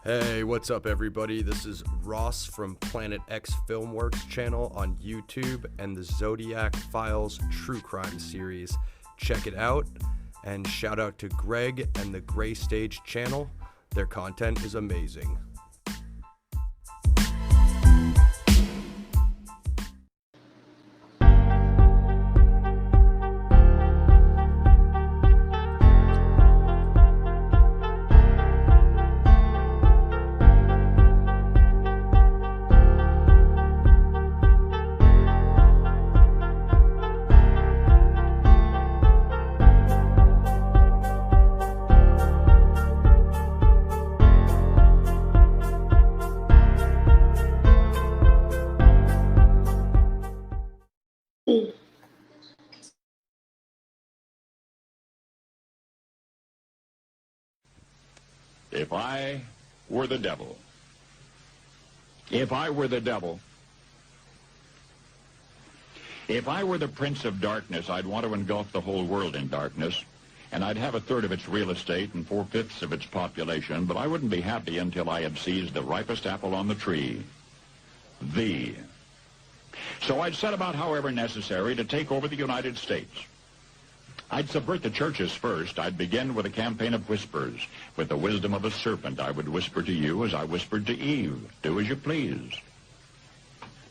Hey, what's up, everybody? This is Ross from Planet X Filmworks channel on YouTube and the Zodiac Files True Crime series. Check it out, and shout out to Greg and the Gray Stage channel. Their content is amazing. If I were the devil, if I were the devil, if I were the prince of darkness, I'd want to engulf the whole world in darkness, and I'd have a third of its real estate and 4/5 of its population, but I wouldn't be happy until I had seized the ripest apple on the tree, thee. So I'd set about, however necessary, to take over the United States. I'd subvert the churches first. I'd begin with a campaign of whispers. With the wisdom of a serpent, I would whisper to you as I whispered to Eve, do as you please.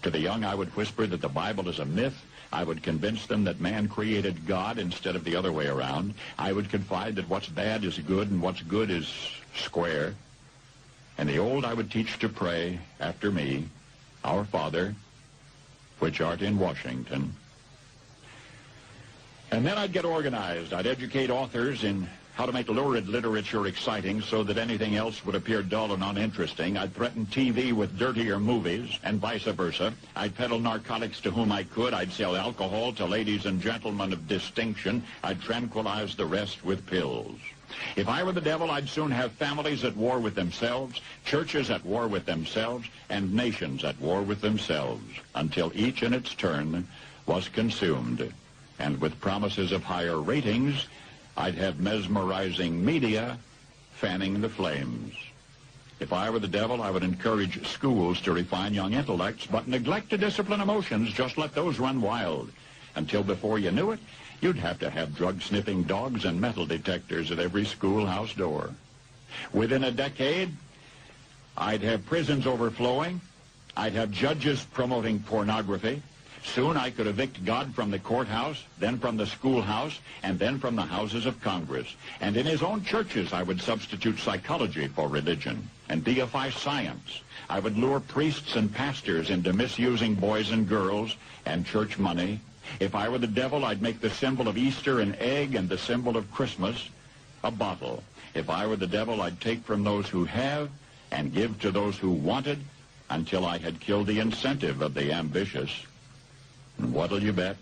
To the young, I would whisper that the Bible is a myth. I would convince them that man created God instead of the other way around. I would confide that what's bad is good and what's good is square. And the old I would teach to pray after me, Our Father, which art in Washington. And then I'd get organized. I'd educate authors in how to make lurid literature exciting so that anything else would appear dull and uninteresting. I'd threaten TV with dirtier movies and vice versa. I'd peddle narcotics to whom I could. I'd sell alcohol to ladies and gentlemen of distinction. I'd tranquilize the rest with pills. If I were the devil, I'd soon have families at war with themselves, churches at war with themselves, and nations at war with themselves, until each in its turn was consumed. And with promises of higher ratings, I'd have mesmerizing media fanning the flames. If I were the devil, I would encourage schools to refine young intellects, but neglect to discipline emotions. Just let those run wild. Until before you knew it, you'd have to have drug-sniffing dogs and metal detectors at every schoolhouse door. Within a decade, I'd have prisons overflowing. I'd have judges promoting pornography. Soon I could evict God from the courthouse, then from the schoolhouse, and then from the houses of Congress. And in his own churches, I would substitute psychology for religion and deify science. I would lure priests and pastors into misusing boys and girls and church money. If I were the devil, I'd make the symbol of Easter an egg and the symbol of Christmas a bottle. If I were the devil, I'd take from those who have and give to those who wanted until I had killed the incentive of the ambitious. And what'll you bet?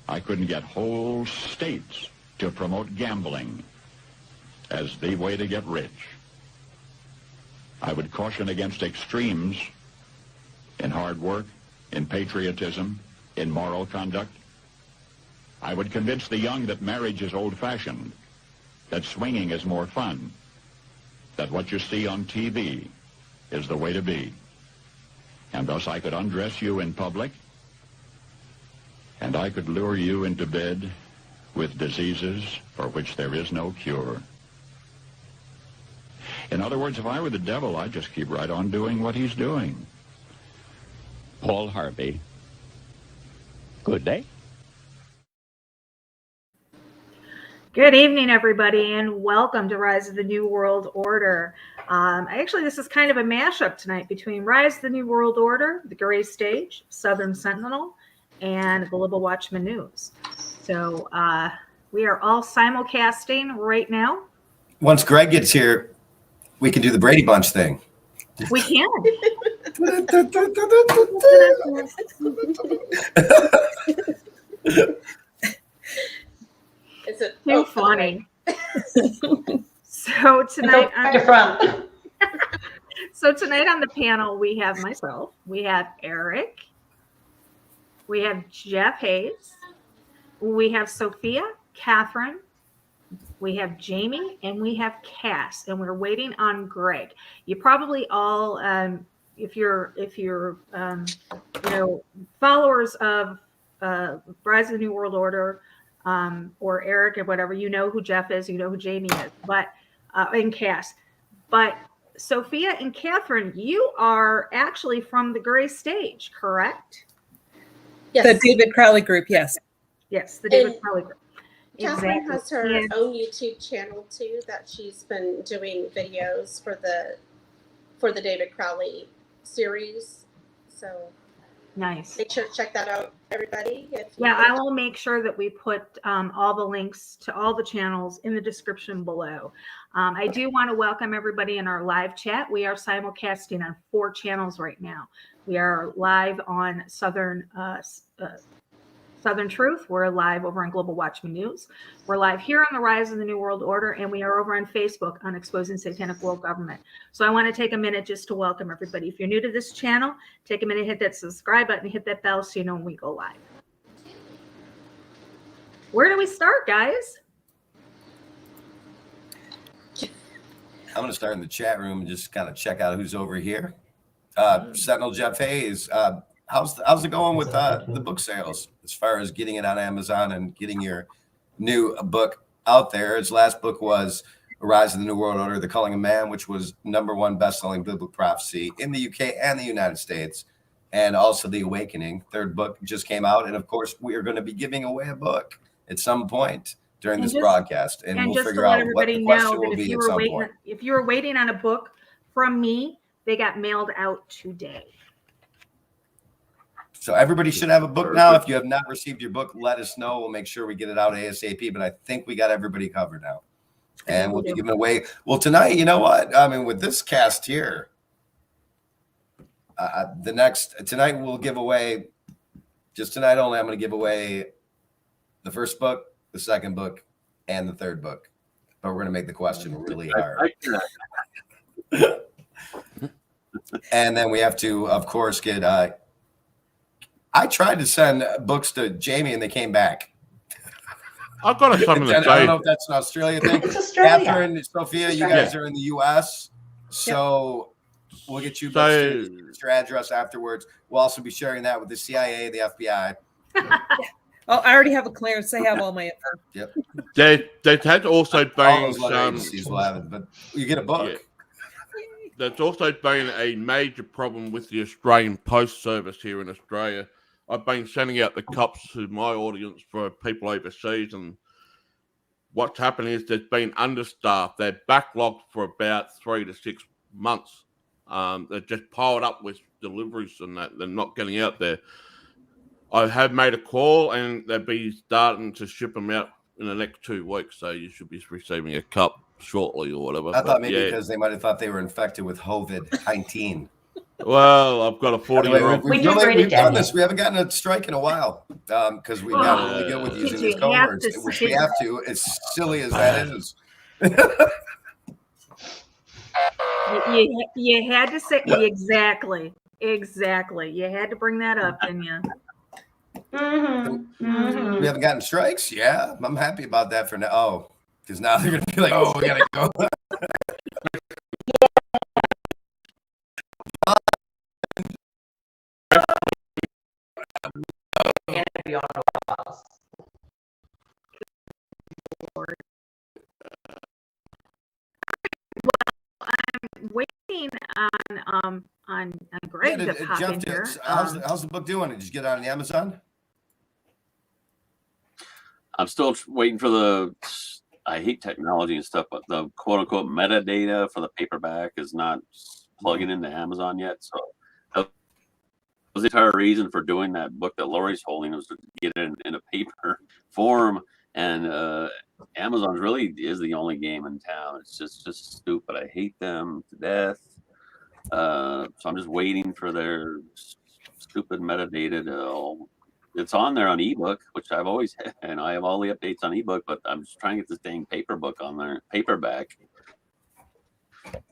I couldn't get whole states to promote gambling as the way to get rich. I would caution against extremes in hard work, in patriotism, in moral conduct. I would convince the young that marriage is old-fashioned, that swinging is more fun, that what you see on TV is the way to be. And thus I could undress you in public, and I could lure you into bed with diseases for which there is no cure. In other words, if I were the devil, I'd just keep right on doing what he's doing. Paul Harvey. Good day. Good evening, everybody, and welcome to Rise of the New World Order. Actually, this is kind of a mashup tonight between Rise of the New World Order, the Gray Stage, Southern Sentinel, and Global Watchman News. So we are all simulcasting right now. Once Greg gets here, we can do the Brady Bunch thing. We can. Is it Too funny. So tonight, on the panel, we have myself, we have Eric, we have Jeff Hayes, we have Sophia, Catherine, we have Jamie, and we have Cass, and we're waiting on Greg. You probably all, if you're followers of Rise of the New World Order, or Eric or whatever, you know who Jeff is, you know who Jamie is, but and Cass. But Sophia and Catherine, you are actually from the Gray Stage, correct? Yes. The David Crowley group, yes. Yes, the David Crowley group. Catherine has her Yes. own YouTube channel too that she's been doing videos for the David Crowley series. So Nice. make sure to check that out, everybody. I will make sure that we put all the links to all the channels in the description below. I do want to welcome everybody in our live chat. We are simulcasting on 4 channels right now. We are live on Southern Truth. We're live over on Global Watchman News. We're live here on the Rise of the New World Order, and we are over on Facebook on Exposing Satanic World Government. So I want to take a minute just to welcome everybody. If you're new to this channel, take a minute, hit that subscribe button, hit that bell so you know when we go live. Where do we start, guys? I'm going to start in the chat room and just kind of check out who's over here. Sentinel Jeff Hayes, how's it going with the book sales as far as getting it on Amazon and getting your new book out there? His last book was Rise of the New World Order, The Culling of Man, which was #1 best-selling biblical prophecy in the UK and the United States, and also The Awakening. Third book just came out, and of course, we are going to be giving away a book at some point during this broadcast, and we'll figure out what the question will be at some point. If you were waiting on a book from me, they got mailed out today. So everybody should have a book now. If you have not received your book, let us know. We'll make sure we get it out ASAP. But I think we got everybody covered now. And we'll be giving away. Well, tonight, you know what? I mean, with this cast here, tonight we'll give away, just tonight only, I'm going to give away the first book, the second book, and the third book. But we're going to make the question really hard. And then we have to, of course, get... I tried to send books to Jamie, and they came back. I've got something to say. I don't know if that's an Australia thing. It's Australia. Catherine, Sophia, you guys are in the U.S., so we'll get you your address afterwards. We'll also be sharing that with the CIA, the FBI. Oh, I already have a clearance. They have all my info. Yep. There has also been some. Will have it, but you get a book. Yeah. There's also been a major problem with the Australian Post Service here in Australia. I've been sending out the cops to my audience for people overseas, and what's happened is there's been understaffed. They're backlogged for about 3 to 6 months. They're just piled up with deliveries and that. They're not getting out there. I have made a call, and they'll be starting to ship them out in the next 2 weeks, so you should be receiving a cup shortly or whatever. I thought maybe because they might have thought they were infected with COVID-19. Well, I've got a 40-year-old. We've done this. We haven't gotten a strike in a while because we've gotten really good with using these code words, which we have to, as silly as that is. You had to say exactly. You had to bring that up, didn't you? We haven't gotten strikes. Yeah, I'm happy about that for now. Oh, because now they're going to be like, oh, we got to go. I'm waiting on Greg to pop in here. How's the book doing? Did you get it on Amazon? I'm still waiting for I hate technology and stuff, but the quote unquote metadata for the paperback is not plugging into Amazon yet. So that was the entire reason for doing that book that Laurie's holding, was to get it in a paper form. And Amazon really is the only game in town. It's just stupid. I hate them to death. So I'm just waiting for their stupid metadata to it's on there on ebook, which I've always had, and I have all the updates on ebook, but I'm just trying to get this dang paper book on there, paperback.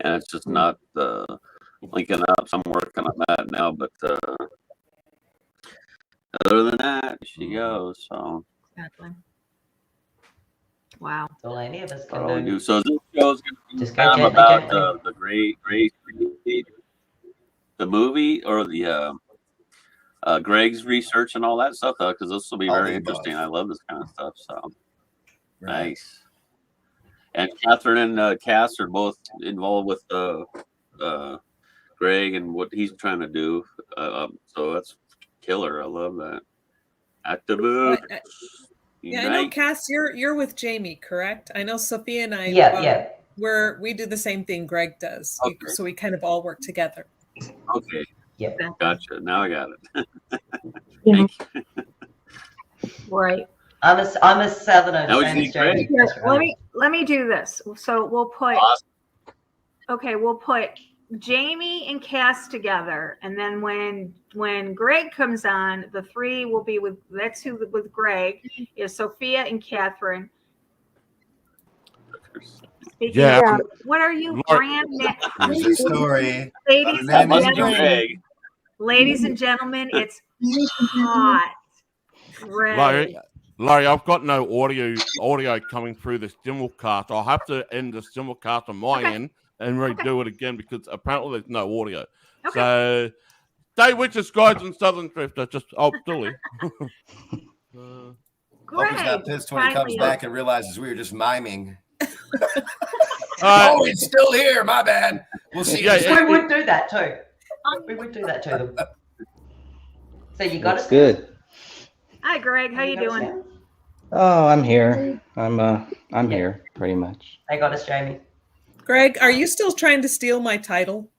And it's just not linking up. So I'm working on that now, but other than that, she goes. So Exactly. Wow. That's all any of us That's can all we do. do. So this show's going to be Just go kind of gently, about gently. the Gray the movie, or the Greg's research and all that stuff, though, because this will be All very the interesting. above. I love this kind of stuff. So Right. nice. And Catherine and Cass are both involved with Greg and what he's trying to do. So that's killer. I love that. Activist. Yeah, I know, Cass, you're with Jamie, correct? I know Sophia and I. Yeah. We do the same thing Greg does, Okay. so we kind of all work together. Okay. Yep. Gotcha. Now I got it. Yeah. Thank you. Right. I'm a Southerner. Now we same need as Jamie. Here, That's right. let me do this. So we'll put Awesome. we'll put Jamie and Cass together, and then when Greg comes on, the three will be with Greg is Sophia and Catherine. Speaking Yeah. of, what are you, Laurie- Here's the story. ladies That and must be gentlemen? Greg. Ladies and gentlemen, it's hot. Greg. Laurie, I've got no audio coming through the simulcast. I'll have to end the simulcast on my end and redo it again because apparently there's no audio. Okay. So, stay with us, guys, and Southern Drifter. Billy. Greg. Hope he's not pissed when he comes finally- back and realizes we were just miming. Uh, Oh, it's still here. My bad. We'll see. Yeah, you. We would do that too. We would do that too. So you got Looks us. good. Hi, Greg. How you got us doing? now? Oh, I'm here. I'm here pretty much. They got us, Jamie. Greg, are you still trying to steal my title?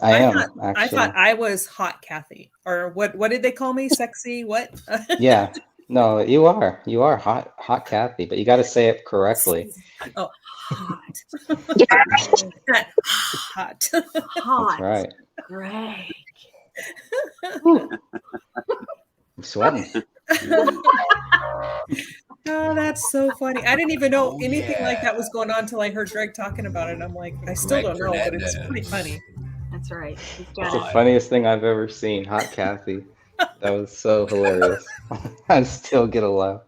I am I actually. thought I was hot Kathy, or what did they call me? Sexy what? Yeah. No, you are. You are hot Kathy, but you got to say it correctly. Oh, hot. Hot. Hot. That's right. Greg. I'm sweating. Oh, that's so funny. I didn't even know Oh, anything like yeah. that was going on until I heard Greg talking about it. I'm like, I still Greg don't know, but it's Fernandez. pretty funny. That's right. He's It's got the it. funniest thing I've ever seen. Hot Kathy. That was so hilarious. I still get a laugh.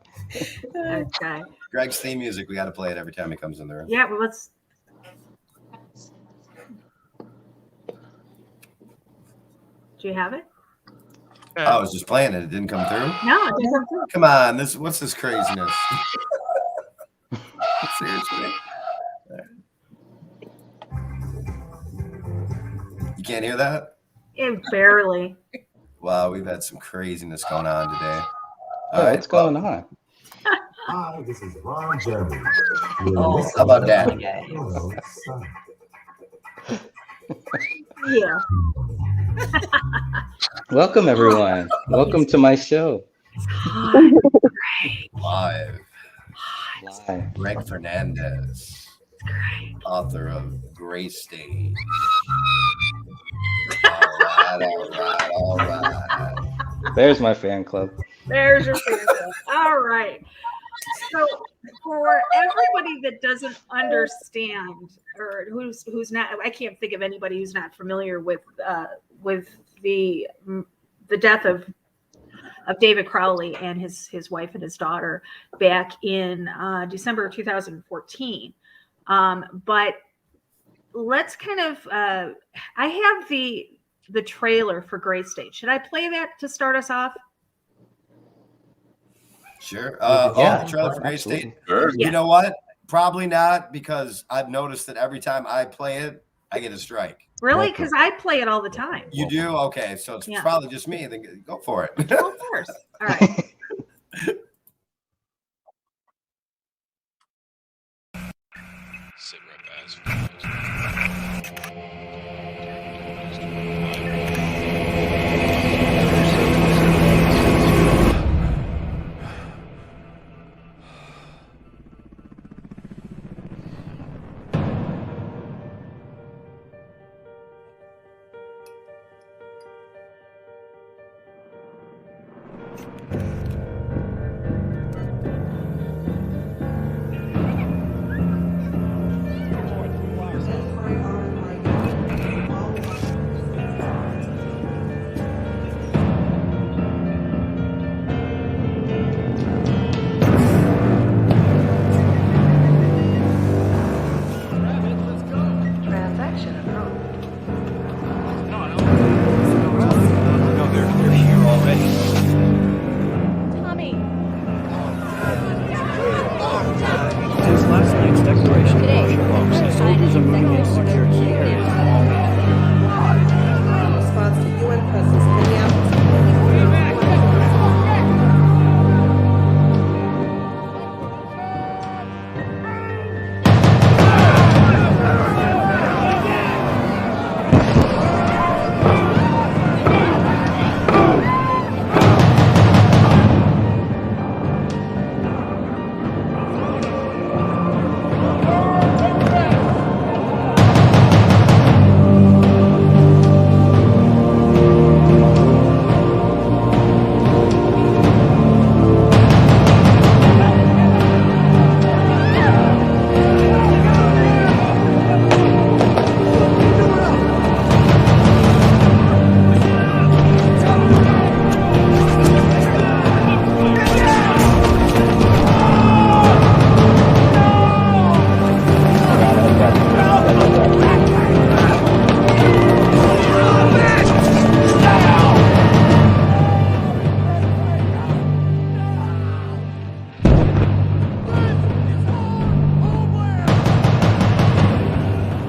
Okay. Greg's theme music. We got to play it every time he comes in the room. Yeah, well, let's. Do you have it? I was just playing it. It didn't come through. No, it didn't come through. Come on. What's this craziness? Seriously. You can't hear that? Barely. Wow, we've had some craziness going on today. Oh, what's going on? Hi, this is Ron Jeremy. Oh, How about that? okay. Yeah. Welcome, everyone. Welcome to my show. Live. Live. Greg Fernandez, author of Gray Stage. All right. There's my fan club. There's your answer. All right. So for everybody that doesn't understand or who's not, I can't think of anybody who's not familiar with the death of David Crowley and his wife and his daughter back in December of 2014. But let's kind of I have the trailer for Gray State. Should I play that to start us off? Sure. Yeah. The trailer for Gray State. Sure. You know what? Probably not, because I've noticed that every time I play it, I get a strike. Really? Because I play it all the time. You do? Okay. So it's Yeah. probably just me. Then go for it. Well, of course. All right. Sit rep soldiers are moving in secure key areas. In response to UN presence in Minneapolis.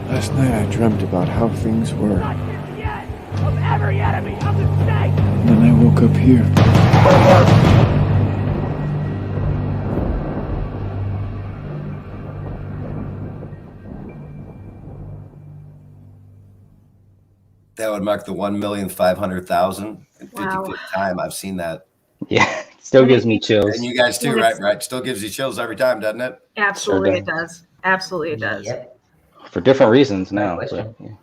Last night I dreamt about how things were. And then I woke up here. That would mark the 1,500,000 in 55th Wow. time I've seen that. Yeah, still gives me chills. And you guys too, And right? it's- Right. Still gives you chills every time, doesn't it? Absolutely, Sure it does. Absolutely, it does. Yep. For different reasons now. question. But, yeah.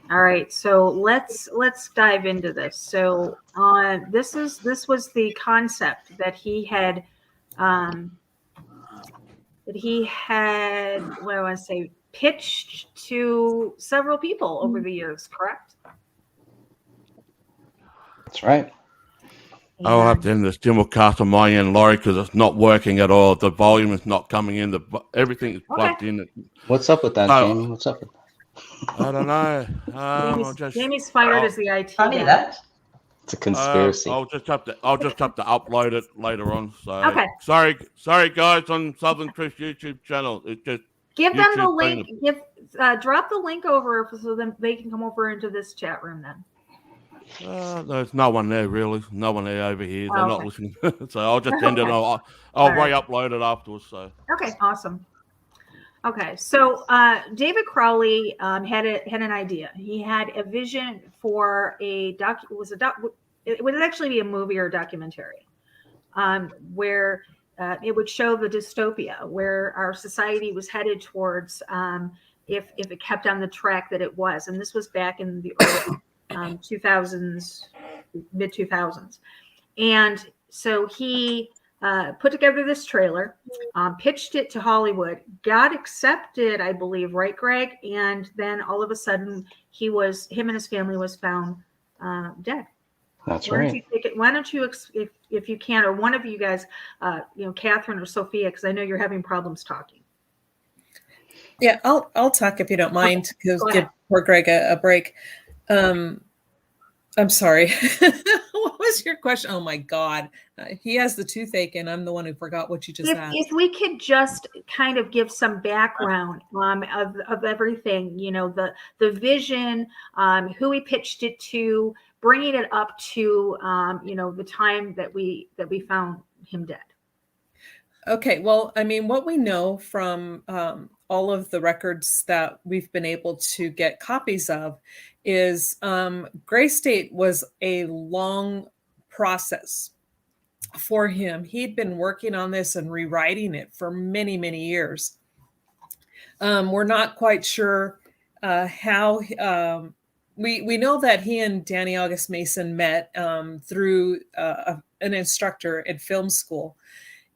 All right, so let's dive into this. So this was the concept that he had what do I want to say, pitched to several people over the years, correct? That's right. I'll have to end this simulcast on my end, Laurie, because it's not working at all. The volume is not coming in. Everything is plugged in. What's up with that, Jamie? What's up with that? I don't know. I'll just, Jamie's fired as the IT Funny guy. that. It's a conspiracy. I'll just have to upload it later on. So Okay. sorry guys on Southern Trish YouTube channel. It's just Give them the YouTube link. being Drop the link over so then they can come over into this chat room then. there's no one there really. No one there over here. They're not Okay. listening. So I'll just end it. Okay. I'll All right. re-upload it afterwards. So Okay, awesome. Okay, so David Crowley had an idea. He had a vision for it would actually be a movie or a documentary, where it would show the dystopia where our society was headed towards if it kept on the track that it was. And this was back in the early 2000s, mid 2000s, and so he put together this trailer, pitched it to Hollywood, got accepted, I believe, right, Greg? And then all of a sudden, him and his family was found dead. That's Why don't right. you take it? Why don't you, if you can, or one of you guys, Catherine or Sophia, because I know you're having problems talking. Yeah, I'll talk if you don't mind, because Go give ahead. poor Greg a break. I'm sorry. What was your question? Oh my God. He has the toothache and I'm the one who forgot what you just asked. If we could just kind of give some background of everything, the vision, who he pitched it to, bringing it up to the time that we found him dead. Okay, well, I mean, what we know from all of the records that we've been able to get copies of is Gray State was a long process for him. He'd been working on this and rewriting it for many, many years. We're not quite sure how. We know that he and Danny August Mason met through an instructor at film school.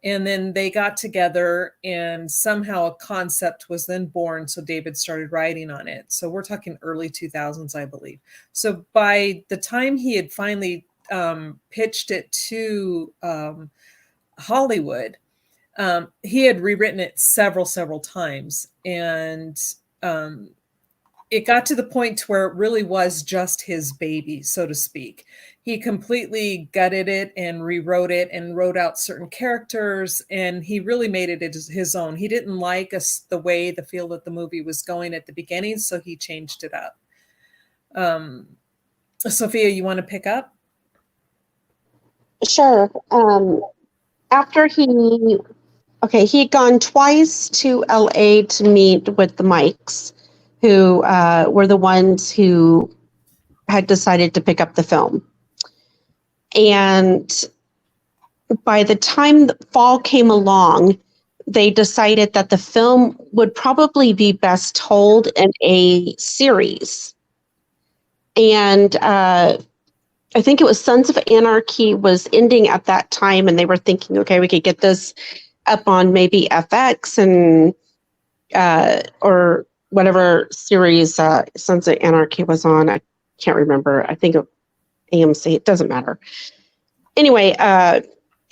And then they got together and somehow a concept was then born. So David started writing on it. So we're talking early 2000s, I believe. So by the time he had finally pitched it to Hollywood, he had rewritten it several times. And it got to the point where it really was just his baby, so to speak. He completely gutted it and rewrote it and wrote out certain characters, and he really made it his own. He didn't like the way the feel that the movie was going at the beginning, so he changed it up. Sophia, you want to pick up? Sure. After he'd gone twice to LA to meet with the Mikes, who were the ones who had decided to pick up the film. And by the time the fall came along, they decided that the film would probably be best told in a series. And I think it was Sons of Anarchy was ending at that time, and they were thinking, okay, we could get this up on maybe FX and or whatever series Sons of Anarchy was on. I can't remember. I think of AMC. It doesn't matter. Anyway,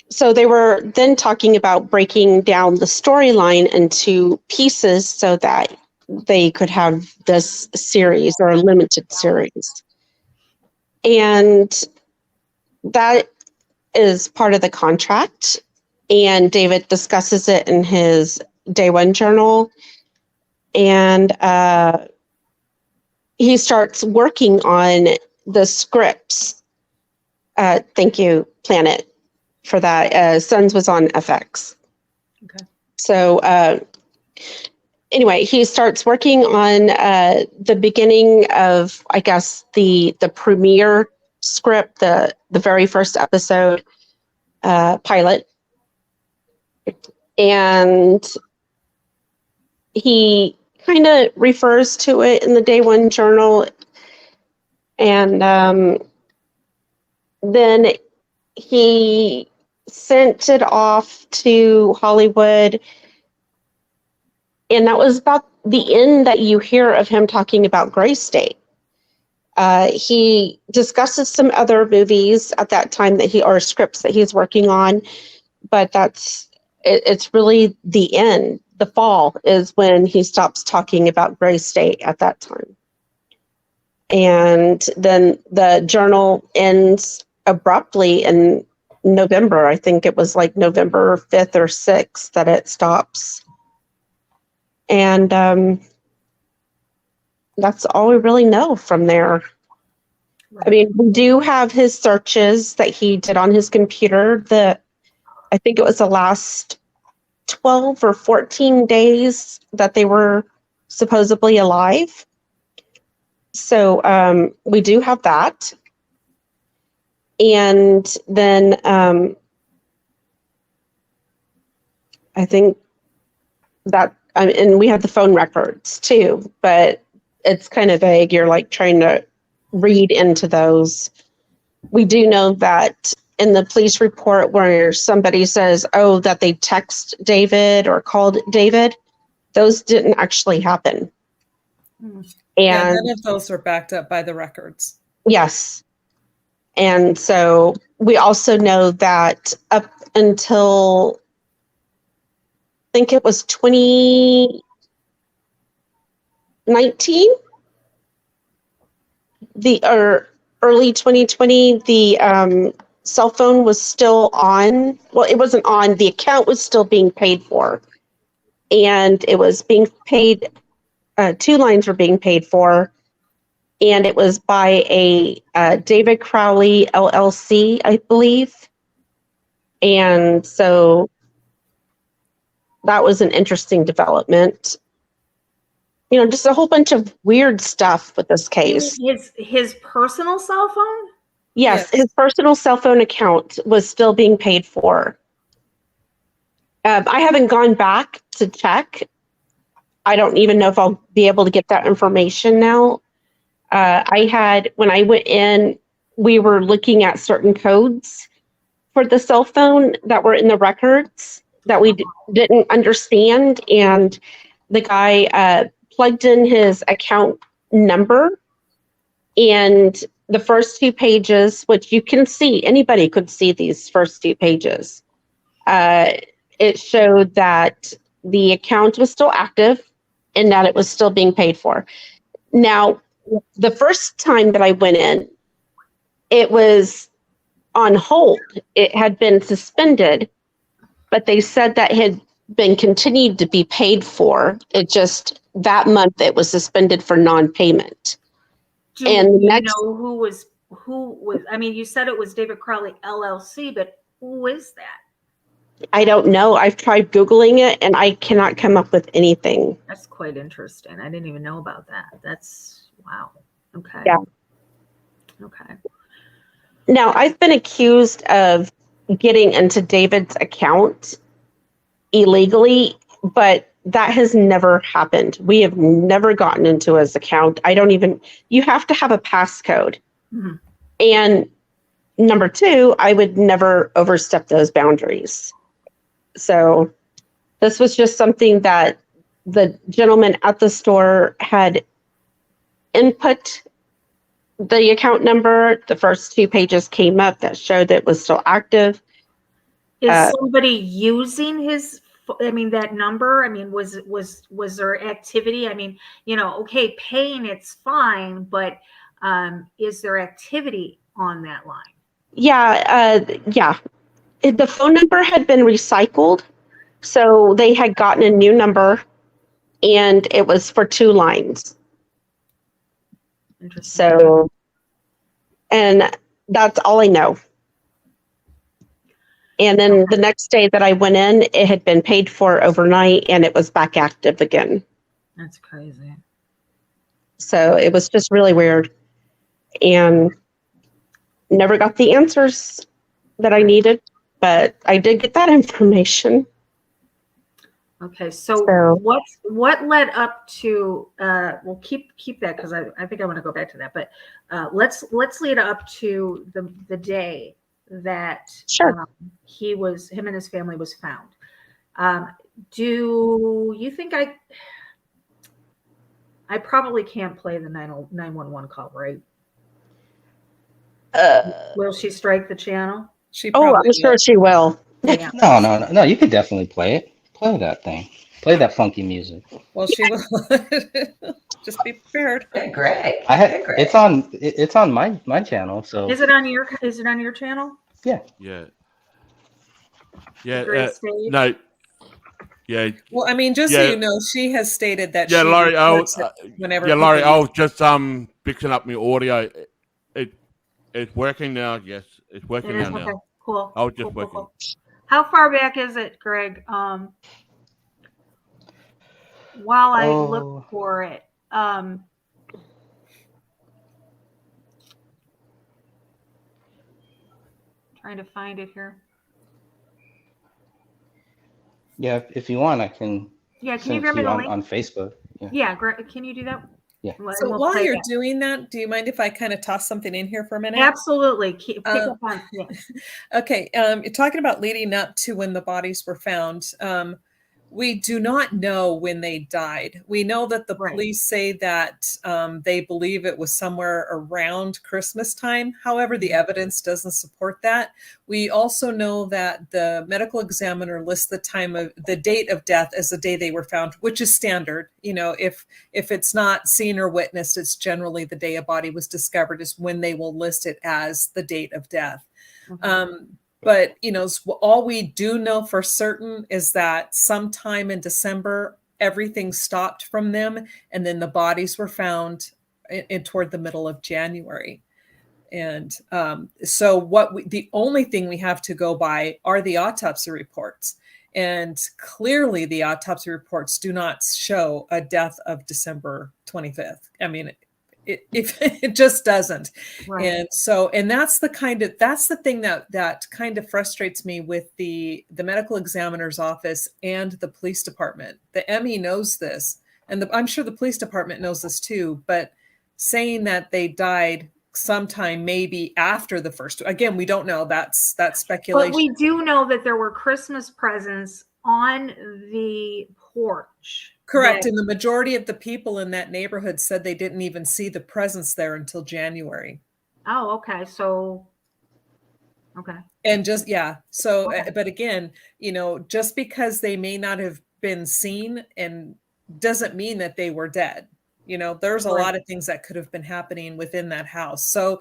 so they were then talking about breaking down the storyline into pieces so that they could have this series or a limited series. And that is part of the contract. And David discusses it in his Day One journal. And he starts working on the scripts. Thank you, Planet, for that. Sons was on FX. Okay. So anyway, he starts working on the beginning of, I guess, the premiere script, the very first episode pilot. And he kind of refers to it in the Day One journal. And then he sent it off to Hollywood. And that was about the end that you hear of him talking about Gray State. He discusses some other movies at that time or scripts that he's working on, but it's really the end. The fall is when he stops talking about Gray State at that time. And then the journal ends abruptly in November. I think it was like November 5th or 6th that it stops. And that's all we really know from there. Right. I mean, we do have his searches that he did on his computer. I think it was the last 12 or 14 days that they were supposedly alive. So we do have that. And then I think that, and we have the phone records too, but it's kind of vague. You're like trying to read into those. We do know that in the police report where somebody says, oh, that they text David or called David, those didn't actually happen. And yeah, none of those are backed up by the records. Yes. And so we also know that up until, I think it was 2019, or early 2020, the cell phone was still on. Well, it wasn't on. The account was still being paid for. And it was being paid, 2 lines were being paid for. And it was by a David Crowley LLC, I believe. And so that was an interesting development. You know, just a whole bunch of weird stuff with this case. His personal cell phone? Yes, his personal cell phone account was still being paid for. I haven't gone back to check. I don't even know if I'll be able to get that information now. When I went in, we were looking at certain codes for the cell phone that were in the records that we didn't understand. And the guy plugged in his account number, and the first 2 pages, which you can see, anybody could see these first 2 pages. It showed that the account was still active and that it was still being paid for. Now, the first time that I went in, it was on hold. It had been suspended, but they said that had been continued to be paid for. It just, that month it was suspended for non-payment. Do And the you next, know who was, I mean, you said it was David Crowley LLC, but who is that? I don't know. I've tried Googling it and I cannot come up with anything. That's quite interesting. I didn't even know about that. That's, wow. Okay. Yeah. Okay. Now, I've been accused of getting into David's account illegally, but that has never happened. We have never gotten into his account. You have to have a passcode. Mm-hmm. And number two, I would never overstep those boundaries. So this was just something that the gentleman at the store had input the account number. The first 2 pages came up that showed that it was still active. Is somebody using his, I mean, that number? I mean, was there activity? I mean, okay, paying, it's fine, but is there activity on that line? Yeah. The phone number had been recycled. So they had gotten a new number and it was for 2 lines. Interesting. So, and that's all I know. And then the next day that I went in, it had been paid for overnight and it was back active again. That's crazy. So it was just really weird and never got the answers that I needed, but I did get that information. Okay, so what led up to we'll keep that because I think I want to go back to that, but let's lead up to the day that Sure. him and his family was found. Do you think I probably can't play the 911 call, right? Will she strike the channel? I'm sure she will. Yeah. No. You could definitely play it. Play that thing. Play that funky music. Well, she will. Just be prepared. Great. It's on my channel. So Is it on your channel? Yeah. Yeah. No. Yeah. Well, I mean, just so you know, she has stated that she Laurie, reports it whenever. Yeah, Laurie, I was just fixing up my audio. It's working now. Yes, it's working now. Okay, cool. I was just working. Cool. How far back is it, Greg? While I look for it, trying to find it here. Yeah, if you want, I can. Yeah, can you grab me the link on Facebook? Yeah, can you do that? Yeah. So while you're doing that, do you mind if I kind of toss something in here for a minute? Absolutely. Pick up on. Yeah. Okay. You're talking about leading up to when the bodies were found. We do not know when they died. We know that the police say that they believe it was somewhere around Christmas time. However, the evidence doesn't support that. We also know that the medical examiner lists the date of death as the day they were found, which is standard. If it's not seen or witnessed, it's generally the day a body was discovered is when they will list it as the date of death. Mm-hmm. But, all we do know for certain is that sometime in December, everything stopped from them. And then the bodies were found toward the middle of January. And so the only thing we have to go by are the autopsy reports. And clearly the autopsy reports do not show a death of December 25th. I mean, it just doesn't. Right. And that's the thing that kind of frustrates me with the medical examiner's office and the police department. The ME knows this, and I'm sure the police department knows this too, but saying that they died sometime maybe after the first, again, we don't know. That's speculation. But we do know that there were Christmas presents on the porch. Correct. And the majority of the people in that neighborhood said they didn't even see the presents there until January. Oh, okay. So, okay. And So, okay. But again, just because they may not have been seen and doesn't mean that they were dead. There's a lot of things that could have been happening within that house. So,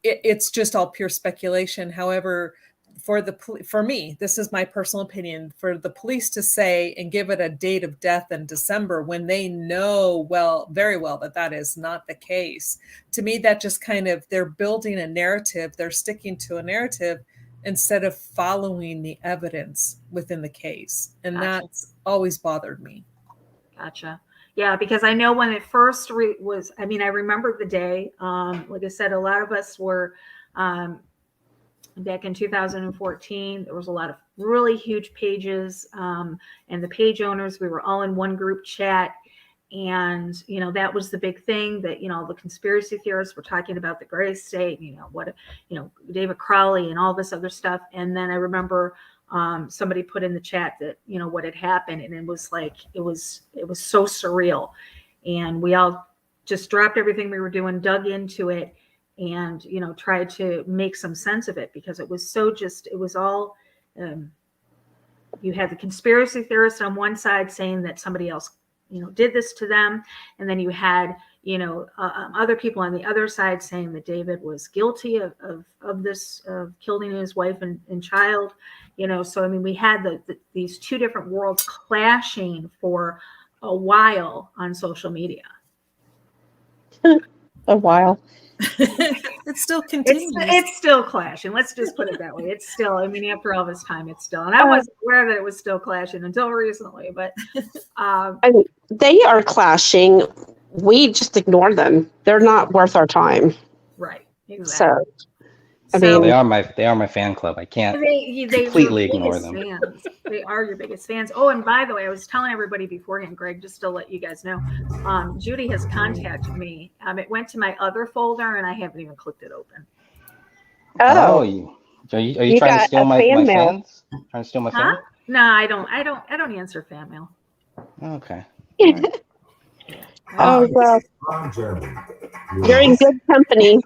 it's just all pure speculation. However, for me, this is my personal opinion, for the police to say and give it a date of death in December when they know very well that is not the case. To me, that just they're building a narrative. They're sticking to a narrative instead of following the evidence within the case. And that's always bothered me. Gotcha. Yeah, because I know when it first was, I remember the day, like I said, a lot of us were, back in 2014, there was a lot of really huge pages, and the page owners, we were all in one group chat. And, that was the big thing that, the conspiracy theorists were talking about the gray state, David Crowley and all this other stuff. And then I remember somebody put in the chat that, what had happened. And it was like, it was so surreal. And we all just dropped everything we were doing, dug into it, and, tried to make some sense of it, because it was so it was all, you had the conspiracy theorists on one side saying that somebody else, did this to them. And then you had, other people on the other side saying that David was guilty of this, killing his wife and child, so, we had these two different worlds clashing for a while on social media. A while. It still continues. It's still clashing. Let's just put it that way. It's still, after all this time, it's still, and I wasn't aware that it was still clashing until recently, but they are clashing. We just ignore them. They're not worth our time. Right. Exactly. So, they are my fan club. I can't completely ignore them. Fans. They are your biggest fans. Oh, and by the way, I was telling everybody beforehand, Greg, just to let you guys know, Judy has contacted me. It went to my other folder, and I haven't even clicked it open. Oh, are you trying to steal my fans? Trying to steal my fans? No, I don't answer fan mail. Okay. Oh, well, you're in good company.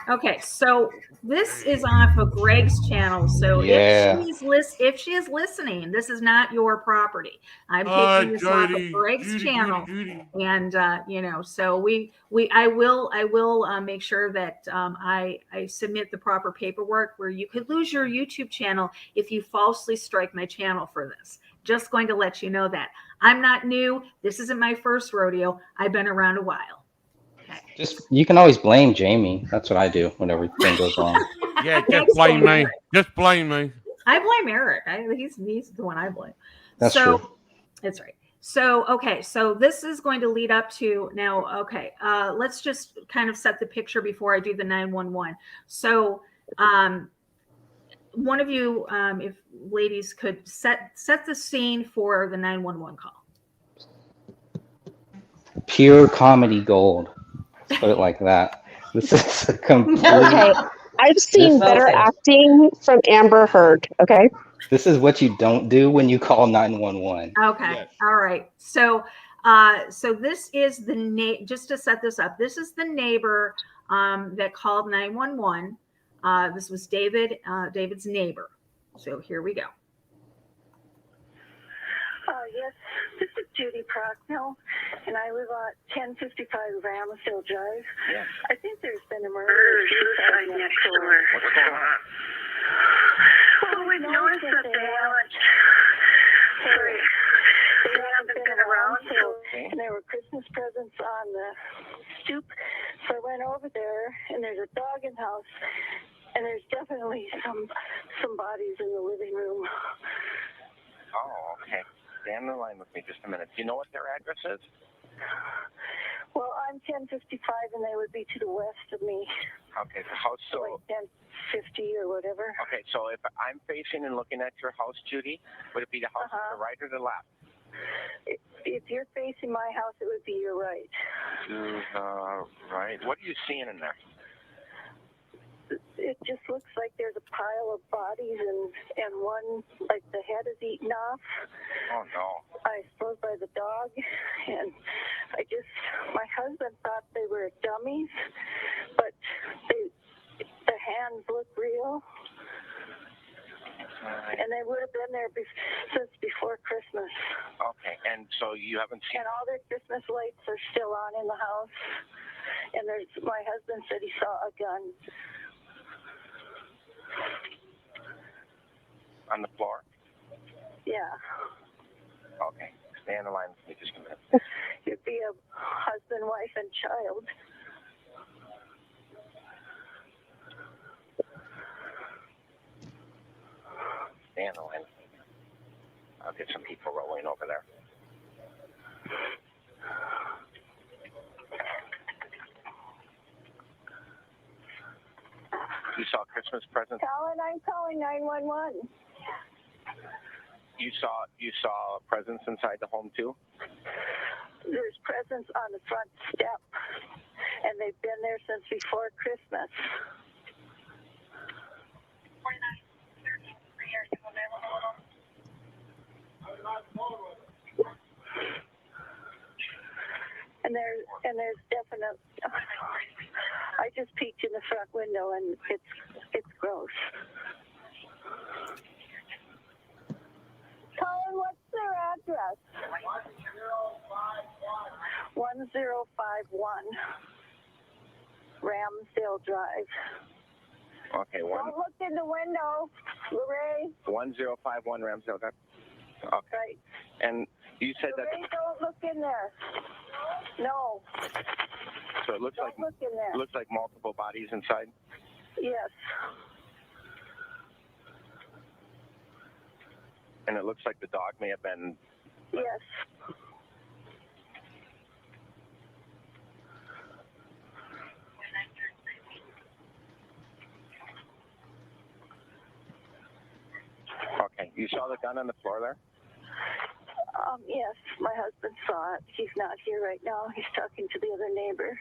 Okay, so this is off of Greg's channel. So if she is listening, this is not your property. I'm taking this off of Greg's channel, and so I will make sure that I submit the proper paperwork, where you could lose your YouTube channel if you falsely strike my channel for this. Just going to let you know that I'm not new. This isn't my first rodeo. I've been around a while. You can always blame Jamie. That's what I do when everything goes wrong. Yeah, just blame me. Just blame me. I blame Eric. He's the one I blame. That's true. That's right. So, okay. So this is going to lead up to now. Okay. Let's just kind of set the picture before I do the 911. So, one of you, if ladies could set the scene for the 911 call. Pure comedy gold. Let's put it like that. This is a complete. Okay, I've seen better acting from Amber Heard. Okay. This is what you don't do when you call 911. Okay. Yes. All right. So, this is just to set this up. This is the neighbor that called 911. This was David's neighbor. So here we go. Yes, this is Judy Procknell, and I live at 1055 Ramsdale Drive. Yeah. I think there's been a murder next door. What's going on? Well, we've noticed that they haven't been around, and there were Christmas presents on the stoop. So I went over there, and there's a dog in the house, and there's definitely some bodies in the living room. Oh, okay. Stay on the line with me just a minute. Do you know what their address is? Well, I'm 1055, and they would be to the west of me. Okay, the house. So like 1050 or whatever. Okay, so if I'm facing and looking at your house, Judy, would it be the house to the right or the left? If you're facing my house, it would be your right. Right. What are you seeing in there? It just looks like there's a pile of bodies, and one, like the head is eaten off. Oh, no. I suppose by the dog. And my husband thought they were dummies, but the hands look real. And they would have been there since before Christmas. Okay, and so you haven't seen... And all their Christmas lights are still on in the house. And my husband said he saw a gun. On the floor? Yeah. Okay, stay on the line with me just a minute. You'd be a husband, wife, and child. Stay on the line. I'll get some people rolling over there. You saw Christmas presents? Colin, I'm calling 911. You saw presents inside the home too? There's presents on the front step, and they've been there since before Christmas. And there's definite. I just peeked in the front window, and it's gross. Colin, what's their address? 1051 Ramsdale Drive. Okay, Don't look in the window, Laurie. 1051 Ramsdale Drive. Okay. Right. And you said that. Laurie, don't look in there. No. So it looks Don't look in there. It looks like multiple bodies inside. Yes. And it looks like the dog may have been. Yes. Okay. You saw the gun on the floor there? Yes, my husband saw it. He's not here right now. He's talking to the other neighbor.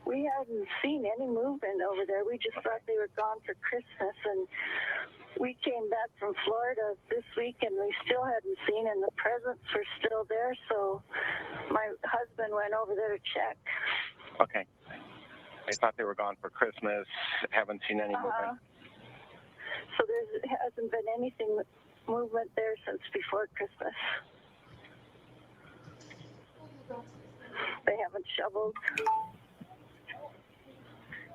We hadn't seen any movement over there. We just thought they were gone for Christmas, and we came back from Florida this week, and we still hadn't seen, and the presents were still there, so my husband went over there to check. Okay. They thought they were gone for Christmas. Haven't seen any movement. So there hasn't been anything movement there since before Christmas. They haven't shoveled.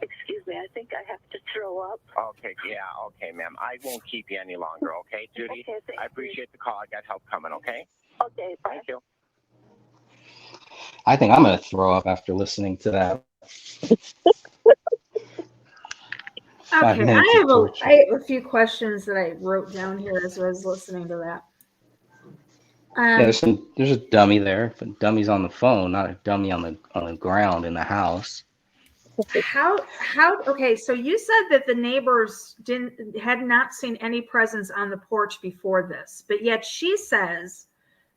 Excuse me, I think I have to throw up. Okay, yeah, okay, ma'am. I won't keep you any longer, okay, Judy? Okay, I appreciate the call. I got help coming, okay? Okay, bye. Thank you. I think I'm going to throw up after listening to that. Okay, I 5 minutes of torture. have a few questions that I wrote down here as I was listening to that. Yeah, there's a dummy there, but dummy's on the phone, not a dummy on the ground in the house. How okay, so you said that the neighbors had not seen any presents on the porch before this, but yet she says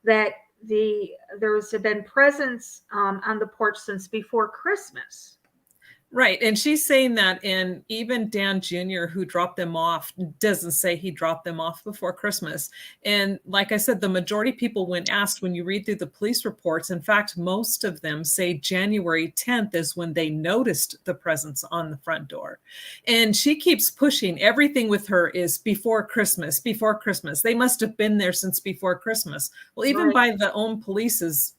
that there's been presents on the porch since before Christmas. Right. And she's saying that, and even Dan Jr., who dropped them off, doesn't say he dropped them off before Christmas. And like I said, the majority of people, when asked, when you read through the police reports, in fact, most of them say January 10th is when they noticed the presence on the front door. And she keeps pushing. Everything with her is before Christmas, before Christmas. They must have been there since before Christmas. Well, even by the own police's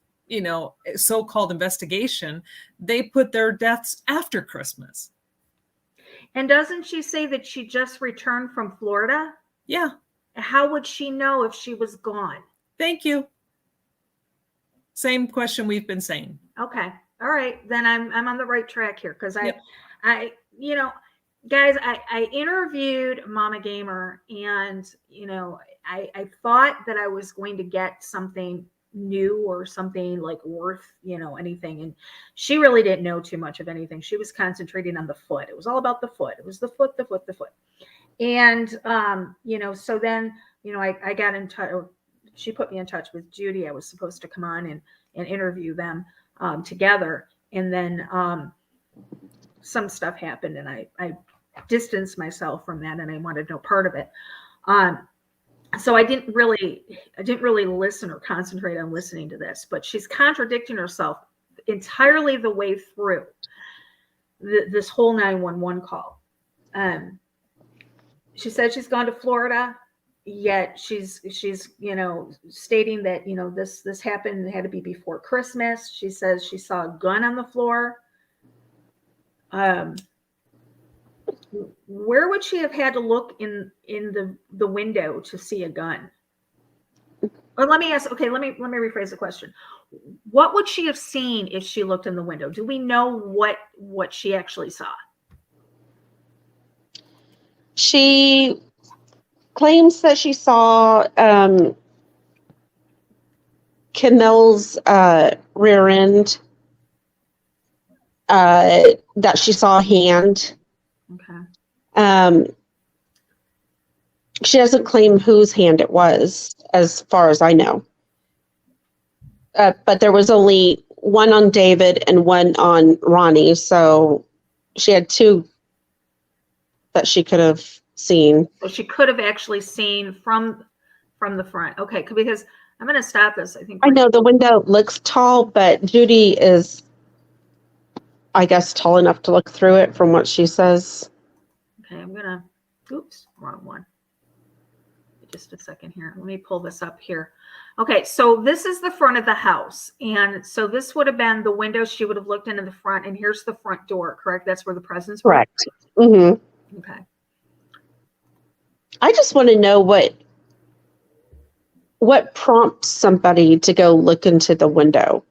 so-called investigation, they put their deaths after Christmas. And doesn't she say that she just returned from Florida? Yeah. How would she know if she was gone? Thank you. Same question we've been saying. Okay. All right. Then I'm on the right track here, because I guys, I interviewed Mama Gamer, and I thought that I was going to get something new or something like worth anything, and she really didn't know too much of anything. She was concentrating on the foot. It was all about the foot. It was the foot. And so then I got in touch. She put me in touch with Judy. I was supposed to come on and interview them together, and then some stuff happened, and I distanced myself from that, and I wanted no part of it. So I didn't really listen or concentrate on listening to this, but she's contradicting herself entirely the way through this whole 911 call. she said she's gone to Florida, yet she's stating that this happened, it had to be before Christmas. She says she saw a gun on the floor. Where would she have had to look in the window to see a gun? Or let me rephrase the question. What would she have seen if she looked in the window? Do we know what she actually saw? She claims that she saw Camille's rear end, that she saw a hand. Okay. She doesn't claim whose hand it was, as far as I know. But there was only one on David and one on Ronnie, so she had two that she could have seen. So she could have actually seen from the front. Okay, because I'm going to stop this. I know the window looks tall, but Judy is, I guess, tall enough to look through it from what she says. Okay, I'm going to, oops, wrong one. Just a second here. Let me pull this up here. Okay, so this is the front of the house. And so this would have been the window she would have looked into the front. And here's the front door, correct? That's where the presents were? Correct. Mm-hmm. Okay. I just want to know what prompts somebody to go look into the window.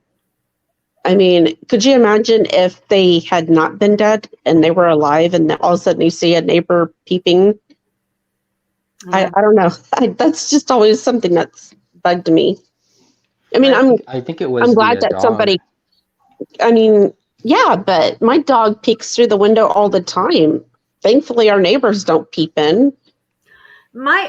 I mean, could you imagine if they had not been dead and they were alive and then all of a sudden you see a neighbor peeping? Yeah. I don't know. That's just always something that's bugged me. I mean, I think it was. I'm glad that dog. somebody. I mean, yeah, but my dog peeks through the window all the time. Thankfully, our neighbors don't peep in. My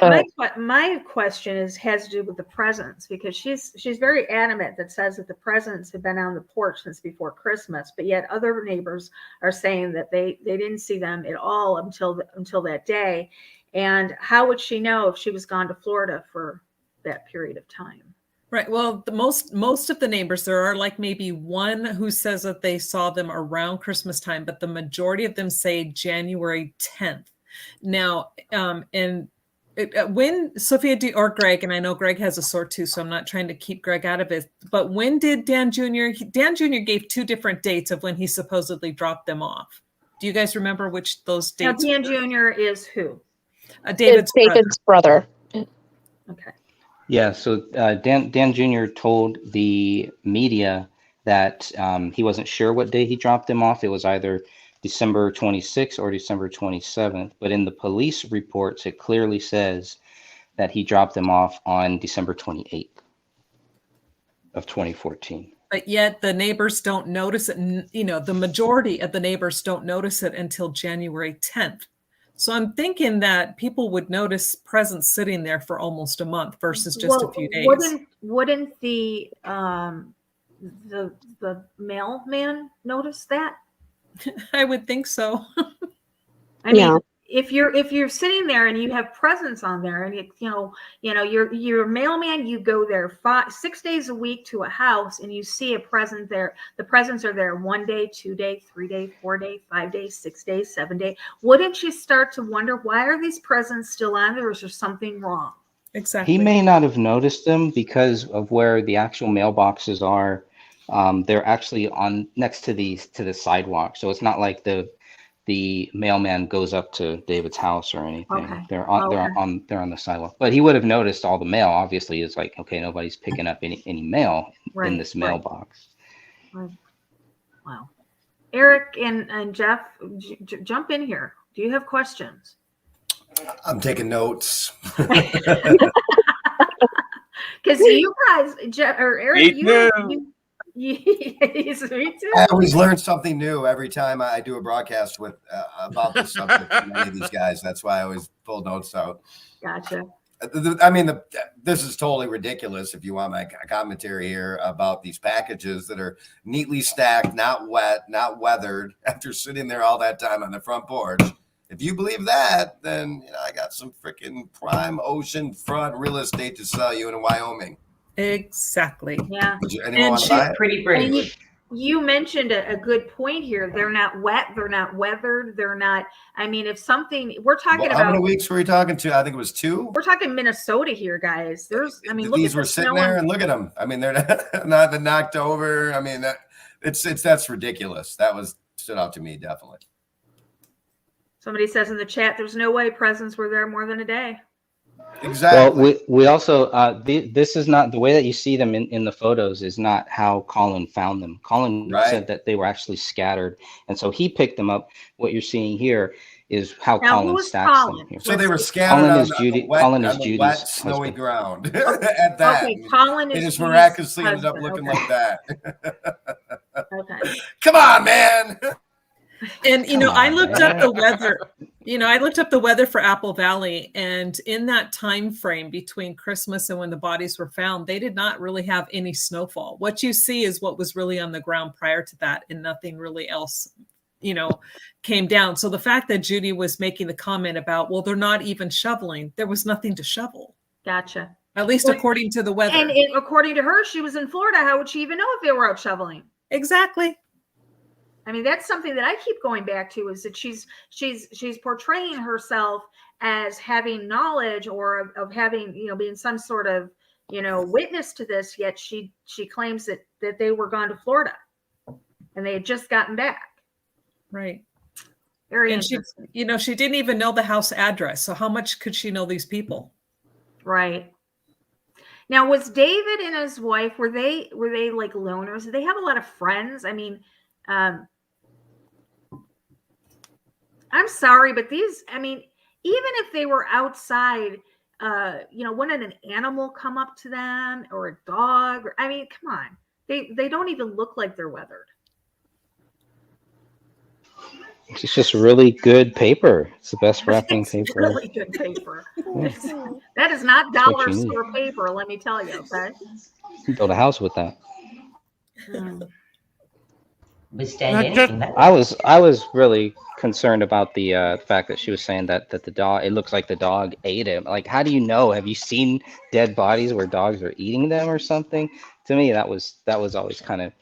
question has to do with the presents, because she's very adamant that says that the presents have been on the porch since before Christmas, but yet other neighbors are saying that they didn't see them at all until that day. And how would she know if she was gone to Florida for that period of time? Right. Well, the most of the neighbors, there are like maybe one who says that they saw them around Christmas time, but the majority of them say January 10th. Now, when Sophia or Greg, and I know Greg has a sore tooth, so I'm not trying to keep Greg out of it, but when did Dan Jr. gave two different dates of when he supposedly dropped them off. Do you guys remember which those dates? Now, Dan Jr. is who? David's brother. Okay. Yeah, so Dan Jr. told the media that he wasn't sure what day he dropped them off. It was either December 26th or December 27th. But in the police reports, it clearly says that he dropped them off on December 28th of 2014. But yet the neighbors don't notice it. The majority of the neighbors don't notice it until January 10th. So I'm thinking that people would notice presents sitting there for almost a month versus just a few days. Wouldn't the mailman notice that? I would think so. I mean, if you're sitting there and you have presents on there, and you're a mailman, you go there 6 days a week to a house and you see a present there. The presents are there 1 day, 2 day, 3 day, 4 day, 5 days, 6 days, 7 days. Wouldn't you start to wonder, why are these presents still on there? Or is there something wrong? Exactly. He may not have noticed them because of where the actual mailboxes are. They're actually on next to the sidewalk, so it's not like the mailman goes up to David's house or anything. Okay. They're on the sidewalk. But he would have noticed all the mail. Obviously, it's like, okay, nobody's picking up any mail in this mailbox. Right. Wow. Eric and Jeff, jump in here. Do you have questions? I'm taking notes. Because you guys, Jeff or Eric, me too. I always learn something new every time I do a broadcast with about the subject from any of these guys. That's why I always pull notes out. Gotcha. I mean, this is totally ridiculous. If you want my commentary here about these packages that are neatly stacked, not wet, not weathered, after sitting there all that time on the front porch. If you believe that, then I got some freaking prime ocean front real estate to sell you in Wyoming. Exactly. Yeah. Would anyone want to buy it? Pretty brave. you mentioned a good point here. They're not wet. They're not weathered. They're not. I mean, if something we're talking How about. many weeks were we talking to? I think it was 2. We're talking Minnesota here, guys. There's. I mean, look These at were the sitting snow there, and look at them. I mean, they're not knocked over. I mean, that's ridiculous. That stood out to me definitely. Somebody says in the chat, "There's no way presents were there more than a day." Exactly. Well, we also this is not the way that you see them in the photos is not how Colin found them. Colin said that they were actually scattered, and so he picked them up. What you're seeing here is how Now, Colin who's stacks Colin? them here. So they were scattered Colin on is Judy. the wet, Colin is on the Judy's wet, snowy husband. ground. At that, Okay, Colin they is just Judy's miraculously ended up husband. looking Okay. like that. Okay. Come on, man. And I looked up the weather. I looked up the weather for Apple Valley, and in that time frame between Christmas and when the bodies were found, they did not really have any snowfall. What you see is what was really on the ground prior to that, and nothing really else, came down. So the fact that Judy was making the comment about, well, they're not even shoveling, there was nothing to shovel. Gotcha. At least according to the weather. And according to her, she was in Florida. How would she even know if they were out shoveling? Exactly. I mean, that's something that I keep going back to, is that she's portraying herself as having knowledge or of having, being some sort of, witness to this. Yet she claims that they were gone to Florida and they had just gotten back. Right. Very and interesting. She didn't even know the house address. So how much could she know these people? Right. Now, was David and his wife, were they like loners? Did they have a lot of friends? I mean, I'm sorry, but even if they were outside, wouldn't an animal come up to them or a dog? Come on. They don't even look like they're weathered. It's just really good paper. It's the best wrapping paper. Really good paper. That is not That's what dollar you need. store paper, let me tell you. Okay. You build a house with that. Withstand anything. I was really concerned about the fact that she was saying that the dog, it looks like the dog ate him. Like, how do you know? Have you seen dead bodies where dogs are eating them or something? To me, that was always kind of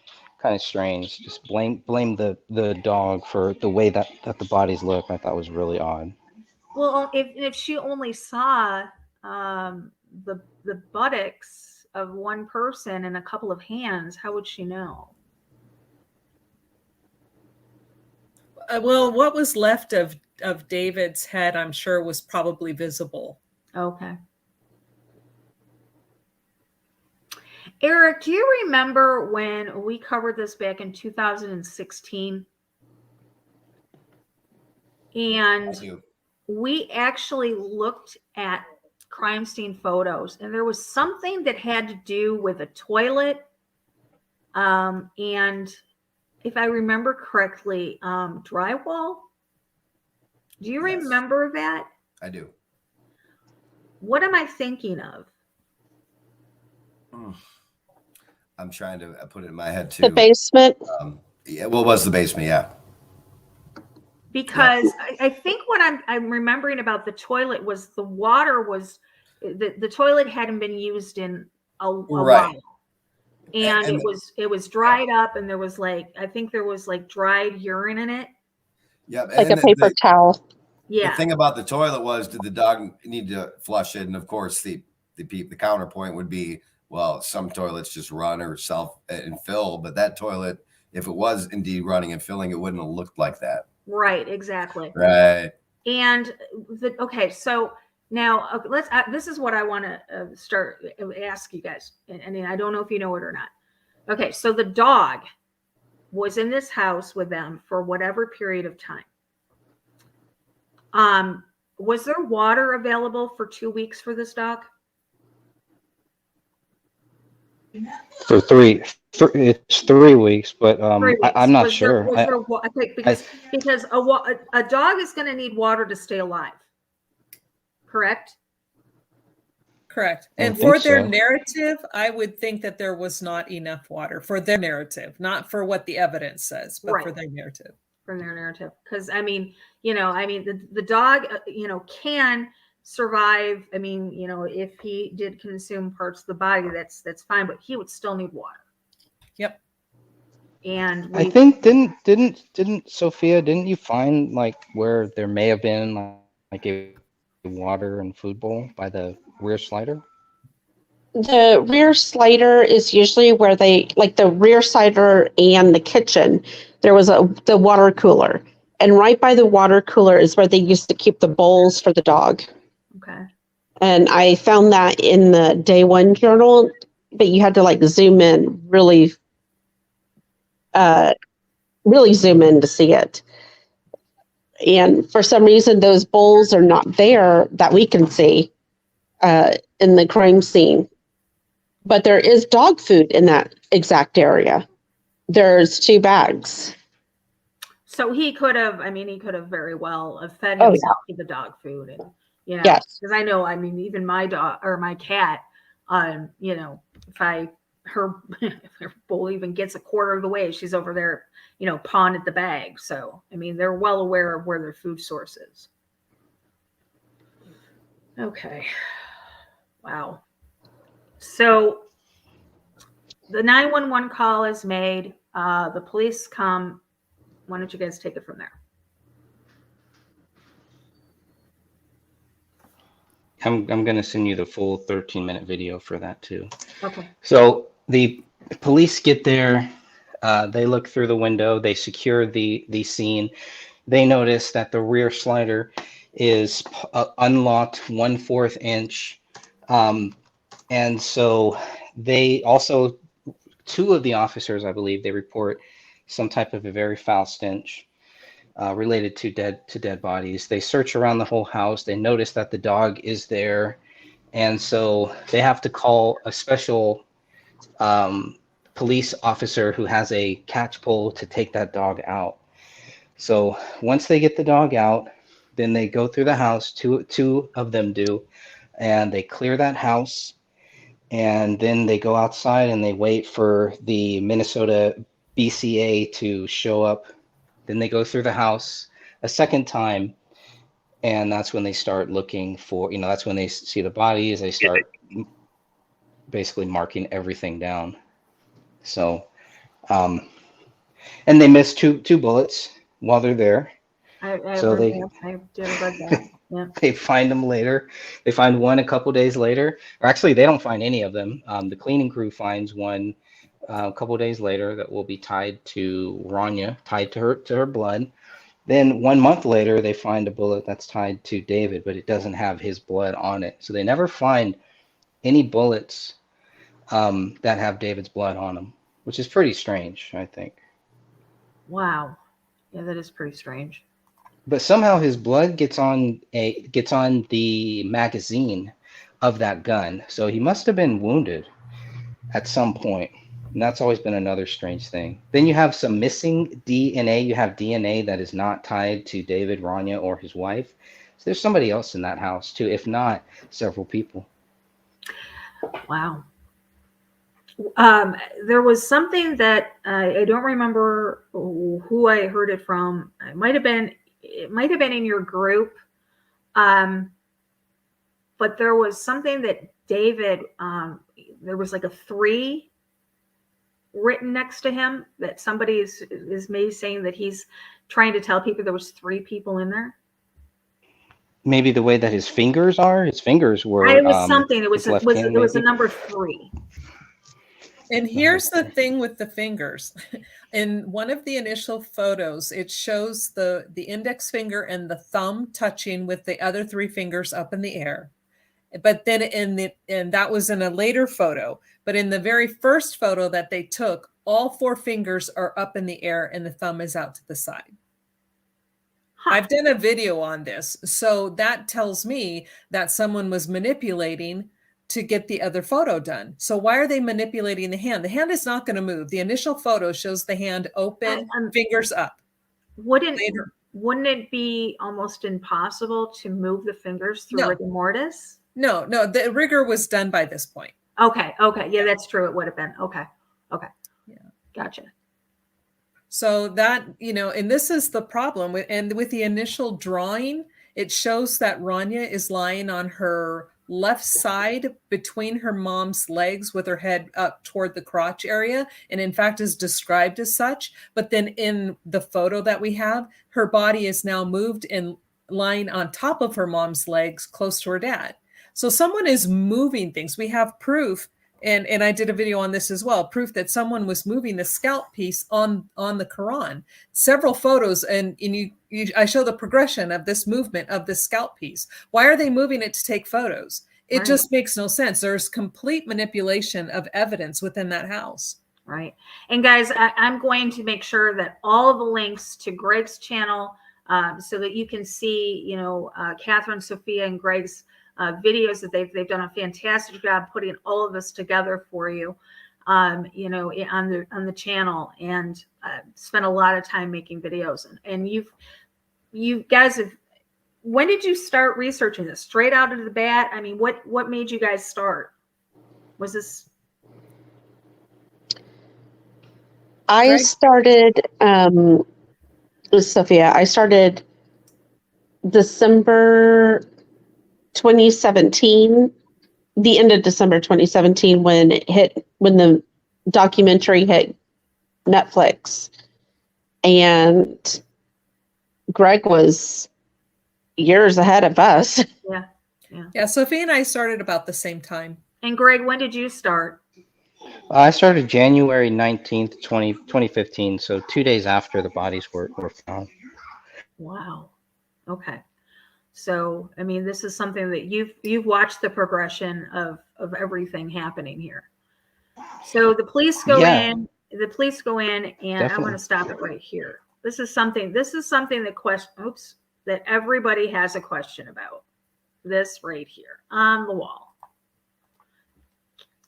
strange. Just blame the dog for the way that the bodies look. I thought was really odd. Well, if she only saw the buttocks of one person and a couple of hands, how would she know? Well, what was left of David's head, I'm sure, was probably visible. Okay. Eric, do you remember when we covered this back in 2016? And we actually looked at crime scene photos, and there was something that had to do with a toilet. And if I remember correctly, drywall. Do you remember that? I do. What am I thinking of? I'm trying to put it in my head too. The basement. Yeah, what was the basement? Yeah. Because I think what I'm remembering about the toilet was the water was the toilet hadn't been used in a while. And it was dried up, and there was I think there was dried urine in it. Yeah, like a paper towel. Yeah. The thing about the toilet was, did the dog need to flush it? And of course, the counterpoint would be, well, some toilets just run or self and fill, but that toilet, if it was indeed running and filling, it wouldn't have looked like that. Right. Exactly. Right. And okay, so now let's. This is what I want to ask you guys, and I don't know if you know it or not. Okay, so the dog was in this house with them for whatever period of time. Was there water available for 2 weeks for this dog? For it's 3 weeks, but 3 weeks. I'm not sure. Because a dog is going to need water to stay alive. Correct? Correct. And for their narrative, I would think that there was not enough water for their narrative, not for what the evidence says, but for their narrative. For their narrative. Because the dog, can survive. If he did consume parts of the body, that's fine, but he would still need water. Yep. And I we, think didn't Sophia, didn't you find like where there may have been like a water and food bowl by the rear slider? The rear slider is usually where they like the rear slider and the kitchen. There was the water cooler, and right by the water cooler is where they used to keep the bowls for the dog. okay. And I found that in the day one journal, but you had to like zoom in uh, really zoom in to see it. And for some reason, those bowls are not there that we can see in the crime scene. But there is dog food in that exact area. There's 2 bags. So he could have, I mean, he could have very well have fed Oh, himself to the dog food, and Yes. because I know, I mean, even my dog or my cat, if her bowl even gets a quarter of the way, she's over there, pawing at the bag. So I mean, they're well aware of where their food source is. Okay, wow. So the 911 call is made. The police come. Why don't you guys take it from there? I'm going to send you the full 13-minute video for that too. Okay. So the police get there, they look through the window, they secure the scene. They notice that the rear slider is unlocked 1/4 inch. And so they also, 2 of the officers, I believe, they report some type of a very foul stench related to dead bodies. They search around the whole house. They notice that the dog is there. And so they have to call a special police officer who has a catch pole to take that dog out. So once they get the dog out, then they go through the house, two of them do, and they clear that house. And then they go outside and they wait for the Minnesota BCA to show up. Then they go through the house a second time. And that's when they start looking for, that's when they see the bodies. They start basically marking everything down. So, and they miss two bullets while they're there. I So read that. Yeah. they find them later. They find one a couple days later. Or actually, they don't find any of them. The cleaning crew finds one a couple days later that will be tied to Rania, tied to her blood. Then 1 month later, they find a bullet that's tied to David, but it doesn't have his blood on it. So they never find any bullets that have David's blood on them, which is pretty strange, I think. Wow. Yeah, that is pretty strange. But somehow his blood gets on the magazine of that gun. So he must have been wounded at some point. And that's always been another strange thing. Then you have some missing DNA. You have DNA that is not tied to David, Rania, or his wife. So there's somebody else in that house too, if not several people. Wow. There was something that I don't remember who I heard it from. It might have been in your group. But there was something that David, there was like a 3 written next to him that somebody is maybe saying that he's trying to tell people there was 3 people in there. Maybe the way that his fingers were. It was something. It was a number 3. And here's the thing with the fingers. In one of the initial photos, it shows the index finger and the thumb touching with the other 3 fingers up in the air. But then and that was in a later photo. But in the very first photo that they took, all 4 fingers are up in the air and the thumb is out to the side. Huh. I've done a video on this. So that tells me that someone was manipulating to get the other photo done. So why are they manipulating the hand? The hand is not going to move. The initial photo shows the hand open, fingers up. Wouldn't it be almost impossible to move the fingers through rigor mortis? No, the rigor was done by this point. Okay. Yeah, that's true. It would have been. Okay. Yeah. Gotcha. So that, and this is the problem with the initial drawing, it shows that Rania is lying on her left side between her mom's legs with her head up toward the crotch area, and in fact is described as such. But then in the photo that we have, her body is now moved and lying on top of her mom's legs close to her dad. So someone is moving things. We have proof, and I did a video on this as well, proof that someone was moving the scalp piece on the Quran. Several photos, and I show the progression of this movement of the scalp piece. Why are they moving it to take photos? It Right. just makes no sense. There's complete manipulation of evidence within that house. Right. And guys, I'm going to make sure that all of the links to Greg's channel, so that you can see, Catherine, Sophia, and Greg's videos that they've done a fantastic job putting all of this together for you, on the channel, and spent a lot of time making videos. And you guys have. When did you start researching this? Straight out of the bat? I mean, what made you guys start? Was this? I started, with Sophia, I started December 2017, the end of December 2017, when the documentary hit Netflix. And Greg was years ahead of us. Yeah. Sophia and I started about the same time. And Greg, when did you start? I started January 19th, 2015, so 2 days after the bodies were found. Wow. Okay. So, I mean, this is something that you've watched the progression of everything happening here. So the police go in, and I Definitely. want to stop it right here. This is something that everybody has a question about. This right here on the wall.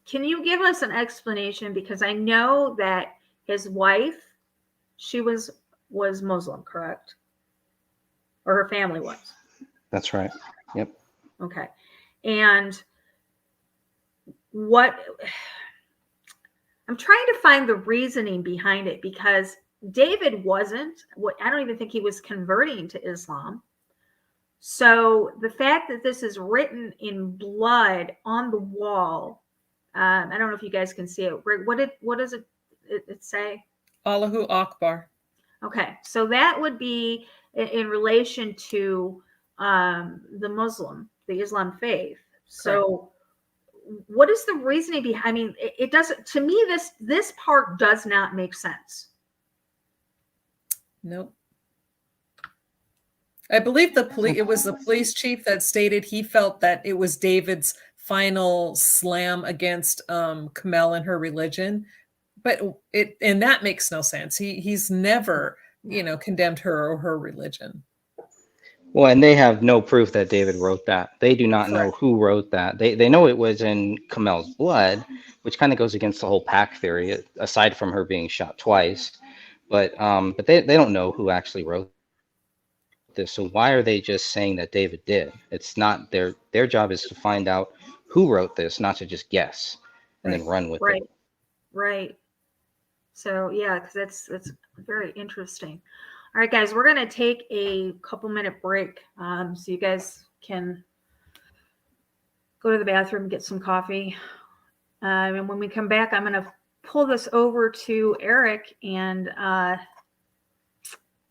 Can you give us an explanation? Because I know that his wife, she was Muslim, correct? Or her family was. That's right. Yep. Okay. And I'm trying to find the reasoning behind it, because David I don't even think he was converting to Islam. So the fact that this is written in blood on the wall, I don't know if you guys can see it. What does it say? Allahu Akbar. Okay, so that would be in relation to the Islam faith. So what is the reasoning behind? I mean, it doesn't, to me, this part does not make sense. Nope. I believe it was the police chief that stated he felt that it was David's final slam against Kamel and her religion, and that makes no sense. He's never, condemned her or her religion. Well, and they have no proof that David wrote that. They do not know who wrote that. They know it was in Kamel's blood, which kind of goes against the whole pack theory, aside from her being shot twice. But they don't know who actually wrote this. So why are they just saying that David did? It's not their job is to find out who wrote this, not to just guess and then run with it. Right. So yeah, because that's very interesting. All right, guys, we're going to take a couple-minute break, so you guys can go to the bathroom, get some coffee. And when we come back, I'm going to pull this over to Eric, and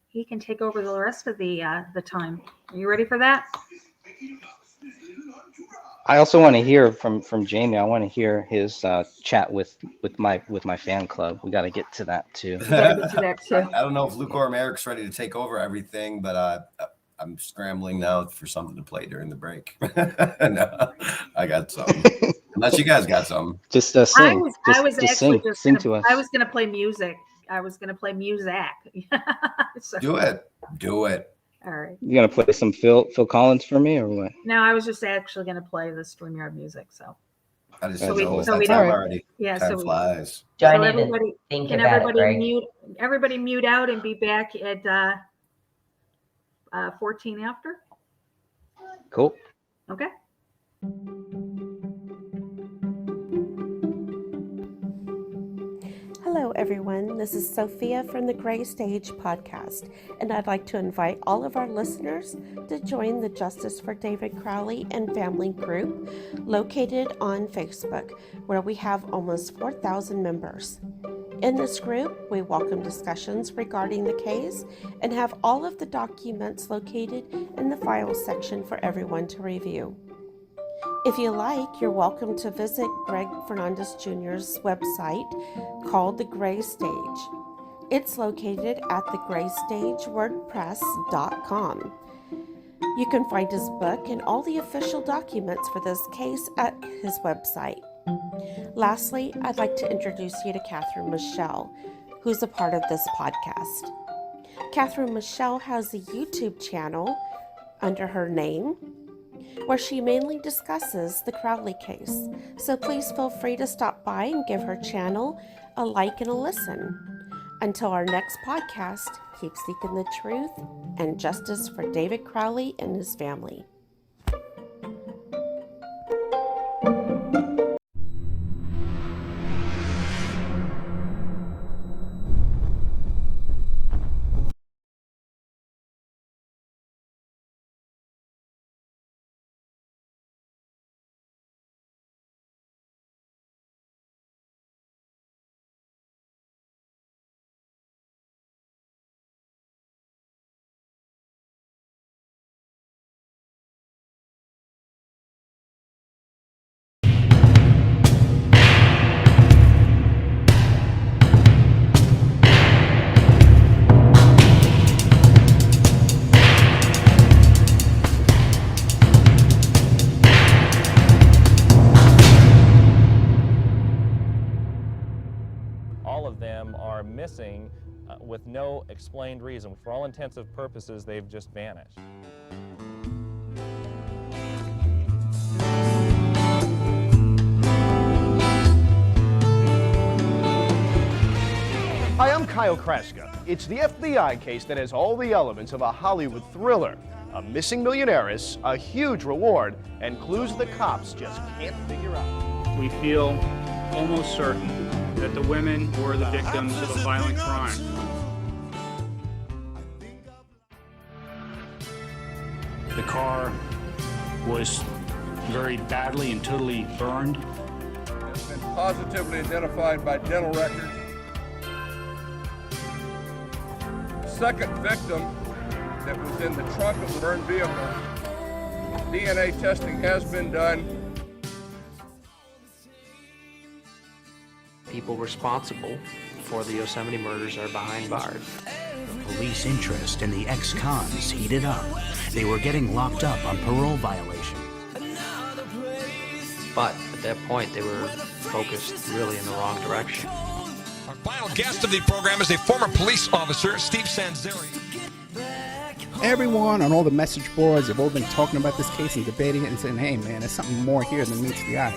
he can take over the rest of the time. Are you ready for that? I also want to hear from Jamie. I want to hear his chat with my fan club. We got to get to that too. I don't know if Lukewarm Eric's ready to take over everything, but I'm scrambling now for something to play during the break. No, I got something. Unless you guys got something. Just sing. I was actually just sing to us. I was going to play music. I was going to play music. So, Do it. All right. You gonna play some Phil Collins for me or what? No, I was just actually going to play the StreamYard music. So. I just So we time don't- already. Yeah. Time So flies. Do I So need everybody, to think can about everybody it, Greg? mute out and be back at 14 after? Cool. Okay. Hello, everyone. everyone. This is Sophia from the Gray Stage podcast, and I'd like to invite all of our listeners to join the Justice for David Crowley and Family group located on Facebook, where we have almost 4,000 members. In this group, we welcome discussions regarding the case and have all of the documents located in the files section for everyone to review. If you like, you're welcome to visit Greg Fernandez Jr.'s website called The Gray Stage. It's located at thegraystagewordpress.com. You can find his book and all the official documents for this case at his website. Lastly, I'd like to introduce you to Catherine Michele, who's a part of this podcast. Catherine Michele has a YouTube channel under her name, where she mainly discusses the Crowley case. So please feel free to stop by and give her channel a like and a listen. Until our next podcast, keep seeking the truth and justice for David Crowley and his family. All of them are missing with no explained reason. For all intents and purposes, they've just vanished. Hi, I'm Kyle Kraska. It's the FBI case that has all the elements of a Hollywood thriller. A missing millionaires, a huge reward, and clues the cops just can't figure out. We feel almost certain that the women were the victims of a violent crime. The car was very badly and totally burned. It's been positively identified by dental records. Second victim that was in the trunk of the burned vehicle. DNA testing has been done. People responsible for the Yosemite murders are behind bars. The police interest in the ex-cons heated up. They were getting locked up on parole violation. But at that point, they were focused really in the wrong direction. Our final guest of the program is a former police officer, Steve Sanzeri. Everyone on all the message boards have all been talking about this case and debating it and saying, hey, man, there's something more here than meets the eye.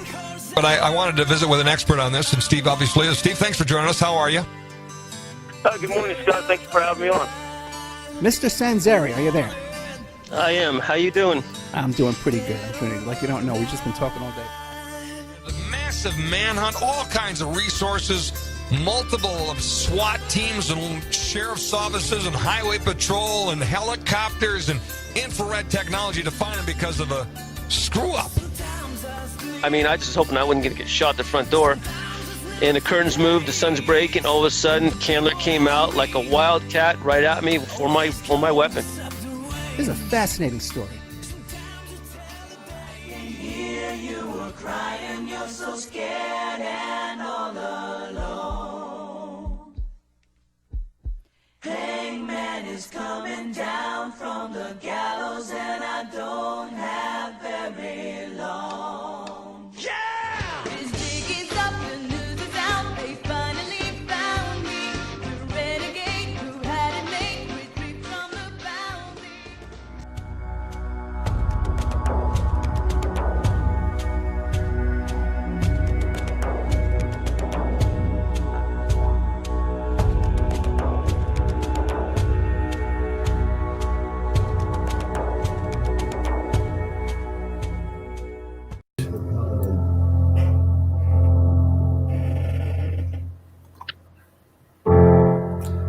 But I wanted to visit with an expert on this, and Steve obviously is. Steve, thanks for joining us. How are you? Good morning, Scott. Thank you for having me on. Mr. Sanzeri, are you there? I am. How you doing? I'm doing pretty good. Like you don't know, we've just been talking all day. The massive manhunt, all kinds of resources, multiple of SWAT teams and sheriff's offices and highway patrol and helicopters and infrared technology to find him because of a screw-up. I mean, I was just hoping I wouldn't get shot at the front door. And the curtains moved, the sun's breaking, all of a sudden, Candler came out like a wildcat right at me for my weapon. This is a fascinating story. You were crying, you're so scared and all alone. Hangman is coming down from the gallows, and I don't have very long. Yeah! His dig is up, the news is out, they finally found me. The renegade who had it made, retreat from the bounty.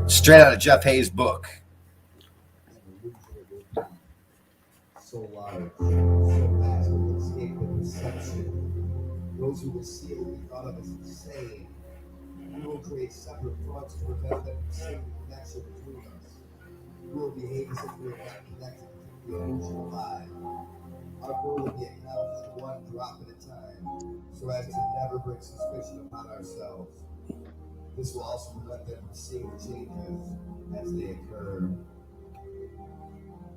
Straight out of Jeff Hayes' book. So large, so vast, will escape the perception. Those who will see it will be thought of as insane. We will create separate fronts to prevent them from seeing the connection between us. We will behave as if we are not connected to the illusion of life. Our goal will be accomplished one drop at a time, so as to never bring suspicion upon ourselves. This will also prevent them from seeing the changes as they occur.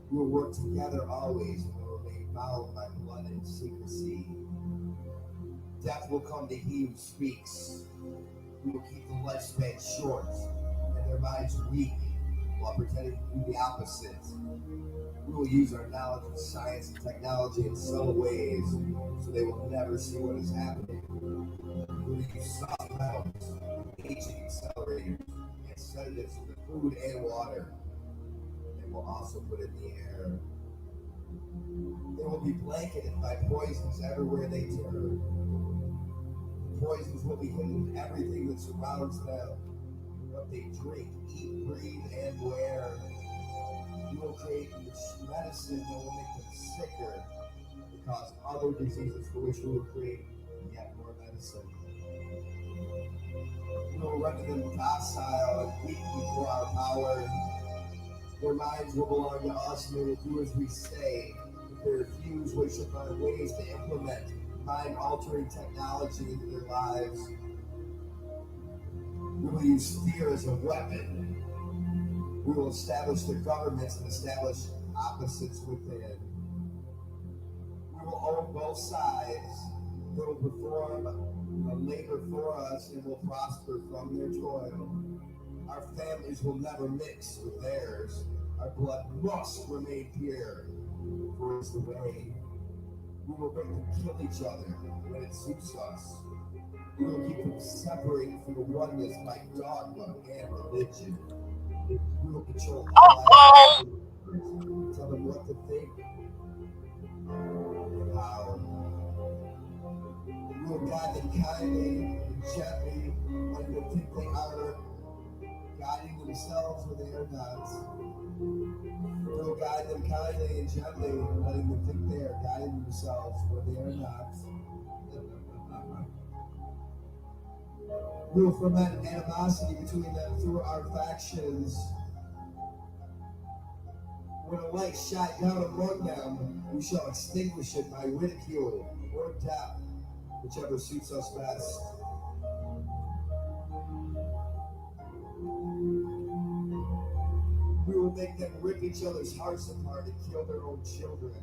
We will work together always and will remain bound by blood and secrecy. Death will come to he who speaks. We will keep the lifespan short and their minds weak while pretending to do the opposite. We will use our knowledge of science and technology in subtle ways so they will never see what is happening. We will use soft metals, aging accelerators, and sedatives in the food and water. Will also put in the air. They will be blanketed by poisons everywhere they turn. Poisons will be hidden in everything that surrounds them. What they drink, eat, breathe, and wear. We will create medicine that will make them sicker to cause other diseases for which we will create yet more medicine. We will render them docile and weak before our power. Their minds will belong to us and they will do as we say. If they refuse, we shall find ways to implement mind-altering technology into their lives. We will use fear as a weapon. We will establish their governments and establish opposites within. We will own both sides. They will perform a labor for us and will prosper from their toil. Our families will never mix with theirs. Our blood must remain pure, for it's the way. We will make them kill each other when it suits us. We will keep them separated from the oneness by dogma and religion. We will control all actions, tell them what to think and how. We will guide them kindly and gently when they think they are guiding themselves where they are not. We will guide them kindly and gently, letting them think they are guiding themselves where they are not. We will ferment animosity between them through our factions. When a light shine down among them, we shall extinguish it by ridicule or death, whichever suits us best. We will make them rip each other's hearts apart and kill their own children.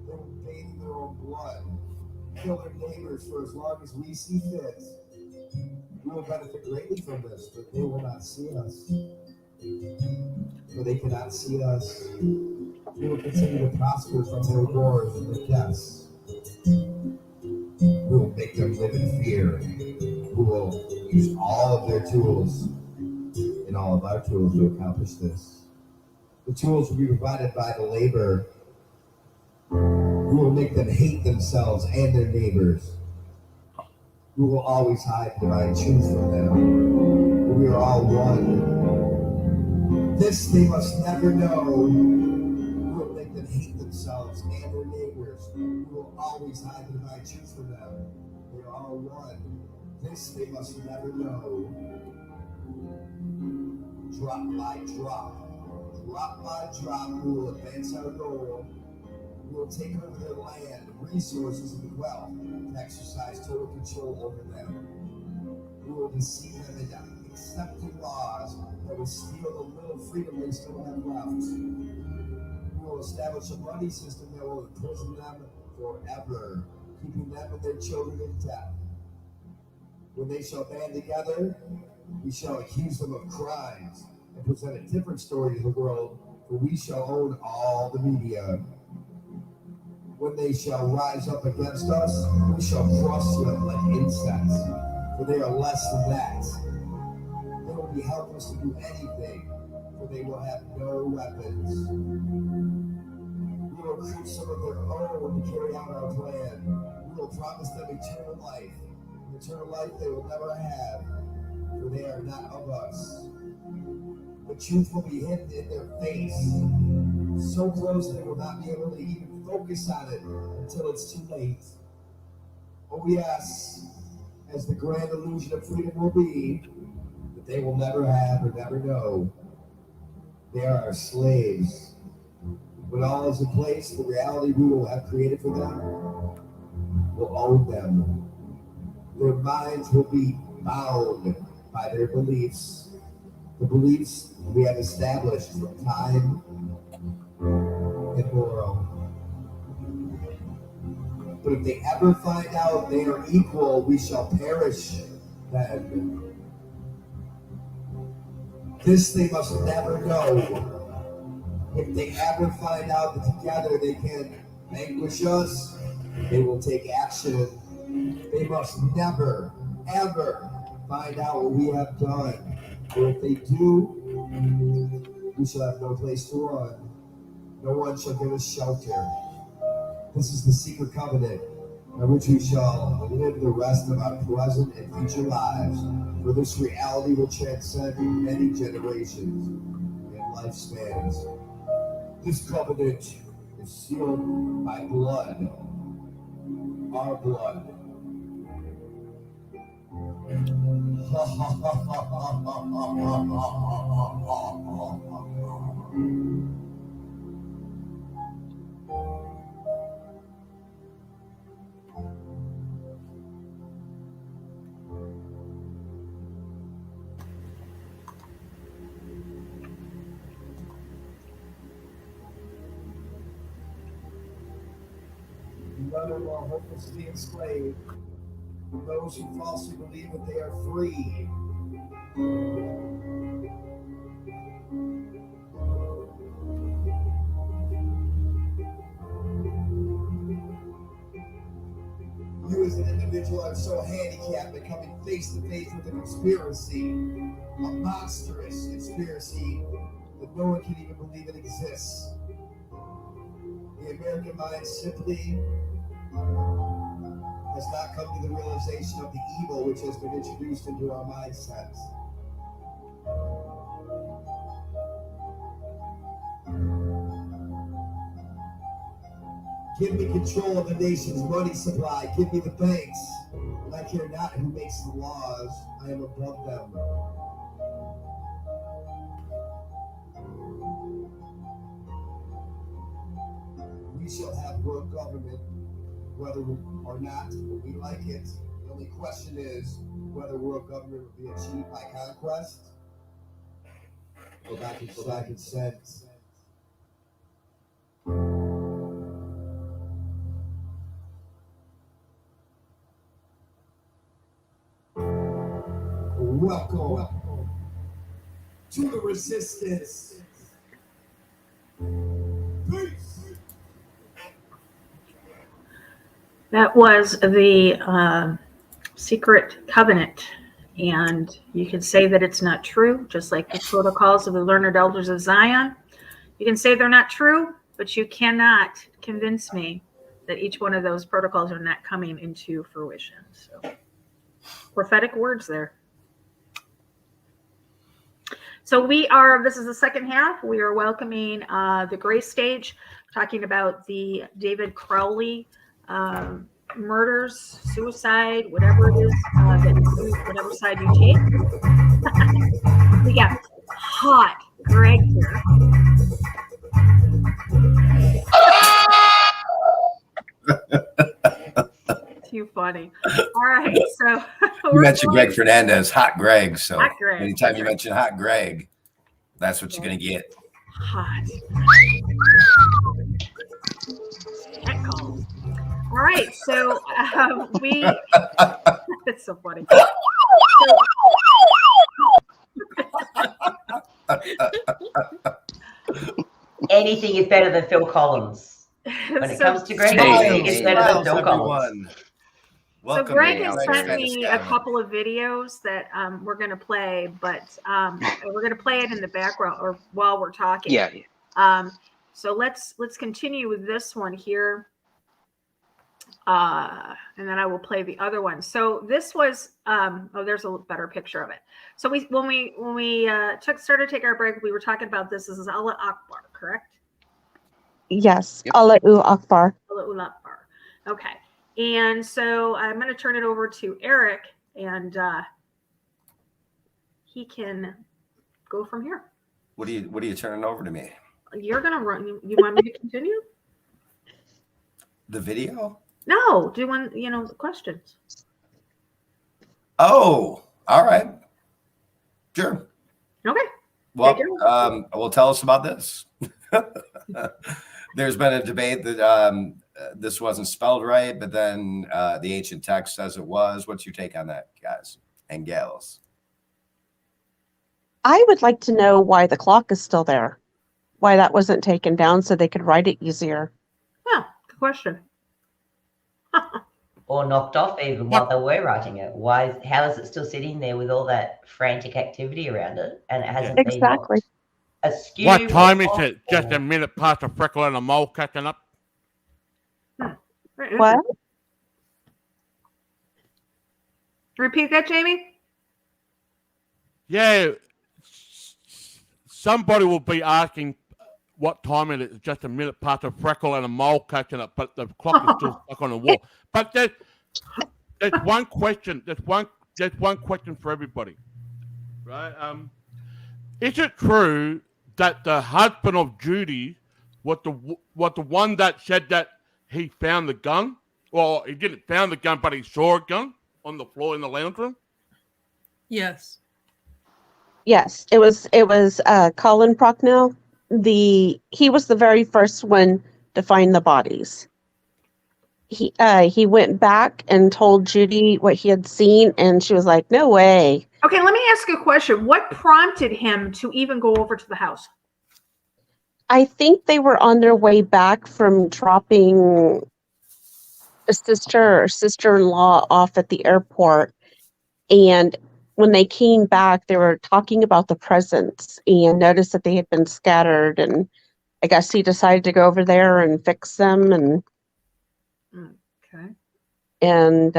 They will bathe in their own blood, kill their neighbors for as long as we see fit. We will benefit greatly from this, but they will not see us. For they cannot see us. We will continue to prosper from their wars and their deaths. We will make them live in fear. We will use all of their tools and all of our tools to accomplish this. The tools will be provided by the labor. We will make them hate themselves and their neighbors. We will always hide the divine truth from them. We are all one. This they must never know. We will make them hate themselves and their neighbors. We will always hide the divine truth from them. We are all one. This they must never know. Drop by drop. Drop by drop, we will advance our goal. We will take over their land, resources, and wealth, and exercise total control over them. We will deceive them into accepting laws that will steal the little freedom they still have left. We will establish a money system that will imprison them forever, keeping them and their children in debt. When they shall band together, we shall accuse them of crimes and present a different story to the world, for we shall own all the media. When they shall rise up against us, we shall crush them like insects, for they are less than that. They will be helpless to do anything, for they will have no weapons. We will recruit some of their own to carry out our plan. We will promise them eternal life. Eternal life they will never have, for they are not of us. The truth will be hidden in their face, so close they will not be able to even focus on it until it's too late. Oh yes, as the grand illusion of freedom will be, that they will never have or never know. They are our slaves. When all is in place, the reality we will have created for them will own them. Their minds will be bound by their beliefs, the beliefs we have established from time immemorial. But if they ever find out they are equal, we shall perish then. This they must never know. If they ever find out that together they can vanquish us, they will take action. They must never, ever find out what we have done. For if they do, we shall have no place to run. No one shall give us shelter. This is the secret covenant by which we shall live the rest of our present and future lives. For this reality will transcend many generations and lifespans. This covenant is sealed by blood, our blood. None are hopelessly enslaved. Those who falsely believe that they are free. You as an individual are so handicapped by coming face to face with a conspiracy, a monstrous conspiracy that no one can even believe it exists. The American mind simply has not come to the realization of the evil which has been introduced into our mindsets. Give me control of the nation's money supply. Give me the banks. And I care not who makes the laws. I am above them. We shall have world government, whether or not we like it. The only question is whether world government will be achieved by conquest or by consent. Welcome to the resistance. Peace. That was the secret covenant. And you can say that it's not true, just like the protocols of the learned elders of Zion. You can say they're not true, but you cannot convince me that each one of those protocols are not coming into fruition. So, prophetic words there. So this is the second half. We are welcoming the gray stage, talking about the David Crowley murders, suicide, whatever it is, whatever side you take. We got hot Greg here. Too funny. All right, so you mentioned Greg Fernandez, hot Greg. So hot Greg. Anytime you mention hot Greg, that's what you're gonna get. Hot. Cat calls. All right, so it's so funny. Anything is better than Phil Collins. When it comes to Greg, anything is better than Phil Collins. So Greg has sent me a couple of videos that we're going to play, but we're going to play it in the background or while we're talking. Yeah. So let's continue with this one here. And then I will play the other one. So this was, there's a better picture of it. So when we started to take our break, we were talking about this. This is Allah Akbar, correct? Yes. Allahu Akbar. Allahu Akbar. Okay. And so I'm going to turn it over to Eric, and he can go from here. What are you turning over to me? You're going to run. You want me to continue? The video? No, do you want, the questions? Oh, all right. Sure. Okay. Well, tell us about this. There's been a debate that this wasn't spelled right, but then the ancient text says it was. What's your take on that, guys and gals? I would like to know why the clock is still there. Why that wasn't taken down so they could write it easier. Yeah, good question. Or knocked off even while they were writing it. How is it still sitting there with all that frantic activity around it and it hasn't been knocked askew? What time is it? Just a minute past a freckle and a mole catching up. What? Repeat that, Jamie? Yeah. Somebody will be asking what time it is. Just a minute past a freckle and a mole catching up, but the clock is still stuck on the wall. But there's one question. There's one question for everybody, right? Is it true that the husband of Judy was the one that said that he found the gun? Well, he didn't found the gun, but he saw a gun on the floor in the lounge room. Yes. Yes, it was Colin Procknell. He was the very first one to find the bodies. He went back and told Judy what he had seen, and she was like, "No way." Okay, let me ask you a question. What prompted him to even go over to the house? I think they were on their way back from dropping a sister or sister-in-law off at the airport, and when they came back, they were talking about the presents and noticed that they had been scattered, and I guess he decided to go over there and fix them, and okay, and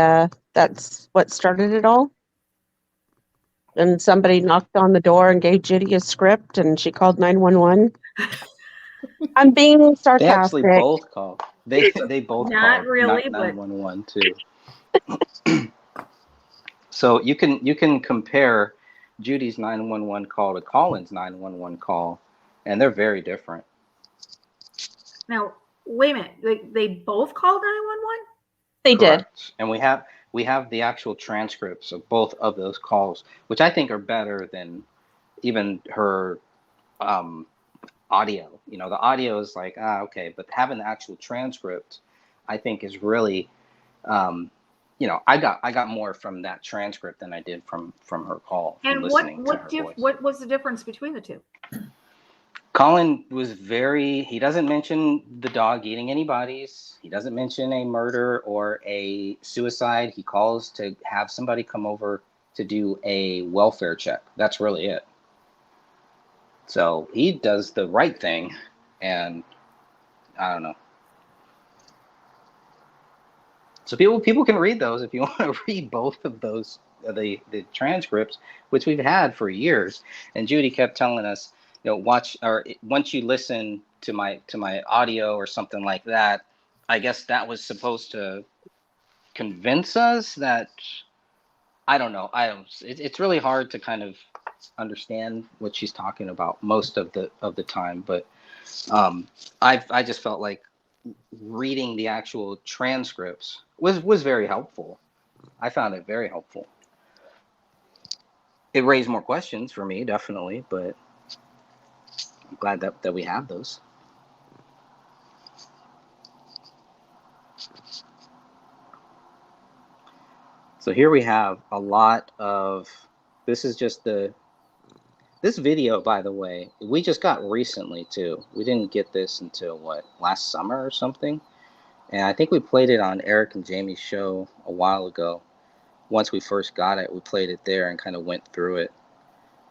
that's what started it all. And somebody knocked on the door and gave Judy a script, and she called 911. I'm being sarcastic. They actually both called. They both Not called really, 911 too. So you can compare Judy's 911 call to Colin's 911 call, and they're very different. Now, wait a minute. They both called 911? They Correct. did. And we have the actual transcripts of both of those calls, which I think are better than even her audio. The audio is like, okay, but having the actual transcript, I think is really I got more from that transcript than I did from her call. And what was the difference between the two? Colin was he doesn't mention the dog eating any bodies. He doesn't mention a murder or a suicide. He calls to have somebody come over to do a welfare check. That's really it. So he does the right thing, and I don't know. So people can read those if you want to read both of those, the transcripts, which we've had for years. And Judy kept telling us, watch, or once you listen to my audio or something like that, I guess that was supposed to convince us that, I don't know. It's really hard to kind of understand what she's talking about most of the time. But I just felt like reading the actual transcripts was very helpful. I found it very helpful. It raised more questions for me, definitely, but I'm glad that we have those. So here we have a lot of, this is just this video, by the way, we just got recently too. We didn't get this until last summer or something. And I think we played it on Eric and Jamie's show a while ago. Once we first got it, we played it there and kind of went through it.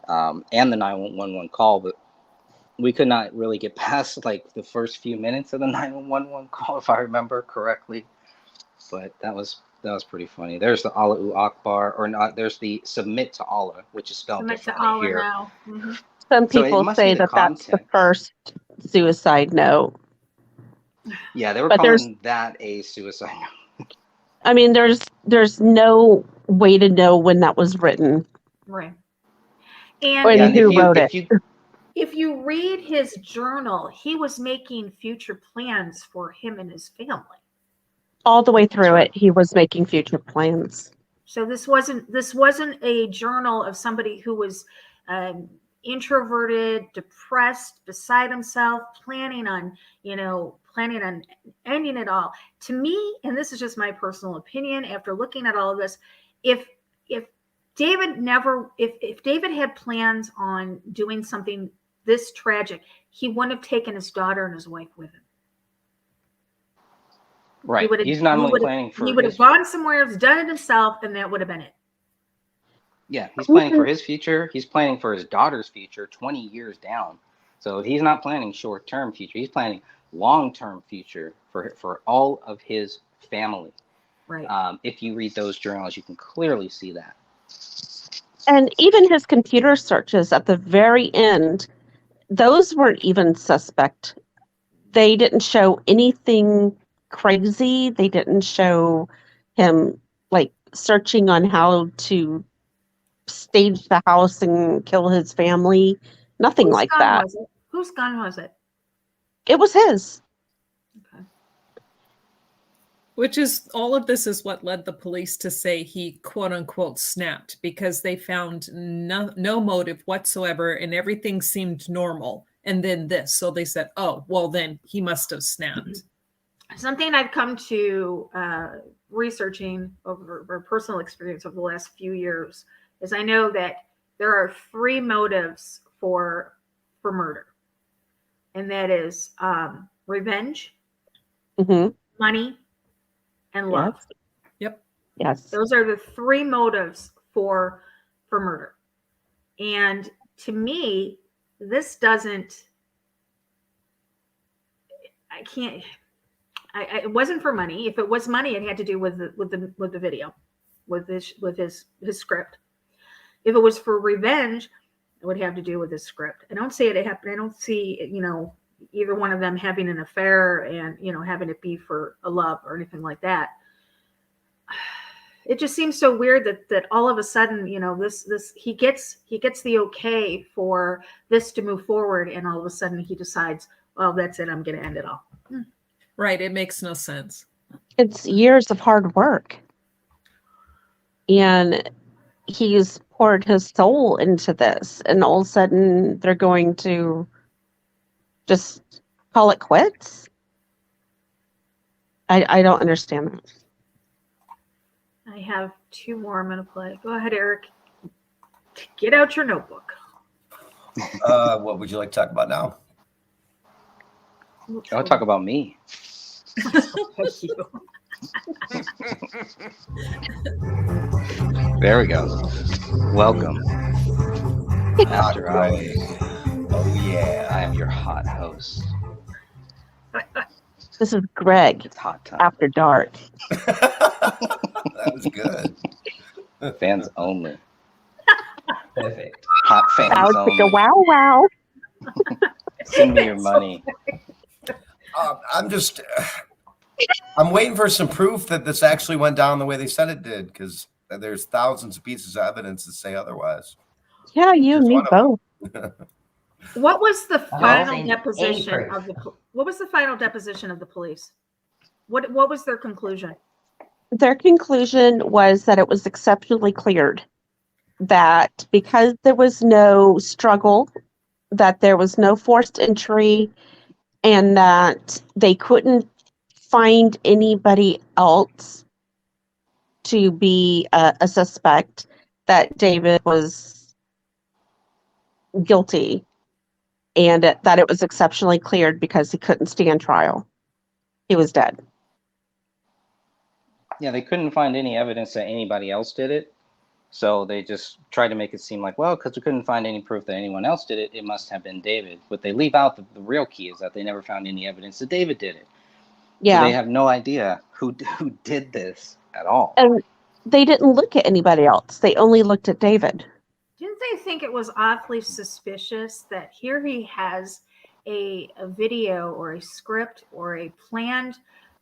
And the 911 call, but we could not really get past the first few minutes of the 911 call, if I remember correctly. But that was pretty funny. There's the Allahu Akbar, or not? There's the submit to Allah, which is spelled Submit to differently Allah here. now. Some So it people must be say the that that's the content. first suicide note. Yeah, they were But there's, calling that a suicide note. I mean, there's no way to know when that was written Right. or And who wrote it. if you read his journal, he was making future plans for him and his family. All the way through it, he was making future plans. So this wasn't a journal of somebody who was introverted, depressed, beside himself, planning on ending it all. To me, and this is just my personal opinion, after looking at all of this, if David had plans on doing something this tragic, he wouldn't have taken his daughter and his wife with him. Right. He's not only planning for he would have gone somewhere else, done it himself, and that would have been it. Yeah, he's planning for his future. He's planning for his daughter's future 20 years down. So he's not planning short-term future. He's planning long-term future for all of his family. Right. If you read those journals, you can clearly see that. And even his computer searches at the very end, those weren't even suspect. They didn't show anything crazy. They didn't show him like searching on how to stage the house and kill his family. Nothing like that. Whose gun was it? It was his. Okay. Which is, all of this is what led the police to say he quote unquote snapped, because they found no motive whatsoever and everything seemed normal. And then this, so they said, oh, well then he must have snapped. Something I've come to researching over personal experience over the last few years is I know that there are 3 motives for murder. And that is revenge, money, and love. Yep. Yes. Those are the 3 motives for murder. And to me, this doesn't, it wasn't for money. If it was money, it had to do with the video, with his script. If it was for revenge, it would have to do with his script. I don't see it happen. I don't see, either one of them having an affair and, having it be for a love or anything like that. It just seems so weird that all of a sudden, this he gets the okay for this to move forward, and all of a sudden he decides, well, that's it, I'm going to end it all. Right. It makes no sense. It's years of hard work. And he's poured his soul into this, and all of a sudden they're going to just call it quits. I don't understand that. I have 2 more I'm going to play. Go ahead, Eric. Get out your notebook. What would you like to talk about now? I'll talk about me. There we go. Welcome. After hours. Oh yeah. I am your hot host. This is Greg. It's hot time. After dark. That was good. Fans only. Perfect. Hot fans Sounds only. like a wow. Send me your money. I'm waiting for some proof that this actually went down the way they said it did, because there's thousands of pieces of evidence that say otherwise. Yeah, you and me both. What was the final seen deposition any of what was the final deposition of the police? What was their conclusion? Their conclusion was that it was exceptionally cleared, that because there was no struggle, that there was no forced entry, and that they couldn't find anybody else to be a suspect, that David was guilty, and that it was exceptionally cleared because he couldn't stand trial. He was dead. Yeah, they couldn't find any evidence that anybody else did it. So they just tried to make it seem like, well, because we couldn't find any proof that anyone else did it, it must have been David. What they leave out, the real key is that they never found any evidence that David did it. Yeah. So they have no idea who did this at all. And they didn't look at anybody else. They only looked at David. Didn't they think it was awfully suspicious that here he has a video or a script or a planned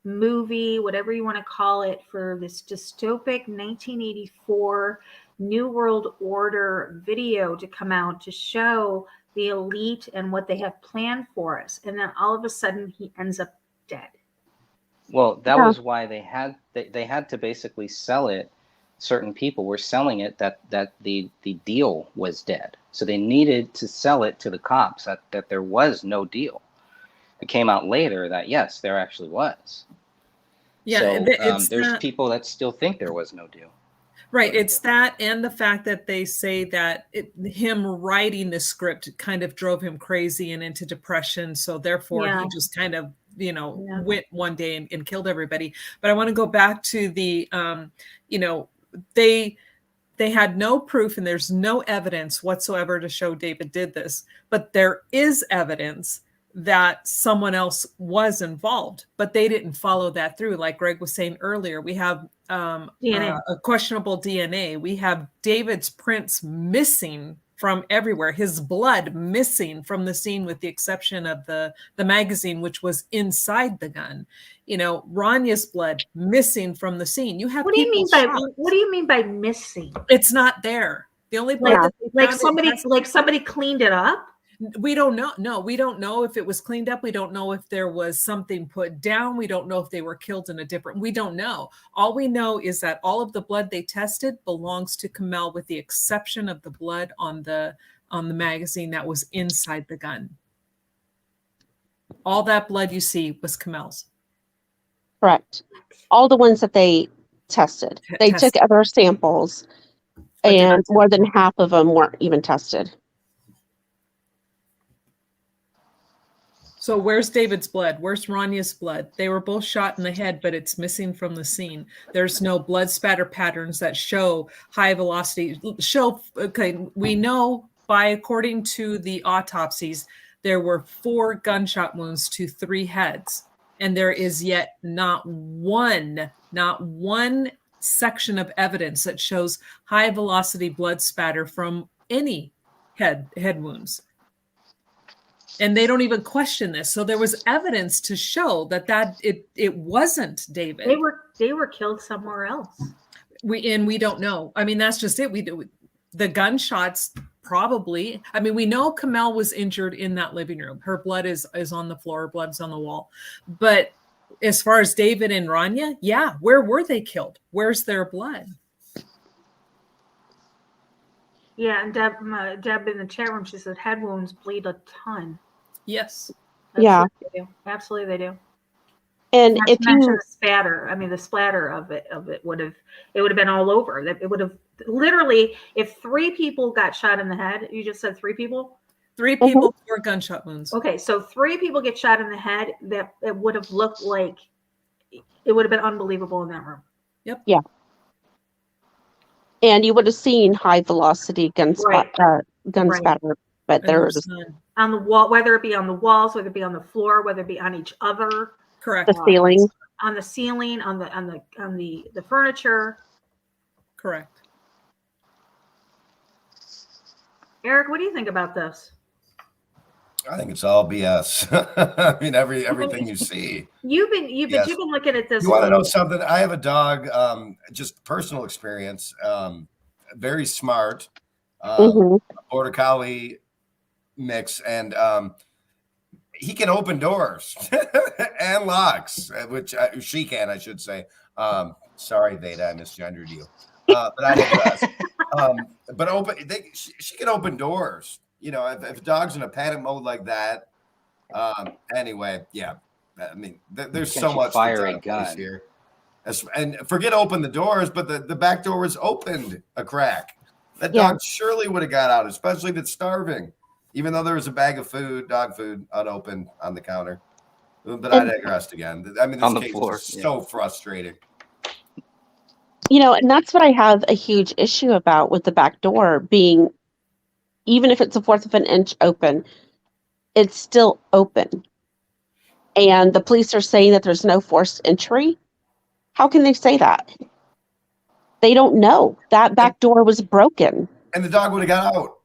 movie, whatever you want to call it, for this dystopic 1984 New World Order video to come out to show the elite and what they have planned for us. And then all of a sudden he ends up dead. Well, that was why they had to basically sell it. Certain people were selling it that the deal was dead. So they needed to sell it to the cops that there was no deal. It came out later that yes, there actually was. Yeah, so there's people that still think there was no deal. Right. It's that, and the fact that they say that him writing the script kind of drove him crazy and into depression. So therefore he just kind of, went one day and killed everybody. But I want to go back to the, they had no proof and there's no evidence whatsoever to show David did this, but there is evidence that someone else was involved, but they didn't follow that through. Like Greg was saying earlier, we have a questionable DNA. We have David's prints missing from everywhere, his blood missing from the scene, with the exception of the magazine, which was inside the gun. Ranya's blood missing from the scene. You have what do you mean by missing? It's not there. The only blood somebody cleaned it up. We don't know. No, we don't know if it was cleaned up. We don't know if there was something put down. We don't know if they were killed in we don't know. All we know is that all of the blood they tested belongs to Kamel, with the exception of the blood on the magazine that was inside the gun. All that blood you see was Kamel's. Correct. All the ones that they tested. They took other samples, and more than half of them weren't even tested. So where's David's blood? Where's Ranya's blood? They were both shot in the head, but it's missing from the scene. There's no blood spatter patterns that show high velocity. We know according to the autopsies, there were 4 gunshot wounds to 3 heads. And there is yet not one section of evidence that shows high velocity blood spatter from any head wounds. And they don't even question this. So there was evidence to show that it wasn't David. They were killed somewhere else. We don't know. I mean, that's just it. The gunshots probably. I mean, we know Kamel was injured in that living room. Her blood is on the floor. Her blood's on the wall. But as far as David and Ranya, where were they killed? Where's their blood? Yeah, and Deb in the chat room, she said head wounds bleed a ton. Yes. Absolutely they do. And not if to mention you the spatter, the splatter of it would have been all over. It would have literally, if 3 people got shot in the head. You just said 3 people. 3 people, 4 gunshot wounds. Okay, so 3 people get shot in the head. That it would have looked like it would have been unbelievable in that room. Yep. Yeah. And you would have seen high velocity gun spatter, but there's on the wall, whether it be on the walls, whether it be on the floor, whether it be on each other. Correct. The ceiling. On the ceiling, on the furniture. Correct. Eric, what do you think about this? I think it's all BS. I mean, everything you see. You've been looking at this. You want to know something? I have a dog. Just personal experience. Very smart. Border Collie mix, and he can open doors and locks, which she can, I should say. Sorry, Veda, I misgendered you. But I digress. But she can open doors. If a dog's in a panic mode like that. Anyway, yeah. I mean, there's so much fire a gun here. And forget open the doors, but the back door was opened a crack. That dog surely would have got out, especially if it's starving. Even though there was a bag of food, dog food, unopened on the counter. But I digressed again. I mean, this case is so frustrating. And that's what I have a huge issue about with the back door being, even if it's 1/4 of an inch open, it's still open. and the police are saying that there's no forced entry. How can they say that? They don't know. That back door was broken. And the dog would have got out.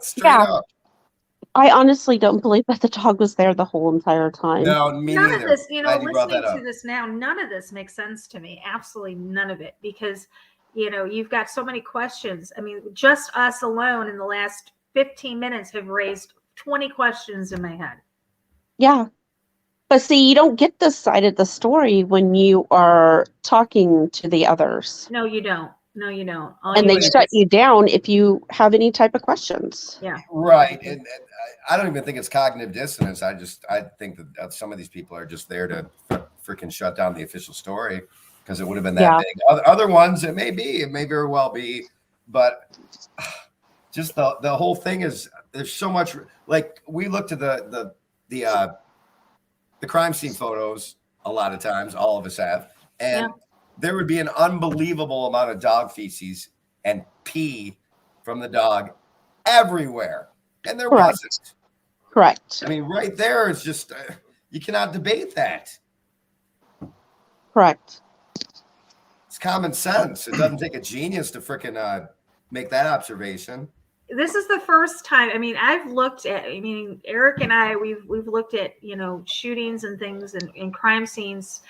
Straight Yeah. up. I honestly don't believe that the dog was there the whole entire time. No, me None neither. of this, Glad you brought listening that to up. this now, none of this makes sense to me. Absolutely none of it, because you've got so many questions. I mean, just us alone in the last 15 minutes have raised 20 questions in my head. Yeah. But see, you don't get this side of the story when you are talking to the others. No, you don't. No, you don't. And they shut you down if you have any type of questions. Yeah. Right. And I don't even think it's cognitive dissonance. I think that some of these people are just there to freaking shut down the official story because it would have been that big. Other ones, it may very well be, but just the whole thing is, there's so much. Like, we looked at the crime scene photos a lot of times, all of us have, and there would be an unbelievable amount of dog feces and pee from the dog everywhere, and there wasn't. Correct. I mean, right there is just you cannot debate that. Correct. It's common sense. It doesn't take a genius to freaking make that observation. This is the first time. I mean, I've looked at. I mean, Eric and I, we've looked at shootings and things and crime scenes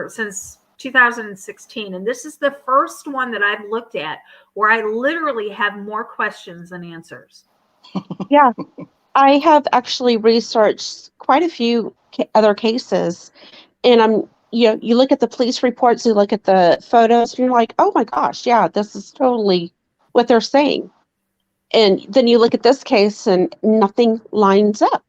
since 2016, and this is the first one that I've looked at where I literally have more questions than answers. Yeah, I have actually researched quite a few other cases, and you look at the police reports, you look at the photos, and you're like, oh my gosh, yeah, this is totally what they're saying. And then you look at this case and nothing lines up.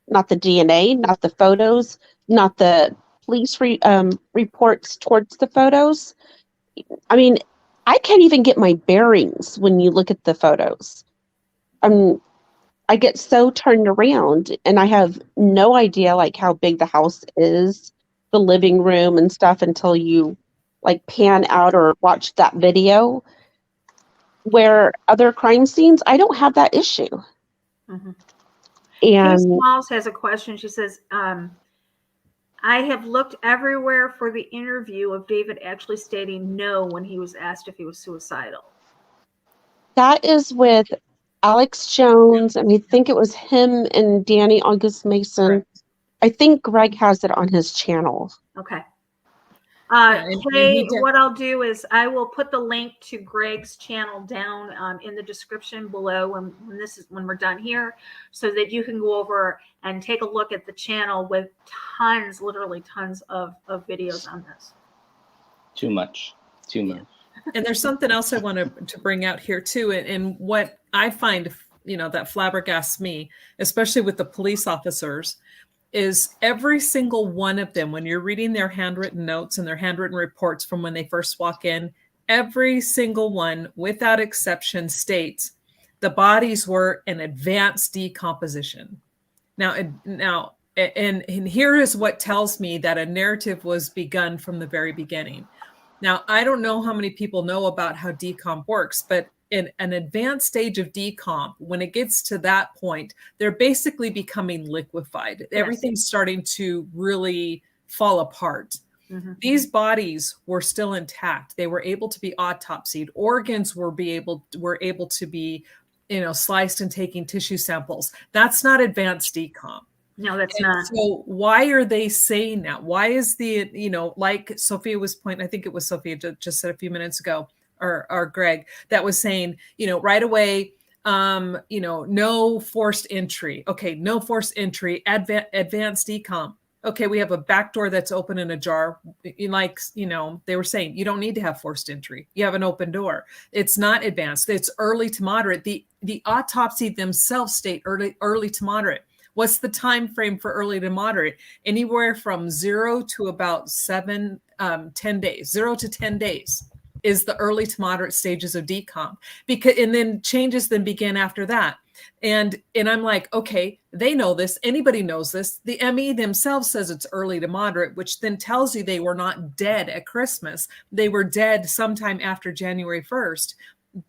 Not the DNA, not the photos, not the police reports towards the photos. I mean, I can't even get my bearings when you look at the photos. I get so turned around and I have no idea like how big the house is, the living room and stuff, until you like pan out or watch that video. Where other crime scenes, I don't have that issue. Mm-hmm. And Case Smalls has a question. She says, I have looked everywhere for the interview of David actually stating no when he was asked if he was suicidal. that is with Alex Jones, and I think it was him and Danny August Mason. Right. I think Greg has it on his channel. Okay. and Kay, he did- what I'll do is I will put the link to Greg's channel down in the description below when we're done here, so that you can go over and take a look at the channel with literally tons of videos on this. Too much. And there's something else I want to bring out here too, and what I find, that flabbergasts me, especially with the police officers, is every single one of them, when you're reading their handwritten notes and their handwritten reports from when they first walk in, every single one, without exception, states the bodies were in advanced decomposition. Now, and here is what tells me that a narrative was begun from the very beginning. Now, I don't know how many people know about how decomp works, but in an advanced stage of decomp, when it gets to that point, they're basically becoming liquefied. Yes. Everything's starting to really fall apart. Mm-hmm. These bodies were still intact. They were able to be autopsied. Organs were able to be, sliced and taking tissue samples. That's not advanced decomp. No, that's not. So why are they saying that? Why is like Sophia was pointing, I think it was Sophia just said a few minutes ago, or Greg, that was saying, right away, no forced entry. Okay, no forced entry, advanced decomp. Okay, we have a back door that's open and ajar. They were saying, you don't need to have forced entry. You have an open door. It's not advanced. It's early to moderate. The autopsy themselves state early to moderate. What's the time frame for early to moderate? Anywhere from 0 to about 10 days. 0 to 10 days is the early to moderate stages of decomp. And then changes then begin after that. And I'm like, okay, they know this. Anybody knows this. The ME themselves says it's early to moderate, which then tells you they were not dead at Christmas. They were dead sometime after January 1st,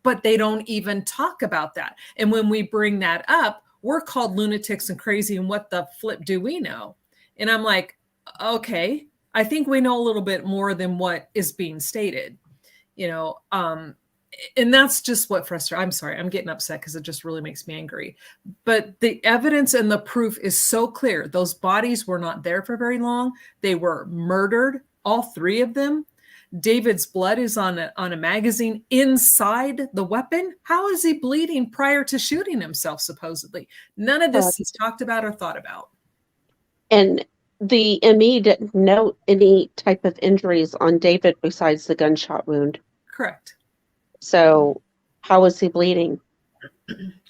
but they don't even talk about that. And when we bring that up, we're called lunatics and crazy, and what the flip do we know? And I'm like, okay, I think we know a little bit more than what is being stated, you know. And that's just what frustrates. I'm sorry, I'm getting upset because it just really makes me angry. But the evidence and the proof is so clear. Those bodies were not there for very long. They were murdered, all 3 of them. David's blood is on a magazine inside the weapon. How is he bleeding prior to shooting himself, supposedly? None of this is talked about or thought about. And the ME didn't note any type of injuries on David besides the gunshot wound. Correct. So how was he bleeding?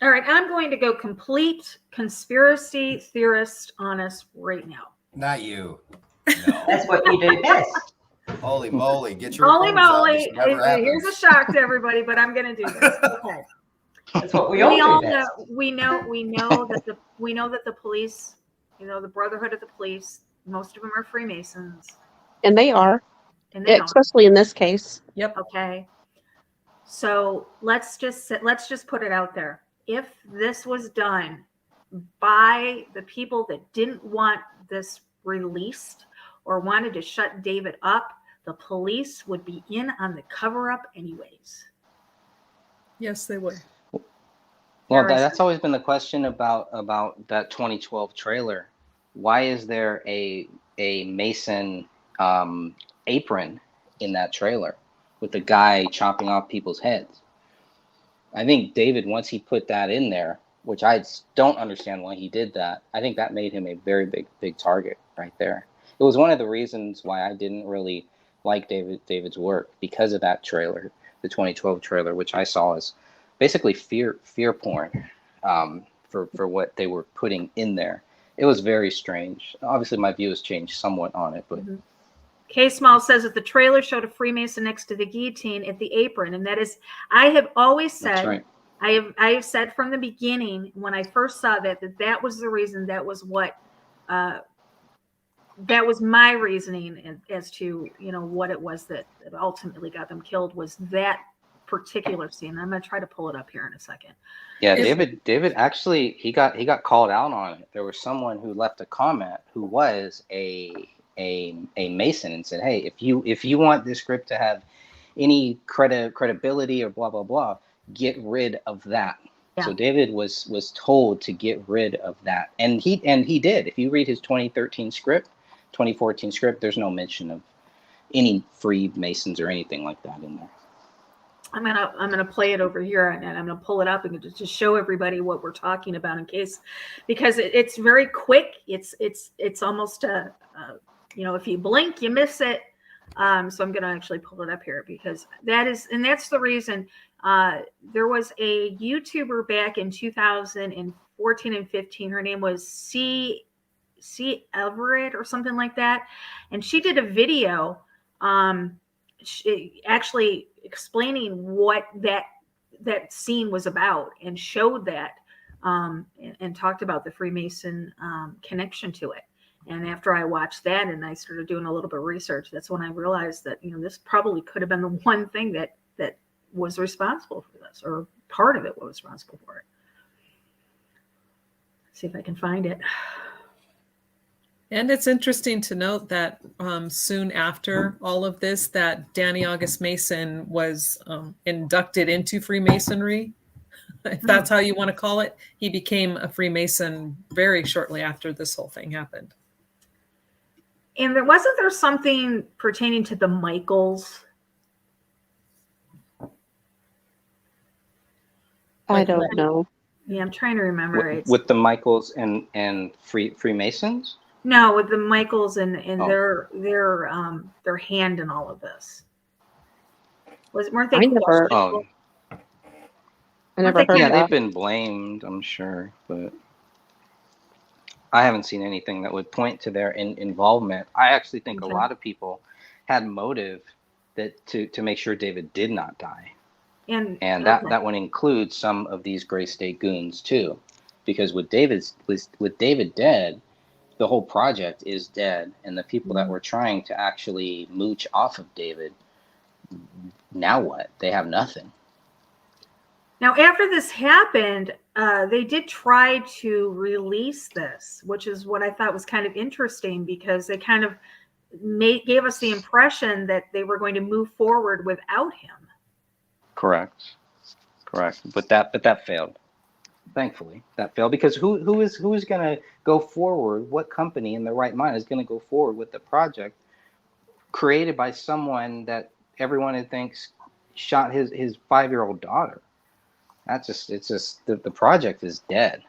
All right, I'm going to go complete conspiracy theorist on us right now. Not you. That's what you do best. Holy moly, get your Holy phones out. moly, This never happens. here's a shock to everybody, but I'm going to do this. Okay. That's what we all do best. We know that the police, you know, the Brotherhood of the Police, most of them are Freemasons. And they are. And they especially in this case. Yep. Okay. So let's just put it out there. If this was done by the people that didn't want this released or wanted to shut David up, the police would be in on the cover-up anyways. Yes, they would. Well, that's always been the question about that 2012 trailer. Why is there a Mason apron in that trailer with the guy chopping off people's heads? I think David, once he put that in there, which I don't understand why he did that, I think that made him a very big target right there. It was one of the reasons why I didn't really like David's work, because of that trailer, the 2012 trailer, which I saw as basically fear porn for what they were putting in there. It was very strange. Obviously, my view has changed somewhat on it, but. K Small says that the trailer showed a Freemason next to the guillotine at the apron, and that is, I have always said, That's right. I have said from the beginning when I first saw that was the reason. That was what, that was my reasoning as to, you know, what it was that ultimately got them killed, was that particular scene. I'm going to try to pull it up here in a second. Yeah, David actually he got called out on it. There was someone who left a comment who was a Mason and said, "Hey, if you want this script to have any credibility or blah blah blah, get rid of that." Yeah. So David was told to get rid of that, and he did. If you read his 2014 script, there's no mention of any Freemasons or anything like that in there. I'm gonna play it over here, and I'm gonna pull it up and just show everybody what we're talking about, in case, because it's very quick. It's almost you know, if you blink, you miss it. So I'm gonna actually pull it up here, because that's the reason. There was a YouTuber back in 2014 and 15. Her name was C. Everett or something like that, and she did a video. She actually explaining what that scene was about, and showed that and talked about the Freemason connection to it. And after I watched that and I started doing a little bit of research, that's when I realized that, you know, this probably could have been the one thing that was responsible for this, or part of it was responsible for it. Let's see if I can find it. And it's interesting to note that soon after all of this, that Danny August Mason was inducted into Freemasonry, if that's how you want to call it. He became a Freemason very shortly after this whole thing happened. And wasn't there something pertaining to the Michaels? I don't know. Yeah, I'm trying to remember. With the Michaels and Freemasons? No, with the Michaels and their hand in all of this. Weren't they? I never heard of that. Yeah, they've been blamed, I'm sure, but I haven't seen anything that would point to their involvement. I actually think a lot of people had motive to make sure David did not die. And that would include some of these Gray State goons too, because with David dead, the whole project is dead, and the people that were trying to actually mooch off of David, now what? They have nothing. Now, after this happened, they did try to release this, which is what I thought was kind of interesting, because they kind of gave us the impression that they were going to move forward without him. Correct. But that failed. Thankfully, that failed, because who is going to go forward? What company in their right mind is going to go forward with the project created by someone that everyone thinks shot his 5-year-old daughter? It's just the project is dead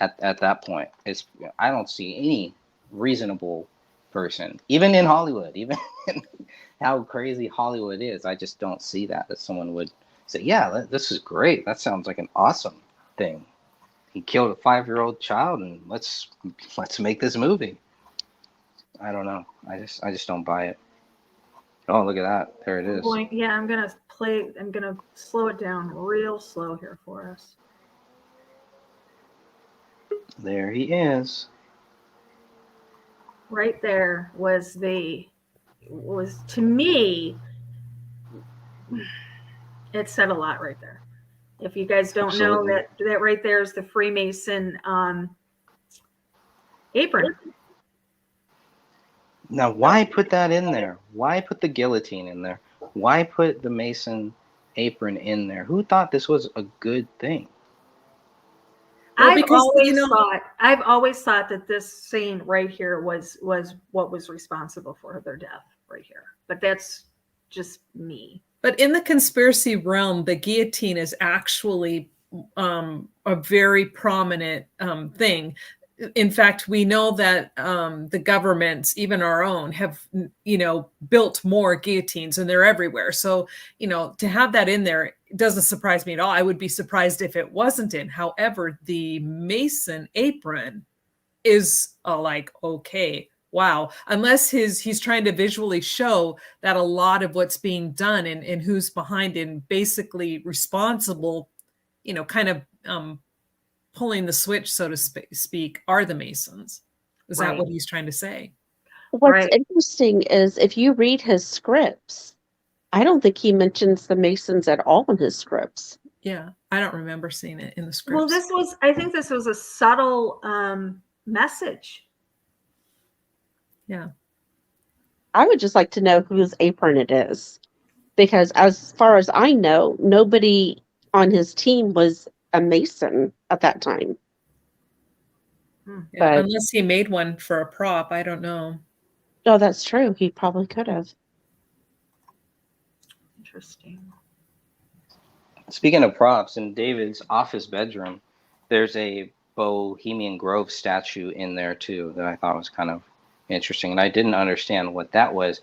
at that point. I don't see any reasonable person, even in Hollywood, even in how crazy Hollywood is. I just don't see that someone would say, yeah, this is great. That sounds like an awesome thing. He killed a 5-year-old child, and let's make this movie. I don't know. I just don't buy it. Oh, look at that. There it is. Yeah, I'm going to slow it down real slow here for us. There he is. Right there was to me, it said a lot right there. If you guys don't Absolutely. know that right there is the Freemason apron. Now, why put that in there? Why put the guillotine in there? Why put the Mason apron in there? Who thought this was a good thing? Well, I've because, always thought that this scene right here was what was responsible for their death right here. But that's just me. But in the conspiracy realm, the guillotine is actually a very prominent thing. In fact, we know that the governments, even our own, have, built more guillotines, and they're everywhere. So, to have that in there doesn't surprise me at all. I would be surprised if it wasn't in. However, the Mason apron is okay, wow. Unless he's trying to visually show that a lot of what's being done and who's behind and basically responsible, kind of pulling the switch, so to speak, are the Masons. Is that what he's trying to say? What's interesting is if you read his scripts, I don't think he mentions the Masons at all in his scripts. Yeah, I don't remember seeing it in the scripts. Well, I think this was a subtle message. Yeah. I would just like to know whose apron it is, because as far as I know, nobody on his team was a Mason at that time. Yeah, unless he made one for a prop, I don't know. Oh, that's true. He probably could have. Interesting. Speaking of props, in David's office bedroom, there's a Bohemian Grove statue in there too that I thought was kind of interesting, and I didn't understand what that was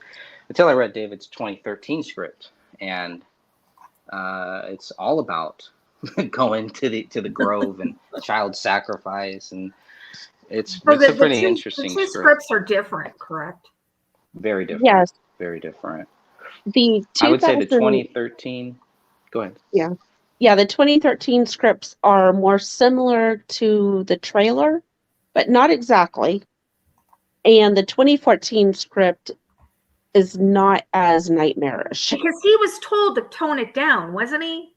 until I read David's 2013 script, and it's all about going to the grove and child sacrifice, and it's a pretty interesting the two script. scripts are different, correct? Very different. Yes. Very different. I would say the 2013. Go ahead. Yeah, the 2013 scripts are more similar to the trailer, but not exactly. And the 2014 script is not as nightmarish. Because he was told to tone it down, wasn't he?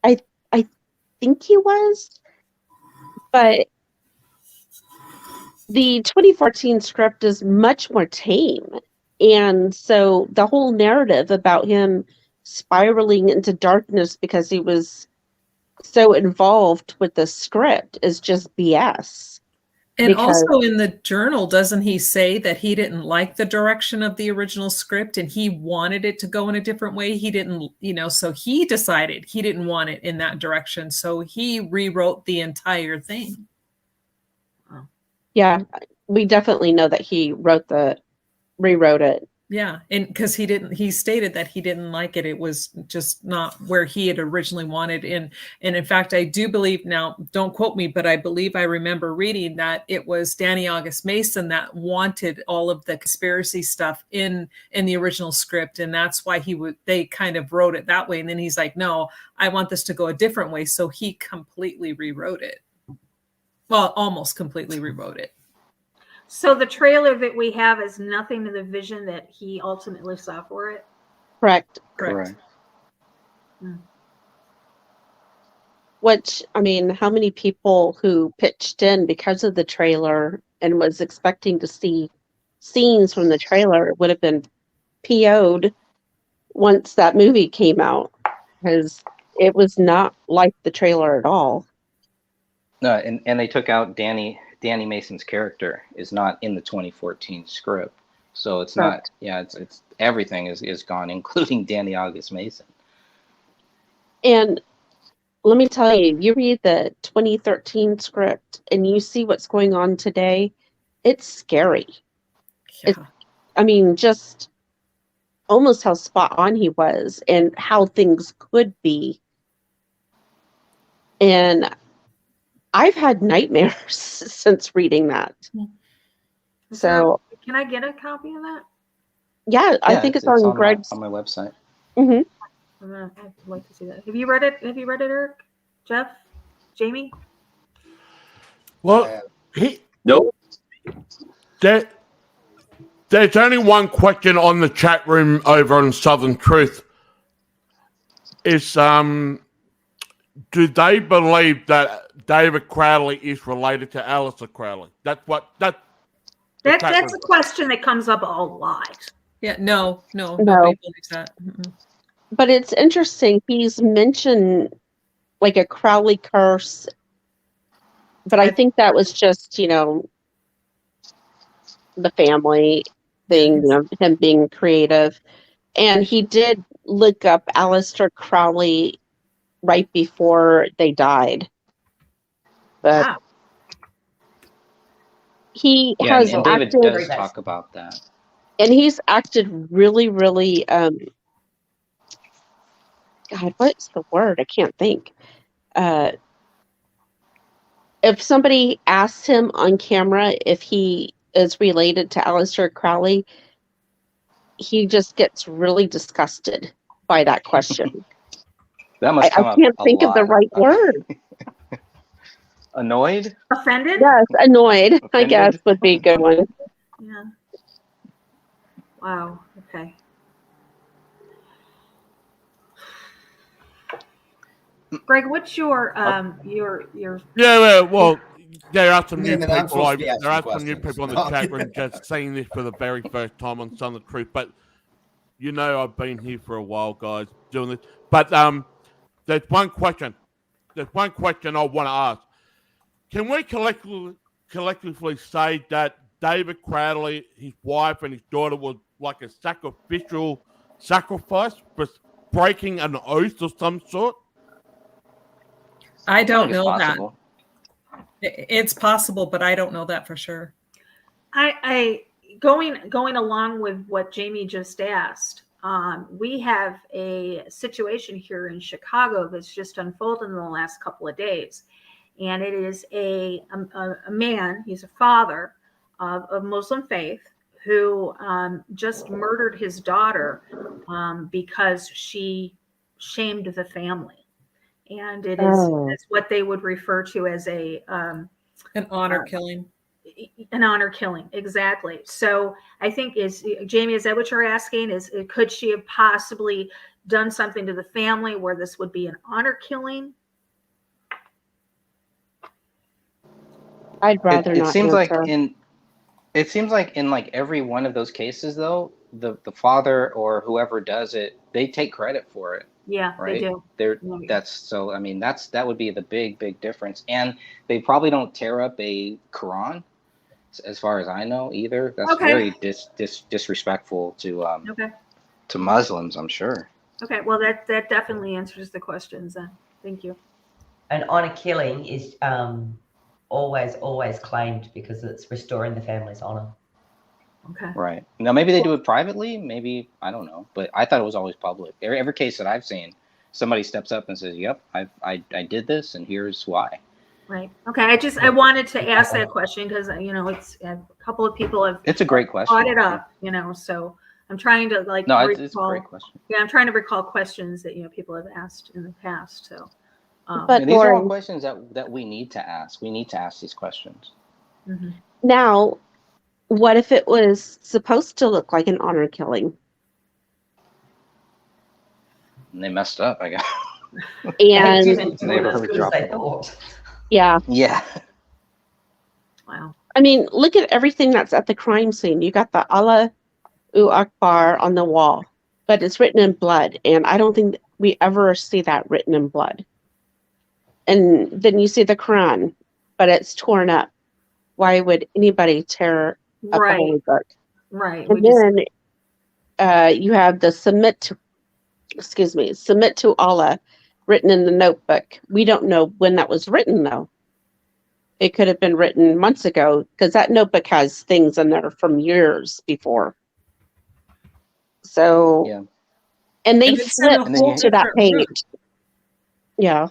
I think he was, but the 2014 script is much more tame. And so the whole narrative about him spiraling into darkness because he was so involved with the script is just BS. And also in the journal, doesn't he say that he didn't like the direction of the original script and he wanted it to go in a different way? He didn't, so he decided he didn't want it in that direction. So he rewrote the entire thing. Yeah, we definitely know that he rewrote it. Yeah, and because he stated that he didn't like it. It was just not where he had originally wanted. And in fact, I do believe, now don't quote me, but I believe I remember reading that it was Danny August Mason that wanted all of the conspiracy stuff in the original script. And that's why they kind of wrote it that way. And then he's like, no, I want this to go a different way. So he completely rewrote it. Well, almost completely rewrote it. So the trailer that we have is nothing to the vision that he ultimately saw for it? Correct. Correct. Which, I mean, how many people who pitched in because of the trailer and was expecting to see scenes from the trailer would have been PO'd once that movie came out, because it was not like the trailer at all. No, and they took out Danny Mason's character is not in the 2014 script, so it's not. Correct. Yeah, it's everything is gone, including Danny August Mason. And let me tell you, you read the 2013 script and you see what's going on today, it's scary. I mean, just almost how spot on he was and how things could be. And I've had nightmares since reading that. So, Can I get a copy of that? yeah, I think it's on Greg's. On my website. Mm-hmm. I'd like to see that. Have you read it? Have you read it, Eric? Jeff? Jamie? Well, Nope. There's only one question on the chat room over on Southern Truth. Is do they believe that David Crowley is related to Alistair Crowley? That's That's a question that comes up a lot. Yeah, no, nobody believes that. Mm-mm. But it's interesting. He's mentioned like a Crowley curse, but I think that was just, the family thing, him being creative. And he did look up Alistair Crowley right before they died. But wow. He Yeah, has and David acted, does talk about that. and he's acted really, really, God, what's the word? I can't think. If somebody asks him on camera if he is related to Alistair Crowley, he just gets really disgusted by that question. That must come I up can't a think of the lot. right word. Annoyed? Offended? Yes, annoyed, I Offended? guess, would be a good one. Yeah. Wow. Okay. Greg, what's your Yeah, well, there are some new Name it, I'm people. supposed to be asking There are some new questions. people in the chat room just saying this for the very first time on Southern Truth. But I've been here for a while, guys, doing this. But there's one question. There's one question I want to ask. Can we collectively say that David Crowley, his wife, and his daughter was like a sacrificial sacrifice for breaking an oath of some sort? I don't it's know possible. that. It's possible, but I don't know that for sure. I going along with what Jamie just asked. We have a situation here in Chicago that's just unfolded in the last couple of days, and it is a man. He's a father of Muslim faith who just murdered his daughter because she shamed the family. And it is it's what they would refer to as an honor killing. An honor killing, exactly. So I think Jamie, is that what you're asking? Could she have possibly done something to the family where this would be an honor killing? I'd rather It not seems answer. it seems like in like every one of those cases though, the father or whoever does it, they take credit for it. Yeah, Right? they do. That's so. I mean, that would be the big difference. And they probably don't tear up a Quran, as far as I know, either. That's very disrespectful to to Muslims, I'm sure. Okay, well that definitely answers the questions then. Thank you. An honor killing is always claimed because it's restoring the family's honor. Okay. Right. Now maybe they do it privately, maybe I don't know, but I thought it was always public. Every case that I've seen, somebody steps up and says, "Yep, I did this, and here's why." Right. Okay. I wanted to ask that question because it's a couple of people have. It's a great question. Brought it up, so I'm trying to No, recall, it's a great question. Yeah, I'm trying to recall questions that people have asked in the past. So, But and these are all Laurie, questions that we need to ask. We need to ask these questions. Mm-hmm. Now, what if it was supposed to look like an honor killing? And they messed up, I guess. And didn't do it as good as they thought. yeah. Yeah. Wow. I mean, look at everything that's at the crime scene. You got the Allah Akbar on the wall, but it's written in blood. And I don't think we ever see that written in blood. And then you see the Quran, but it's torn up. Why would anybody tear up a holy book? Right. And then you have the submit to Allah written in the notebook. We don't know when that was written, though. It could have been written months ago because that notebook has things in there from years before. So, Yeah. and they And it's in a flipped whole to that different room. page. Yeah.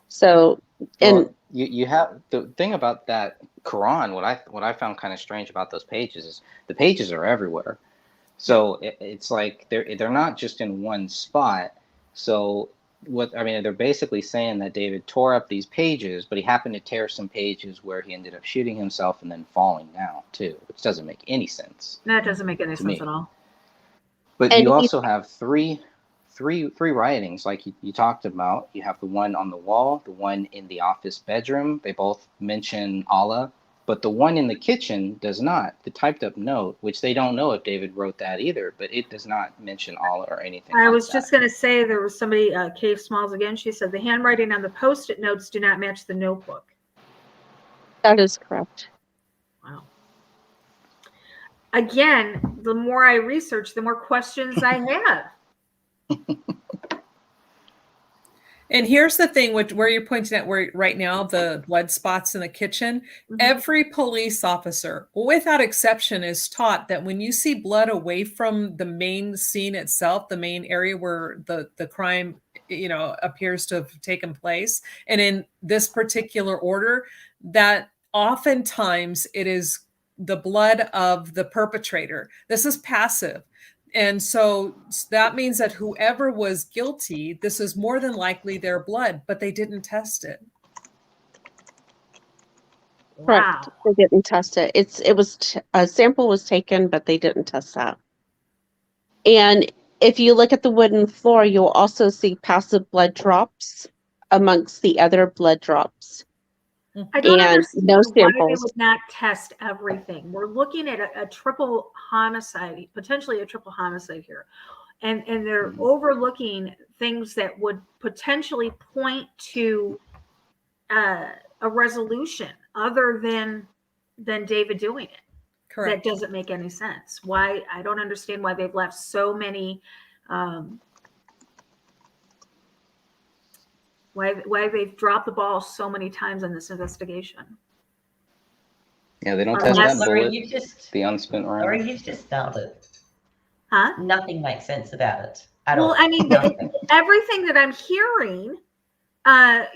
So, and Well, you have the thing about that Quran. What I found kind of strange about those pages is the pages are everywhere. So it's like they're not just in one spot. So they're basically saying that David tore up these pages, but he happened to tear some pages where he ended up shooting himself and then falling down too, which doesn't make any sense. That doesn't make any sense at all. But And you also have three writings, like you talked about. You have the one on the wall, the one in the office bedroom. They both mention Allah, but the one in the kitchen does not. The typed up note, which they don't know if David wrote that either, but it does not mention Allah or anything. I like was that. just going to say there was somebody, Cave Smalls again. She said the handwriting on the Post-it notes do not match the notebook. that is correct. Wow. Again, the more I research, the more questions I have. And here's the thing where you're pointing at where right now the blood spots in the kitchen. Every police officer, without exception, is taught that when you see blood away from the main scene itself, the main area where the crime appears to have taken place, and in this particular order, that oftentimes it is the blood of the perpetrator. This is passive. And so that means that whoever was guilty, this is more than likely their blood, but they didn't test it. Correct. They didn't test it. A sample was taken, but they didn't test that. And if you look at the wooden floor, you'll also see passive blood drops amongst the other blood drops. I don't And understand no why they samples. would not test everything. We're looking at a triple homicide, potentially a triple homicide here. And they're overlooking things that would potentially point to a resolution other than David doing it. Correct. That doesn't make any sense. Why? I don't understand why they've left so many why they've dropped the ball so many times in this investigation. Yeah, they don't test that Laurie, bullet, the unspent round. Laurie, you've just nailed it. Huh? Nothing makes sense about it at all. Well, I mean, Nothing. everything that I'm hearing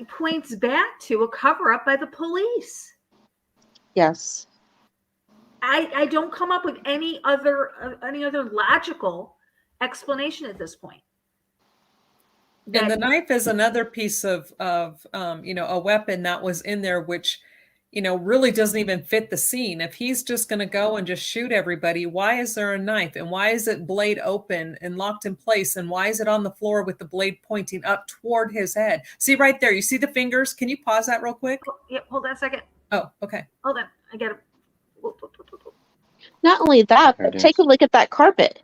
points back to a cover-up by the police. Yes. I don't come up with any other logical explanation at this point. And the knife is another piece of a weapon that was in there, which, really doesn't even fit the scene. If he's just going to go and just shoot everybody, why is there a knife? And why is it blade open and locked in place? And why is it on the floor with the blade pointing up toward his head? See right there, you see the fingers? Can you pause that real quick? Yep, hold on a second. Oh, okay. Hold on, I got it. Not only that, There it but take a look at that carpet.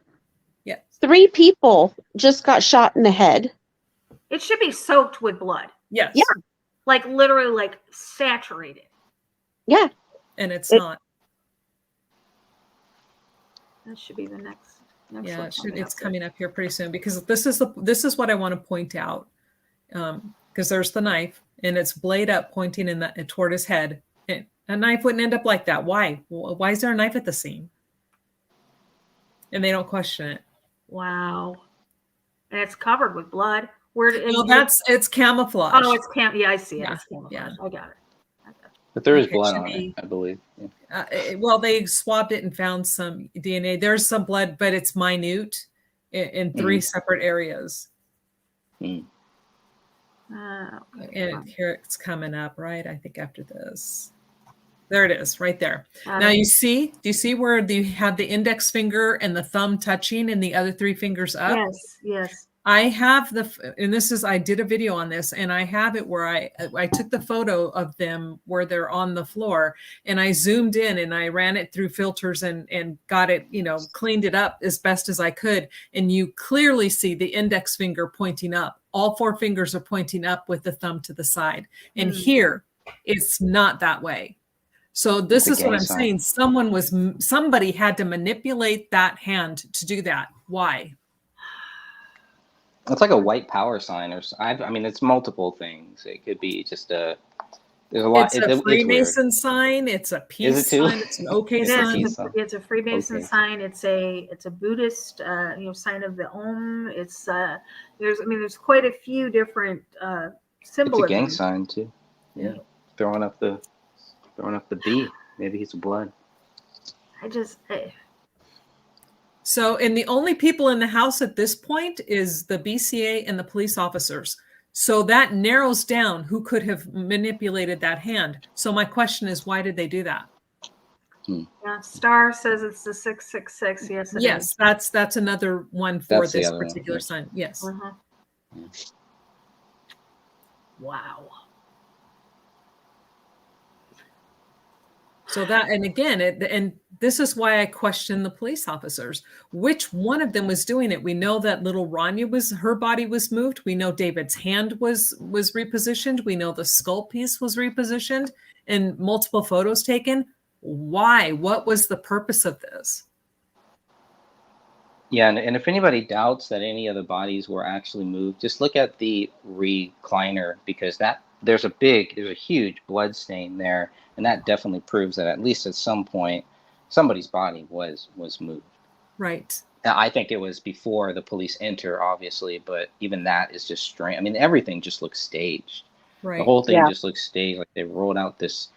Yeah. 3 people just got shot in the head. It should be soaked with blood. Yes. Yeah. Like literally like saturated. Yeah. And it's not. That should be the next Yeah, one it's coming up here pretty soon, because this is what I want to point out. Because there's the knife and it's blade up pointing toward his head. And a knife wouldn't end up like that. Why? Why is there a knife at the scene? And they don't question it. Wow. And it's covered with blood. It's camouflage. Oh, it's yeah, I see it. Yeah. It's camouflage. Yeah. I got it. But there is It blood should on be- it, I believe. Yeah. Well, they swabbed it and found some DNA. There's some blood, but it's minute in 3 separate areas. Mm. And here it's coming up, right? I think after this. There it is, right there. Got Now it. do you see where you have the index finger and the thumb touching and the other 3 fingers up? Yes. I have I did a video on this, and I have it where I took the photo of them where they're on the floor, and I zoomed in and I ran it through filters and got it, cleaned it up as best as I could. And you clearly see the index finger pointing up. All 4 fingers are pointing up with the thumb to the side. And here, it's not that way. So this is what I'm saying. Somebody had to manipulate that hand to do that. Why? It's like a white power sign, I mean, it's multiple things. It could be just there's a lot. It's a Freemason sign. It's a peace sign. It's an okay sign. It's a Freemason sign. It's a Buddhist sign of the Om. It's there's quite a few different symbolism. It's a gang sign too. Yeah, throwing up the B. Maybe he's blood. So, and the only people in the house at this point is the BCA and the police officers. So that narrows down who could have manipulated that hand. So my question is, why did they do that? Yeah, Star says it's the 666. Yes, yes, that's another one for this particular sign. Yes. Wow. So that, and again, and this is why I question the police officers. Which one of them was doing it? We know that little Rania her body was moved. We know David's hand was repositioned. We know the skull piece was repositioned and multiple photos taken. Why? What was the purpose of this? Yeah, and if anybody doubts that any of the bodies were actually moved, just look at the recliner, because there's a huge blood stain there, and that definitely proves that at least at some point somebody's body was moved. Right. I think it was before the police enter, obviously, but even that is just strange. I mean, everything just looks staged. Right. The whole thing just looks staged. Like they rolled out this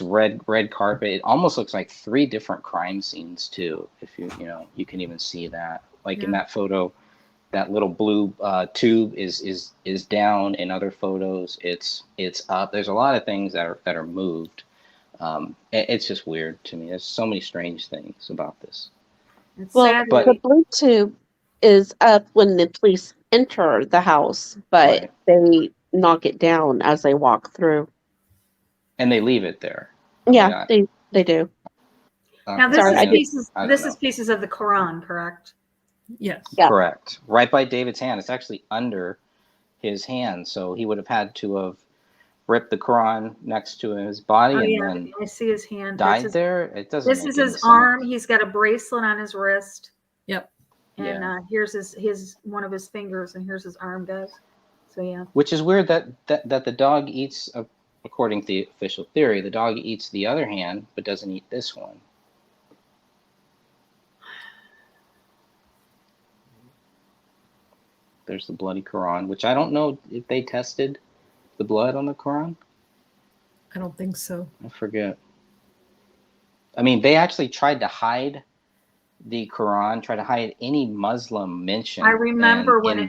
red carpet. It almost looks like 3 different crime scenes too. If you can even see that. Like in that photo, that little blue tube is down. In other photos, it's up. There's a lot of things that are moved. It's just weird to me. There's so many strange things about this. The blue tube is up when the police enter the house, but they knock it down as they walk through. And they leave it there. Yeah, they do. Now this is pieces of the Quran, correct? Yes. Yeah. Correct. Right by David's hand. It's actually under his hand, so he would have had to have ripped the Quran next to his body then I see his hand. Died there. It doesn't. This is his arm. He's got a bracelet on his wrist. Yep. And here's his one of his fingers, and here's his arm, guys. So yeah. Which is weird that the dog eats, according to the official theory, the dog eats the other hand but doesn't eat this one. There's the bloody Quran, which I don't know if they tested the blood on the Quran. I don't think so. I forget. I mean, they actually tried to hide the Quran, tried to hide any Muslim mention. I remember the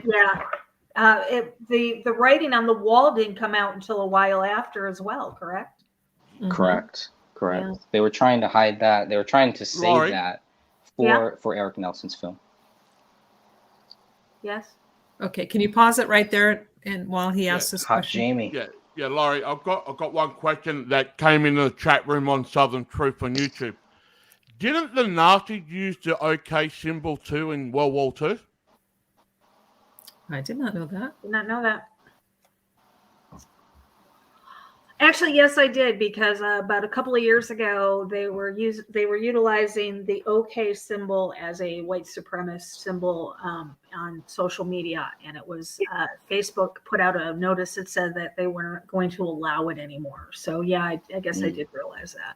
writing on the wall didn't come out until a while after as well, correct? Correct. Yeah. They were trying to hide that. They were trying to save Laurie? that for Eric Nelson's film. Yes. Okay, can you pause it right there and while he asks this question? Jamie. Yeah, Laurie, I've got one question that came in the chat room on Southern Truth on YouTube. Didn't the Nazis use the OK symbol too in World War II? I did not know that. Did not know that. Actually, yes, I did, because about a couple of years ago, they were utilizing the OK symbol as a white supremacist symbol on social media, and it was Facebook put out a notice that said that they weren't going to allow it anymore. So yeah, I guess I did realize that.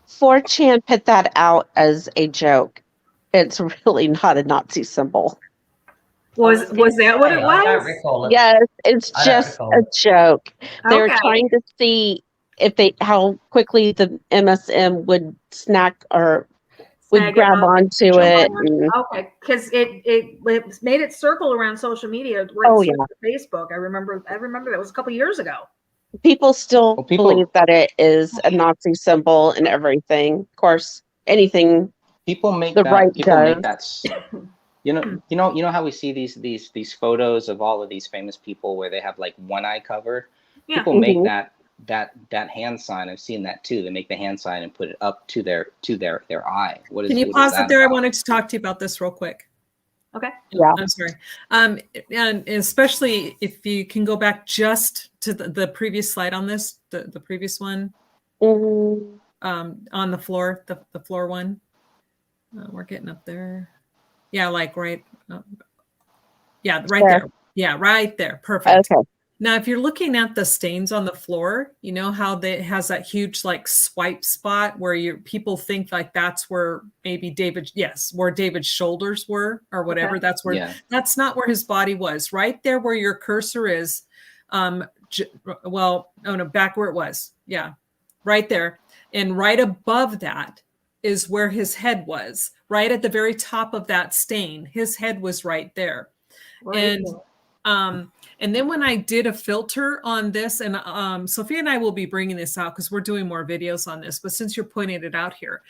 4chan put that out as a joke. It's really not a Nazi symbol. Was that what it was? I don't recall it. Yes, it's just a joke. They were trying to see how quickly the MSM would snack or would grab onto it. Okay, because it made it circle around social media. Facebook. I remember that was a couple years ago. People still believe that it is a Nazi symbol and everything. Of course, anything people make the that, right people does. make that You know how we see these photos of all of these famous people where they have like one eye covered. Yeah. People make that hand sign. I've seen that too. They make the hand sign and put it up to their eye. What is? Can you what is pause that it there? I about? wanted to talk to you about this real quick. Okay. Yeah. I'm sorry. And especially if you can go back just to the previous slide on this, the previous one, Mhm. on the floor, the floor one. We're getting up there. Yeah, like right. Yeah, right there. Yeah, right there. Perfect. Okay. Now, if you're looking at the stains on the floor, you know how it has that huge like swipe spot where people think like that's where maybe where David's shoulders were or whatever. Okay. That's where that's not where his body was. Right there where your cursor is. Back where it was. Yeah, right there. And right above that is where his head was. Right at the very top of that stain, his head was right there. Right And then when I did a filter on this, and Sophia and I will be bringing this out because we're doing more videos on this, but since you're pointing it out here,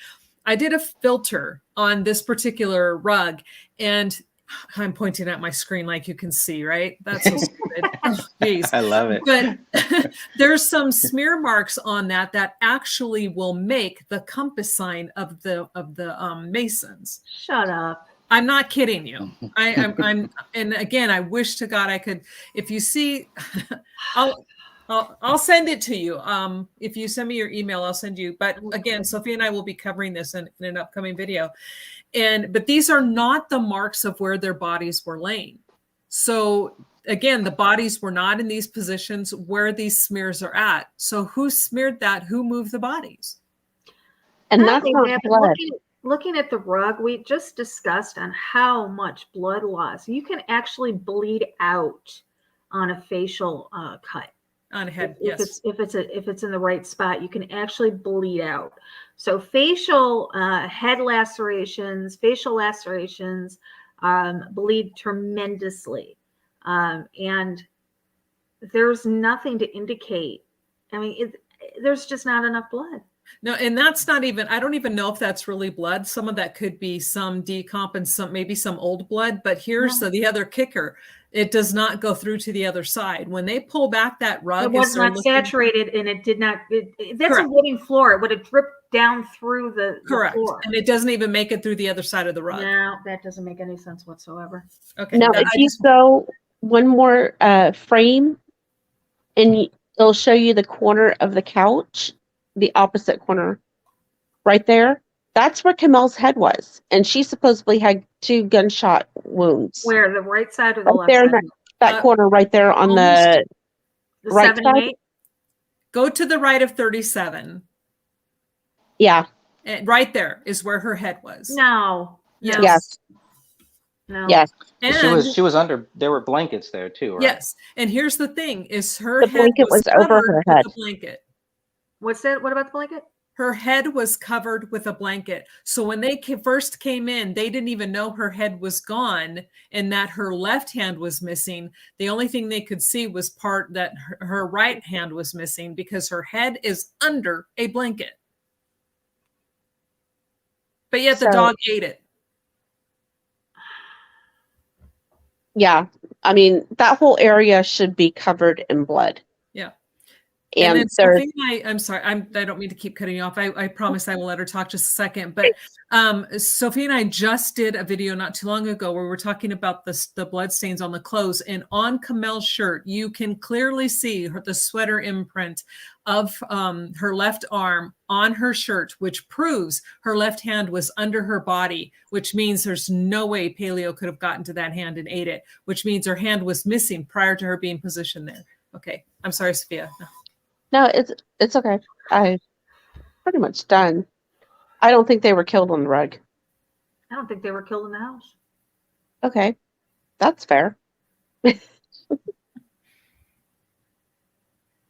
I did a filter on this particular rug, and I'm pointing at my screen like you can see, right? That's so stupid. Oh, geez. I love it. But there's some smear marks on that actually will make the compass sign of the Masons. Shut up. I'm not kidding you. I'm and again, I wish to God I could. If you see, I'll send it to you. If you send me your email, I'll send you. But again, Sophia and I will be covering this in an upcoming video. But these are not the marks of where their bodies were laying. So again, the bodies were not in these positions where these smears are at. So who smeared that? Who moved the bodies? And that's not blood. Looking at the rug, we just discussed on how much blood loss you can actually bleed out on a facial cut. On a head, if it's in the right spot, you can actually bleed out. So facial head lacerations, facial lacerations bleed tremendously, and there's nothing to indicate. I mean, there's just not enough blood. No, and that's not even, I don't even know if that's really blood. Some of that could be some decomp and maybe some old blood, but here's the other kicker. It does not go through to the other side. When they pull back that rug, it was not saturated, and it did not, that's Correct. a wooden floor. It would have dripped down through the floor. And it doesn't even make it through the other side of the rug. No, that doesn't make any sense whatsoever. Okay. Now, if you go one more frame, and it'll show you the corner of the couch, the opposite corner, right there. That's where Camel's head was, and she supposedly had 2 gunshot wounds. Where, the right side or the left there, side? that corner right there on the right 7 and side. 8? Go to the right of 37. Yeah. And right there is where her head was. No. Yes. Yes. No. Yes. And She was under. There were blankets there too, right? yes. And here's the thing: is her The head blanket was over covered her with head. a blanket. What's that? What about the blanket? Her head was covered with a blanket. So when they first came in, they didn't even know her head was gone and that her left hand was missing. The only thing they could see was part that her right hand was missing because her head is under a blanket. But yet the dog ate it. Yeah. I mean, that whole area should be covered in blood. Yeah. And then there's Sophia, I'm sorry, I don't mean to keep cutting you off. I promise I will let her talk just a second. But Sophia and I just did a video not too long ago where we're talking about the blood stains on the clothes. And on Camel's shirt, you can clearly see the sweater imprint of her left arm on her shirt, which proves her left hand was under her body, which means there's no way Paleo could have gotten to that hand and ate it, which means her hand was missing prior to her being positioned there. Okay, I'm sorry, Sophia. no, it's okay. I pretty much done. I don't think they were killed on the rug. I don't think they were killed in the house. Okay, that's fair.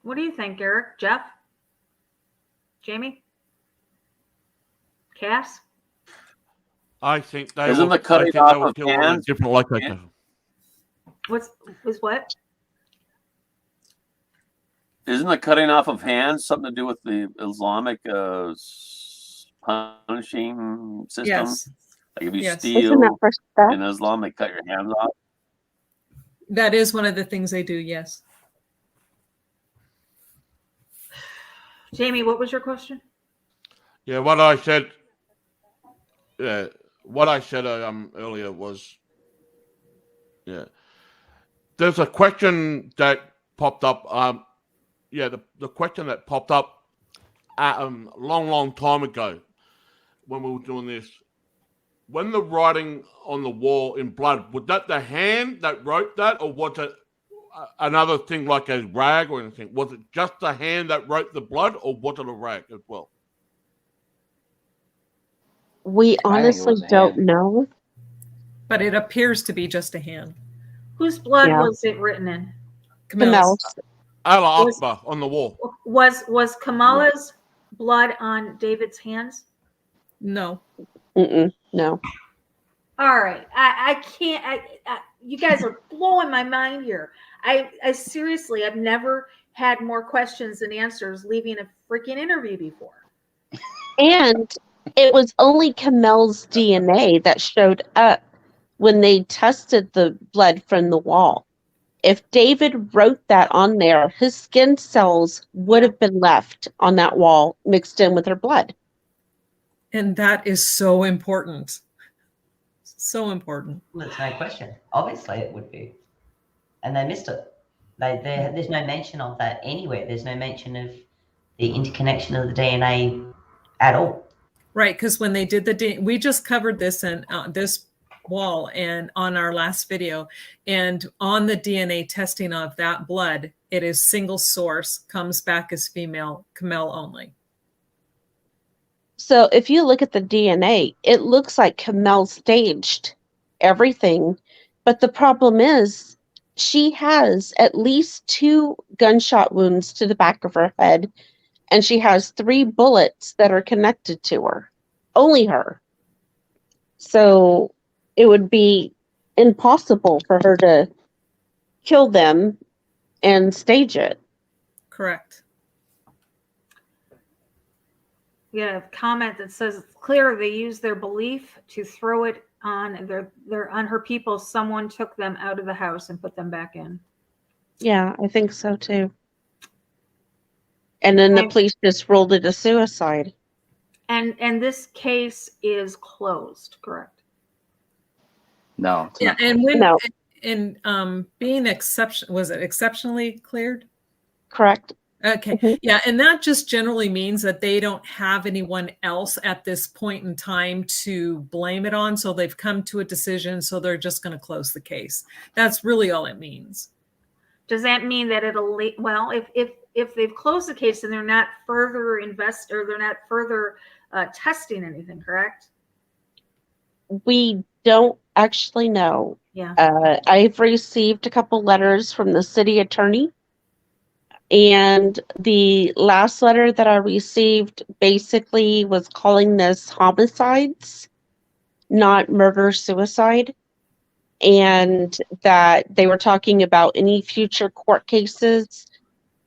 What do you think, Eric? Jeff? Jamie? Cass? I think they Isn't were, the cutting I think off they were of killed in a hands? different location. Is what? Isn't the cutting off of hands something to do with the Islamic punishing system? Yes. Like if you Yes. steal Isn't that for theft? in Islam, they cut your hands off. That is one of the things they do. Yes. Jamie, what was your question? Yeah, what I said. Yeah, what I said earlier was. Yeah, there's a question that popped up. The question that popped up a long time ago when we were doing this. When the writing on the wall in blood, was that the hand that wrote that, or was it another thing like a rag or anything? Was it just the hand that wrote the blood, or was it a rag as well? We honestly don't know. But it appears to be just a hand. Whose blood Yeah. was it written in? Camel's. Allah Akbar on the wall. Was Kamala's blood on David's hands? No. No. All right. I can't. You guys are blowing my mind here. I seriously, I've never had more questions than answers leaving a freaking interview before. And it was only Camel's DNA that showed up when they tested the blood from the wall. If David wrote that on there, his skin cells would have been left on that wall mixed in with her blood. And that is so important. So important. Well, that's no question. Obviously, it would be. And they missed it. There's no mention of that anywhere. There's no mention of the interconnection of the DNA at all. Right, because when they did we just covered this in this wall and on our last video, and on the DNA testing of that blood, it is single source, comes back as female, Kamel only. So if you look at the DNA, it looks like Kamel staged everything. But the problem is she has at least 2 gunshot wounds to the back of her head, and she has 3 bullets that are connected to her. Only her. So it would be impossible for her to kill them and stage it. Correct. We got a comment that says it's clear they use their belief to throw it on on her people. Someone took them out of the house and put them back in. Yeah, I think so too. And then the police just ruled it a suicide. And this case is closed, correct? No. Yeah, and when No. being was it exceptionally cleared? Correct. Okay. Yeah, and that just generally means that they don't have anyone else at this point in time to blame it on, so they've come to a decision, so they're just going to close the case. That's really all it means. Does that mean that if they've closed the case and they're not further they're not further testing anything, correct? We don't actually know. Yeah. I've received a couple letters from the city attorney, and the last letter that I received basically was calling this homicides, not murder-suicide, and that they were talking about any future court cases.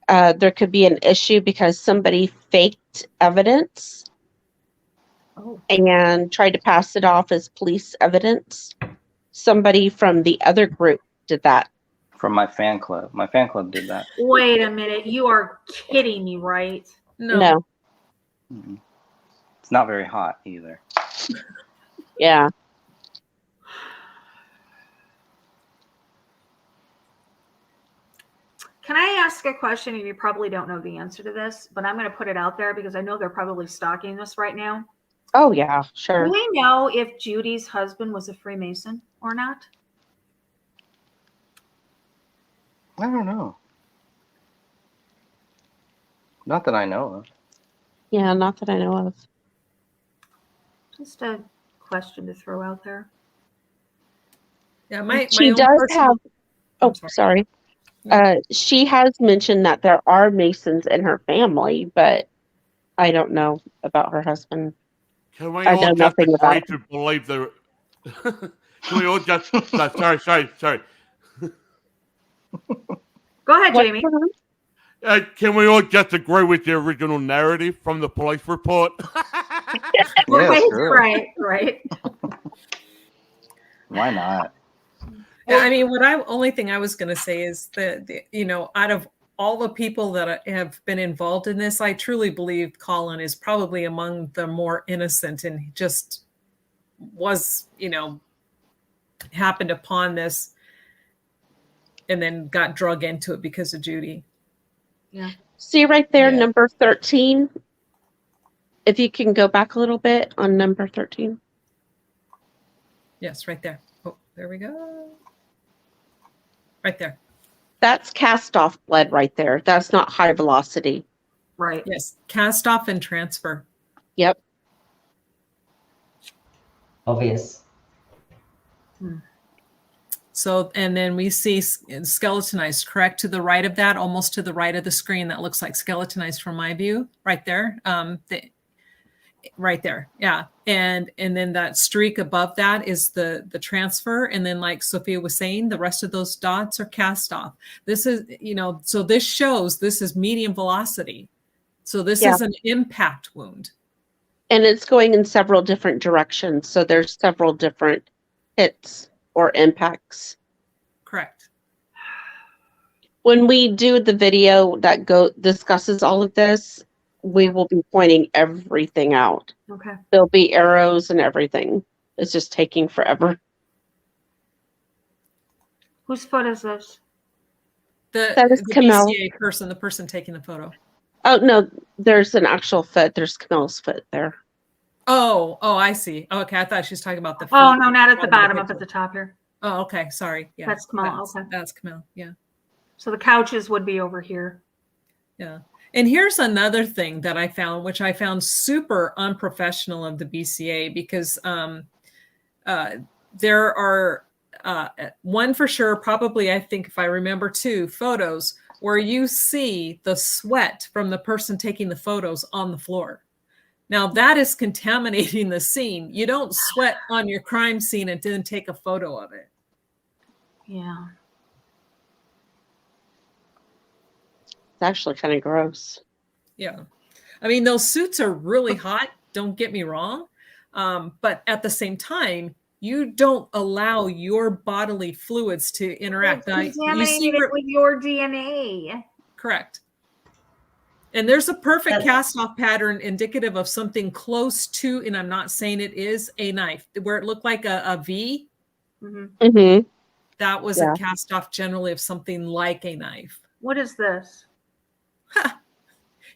There could be an issue because somebody faked evidence and tried to pass it off as police evidence. Somebody from the other group did that. From my fan club. My fan club did that. Wait a minute. You are kidding me, right? No. Mhm. It's not very hot either. Yeah. Can I ask a question? And you probably don't know the answer to this, but I'm going to put it out there because I know they're probably stalking this right now. Oh, yeah, sure. Do we know if Judy's husband was a Freemason or not? I don't know. Not that I know of. Yeah, not that I know of. Just a question to throw out there. Yeah, She does have. Oh, sorry. She has mentioned that there are Masons in her family, but I don't know about her husband. Can we I all know just nothing agree about to believe the? Can we all just? Sorry. Go ahead, Jamie. Can we all just agree with the original narrative from the police report? Right, sure. right. Why not? Yeah, I mean, only thing I was going to say is that, out of all the people that have been involved in this, I truly believe Colin is probably among the more innocent, and he just was, happened upon this and then got drug into it because of Judy. Yeah. See right there, Yeah. number 13. If you can go back a little bit on number 13. Yes, right there. Oh, there we go. Right there. That's cast off blood right there. That's not high velocity. Right. Yes. Cast off and transfer. Yep. Obvious. So, and then we see skeletonized, correct? To the right of that, almost to the right of the screen, that looks like skeletonized from my view, right there. Right there. Yeah. And then that streak above that is the transfer. And then, like Sophia was saying, the rest of those dots are cast off. This is, so this shows this is medium velocity. So this is an impact wound. And it's going in several different directions. So there's several different hits or impacts. Correct. When we do the video that discusses all of this, we will be pointing everything out. Okay. There'll be arrows and everything. It's just taking forever. Whose foot is this? That is the Camille. BCA person, the person taking the photo. Oh, no, there's an actual foot. There's Camille's foot there. Oh, I see. Okay, I thought she was talking about the feet. Oh, no, not at the bottom, up at the top here. Oh, okay. Sorry. Yeah. That's Camille. That's Camille. Yeah. So the couches would be over here. Yeah. And here's another thing that I found, which I found super unprofessional of the BCA, because there are one for sure, probably, I think, if I remember, 2 photos where you see the sweat from the person taking the photos on the floor. Now that is contaminating the scene. You don't sweat on your crime scene and then take a photo of it. Yeah. It's actually kind of gross. Yeah. I mean, those suits are really hot. Don't get me wrong. But at the same time, you don't allow your bodily fluids to interact. Now, you see it with your DNA. Correct. And there's a perfect cast-off pattern indicative of something close to, and I'm not saying it is, a knife, where it looked like a V. Mm-hmm. That was a cast-off generally of something like a knife. What is this?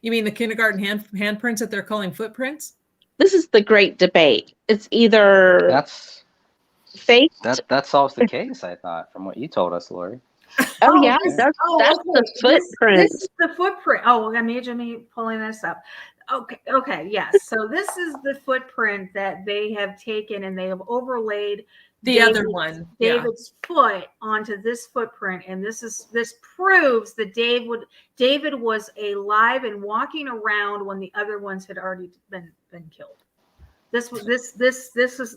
You mean the kindergarten handprints that they're calling footprints? This is the great debate. It's either That's fake. That solves the case, I thought, from what you told us, Lori. Oh, yeah, that's the footprint. This is the footprint. Oh, imagine me pulling this up. Okay, yes. So this is the footprint that they have taken, and they have overlaid other one, David's foot onto this footprint, and this proves that David was alive and walking around when the other ones had already been killed. This is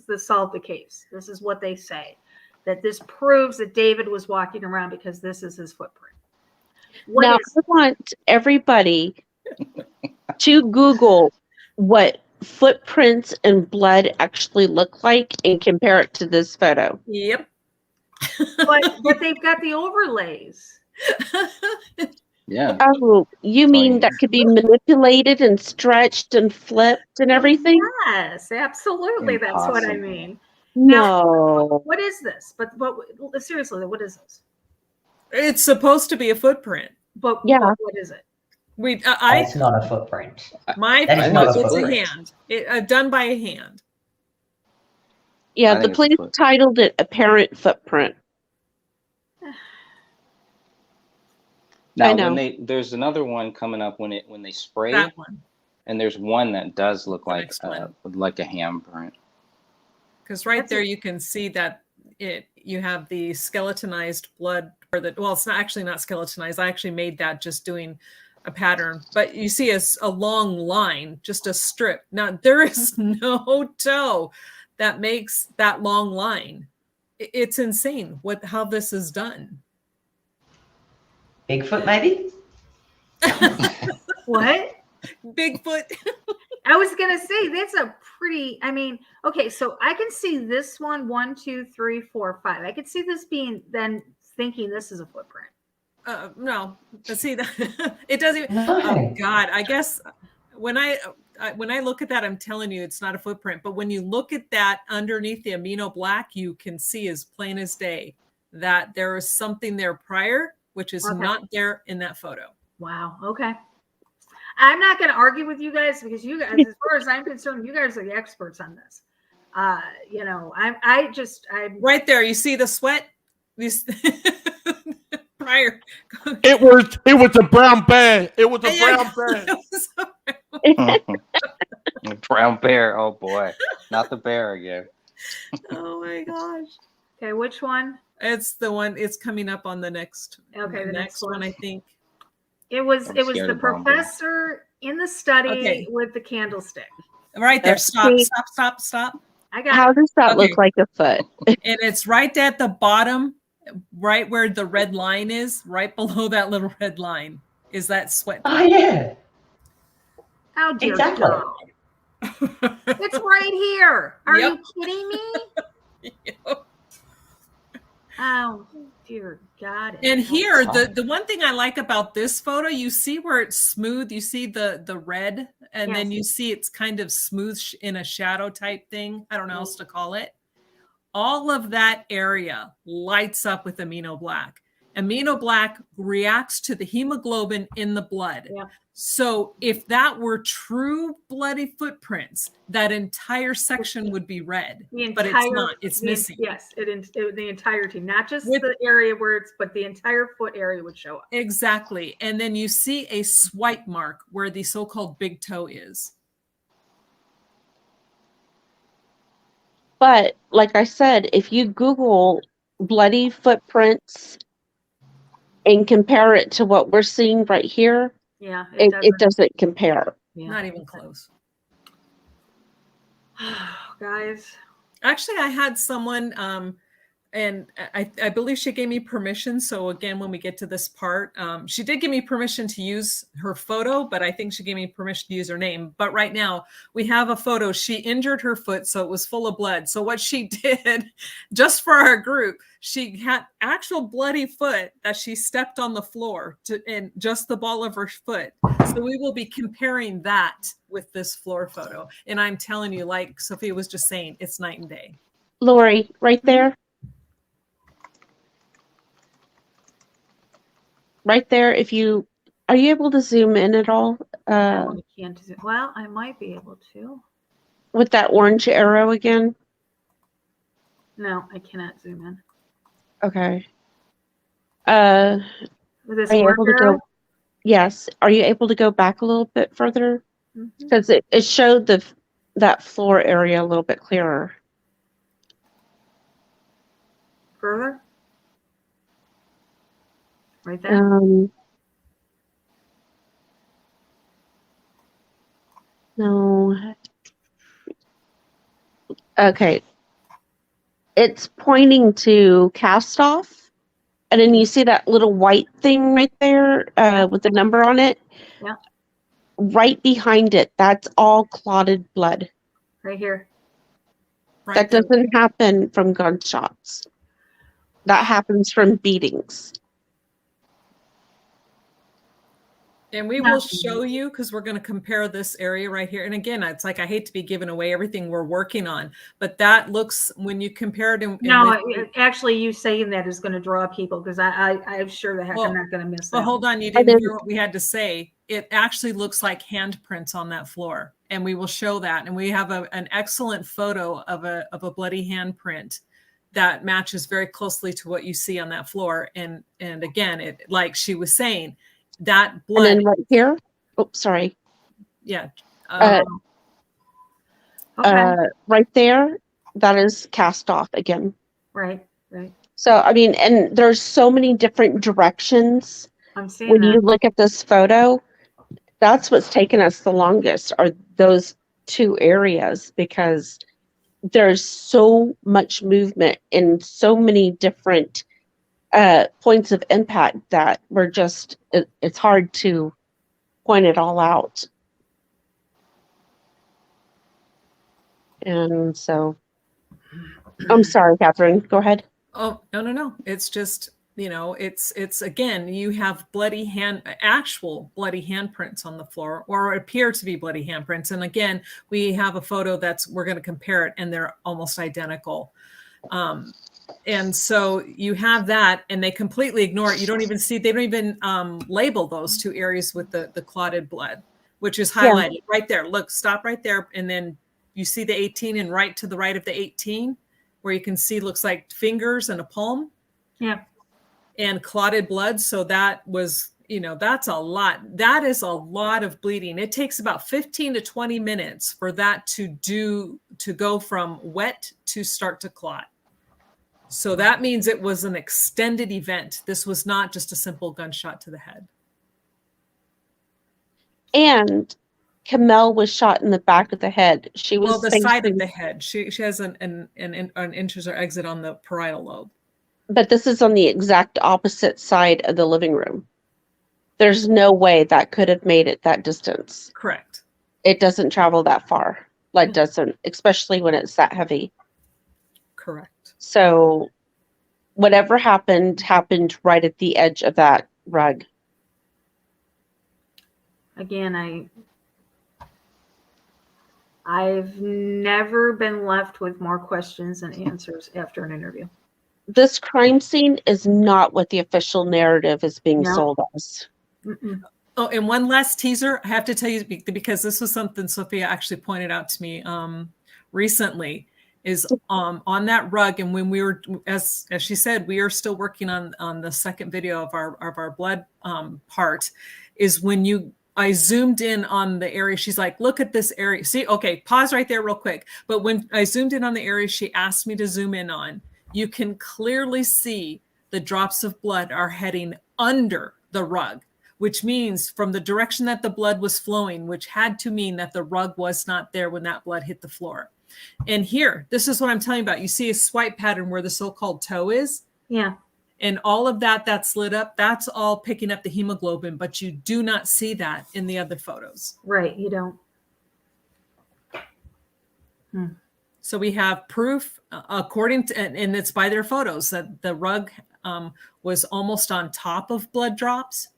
the solve the case. This is what they say, that this proves that David was walking around because this is his footprint. I want everybody to Google what footprints and blood actually look like and compare it to this photo. Yep. but they've got the overlays. Yeah. Oh, you mean that could be manipulated and stretched and flipped and everything? Yes, absolutely. That's what I mean. No. Now, what is this? But seriously, what is this? It's supposed to be a footprint. But yeah, what is it? It's not a footprint. It's a hand. Done by a hand. Yeah, the police titled it apparent footprint. Now, there's another one coming up when they spray that it, one. And there's one that does look like a handprint. Because there you can see that you have the skeletonized blood, it's not skeletonized. I actually made that just doing a pattern, but you see a long line, just a strip. Now there is no toe that makes that long line. It's insane how this is done. Bigfoot, maybe? What? Bigfoot. I was gonna say that's a pretty, I mean, okay, so I can see this one, 1, 2, 3, 4, 5. I could see this being then thinking this is a footprint. No, see that it doesn't. No. Oh God, I guess when I look at that, I'm telling you, it's not a footprint. But when you look at that underneath the amino black, you can see as plain as day that there is something there prior, which is not there in that photo. Wow. Okay. I'm not going to argue with you guys because you guys, as far as I'm concerned, you guys are the experts on this. You know, I'm right there. You see the sweat. These prior. It was a brown bear. It was a brown bear. Brown bear. Oh boy, not the bear again. Oh my gosh. Okay, which one? It's the one. It's coming up on the next. Okay, the next one, I think. It was the professor in the study with the candlestick. Right there. Stop. I got How does that look like a foot? And it's right at the bottom, right where the red line is, right below that little red line is that sweat. Oh yeah. How dear Exactly. God. It's right here. Are you kidding me? Oh dear God. And here, the one thing I like about this photo, you see where it's smooth. You see the red, and then you see it's kind of smooth in a shadow type thing. I don't know how else to call it. All of that area lights up with amino black. Amino black reacts to the hemoglobin in the blood. Yeah. So if that were true bloody footprints, that entire section would be red, but it's not. It's missing. Yes, the entirety, not just the area where but the entire foot area would show up. Exactly. And then you see a swipe mark where the so-called big toe is. But like I said, if you Google bloody footprints and compare it to what we're seeing right here, yeah, it doesn't compare. Yeah. Not even close. Guys. Actually, I had someone, and I believe she gave me permission. So again, when we get to this part, she did give me permission to use her photo, but I think she gave me permission to use her name. But right now we have a photo. She injured her foot, so it was full of blood. So what she did, just for our group, she had actual bloody foot that she stepped on the floor and just the ball of her foot. So we will be comparing that with this floor photo. And I'm telling you, like Sophia was just saying, it's night and day. Laurie, right there. Right there, are you able to zoom in at all? No, I can't. Well, I might be able to. With that orange arrow again? No, I cannot zoom in. Okay. With this are you orange able to arrow? go? Yes. Are you able to go back a little bit further? Because it showed that floor area a little bit clearer. Further? Right there? No. Okay. It's pointing to cast off. And then you see that little white thing right there with the number on it. Yeah. Right behind it, that's all clotted blood. Right here. That doesn't happen from gunshots. That happens from beatings. And we will show you, because we're going to compare this area right here. And again, it's like, I hate to be giving away everything we're working on, but that looks, when you compare it. Actually, you saying that is going to draw people, because I'm sure the heck I'm not going to miss that. Well, hold on. You didn't hear what we had to say. It actually looks like handprints on that floor. And we will show that. And we have an excellent photo of a bloody handprint that matches very closely to what you see on that floor. And again, it, like she was saying, that blood. And then right here. Oh, sorry. Yeah. Right there, that is cast off again. Right. So, I mean, and there's so many different directions. I'm seeing when that. you look at this photo, that's what's taken us the longest, are those two areas, because there's so much movement in so many different points of impact that we're just, it's hard to point it all out. And so, I'm sorry, Catherine. Go ahead. Oh, no. It's just, it's again, you have actual bloody handprints on the floor, or appear to be bloody handprints. And again, we have a photo we're going to compare it, and they're almost identical. And so you have that, and they completely ignore it. You don't even see, they don't even label those two areas with the clotted blood, which is highlighted right there. Look, stop right there. And then you see the 18, and right to the right of the 18, where you can see looks like fingers and a palm. Yeah. And clotted blood. So that was, that's a lot. That is a lot of bleeding. It takes about 15 to 20 minutes for that to go from wet to start to clot. So that means it was an extended event. This was not just a simple gunshot to the head. And Kamel was shot in the back of the head. She was the side of the head. She has an entrance or exit on the parietal lobe. But this is on the exact opposite side of the living room. There's no way that could have made it that distance. Correct. It doesn't travel that far. Lead doesn't, especially when it's that heavy. Correct. So whatever happened right at the edge of that rug. Again, I've never been left with more questions than answers after an interview. This crime scene is not what the official narrative is being sold as. Mm-mm. Oh, and one last teaser. I have to tell you, because this was something Sophia actually pointed out to me recently, is on that rug. And when we were, as she said, we are still working on the second video of our blood part, is when I zoomed in on the area. She's like, look at this area. See, okay, pause right there real quick. But when I zoomed in on the area she asked me to zoom in on, you can clearly see the drops of blood are heading under the rug, which means from the direction that the blood was flowing, which had to mean that the rug was not there when that blood hit the floor. And here, this is what I'm telling you about. You see a swipe pattern where the so-called toe is. Yeah. And all of that's lit up. That's all picking up the hemoglobin, but you do not see that in the other photos. Right, you don't. So we have proof, according to, and it's by their photos, that the rug was almost on top of blood drops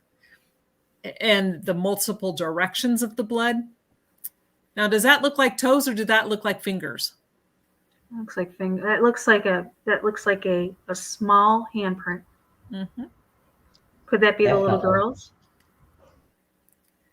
and the multiple directions of the blood. Now, does that look like toes, or did that look like fingers? Looks like finger. That looks like a small handprint. Mm-hmm. Could that be the little girls?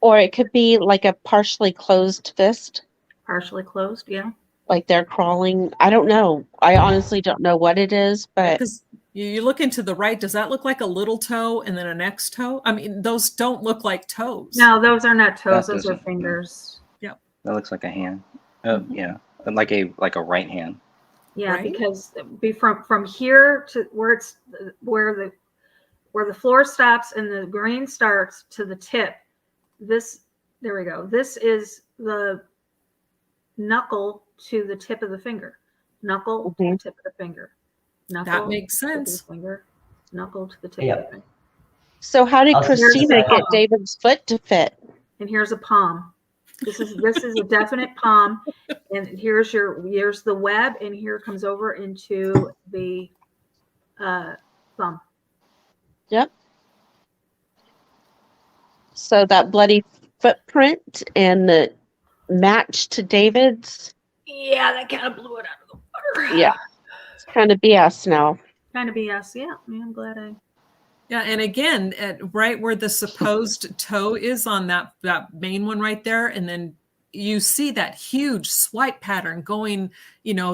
Or it could be like a partially closed fist. Partially closed, yeah. Like they're crawling. I don't know. I honestly don't know what it is, but because you look into the right, does that look like a little toe and then a next toe? I mean, those don't look like toes. No, those are not toes. Those are fingers. Yep. That looks like a hand. Yeah, like a right hand. Yeah, right? Because from here to where the floor stops and the grain starts to the tip. There we go. This is the knuckle to the tip of the finger. Knuckle to the tip of the finger. Knuckle that makes sense. Finger. Knuckle to the tip of the finger. So how did Christina get David's foot to fit? And here's a palm. This is a definite palm. And here's the web, and here comes over into the thumb. Yep. So that bloody footprint and the match to David's. Yeah, that kind of blew it out of the water. Yeah. It's kind of BS now. Kind of BS, yeah. I'm glad I... Yeah, and again, right where the supposed toe is on that main one right there, and then you see that huge swipe pattern going,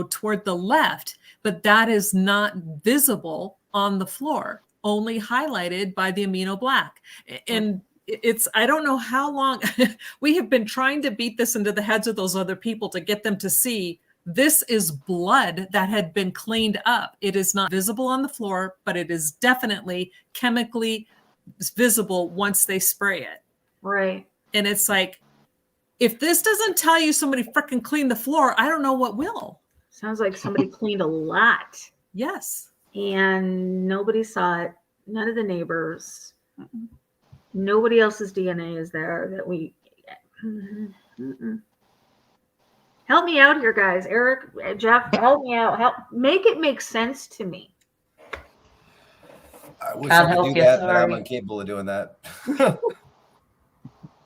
toward the left, but that is not visible on the floor, only highlighted by the amino black. And I don't know how long we have been trying to beat this into the heads of those other people to get them to see this is blood that had been cleaned up. It is not visible on the floor, but it is definitely chemically visible once they spray it. Right. And it's like, if this doesn't tell you somebody freaking cleaned the floor, I don't know what will. Sounds like somebody cleaned a lot. Yes. And nobody saw it. None of the neighbors. Nobody else's DNA is there that we... Help me out here, guys. Eric, Jeff, help me out. Make it make sense to me. I wish Can't I could help do you, that, but I'm sorry. incapable of doing that.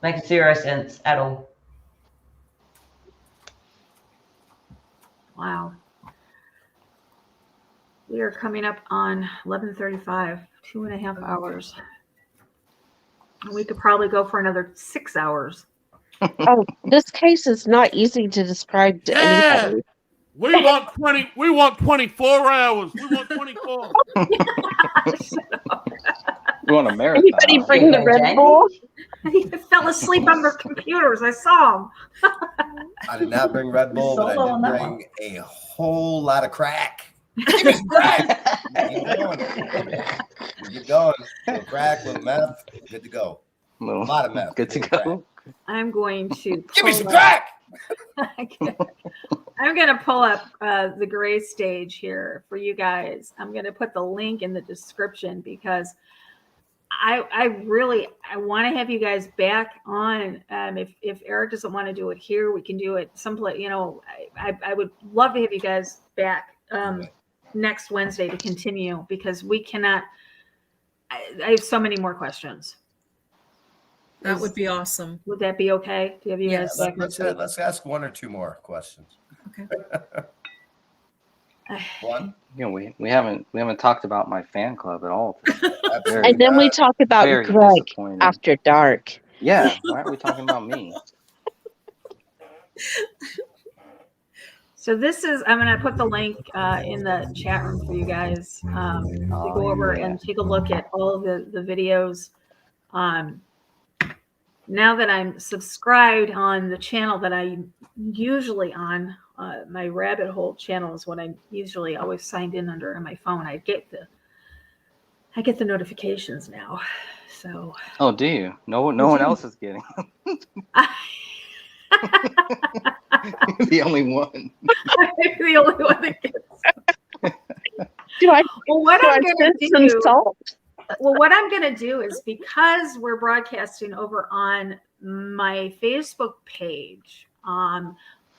Makes 0 sense at all. Wow. We are coming up on 11:35, 2.5 hours. And we could probably go for another 6 hours. Oh, this case is not easy to describe to Yeah. anybody. We want 20. We want 24 hours. We want 24. You want a marathon? Anybody bring the Red Bull? He fell asleep on their computers. I saw him. I did not bring Red Bull, but Solo I on did that bring a whole lot of crack. Give me some crack. Keep going. Keep going. Little crack, little meth. Good to go. A lot of meth. Good to go. I'm going to Give me some pull crack. I'm going to pull up the Gray Stage here for you guys. I'm going to put the link in the description because I want to have you guys back on. If Eric doesn't want to do it here, we can do it someplace. I would love to have you guys back next Wednesday to continue because we cannot. I have so many more questions. That would be awesome. Would that be okay to have you guys back next week? Let's ask one or two more questions. Okay. One. You know, we haven't talked about my fan club at all. And then we talk about very Greg disappointing. after dark. Yeah, why aren't we talking about me? So this is, I'm going to put the link in the chat room for you guys to go over and take a look at all of the videos. Now that I'm subscribed on the channel that I'm usually on, my rabbit hole channel is what I'm usually always signed in under on my phone. I get the notifications now. So. Oh, do you? No one else is getting them. You're the only one. I'm the only one that gets. Do I? Well, what do I'm I going send to some do. salt? Well, what I'm going to do is because we're broadcasting over on my Facebook page,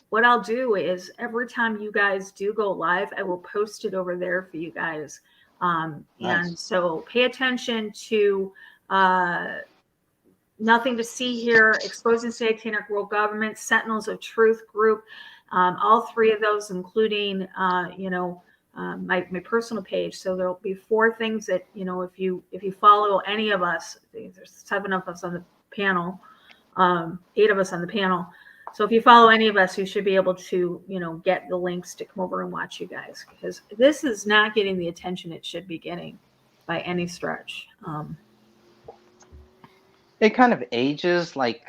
what I'll do is every time you guys do go live, I will post it over there for you guys. Nice. And so pay attention to Nothing to See Here, Exposing Satanic World Government, Sentinels of Truth group, all three of those, including, my personal page. So there'll be 4 things that, if you follow any of us, there's 7 of us on the panel, 8 of us on the panel. So if you follow any of us, you should be able to, get the links to come over and watch you guys, because this is not getting the attention it should be getting by any stretch. It kind of ages like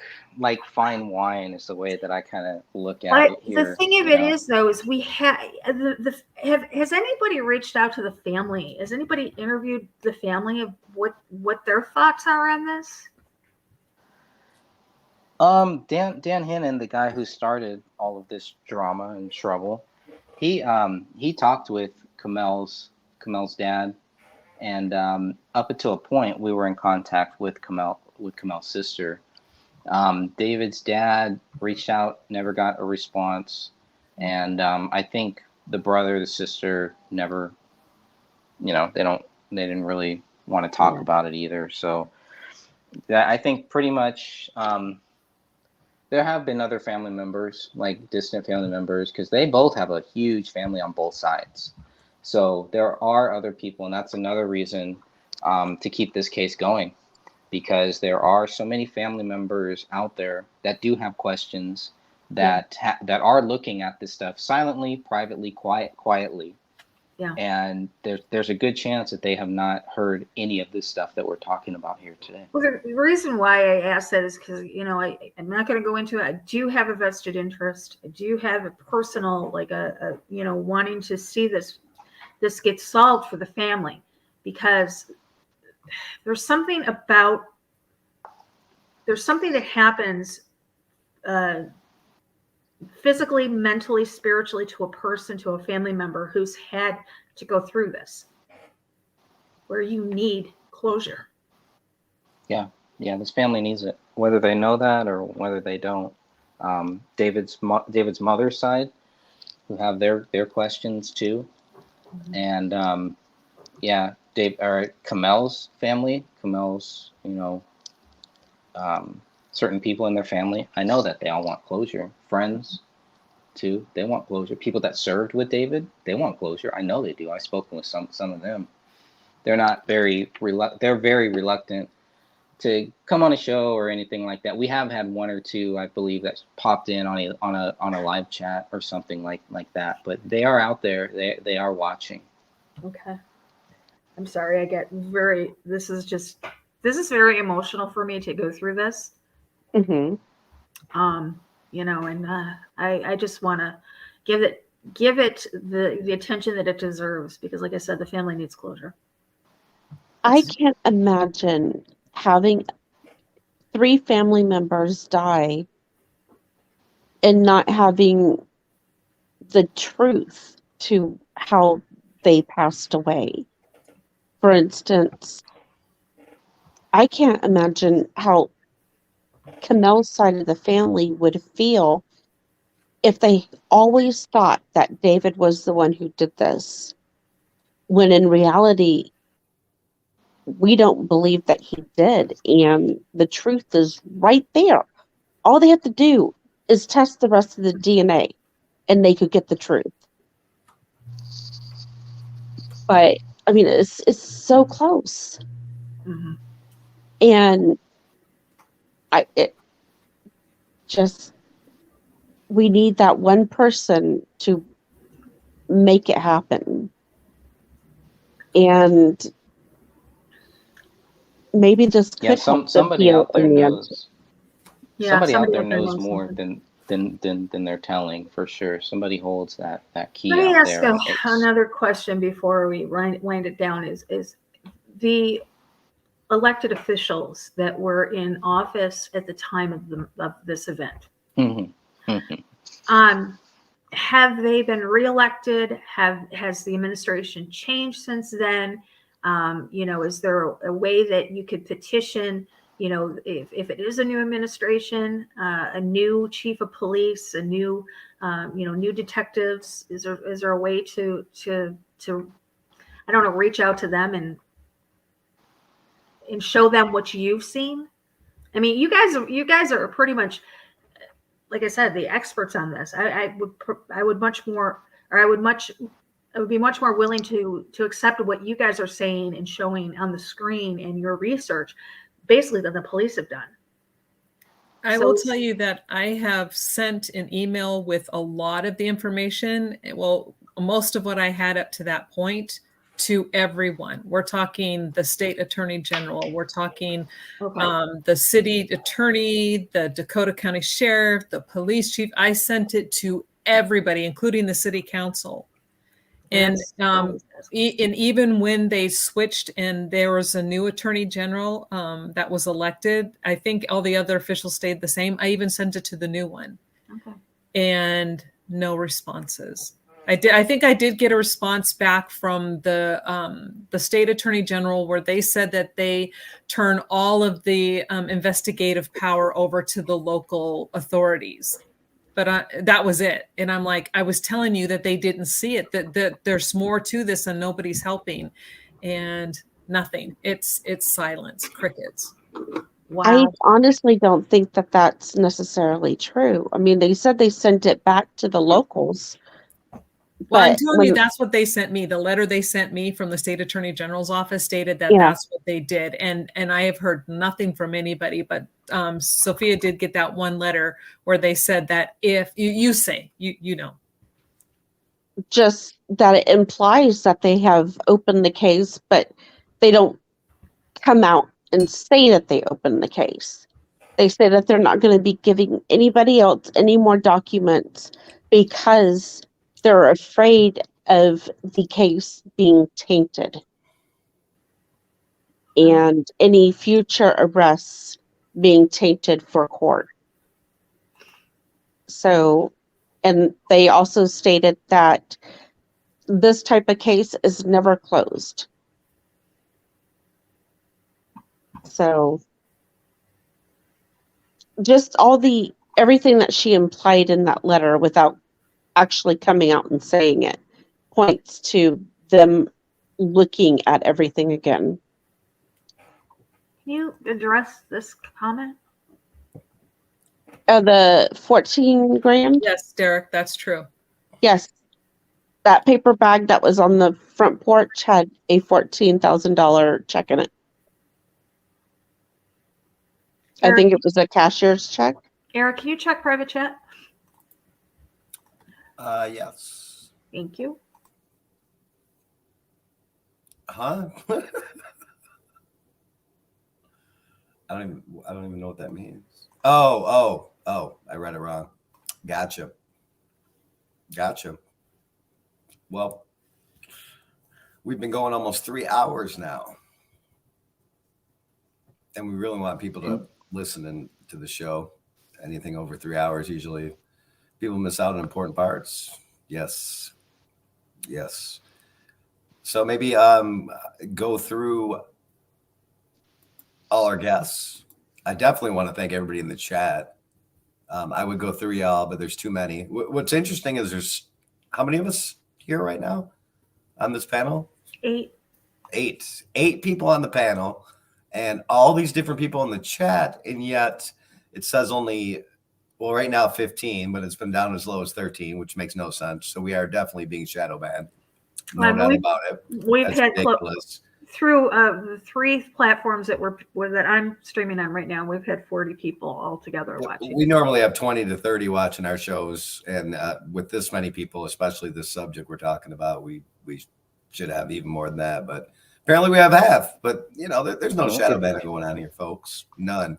fine wine is the way that I kind of look at it here. The thing of it is, though, is we have has anybody reached out to the family? Has anybody interviewed the family of what their thoughts are on this? Dan Hinnon, the guy who started all of this drama and trouble, he talked with Kamel's dad, and up until a point, we were in contact with Kamel's sister. David's dad reached out, never got a response, and I think the brother, the sister, never, they didn't really want to talk about it either. So I think pretty much there have been other family members, like distant family members, because they both have a huge family on both sides. So there are other people, and that's another reason to keep this case going, because there are so many family members out there that do have questions, that are looking at this stuff silently, privately, quietly. Yeah. And there's a good chance that they have not heard any of this stuff that we're talking about here today. Well, the reason why I asked that is because, I'm not going to go into it. I do have a vested interest. I do have a personal, wanting to see this get solved for the family, because there's something that happens physically, mentally, spiritually to a person, to a family member who's had to go through this, where you need closure. Yeah, this family needs it, whether they know that or whether they don't. David's mother's side, who have their questions too, and Dave or Kamel's family, certain people in their family. I know that they all want closure. Friends too, they want closure. People that served with David, they want closure. I know they do. I've spoken with some of them. They're not very they're very reluctant to come on a show or anything like that. We have had one or two, I believe, that's popped in on a live chat or something like that. But they are out there. They are watching. Okay. I'm sorry. This is very emotional for me to go through this. Mm-hmm. I just want to give it the attention that it deserves, because like I said, the family needs closure. I can't imagine having 3 family members die and not having the truth to how they passed away. For instance, I can't imagine how Kamel's side of the family would feel if they always thought that David was the one who did this, when in reality, we don't believe that he did, and the truth is right there. All they have to do is test the rest of the DNA, and they could get the truth. But I mean, it's so close, and we need that one person to make it happen, and maybe this could help somebody out there knows. Yeah, somebody out there out there knows knows more something. than they're telling, for sure. Somebody holds that key Let me out ask there. another question before we wind it down. Is the elected officials that were in office at the time of this event, have they been reelected? Has the administration changed since then? Is there a way that you could petition? If it is a new administration, a new chief of police, a new, new detectives, is there a way to I don't know, reach out to them and show them what you've seen? I mean, you guys are pretty much, like I said, the experts on this. I would be much more willing to accept what you guys are saying and showing on the screen and your research, basically, than the police have done. I will tell you that I have sent an email with a lot of the information. Well, most of what I had up to that point to everyone. We're talking the state attorney general. We're talking the city attorney, the Dakota County sheriff, the police chief. I sent it to everybody, including the city council. And even when they switched and there was a new attorney general that was elected, I think all the other officials stayed the same. I even sent it to the new one. And no responses. I think I did get a response back from the state attorney general, where they said that they turn all of the investigative power over to the local authorities. But that was it. And I'm like, I was telling you that they didn't see it, that there's more to this and nobody's helping, and nothing. It's silence, crickets. Wow. I honestly don't think that that's necessarily true. I mean, they said they sent it back to the locals. Well, I'm telling you, that's what they sent me. The letter they sent me from the state attorney general's office stated that that's what they did. And I have heard nothing from anybody, but Sophia did get that one letter where they said that if you say, just that it implies that they have opened the case, but they don't come out and say that they opened the case. They say that they're not going to be giving anybody else any more documents because they're afraid of the case being tainted and any future arrests being tainted for court. So, and they also stated that this type of case is never closed. So, just all the everything that she implied in that letter without actually coming out and saying it points to them looking at everything again. Can you address this comment? The 14 grand? Yes, Derek, that's true. Yes. That paper bag that was on the front porch had a $14,000 check in it. I think it was a cashier's check. Eric, can you check private chat? Yes. Thank you. Huh? I don't even know what that means. Oh, I read it wrong. Gotcha. Well, we've been going almost 3 hours now. And we really want people to listen to the show. Anything over 3 hours, usually people miss out on important parts. Yes. So maybe go through all our guests. I definitely want to thank everybody in the chat. I would go through y'all, but there's too many. What's interesting is there's how many of us here right now on this panel? 8. 8 people on the panel, and all these different people in the chat, and yet it says only, well, right now 15, but it's been down as low as 13, which makes no sense. So we are definitely being shadow banned. No doubt about it. We've That's had ridiculous. Through the 3 platforms that that I'm streaming on right now, we've had 40 people all together watching. We normally have 20 to 30 watching our shows, and with this many people, especially this subject we're talking about, we should have even more than that. But apparently we have half. But there's no shadow banning going on here, folks. None.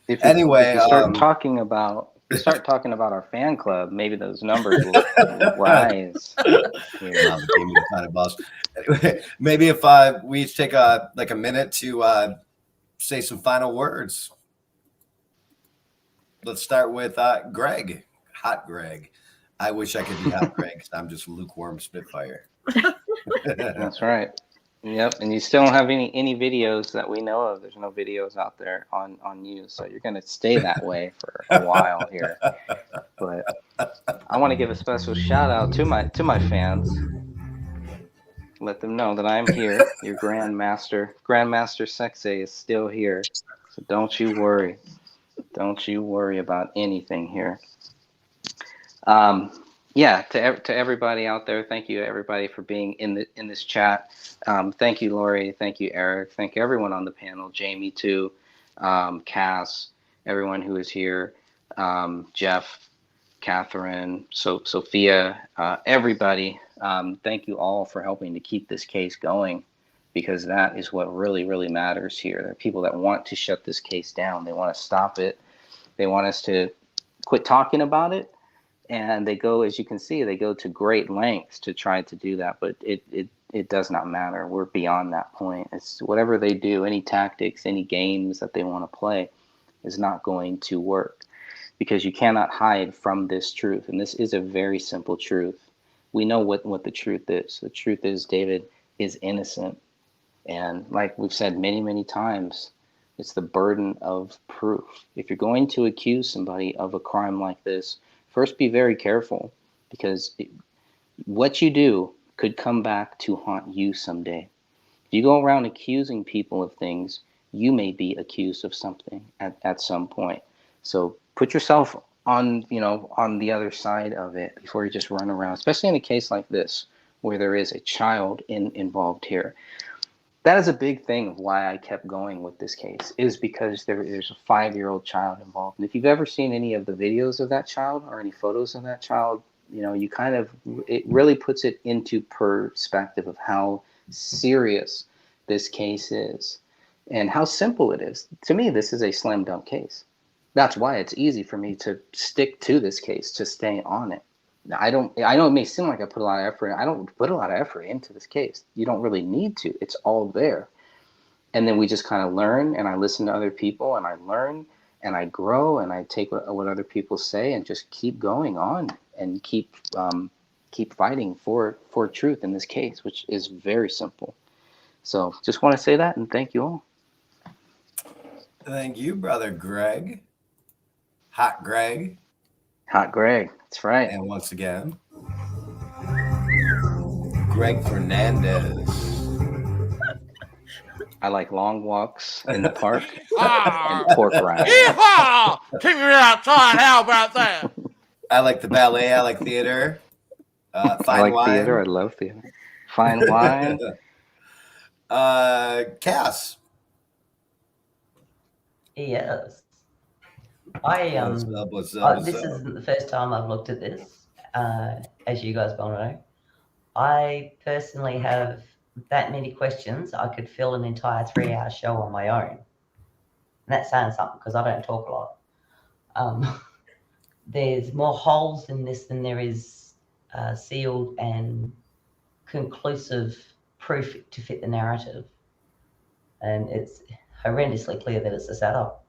If Anyway, you start talking about our fan club, maybe those numbers will rise. Anyway, maybe if we each take a minute to say some final words. Let's start with Greg, Hot Greg. I wish I could be Hot Greg because I'm just lukewarm Spitfire. That's right. Yep, and you still don't have any videos that we know of. There's no videos out there on you, so you're going to stay that way for a while here. But I want to give a special shout out to my fans. Let them know that I'm here. Your Grandmaster Sexay is still here, so don't you worry. Don't you worry about anything here. Yeah, to everybody out there, thank you everybody for being in this chat. Thank you, Laurie. Thank you, Eric. Thank you everyone on the panel. Jamie too, Cass, everyone who is here, Jeff, Catherine, Sophia, everybody. Thank you all for helping to keep this case going, because that is what really, really matters here. There are people that want to shut this case down. They want to stop it. They want us to quit talking about it. And they go, as you can see, they go to great lengths to try to do that, but it does not matter. We're beyond that point. It's whatever they do, any tactics, any games that they want to play is not going to work, because you cannot hide from this truth. And this is a very simple truth. We know what the truth is. The truth is David is innocent. And like we've said many, many times, it's the burden of proof. If you're going to accuse somebody of a crime like this, first, be very careful, because what you do could come back to haunt you someday. If you go around accusing people of things, you may be accused of something at some point. So put yourself on the other side of it before you just run around, especially in a case like this where there is a child involved here. That is a big thing of why I kept going with this case, is because there's a 5-year-old child involved. And if you've ever seen any of the videos of that child or any photos of that child, it really puts it into perspective of how serious this case is and how simple it is. To me, this is a slam dunk case. That's why it's easy for me to stick to this case, to stay on it. I know it may seem like I put a lot of effort in. I don't put a lot of effort into this case. You don't really need to. It's all there. And then we just kind of learn, and I listen to other people, and I learn, and I grow, and I take what other people say and just keep going on and keep fighting for truth in this case, which is very simple. So just want to say that, and thank you all. Thank you, brother Greg. Hot Greg. Hot Greg. That's right. And once again, Greg Fernandez. I like long walks in the park Ah, and pork rinds. yeehaw! Take me outside. How about that? I like the ballet. I like theater. I Fine like wine. theater. I love theater. Fine wine. Cass. Yes. This isn't the first time I've looked at this, as you guys well know. I personally have that many questions. I could fill an entire 3-hour show on my own. And that's saying something because I don't talk a lot. There's more holes in this than there is sealed and conclusive proof to fit the narrative. And it's horrendously clear that it's a setup.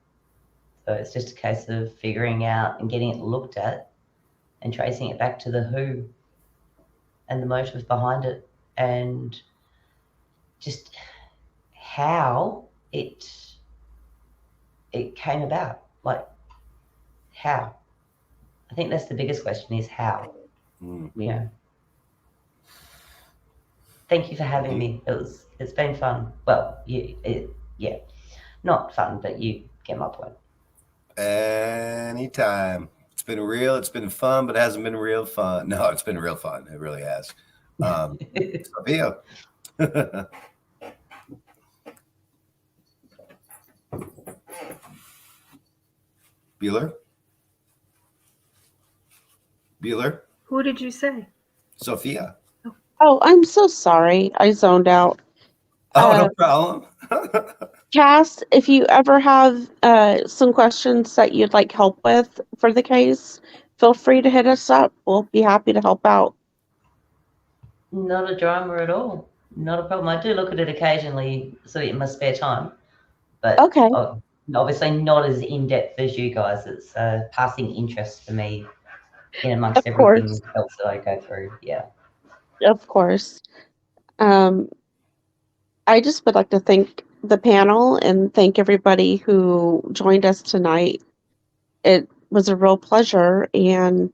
So it's just a case of figuring out and getting it looked at and tracing it back to the who and the motive behind it and just how it came about. Like, how? I think that's the biggest question is how. Yeah. Thank you for having me. It's been fun. Well, yeah, not fun, but you get my point. Anytime. It's been real. It's been fun, but it hasn't been real fun. No, it's been real fun. It really has. Sophia. Bueller. Who did you say? Sophia. Oh, I'm so sorry. I zoned out. Oh, no problem. Cass, if you ever have some questions that you'd like help with for the case, feel free to hit us up. We'll be happy to help out. Not a drama at all. Not a problem. I do look at it occasionally, so in my spare time. But okay. Obviously not as in-depth as you guys. It's a passing interest for me in amongst everything else that I go through. Yeah. Of course. I just would like to thank the panel and thank everybody who joined us tonight. It was a real pleasure, and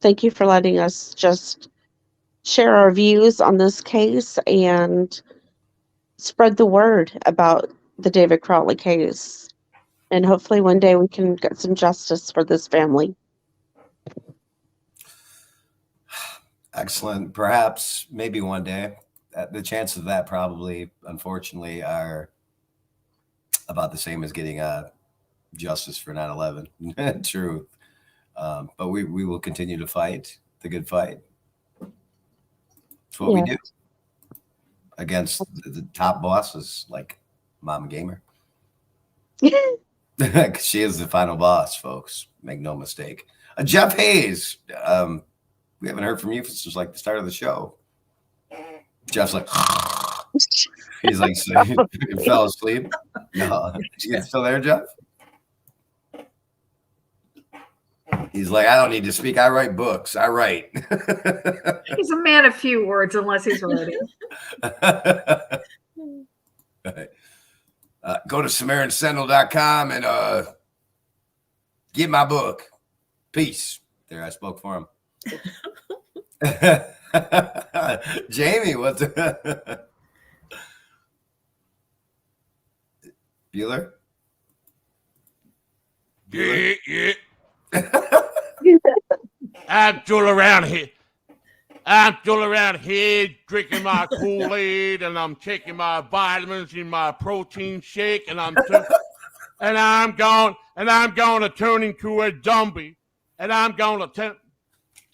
thank you for letting us just share our views on this case and spread the word about the David Crowley case. And hopefully one day we can get some justice for this family. Excellent. Perhaps, maybe one day. The chances of that probably, unfortunately, are about the same as getting justice for 9/11. True. But we will continue to fight the good fight. It's what we do against the top bosses like Mama Gamer. She is the final boss, folks. Make no mistake. Jeff Hayes. We haven't heard from you since like the start of the show. Jeff's like, he's like, so he fell asleep. No, you still there, Jeff? He's like, I don't need to speak. I write books. I write. He's a man of few words unless he's writing. Go to SamaritanSentinel.com and get my book. Peace. There, I spoke for him. Jamie, what's Bueller? Yeah. I'm still around here. Drinking my Kool-Aid, and I'm taking my vitamins in my protein shake, and I'm going to turn into a zombie, and I'm going to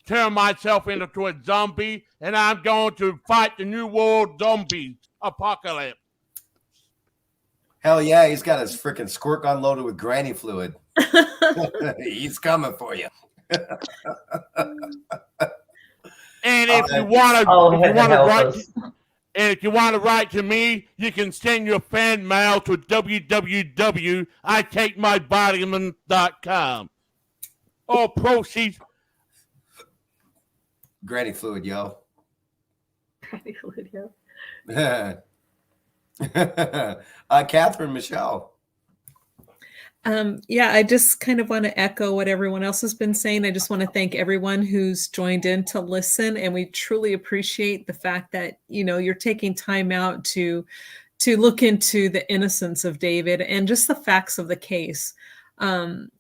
turn myself into a zombie, and I'm going to fight the New World Zombie Apocalypse. Hell yeah, he's got his freaking squirt gun loaded with granny fluid. He's coming for you. And if you want to write to me, you can send your fan mail to www.itakemyvitamin.com. All proceeds. Granny fluid, yo. Granny fluid, yo. Catherine, Michele. Yeah, I just kind of want to echo what everyone else has been saying. I just want to thank everyone who's joined in to listen, and we truly appreciate the fact that you're taking time out to look into the innocence of David and just the facts of the case. And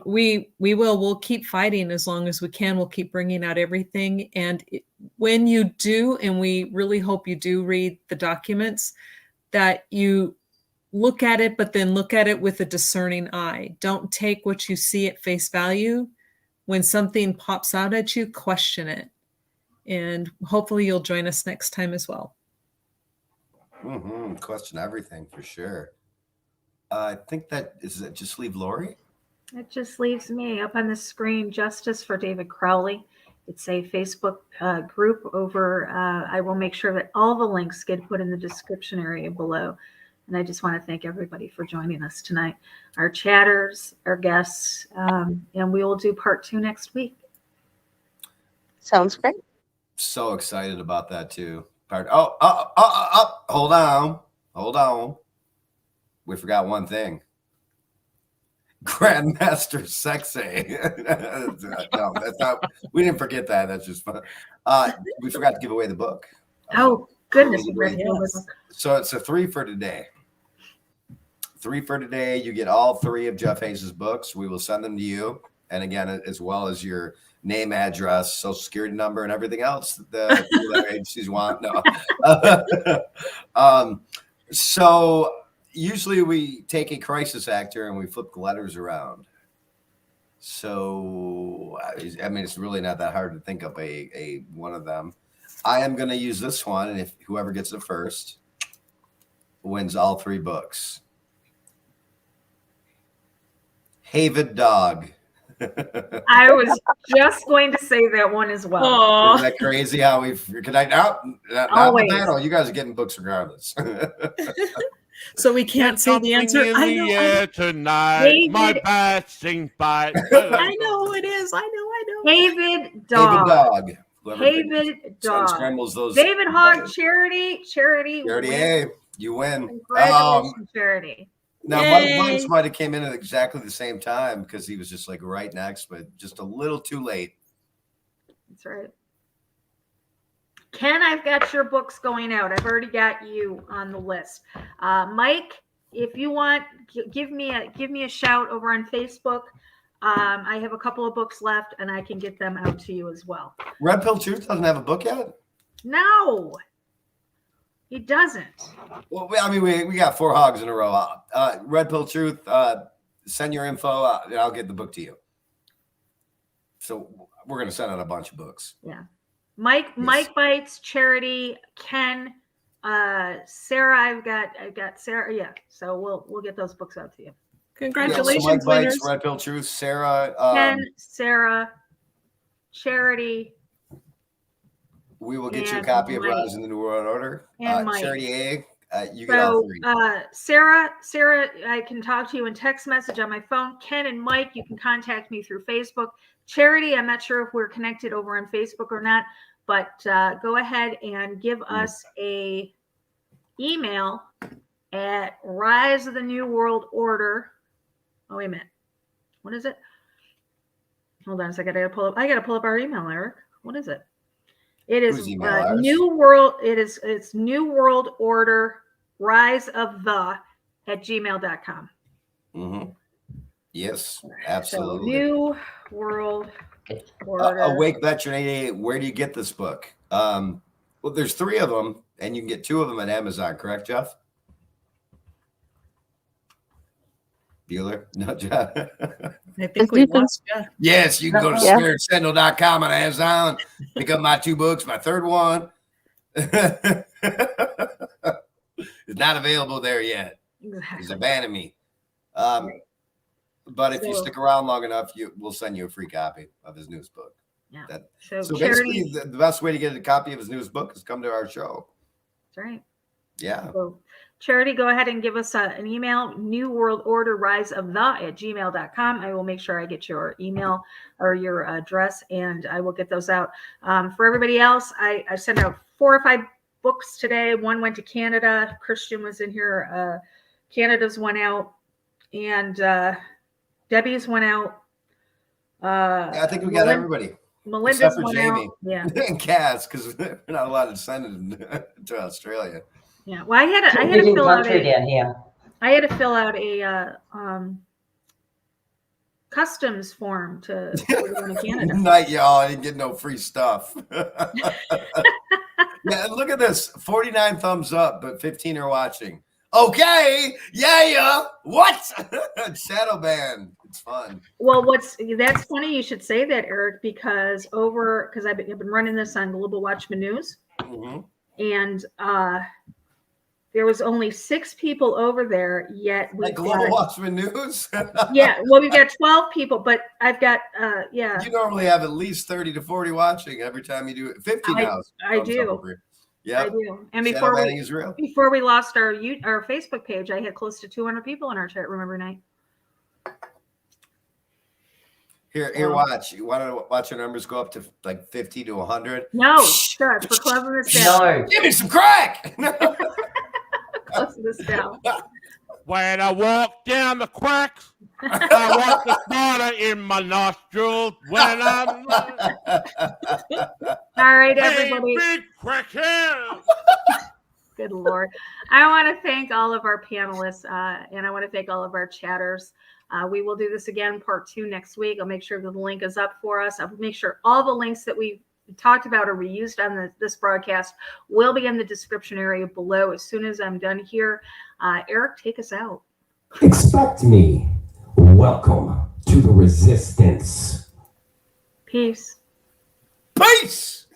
we'll keep fighting as long as we can. We'll keep bringing out everything. And when you do, and we really hope you do read the documents, that you look at it, but then look at it with a discerning eye. Don't take what you see at face value. When something pops out at you, question it. And hopefully you'll join us next time as well. Question everything for sure. I think does it just leave Laurie? It just leaves me up on the screen. Justice for David Crowley. It's a Facebook group over. I will make sure that all the links get put in the description area below. And I just want to thank everybody for joining us tonight. Our chatters, our guests, and we will do part 2 next week. Sounds great. So excited about that too. Hold on. We forgot one thing. Grandmaster Sexy. No, that's not. We didn't forget that. That's just fun. We forgot to give away the book. Oh goodness! So it's a 3 for today. 3 for today. You get all 3 of Jeff Hayes' books. We will send them to you, and again, as well as your name, address, social security number, and everything else that the agencies want. No. So usually we take a crisis actor and we flip the letters around. So I mean, it's really not that hard to think of a one of them. I am going to use this one, and if whoever gets it first wins all 3 books. Havid Dog. I was just going to say that one as well. Aww. Isn't that crazy how we've connected? Not the battle. You guys are getting books regardless. So we can't say the answer. I know. Tonight, David, my batting fight. I know who it is. I know. David Dog. David Dog. Scrambles those. David Hogg, Charity. Hey, you win. Congratulations, Charity. Now, Mike might have came in at exactly the same time because he was just like right next, but just a little too late. That's right. Ken, I've got your books going out. I've already got you on the list. Mike, if you want, give me a shout over on Facebook. I have a couple of books left, and I can get them out to you as well. Red Pill Truth doesn't have a book yet? No, he doesn't. Well, I mean, we got 4 hogs in a row. Red Pill Truth, send your info, and I'll get the book to you. So we're going to send out a bunch of books. Yeah. Mike Bites, Charity, Ken, Sarah. I've got Sarah. Yeah. So we'll get those books out to you. Congratulations, so Mike winners. Bites, Red Pill Truth, Sarah, Ken, Sarah, Charity. We will get you a copy of Rise in the New World Order. And Charity A, you get all 3. Sarah, I can talk to you in text message on my phone. Ken and Mike, you can contact me through Facebook. Charity, I'm not sure if we're connected over on Facebook or not, but go ahead and give us a email at Rise of the New World Order. Oh, wait a minute. What is it? Hold on a second. I gotta pull up our email, Eric. What is it? It is New World. It's New World Order Rise of the at gmail.com. Mm-hmm. Yes, absolutely. So New World Order. Awake Veteran 88. Where do you get this book? Well, there's 3 of them, and you can get 2 of them at Amazon. Correct, Jeff? Bueller? No, Jeff. I think we lost Jeff. Yes, you can go to spiritsentinel.com on Amazon, pick up my 2 books. My 3rd one is not available there yet. He's abandoned me. But if you stick around long enough, we'll send you a free copy of his newest book. Yeah. So basically, the best way to get a copy of his newest book is come to our show. That's right. Yeah. So, Charity, go ahead and give us an email, New World Order Rise of the at gmail.com. I will make sure I get your email or your address, and I will get those out. For everybody else, I sent out 4 or 5 books today. One went to Canada. Christian was in here. Canada's one out. And Debbie's went out. Yeah, I think we got everybody. Melinda's Except for went Jamie. out. Yeah. And Cass, because we're not allowed to send it to Australia. Yeah. Well, I had to fill out down here. I had to fill out a customs form to go to Canada. Not y'all. I didn't get no free stuff. Yeah, look at this. 49 thumbs up, but 15 are watching. Okay. Yeah. What? Shadow ban. It's fun. Well, that's funny you should say that, Eric, because I've been running this on Global Watchman News, and there was only 6 people over there, yet we Global Watchman News. Yeah, well, we've got 12 people, but I've got yeah. You normally have at least 30 to 40 watching every time you do it. 50 now. I do. Yeah, I do. And Shadow banning is real. before we lost our Facebook page, I had close to 200 people in our chat room every night. Here, watch. You want to watch your numbers go up to like 50 to 100? No, shush, for closing this down. No. Give me some crack. Closing this down. When I walk down the cracks, I want the water in my nostrils. When I'm all right, everybody. Hey, big crackhead. Good Lord. I want to thank all of our panelists, and I want to thank all of our chatters. We will do this again, part 2 next week. I'll make sure that the link is up for us. I'll make sure all the links that we talked about or reused on this broadcast will be in the description area below as soon as I'm done here. Eric, take us out. Expect me. Welcome to the resistance. Peace. Peace.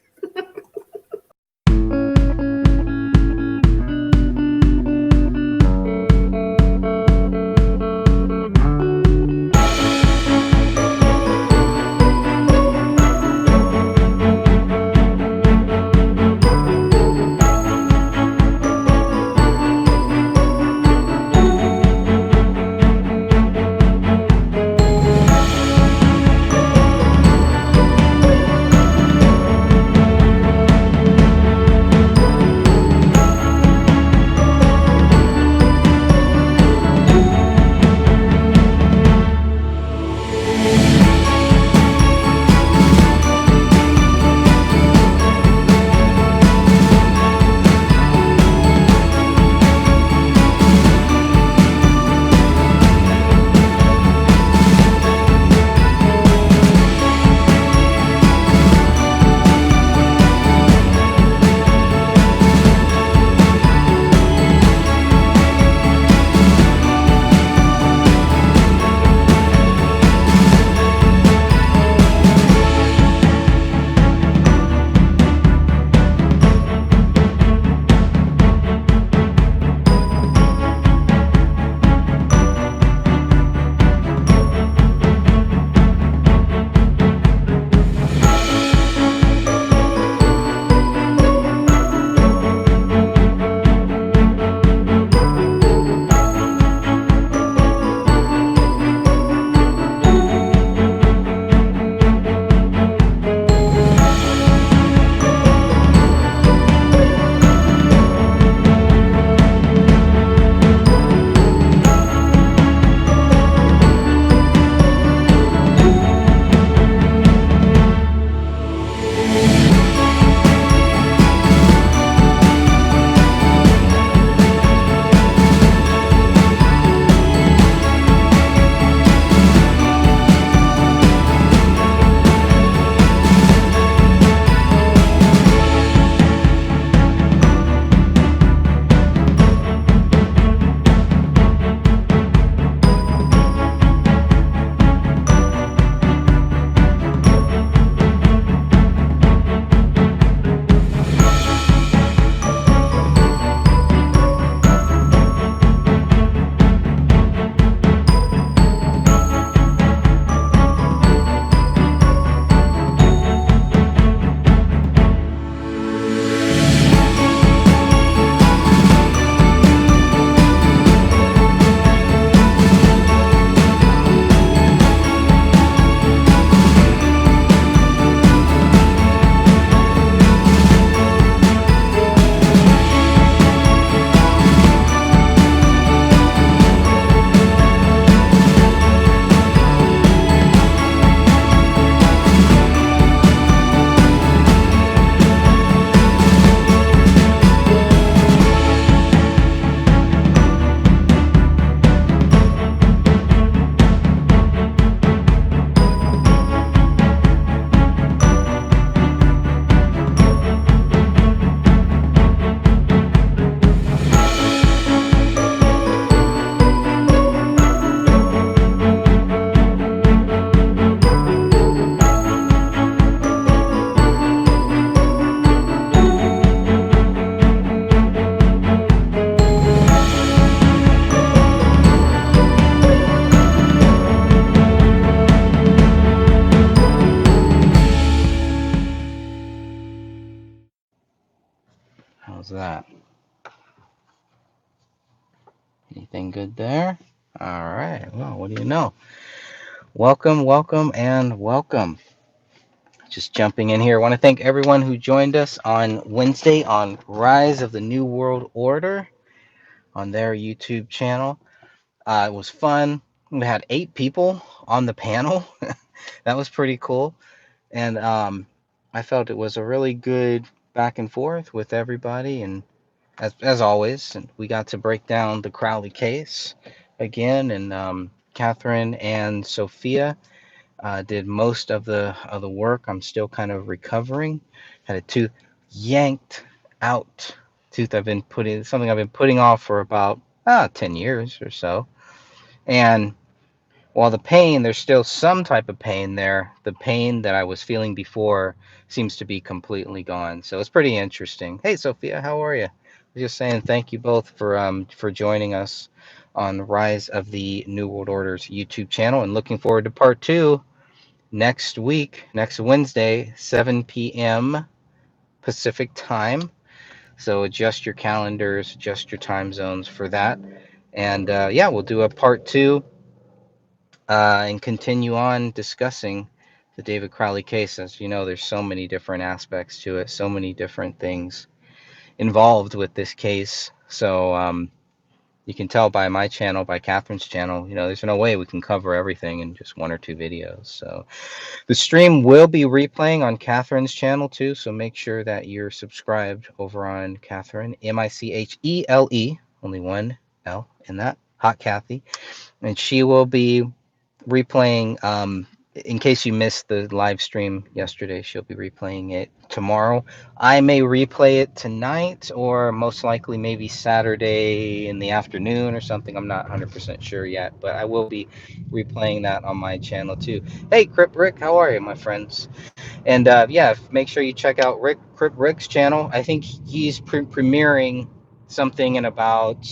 Everything good there? All right. Well, what do you know? Welcome, welcome, and welcome. Just jumping in here. I want to thank everyone who joined us on Wednesday on Rise of the New World Order on their YouTube channel. It was fun. We had 8 people on the panel. That was pretty cool. And I felt it was a really good back and forth with everybody. And as always, and we got to break down the Crowley case again. And Catherine and Sophia did most of the work. I'm still kind of recovering. Had a tooth yanked out. Tooth I've been putting off for about 10 years or so. And while the pain, there's still some type of pain there. The pain that I was feeling before seems to be completely gone. So it's pretty interesting. Hey, Sophia, how are you? Just saying thank you both for joining us on Rise of the New World Order's YouTube channel, and looking forward to part 2 next week, next Wednesday, 7 p.m. Pacific time. So adjust your calendars, adjust your time zones for that. And yeah, we'll do a part 2 and continue on discussing the David Crowley case. As you know, there's so many different aspects to it, so many different things involved with this case. So you can tell by my channel, by Catherine's channel, there's no way we can cover everything in just 1 or 2 videos. So the stream will be replaying on Catherine's channel too, so make sure that you're subscribed over on Catherine, Michele, only 1 L in that, Hot Kathy, and she will be replaying, in case you missed the live stream yesterday, she'll be replaying it tomorrow. I may replay it tonight, or most likely maybe Saturday in the afternoon or something. I'm not 100% sure yet, but I will be replaying that on my channel too. Hey, Crip Rick, how are you, my friends? And yeah, make sure you check out Crip Rick's channel. I think he's premiering something in about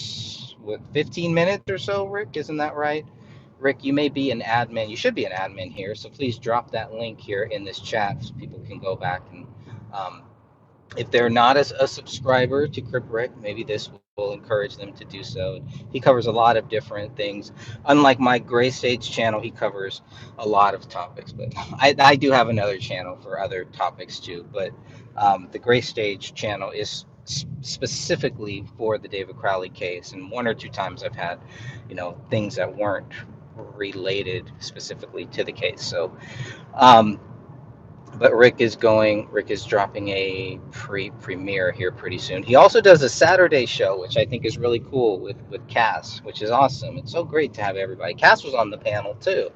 15 minutes or so. Rick, isn't that right? Rick, you may be an admin. You should be an admin here, so please drop that link here in this chat so people can go back and if they're not a subscriber to Crip Rick, maybe this will encourage them to do so. He covers a lot of different things. Unlike my Gray Stage channel, he covers a lot of topics. But I do have another channel for other topics too. But the Gray Stage channel is specifically for the David Crowley case. And 1 or 2 times I've had, things that weren't related specifically to the case. So, but Rick is dropping a premiere here pretty soon. He also does a Saturday show, which I think is really cool with Cass, which is awesome. It's so great to have everybody. Cass was on the panel too.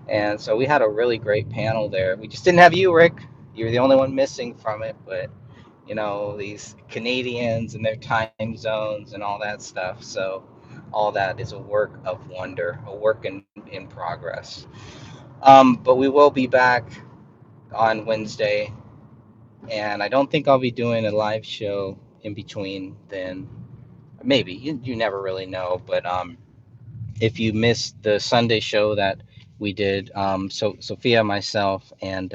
And so we had a really great panel there. We just didn't have you, Rick. You're the only one missing from it, but these Canadians and their time zones and all that stuff. So all that is a work of wonder, a work in progress. But we will be back on Wednesday, and I don't think I'll be doing a live show in between then. Maybe you never really know, but if you missed the Sunday show that we did, so Sophia, myself, and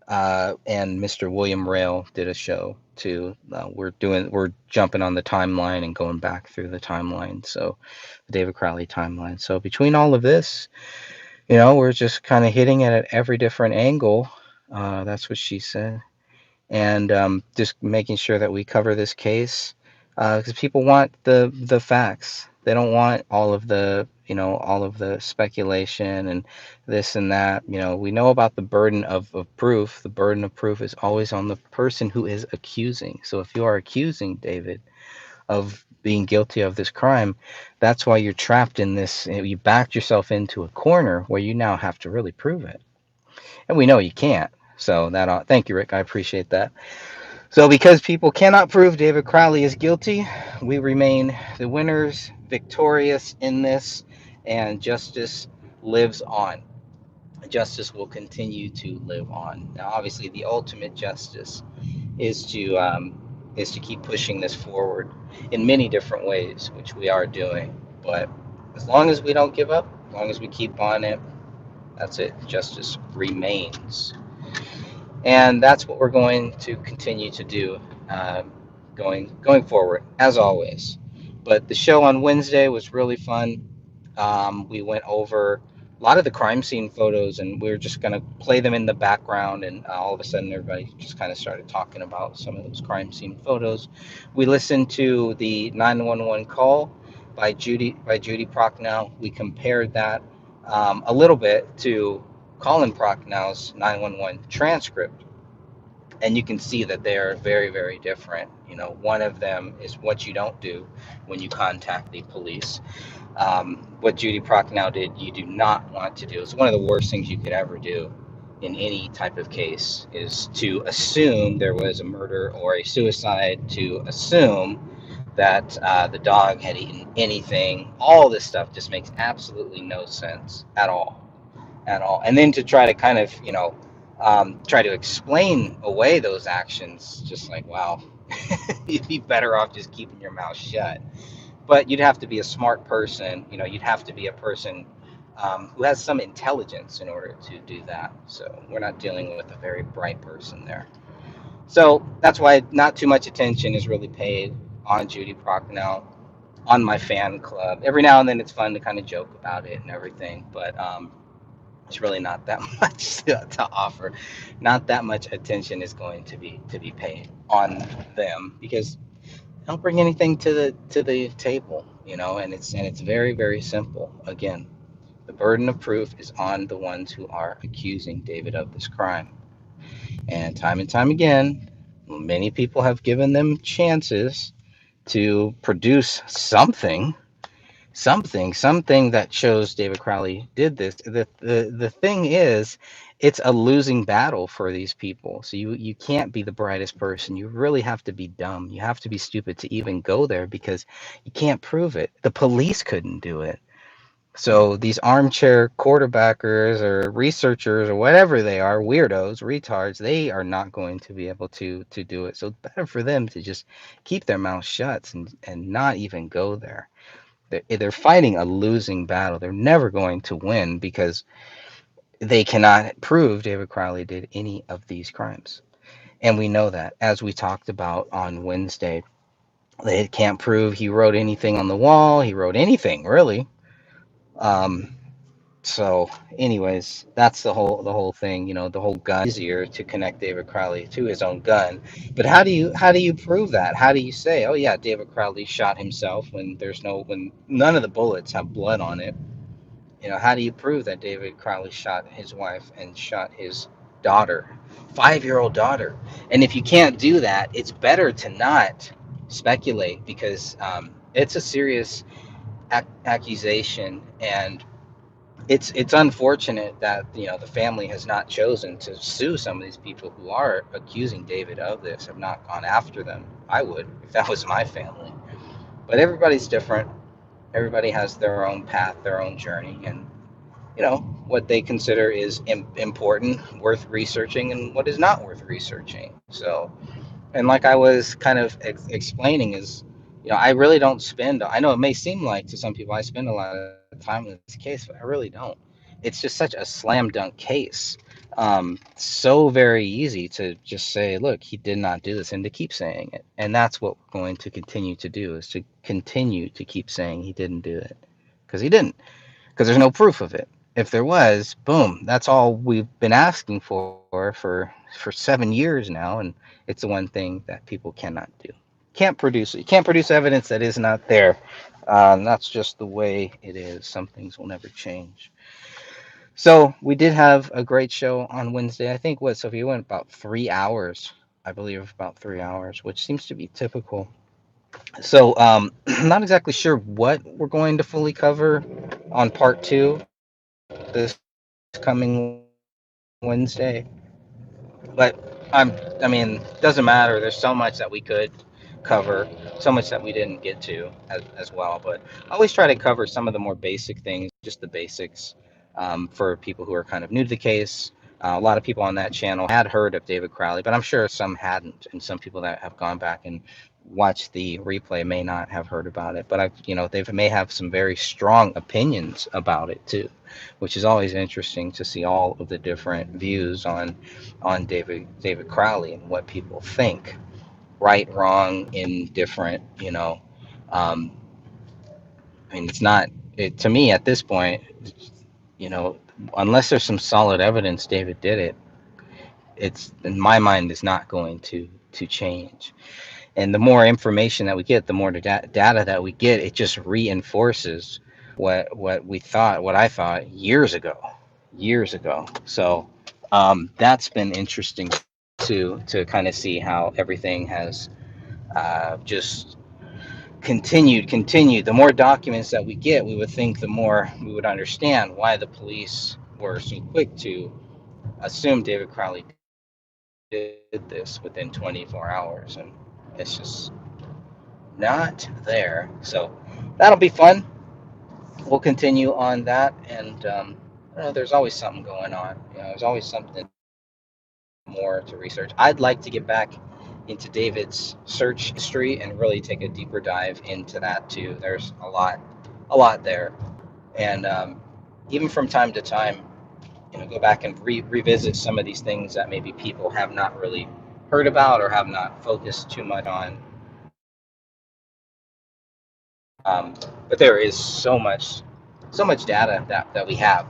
Mr. William Rail did a show too. We're jumping on the timeline and going back through the timeline, so the David Crowley timeline. So between all of this, we're just kind of hitting it at every different angle. That's what she said. And just making sure that we cover this case because people want the facts. They don't want all of the speculation and this and that. We know about the burden of proof. The burden of proof is always on the person who is accusing. So if you are accusing David of being guilty of this crime, that's why you're trapped in this. You backed yourself into a corner where you now have to really prove it. And we know you can't. So thank you, Rick. I appreciate that. So because people cannot prove David Crowley is guilty, we remain the winners, victorious in this, and justice lives on. Justice will continue to live on. Now, obviously, the ultimate justice is to keep pushing this forward in many different ways, which we are doing. But as long as we don't give up, as long as we keep on it, that's it. Justice remains. And that's what we're going to continue to do going forward, as always. But the show on Wednesday was really fun. We went over a lot of the crime scene photos, and we were just going to play them in the background. And all of a sudden, everybody just kind of started talking about some of those crime scene photos. We listened to the 911 call by Judy Prochnow. We compared that a little bit to Colin Prochnow's 911 transcript, and you can see that they are very, very different. You know, one of them is what you don't do when you contact the police. What Judy Prochnow did, you do not want to do. It's one of the worst things you could ever do in any type of case, is to assume there was a murder or a suicide, to assume that the dog had eaten anything. All this stuff just makes absolutely no sense at all. And then to try to kind of, try to explain away those actions, just like, wow, you'd be better off just keeping your mouth shut. But you'd have to be a smart person. You'd have to be a person who has some intelligence in order to do that. So we're not dealing with a very bright person there. So that's why not too much attention is really paid on Judy Prochnow, on my fan club. Every now and then it's fun to kind of joke about it and everything, but it's really not that much to offer. Not that much attention is going to be paid on them, because they don't bring anything to the table, and it's very, very simple. Again, the burden of proof is on the ones who are accusing David of this crime. And time again, many people have given them chances to produce something that shows David Crowley did this. The thing is, it's a losing battle for these people. So you can't be the brightest person. You really have to be dumb. You have to be stupid to even go there, because you can't prove it. The police couldn't do it. So these armchair quarterbackers or researchers or whatever they are, weirdos, retards, they are not going to be able to do it. So it's better for them to just keep their mouth shut and not even go there. They're fighting a losing battle. They're never going to win, because they cannot prove David Crowley did any of these crimes. And we know that, as we talked about on Wednesday. They can't prove he wrote anything on the wall. He wrote anything, really. So anyways, that's the whole thing. The whole gun. Easier to connect David Crowley to his own gun. But how do you prove that? How do you say, oh yeah, David Crowley shot himself, when none of the bullets have blood on it? How do you prove that David Crowley shot his wife and shot his daughter, 5-year-old daughter? And if you can't do that, it's better to not speculate, because it's a serious accusation, and it's unfortunate that the family has not chosen to sue some of these people who are accusing David of this, have not gone after them. I would, if that was my family. But everybody's different. Everybody has their own path, their own journey, and what they consider is important, worth researching, and what is not worth researching. So, and like I was kind of explaining, is I really don't spend, I know it may seem like to some people I spend a lot of time in this case, but I really don't. It's just such a slam dunk case. So very easy to just say, look, he did not do this, and to keep saying it. And that's what we're going to continue to do, is to continue to keep saying he didn't do it, because he didn't, because there's no proof of it. If there was, boom, that's all we've been asking for 7 years now, and it's the one thing that people cannot do. Can't produce it. You can't produce evidence that is not there. That's just the way it is. Some things will never change. So we did have a great show on Wednesday. I think Sophia went about 3 hours. I believe about 3 hours, which seems to be typical. So I'm not exactly sure what we're going to fully cover on part 2 this coming Wednesday. But I mean, doesn't matter. There's so much that we could cover, so much that we didn't get to as well. But I always try to cover some of the more basic things, just the basics, for people who are kind of new to the case. A lot of people on that channel had heard of David Crowley, but I'm sure some hadn't, and some people that have gone back and watched the replay may not have heard about it. But they may have some very strong opinions about it too, which is always interesting to see all of the different views on David Crowley and what people think, right, wrong, indifferent, I mean, it's not. To me, at this point, unless there's some solid evidence David did it, it's in my mind is not going to change. And the more information that we get, the more data that we get, it just reinforces what I thought years ago. So that's been interesting to kind of see how everything has just continued. The more documents that we get, we would think the more we would understand why the police were so quick to assume David Crowley did this within 24 hours, and it's just not there. So that'll be fun. We'll continue on that, and there's always something going on. There's always something more to research. I'd like to get back into David's search history and really take a deeper dive into that too. There's a lot there, and even from time to time, go back and revisit some of these things that maybe people have not really heard about or have not focused too much on. But there is so much data that we have,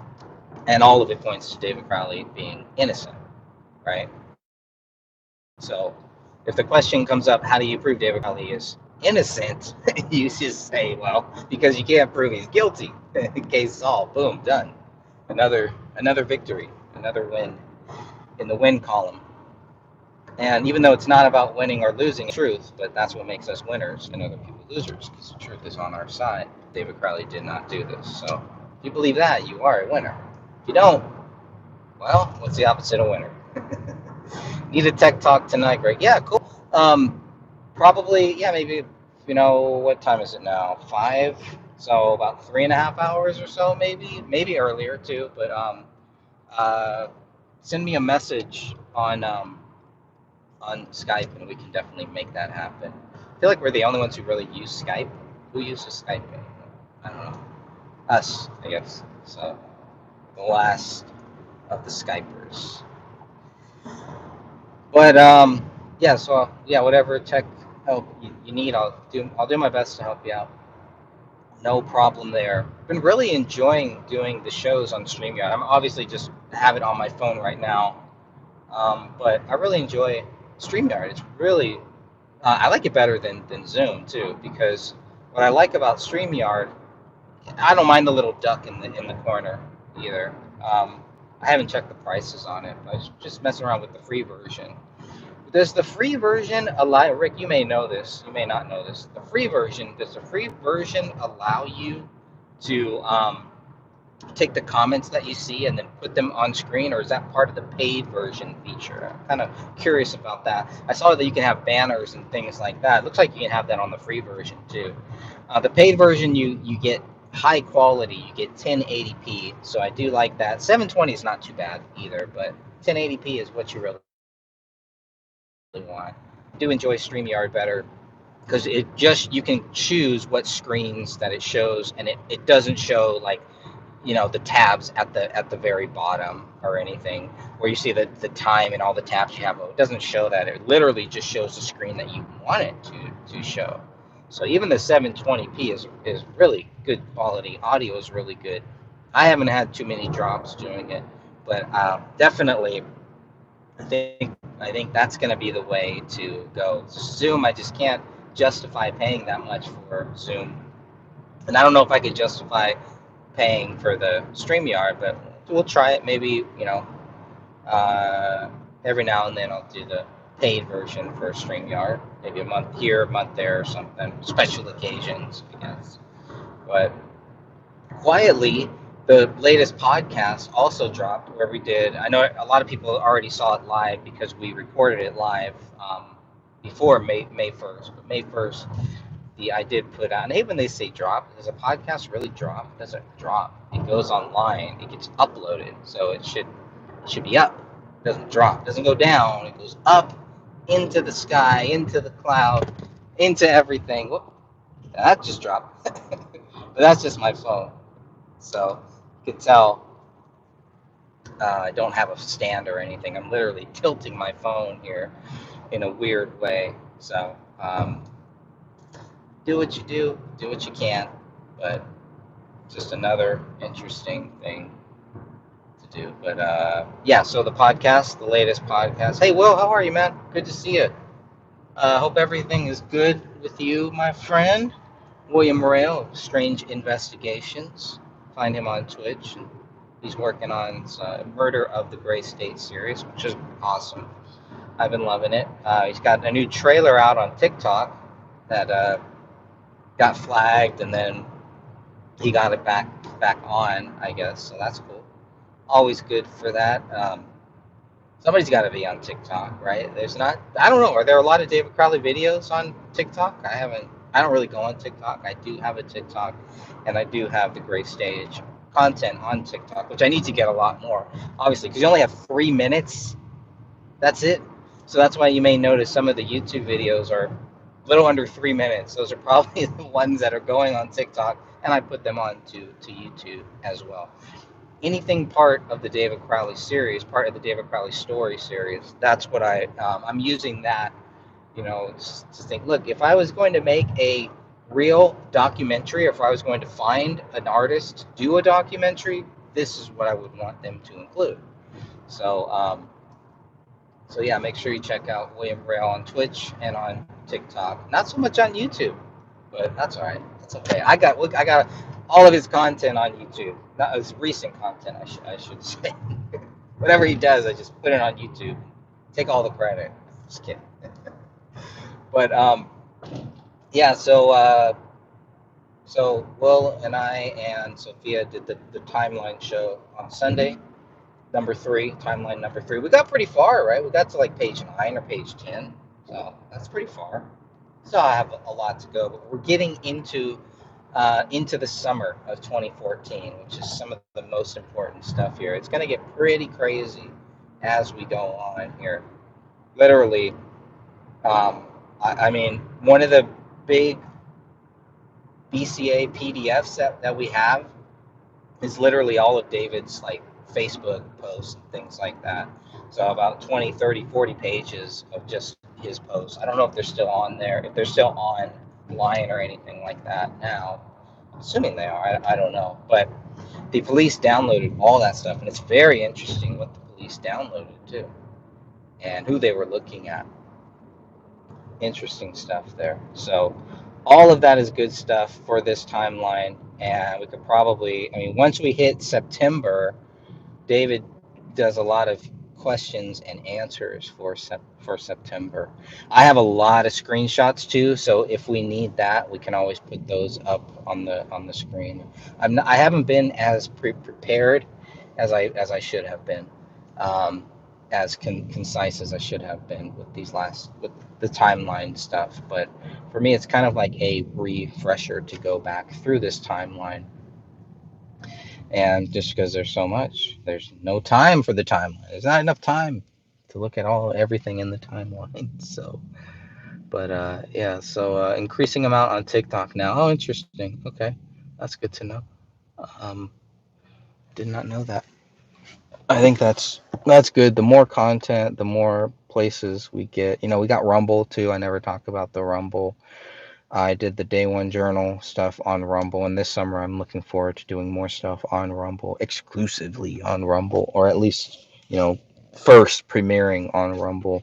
and all of it points to David Crowley being innocent, right? So if the question comes up, how do you prove David Crowley is innocent? You just say, well, because you can't prove he's guilty. Case solved. Boom, done. Another victory, another win in the win column. And even though it's not about winning or losing the truth, but that's what makes us winners and other people losers, because the truth is on our side. David Crowley did not do this. So if you believe that, you are a winner. If you don't, well, what's the opposite of winner? Need a tech talk tonight, Greg? Yeah, cool. Probably, yeah, maybe, what time is it now? 5? So about 3.5 hours or so, maybe earlier too. But send me a message on Skype, and we can definitely make that happen. I feel like we're the only ones who really use Skype. Who uses Skype anymore? I don't know. Us, I guess. So the last of the Skypers. But whatever tech help you need, I'll do my best to help you out. No problem there. Been really enjoying doing the shows on StreamYard. I'm obviously just have it on my phone right now, but I really enjoy StreamYard. It's really I like it better than Zoom too, because what I like about StreamYard, I don't mind the little duck in the corner either. I haven't checked the prices on it. I was just messing around with the free version. Does the free version allow, Rick, you may know this, you may not know this, does the free version allow you to take the comments that you see and then put them on screen, or is that part of the paid version feature? I'm kind of curious about that. I saw that you can have banners and things like that. It looks like you can have that on the free version too. The paid version, you get high quality, you get 1080p, so I do like that. 720 is not too bad either, but 1080p is what you really want. I do enjoy StreamYard better because you can choose what screens that it shows, and it doesn't show like the tabs at the very bottom or anything where you see the time and all the tabs you have. It doesn't show that. It literally just shows the screen that you want it to show. So even the 720p is really good quality. Audio is really good. I haven't had too many drops doing it, but definitely I think that's going to be the way to go. Zoom, I just can't justify paying that much for Zoom, and I don't know if I could justify paying for the StreamYard, but we'll try it. Maybe every now and then I'll do the paid version for StreamYard. Maybe a month here, a month there, or something. Special occasions, I guess. But quietly, the latest podcast also dropped, where we did. I know a lot of people already saw it live because we recorded it live before May 1st. But May 1st, I did put out, and hey, when they say drop, does a podcast really drop? It doesn't drop. It goes online. It gets uploaded, so it should be up. It doesn't drop. It doesn't go down. It goes up into the sky, into the cloud, into everything. Whoop, that just dropped. But that's just my phone. So you can tell I don't have a stand or anything. I'm literally tilting my phone here in a weird way. So do what you do what you can. but just another interesting thing to do. But yeah, so the podcast, the latest podcast. Hey, Will, how are you, man? Good to see you. Hope everything is good with you, my friend. William Morale of Strange Investigations. Find him on Twitch. And he's working on Murder of the Gray State series, which is awesome. I've been loving it. He's got a new trailer out on TikTok that got flagged, and then he got it back on, I guess. So that's cool. Always good for that. Somebody's got to be on TikTok, right? There's not. I don't know. Are there a lot of David Crowley videos on TikTok? I don't really go on TikTok. I do have a TikTok, and I do have the Gray Stage content on TikTok, which I need to get a lot more, obviously, because you only have 3 minutes. That's it. So that's why you may notice some of the YouTube videos are a little under 3 minutes. Those are probably the ones that are going on TikTok, and I put them on to YouTube as well. Anything part of the David Crowley series, part of the David Crowley story series, that's what I'm using that, to think, look, if I was going to make a real documentary, or if I was going to find an artist to do a documentary, this is what I would want them to include. So, so yeah, make sure you check out William Rail on Twitch and on TikTok. Not so much on YouTube, but that's all right. That's okay. I got all of his content on YouTube. Not his recent content, I should say. Whatever he does, I just put it on YouTube. Take all the credit. Just kidding. But yeah. So Will and I and Sophia did the timeline show on Sunday. Timeline number 3. We got pretty far, right? We got to like page 9 or page 10. So that's pretty far. Still have a lot to go, but we're getting into the summer of 2014, which is some of the most important stuff here. It's going to get pretty crazy as we go on here. Literally, I mean, one of the big BCA PDFs that we have is literally all of David's like Facebook posts and things like that. So about 20, 30, 40 pages of just his posts. I don't know if they're still on there, if they're still online or anything like that now. I'm assuming they are. I don't know. But the police downloaded all that stuff, and it's very interesting what the police downloaded too, and who they were looking at. Interesting stuff there. So all of that is good stuff for this timeline, and we could probably, once we hit September, David does a lot of questions and answers for September. I have a lot of screenshots too, so if we need that, we can always put those up on the screen. I haven't been as prepared as I should have been, as concise as I should have been with with the timeline stuff. But for me, it's kind of like a refresher to go back through this timeline. And just because there's no time for the timeline. There's not enough time to look at everything in the timeline. So, but yeah, so increasing amount on TikTok now. Oh, interesting. Okay, that's good to know. Did not know that. I think that's good. The more content, the more places we get. We got Rumble too. I never talk about the Rumble. I did the Day One Journal stuff on Rumble, and this summer I'm looking forward to doing more stuff on Rumble, exclusively on Rumble, or at least, first premiering on Rumble.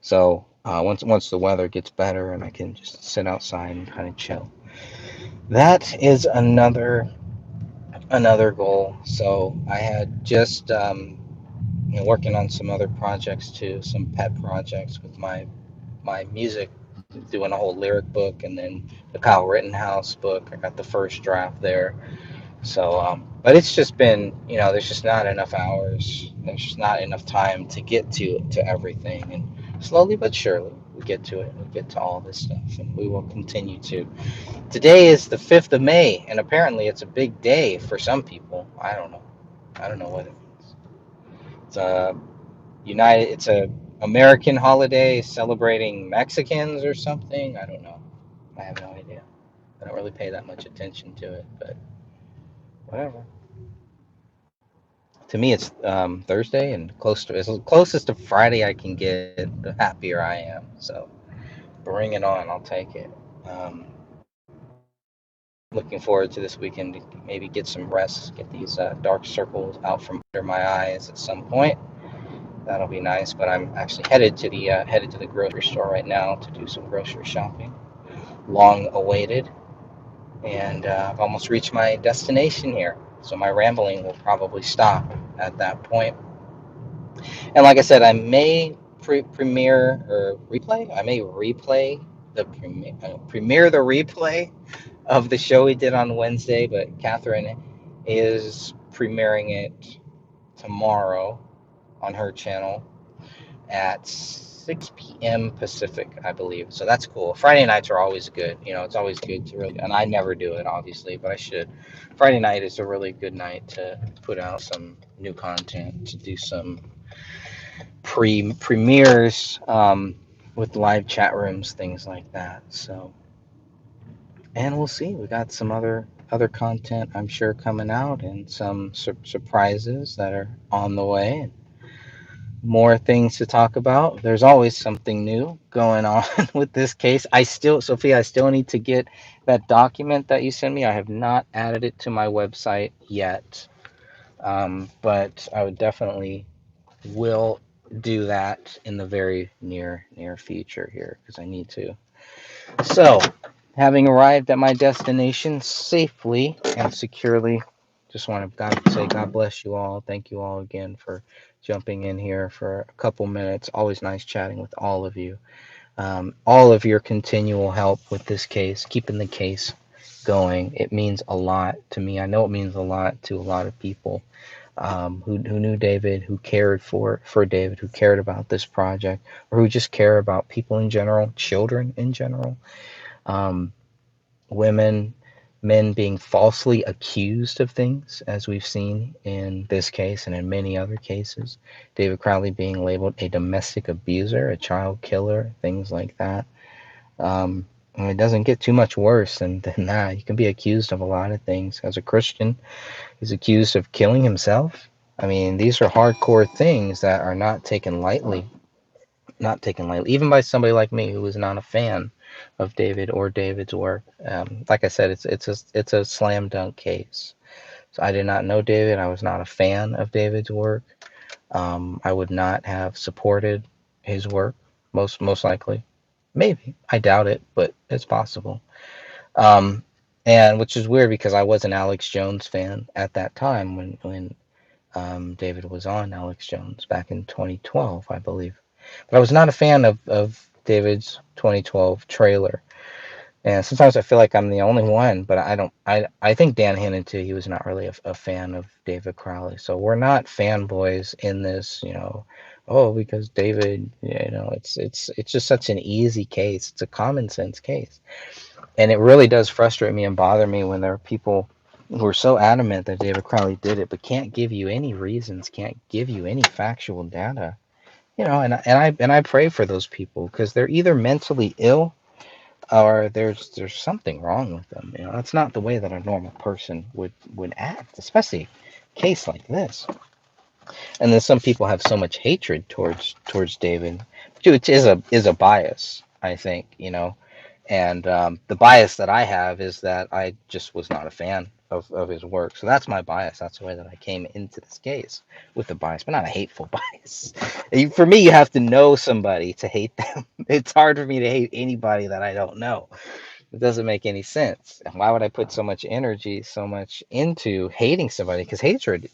So once the weather gets better and I can just sit outside and kind of chill. That is another goal. So I had just working on some other projects too, some pet projects with my music, doing a whole lyric book, and then the Kyle Rittenhouse book. I got the first draft there. So, but it's just been, there's just not enough hours. There's just not enough time to get to everything. And slowly but surely, we get to it. We get to all this stuff, and we will continue to. Today is the 5th of May, and apparently it's a big day for some people. I don't know. I don't know what it is. It's a American holiday celebrating Mexicans or something. I don't know. I have no idea. I don't really pay that much attention to it, but whatever. To me, it's Thursday, and as closest to Friday I can get, the happier I am. So bring it on. I'll take it. looking forward to this weekend to maybe get some rest, get these dark circles out from under my eyes at some point. That'll be nice. But I'm actually headed to the grocery store right now to do some grocery shopping, long awaited, and I've almost reached my destination here. So my rambling will probably stop at that point. And like I said, I may premiere or replay. I may replay the premiere the replay of the show we did on Wednesday, but Catherine is premiering it tomorrow on her channel at 6 p.m. Pacific, I believe. So that's cool. Friday nights are always good. You know, it's always good to really, and I never do it, obviously, but I should. Friday night is a really good night to put out some new content, to do some premieres with live chat rooms, things like that. So, and we'll see. We got some other content, I'm sure, coming out, and some surprises that are on the way, and more things to talk about. There's always something new going on with this case. Sophia, I still need to get that document that you sent me. I have not added it to my website yet, but I would definitely will do that in the very near future here, because I need to. So, having arrived at my destination safely and securely, just want to say God bless you all. Thank you all again for jumping in here for a couple minutes. Always nice chatting with all of you. All of your continual help with this case, keeping the case going. It means a lot to me. I know it means a lot to a lot of people who knew David, who cared for David, who cared about this project, or who just care about people in general, children in general. Women, men being falsely accused of things, as we've seen in this case and in many other cases. David Crowley being labeled a domestic abuser, a child killer, things like that. And it doesn't get too much worse than that. You can be accused of a lot of things. As a Christian, he's accused of killing himself. I mean, these are hardcore things that are not taken lightly. Not taken lightly, even by somebody like me who is not a fan of David or David's work. Like I said, it's a slam dunk case. So I did not know David. I was not a fan of David's work. I would not have supported his work, most likely. Maybe. I doubt it, but it's possible. And which is weird because I was an Alex Jones fan at that time when David was on Alex Jones back in 2012, I believe. But I was not a fan of David's 2012 trailer. And sometimes I feel like I'm the only one, but I think Dan hinted too, he was not really a fan of David Crowley. So we're not fanboys in this, because David, it's just such an easy case. It's a common sense case. And it really does frustrate me and bother me when there are people who are so adamant that David Crowley did it, but can't give you any reasons, can't give you any factual data. And I pray for those people because they're either mentally ill or there's something wrong with them. That's not the way that a normal person would act, especially a case like this. And then some people have so much hatred towards David, which is a bias, I think, And the bias that I have is that I just was not a fan of his work. So that's my bias. That's the way that I came into this case, with a bias, but not a hateful bias. For me, you have to know somebody to hate them. It's hard for me to hate anybody that I don't know. It doesn't make any sense. And why would I put so much energy, so much into hating somebody? Because hatred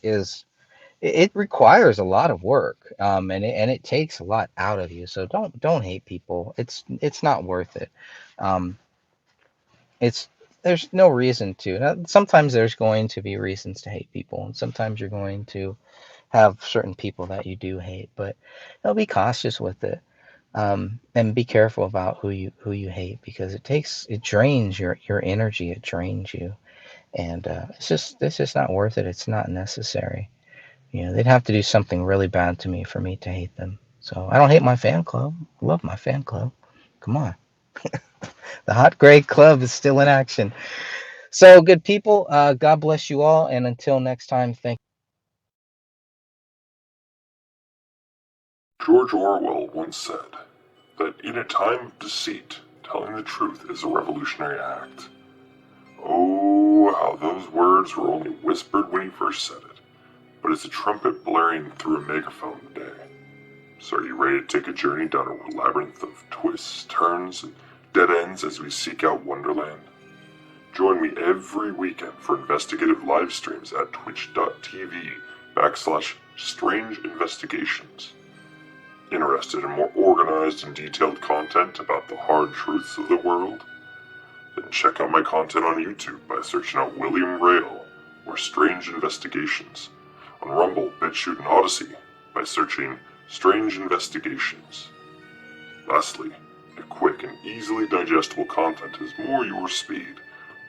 it requires a lot of work, and it takes a lot out of you. So don't hate people. It's not worth it. There's no reason to. Now, sometimes there's going to be reasons to hate people, and sometimes you're going to have certain people that you do hate, but be cautious with it, and be careful about who you hate, because it drains your energy, it drains you, and it's just not worth it. It's not necessary. They'd have to do something really bad to me for me to hate them. So I don't hate my fan club. I love my fan club. Come on. The Hot Grade Club is still in action. So, good people, God bless you all. And until next time, thank you. George Orwell once said that in a time of deceit, telling the truth is a revolutionary act. Oh, know how those words were only whispered when he first said it, but it's a trumpet blaring through a megaphone today. So are you ready to take a journey down a labyrinth of twists, turns, and dead ends as we seek out Wonderland? Join me every weekend for investigative live streams at twitch.tv/Strange Investigations. Interested in more organized and detailed content about the hard truths of the world? Then check out my content on YouTube by searching out William Rail or Strange Investigations, on Rumble, BitChute, and Odyssey by searching Strange Investigations. Lastly, if quick and easily digestible content is more your speed,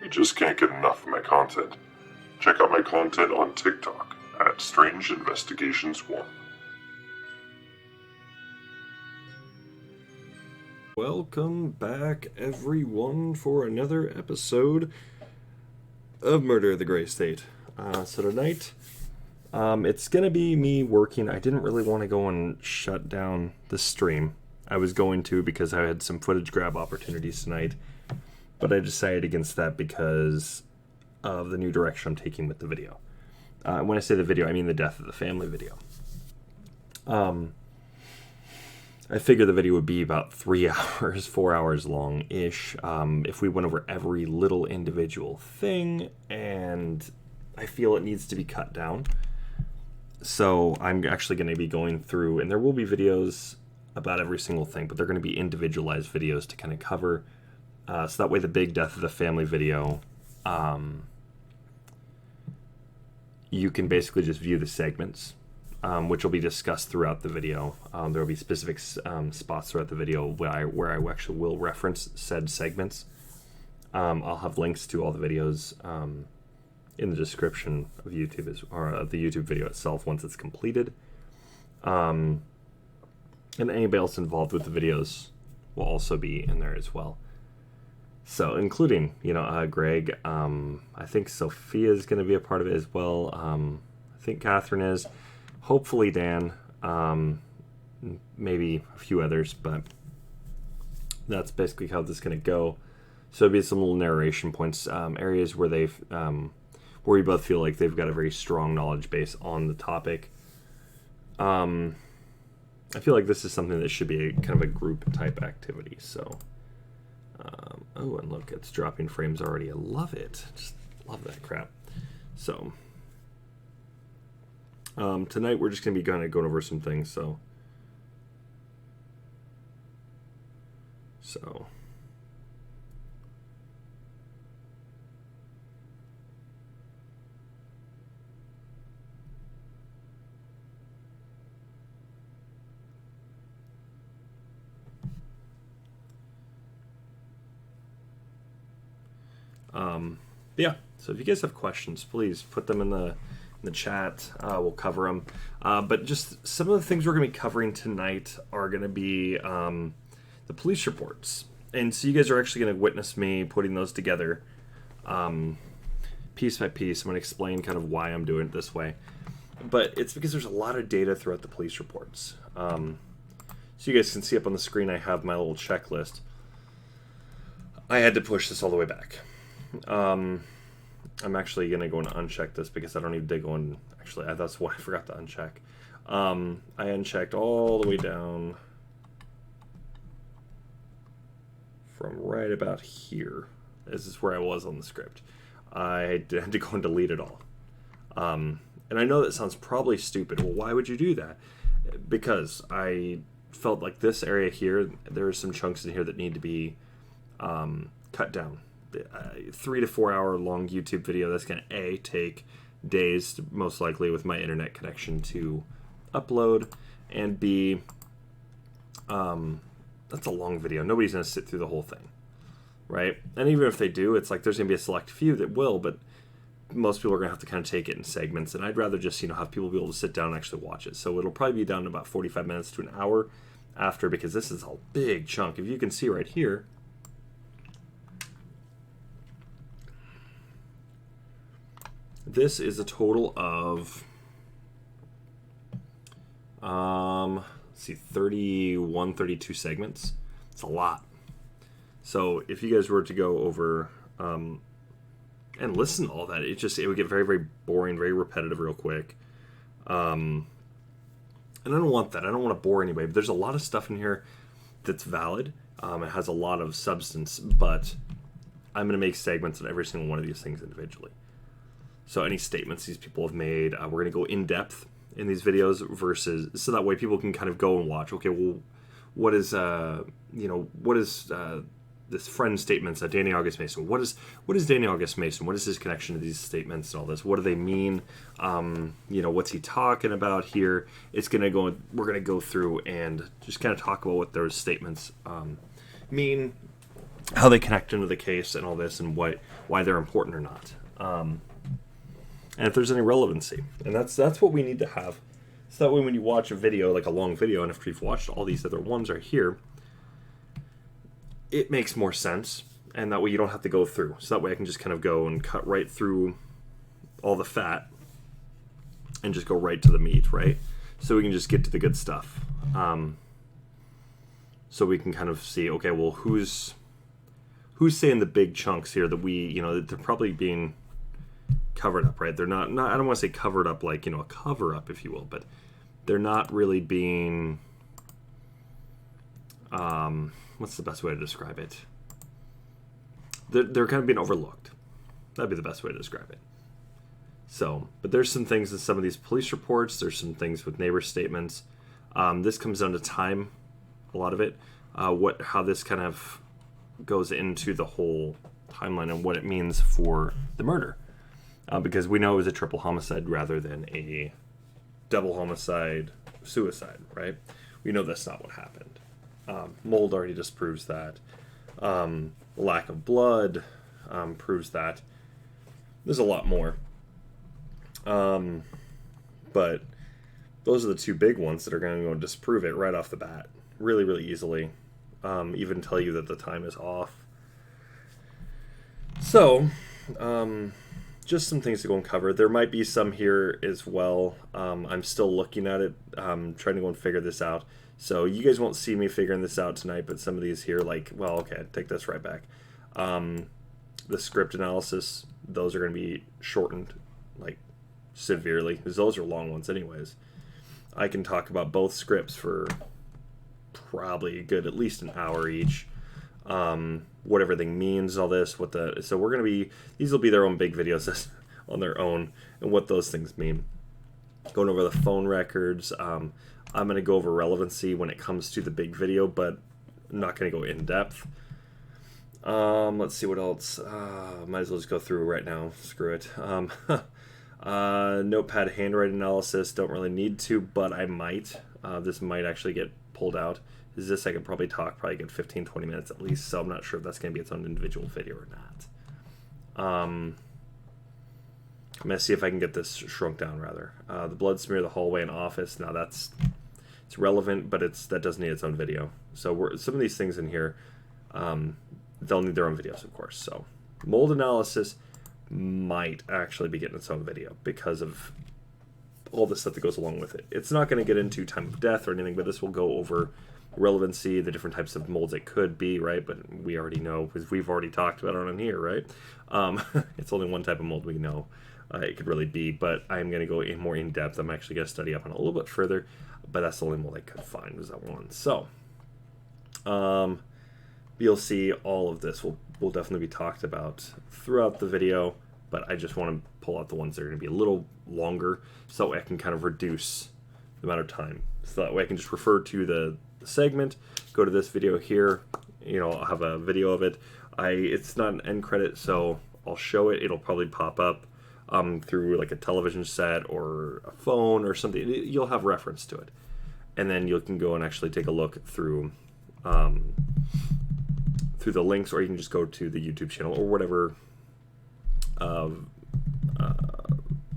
you just can't get enough of my content, check out my content on TikTok at Strange Investigations 1. Welcome back, everyone, for another episode of Murder of the Grey State. So tonight, it's going to be me working. I didn't really want to go and shut down the stream. I was going to because I had some footage grab opportunities tonight, but I decided against that because of the new direction I'm taking with the video. When I say the video, I mean the death of the family video. I figured the video would be about 3 hours, 4 hours long-ish, if we went over every little individual thing, and I feel it needs to be cut down. So I'm actually going to be going through, and there will be videos about every single thing, but they're going to be individualized videos to kind of cover, so that way the big death of the family video, you can basically just view the segments, which will be discussed throughout the video. There will be specific spots throughout the video where I actually will reference said segments. I'll have links to all the videos in the description of YouTube or of the YouTube video itself once it's completed. And anybody else involved with the videos will also be in there as well. So, including, Greg. I think Sophia is going to be a part of it as well. I think Catherine is. Hopefully Dan, maybe a few others, but that's basically how this is going to go. So it'll be some little narration points, areas where they've, where we both feel like they've got a very strong knowledge base on the topic. I feel like this is something that should be kind of a group type activity. So, oh, and look, it's dropping frames already. I love it. Just love that crap. So. Tonight we're just going to be kind of going over some things, so yeah, so if you guys have questions, please put them in the chat. We'll cover them, but just some of the things we're going to be covering tonight are going to be the police reports, and so you guys are actually going to witness me putting those together piece by piece. I'm going to explain kind of why I'm doing it this way, but it's because there's a lot of data throughout the police reports. So you guys can see up on the screen I have my little checklist. I had to push this all the way back. I'm actually going to go and uncheck this because I don't need to go and... Actually, that's why I forgot to uncheck. I unchecked all the way down from right about here. This is where I was on the script. I had to go and delete it all. And I know that sounds probably stupid. Well, why would you do that? Because I felt like this area here, there are some chunks in here that need to be cut down. 3 to 4 hour long YouTube video that's going to take days, most likely, with my internet connection to upload, and B, that's a long video. Nobody's going to sit through the whole thing, right? And even if they do, it's like there's going to be a select few that will, but most people are going to have to kind of take it in segments, and I'd rather just, have people be able to sit down and actually watch it. So it'll probably be down to about 45 minutes to an hour after, because this is a big chunk. If you can see right here, this is a total of, 31, 32 segments. It's a lot. So if you guys were to go over and listen to all that. It would get very, very boring, very repetitive real quick. And I don't want that. I don't want to bore anybody. But there's a lot of stuff in here that's valid. It has a lot of substance, but I'm going to make segments on every single one of these things individually. So any statements these people have made, we're going to go in depth in these videos so that way people can kind of go and watch. Okay, well, what is this friend statements that Danny August Mason? What is Danny August Mason? What is his connection to these statements and all this? What do they mean? What's he talking about here? We're gonna go through and just kind of talk about what those statements mean, how they connect into the case and all this, and why they're important or not. And if there's any relevancy. And that's what we need to have. So that way when you watch a video, like a long video, and after you've watched all these other ones right here, it makes more sense. And that way you don't have to go through. So that way I can just kind of go and cut right through all the fat and just go right to the meat, right? So we can just get to the good stuff. So we can kind of see, okay, well, who's saying the big chunks here that that they're probably being covered up, right? They're not I don't want to say covered up like, a cover up, if you will, but they're not really being, what's the best way to describe it? They're kind of being overlooked. That'd be the best way to describe it. So, but there's some things in some of these police reports. There's some things with neighbor statements. This comes down to time, a lot of it. How this kind of goes into the whole timeline and what it means for the murder. Because we know it was a triple homicide rather than a double homicide suicide, right? We know that's not what happened. Mold already disproves that. Lack of blood proves that. There's a lot more. But those are the two big ones that are going to go and disprove it right off the bat. Really, really easily. Even tell you that the time is off. So, just some things to go and cover. There might be some here as well. I'm still looking at it, trying to go and figure this out. So you guys won't see me figuring this out tonight, but some of these here, take this right back. The script analysis, those are going to be shortened, severely, because those are long ones anyways. I can talk about both scripts for probably a good at least an hour each. What everything means, all this, so we're going to be, these will be their own big videos on their own, and what those things mean. Going over the phone records, I'm going to go over relevancy when it comes to the big video, but I'm not going to go in depth. Let's see what else. Might as well just go through right now. Screw it. Notepad handwriting analysis, don't really need to, but I might. This might actually get pulled out. This I could probably get 15-20 minutes at least, so I'm not sure if that's going to be its own individual video or not. I'm going to see if I can get this shrunk down, rather. The blood smear, the hallway and office, now it's relevant, but that does need its own video. So some of these things in here, they'll need their own videos, of course. So mold analysis might actually be getting its own video because of all the stuff that goes along with it. It's not going to get into time of death or anything, but this will go over relevancy, the different types of molds it could be, right? But we already know, because we've already talked about it on here, right? It's only one type of mold we know it could really be, but I'm going to go more in depth. I'm actually going to study up on it a little bit further, but that's the only mold I could find was that one. So you'll see all of this will definitely be talked about throughout the video, but I just want to pull out the ones that are going to be a little longer so I can kind of reduce the amount of time. So that way I can just refer to the segment, go to this video here, I'll have a video of it. It's not an end credit, so I'll show it. It'll probably pop up through like a television set or a phone or something. You'll have reference to it. And then you can go and actually take a look through the links, or you can just go to the YouTube channel or whatever,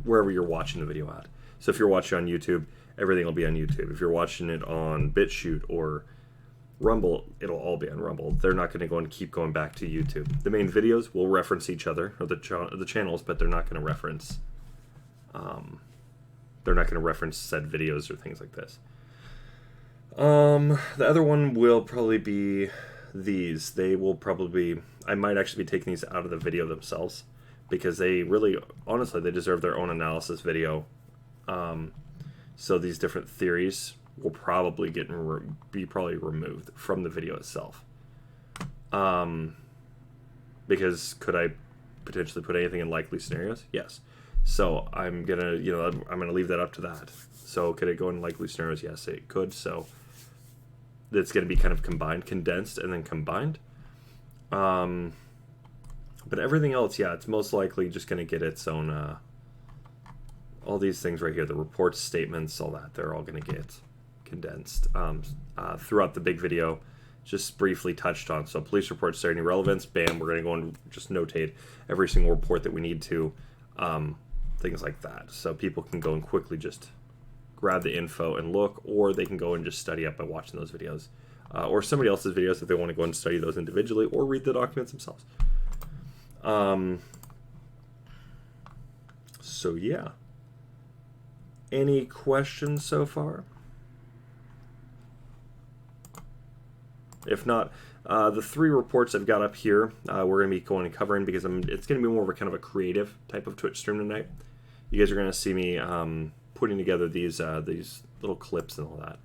wherever you're watching the video at. So if you're watching on YouTube, everything will be on YouTube. If you're watching it on BitChute or Rumble, it'll all be on Rumble. They're not going to go and keep going back to YouTube. The main videos will reference each other, or the channels, but they're not going to reference said videos or things like this. The other one will probably be these. They will probably, I might actually be taking these out of the video themselves, because they really, honestly, they deserve their own analysis video. So these different theories will probably be removed from the video itself. Because could I potentially put anything in likely scenarios? Yes. So I'm gonna, I'm gonna leave that up to that. So could it go in likely scenarios? Yes, it could. So it's gonna be kind of condensed, and then combined. But everything else, yeah, it's most likely just gonna get its own. All these things right here, the reports, statements, all that, they're all gonna get condensed throughout the big video. Just briefly touched on. So police reports, there any relevance? Bam, we're going to go and just notate every single report that we need to, things like that. So people can go and quickly just grab the info and look, or they can go and just study up by watching those videos, or somebody else's videos if they want to go and study those individually, or read the documents themselves. So yeah. Any questions so far? If not, the 3 reports I've got up here, we're going to be going and covering, because it's going to be more of a kind of a creative type of Twitch stream tonight. You guys are going to see me putting together these little clips and all that.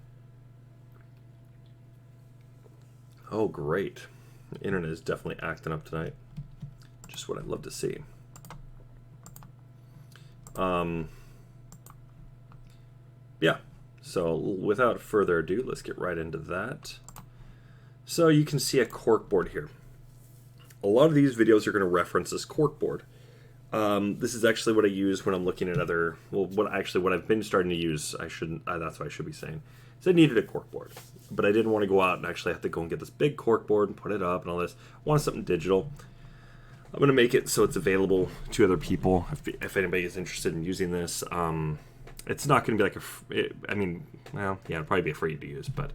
Oh, great. The internet is definitely acting up tonight. Just what I'd love to see. Yeah, so without further ado, let's get right into that. So you can see a corkboard here. A lot of these videos are going to reference this corkboard. This is actually what I use when I'm looking at other, well, what I've been starting to use, that's what I should be saying, is I needed a corkboard. But I didn't want to go out and actually have to go and get this big corkboard and put it up and all this. I wanted something digital. I'm going to make it so it's available to other people if anybody is interested in using this. It's not going to be like it'll probably be free to use, but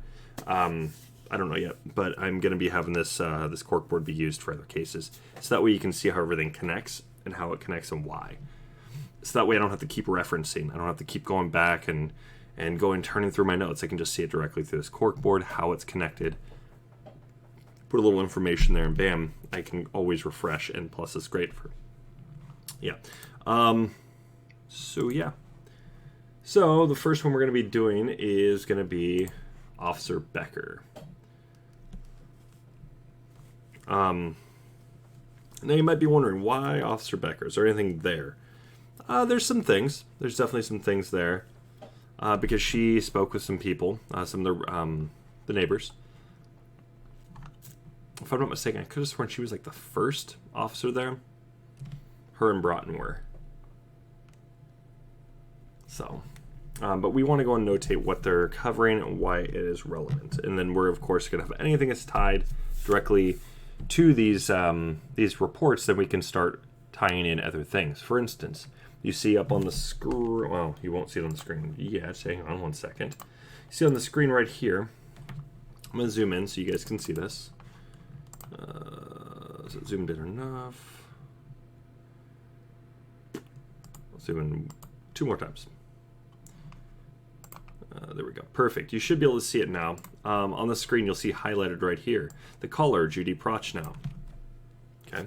I don't know yet. But I'm going to be having this this corkboard be used for other cases, so that way you can see how everything connects and how it connects and why. So that way I don't have to keep referencing. I don't have to keep going back and going turning through my notes. I can just see it directly through this corkboard, how it's connected. Put a little information there, and bam, I can always refresh. And plus, it's great for So yeah. So the first one we're going to be doing is going to be Officer Becker. Now you might be wondering, why Officer Becker? Is there anything there? There's some things. There's definitely some things there. Because she spoke with some people, some of the neighbors. If I'm not mistaken, I could have sworn she was like the first officer there. Her and Broughton were. So, but we want to go and notate what they're covering and why it is relevant. And then we're, of course, going to have anything that's tied directly to these reports, then we can start tying in other things. For instance, you see up on the screen, well, you won't see it on the screen yet, hang on one second. You see on the screen right here, I'm going to zoom in so you guys can see this. Is it zoomed in enough? I'll zoom in 2 more times. There we go. Perfect. You should be able to see it now. On the screen, you'll see highlighted right here. The caller, Judy Prochnow, okay,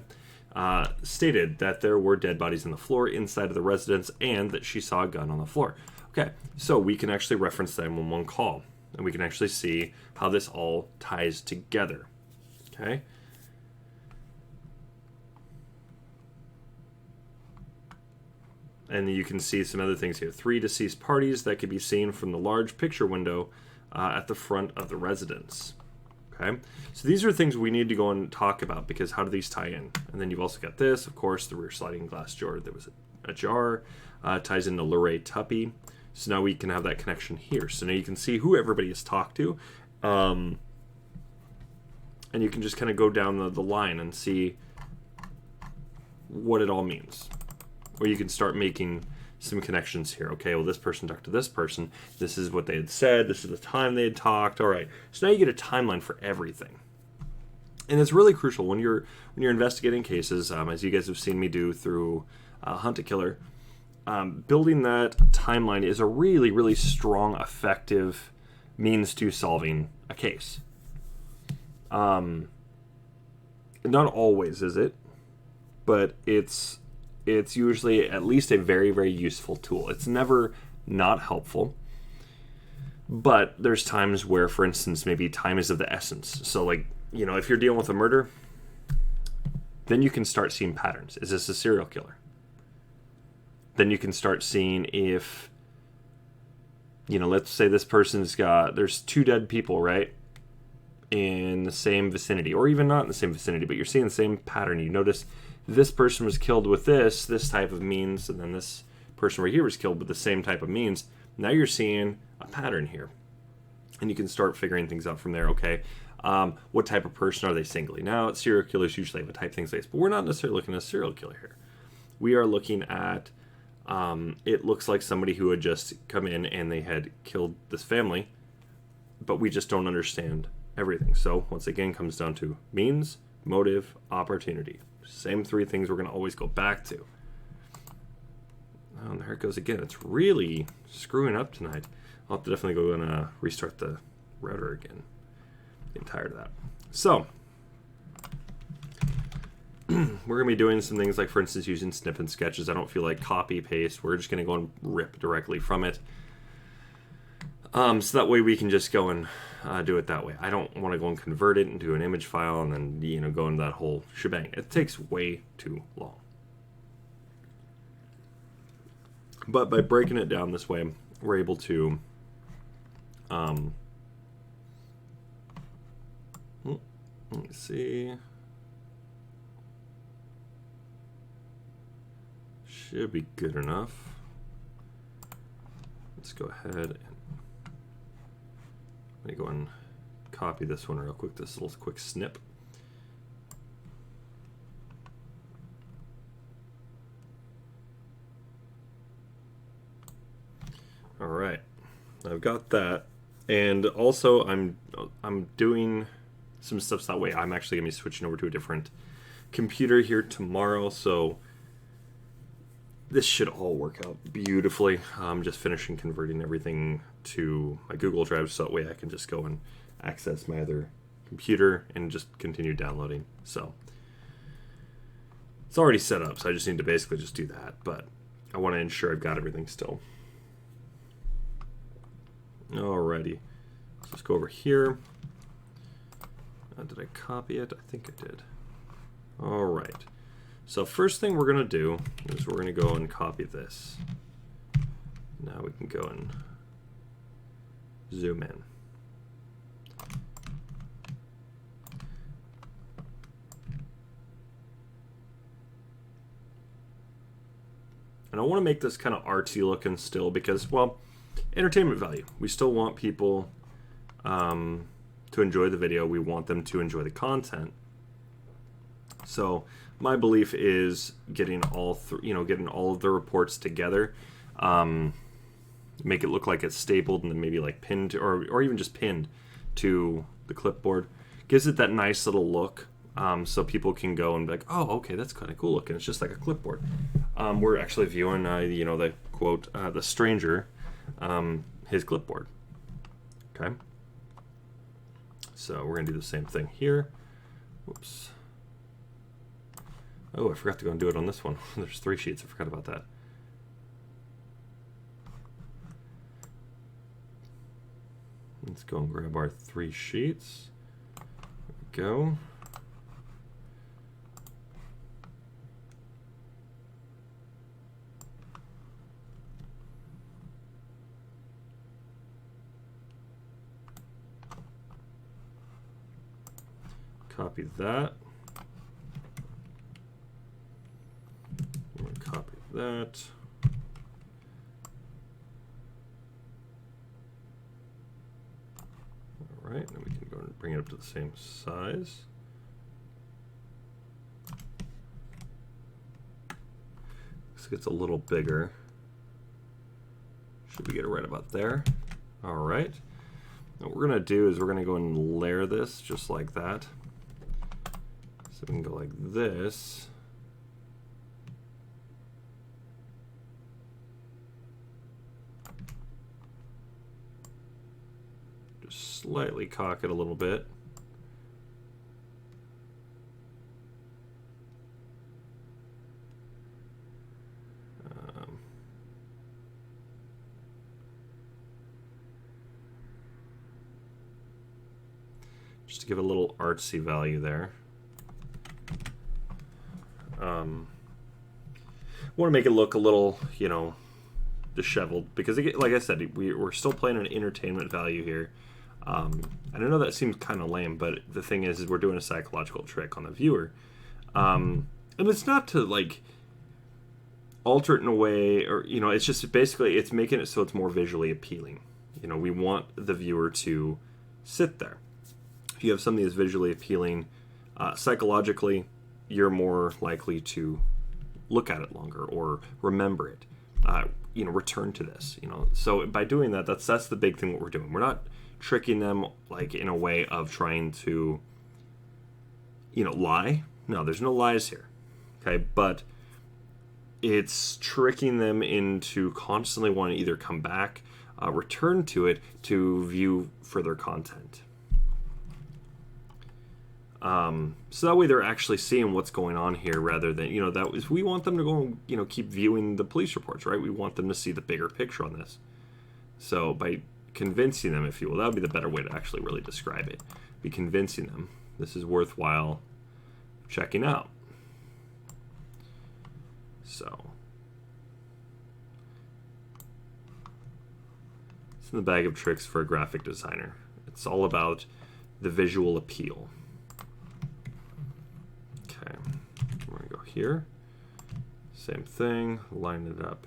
stated that there were dead bodies on the floor inside of the residence and that she saw a gun on the floor. Okay, so we can actually reference the 911 call, and we can actually see how this all ties together. Okay. And you can see some other things here. 3 deceased parties that could be seen from the large picture window at the front of the residence. Okay, so these are things we need to go and talk about, because how do these tie in? And then you've also got this, of course, the rear sliding glass door. There was a jar, ties into Laurie Tuppy. So now we can have that connection here. So now you can see who everybody has talked to. And you can just kind of go down the line and see what it all means. Or you can start making some connections here. Okay, well, this person talked to this person. This is what they had said. This is the time they had talked. All right. So now you get a timeline for everything. And it's really crucial when you're investigating cases, as you guys have seen me do through Hunt a Killer. Building that timeline is a really, really strong, effective means to solving a case. Not always is it, but it's it's usually at least a very, very useful tool. It's never not helpful. But there's times where, for instance, maybe time is of the essence. So, like, you know, if you're dealing with a murder, then you can start seeing patterns. Is this a serial killer? Then you can start seeing if, you know, let's say this person's got, there's 2 dead people, right? In the same vicinity, or even not in the same vicinity, but you're seeing the same pattern. You notice this person was killed with this type of means, and then this person right here was killed with the same type of means. Now you're seeing a pattern here. And you can start figuring things out from there, okay? What type of person are they singly? Now, serial killers usually have a type things like this, but we're not necessarily looking at a serial killer here. We are looking at, it looks like somebody who had just come in and they had killed this family, but we just don't understand everything. So, once again, comes down to means, motive, opportunity. Same 3 things we're going to always go back to. Oh, and there it goes again. It's really screwing up tonight. I'll have to definitely go and restart the router again. Getting tired of that. So, we're going to be doing some things like, for instance, using snip and sketches. I don't feel like copy, paste. We're just going to go and rip directly from it. So that way we can just go and do it that way. I don't want to go and convert it into an image file and then, you know, go into that whole shebang. It takes way too long. But by breaking it down this way, we're able to let me see. Should be good enough. Let's go ahead and let me go and copy this one real quick, this little quick snip. All right, I've got that, and also I'm doing some stuff that way. I'm actually gonna be switching over to a different computer here tomorrow, so this should all work out beautifully. I'm just finishing converting everything to my Google Drive, so that way I can just go and access my other computer and just continue downloading. So it's already set up, so I just need to basically just do that, but I want to ensure I've got everything still. Alrighty, let's go over here. Did I copy it? I think I did. Alright, so first thing we're going to do is we're going to go and copy this. Now we can go and zoom in. And I want to make this kind of artsy looking still because, well, entertainment value. We still want people to enjoy the video. We want them to enjoy the content. So my belief is getting all getting all of the reports together, make it look like it's stapled and then maybe like pinned or even just pinned to the clipboard. Gives it that nice little look, so people can go and be like, oh, okay, that's kind of cool looking. It's just like a clipboard. We're actually viewing, the quote, the stranger, his clipboard. Okay. So we're gonna do the same thing here. Whoops. Oh, I forgot to go and do it on this one. There's 3 sheets. I forgot about that. Let's go and grab our 3 sheets. There we go. Copy that. I'm going to copy that. All right, then we can go and bring it up to the same size. Looks like it's a little bigger. Should we get it right about there? All right. What we're going to do is we're going to go and layer this just like that. So we can go like this. Just slightly cock it a little bit. just to give a little artsy value there. Want to make it look a little, you know, disheveled, because like I said, we're still playing an entertainment value here. And I know that seems kind of lame, but the thing is we're doing a psychological trick on the viewer. And it's not to like alter it in a way, or, you know, it's just basically it's making it so it's more visually appealing. You know, we want the viewer to sit there. If you have something that's visually appealing, psychologically, you're more likely to look at it longer or remember it. You know, return to this. You know, so by doing that, that's the big thing. What we're doing, we're not tricking them like in a way of trying to, you know, lie. No, there's no lies here. Okay, but it's tricking them into constantly wanting to either come back, return to it to view further content. So that way they're actually seeing what's going on here, rather than, you know, that is, we want them to go, you know, keep viewing the police reports, right? We want them to see the bigger picture on this. So by convincing them, if you will, that would be the better way to actually really describe it. Be convincing them this is worthwhile checking out. So it's in the bag of tricks for a graphic designer. It's all about the visual appeal. Okay, we're gonna go here. Same thing, line it up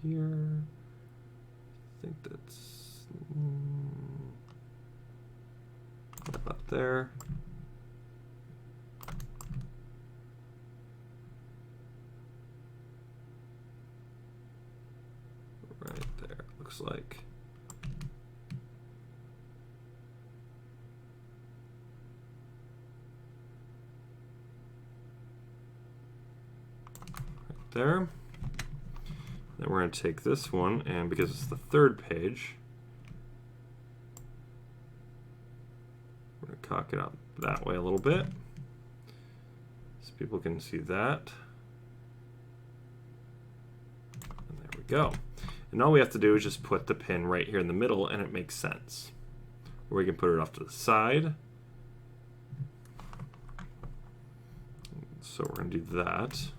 here. I think that's up there. Right there, it looks like. There. Then we're going to take this one, and because it's the third page, we're going to cock it out that way a little bit so people can see that. And there we go. And all we have to do is just put the pin right here in the middle, and it makes sense. Or we can put it off to the side. So we're going to do that.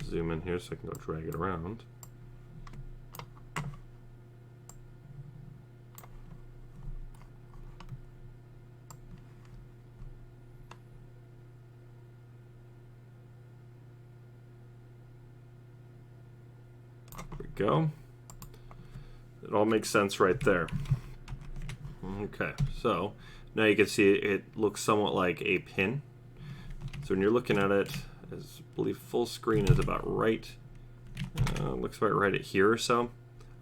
Zoom in here so I can go drag it around. There we go. It all makes sense right there. Okay, so now you can see it looks somewhat like a pin. So when you're looking at it, I believe full screen is about right. Looks about right at here or so.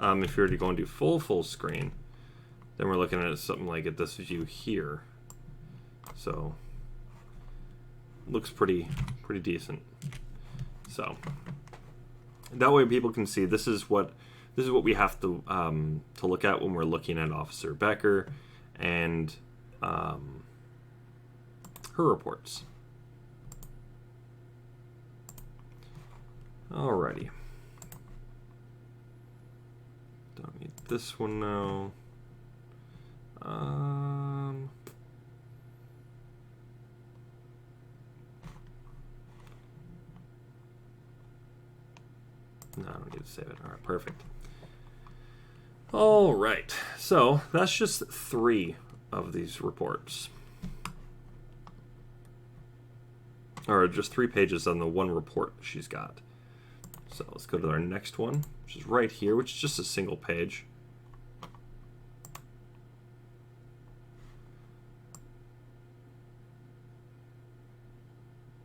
If you were to go and do full screen, then we're looking at something like at this view here. So looks pretty decent. So that way people can see this is what we have to look at when we're looking at Officer Becker and her reports. Alrighty. Don't need this one now. No, I don't need to save it. Alright, perfect. Alright, so that's just 3 of these reports. Or just 3 pages on the one report she's got. So let's go to our next one, which is right here, which is just a single page.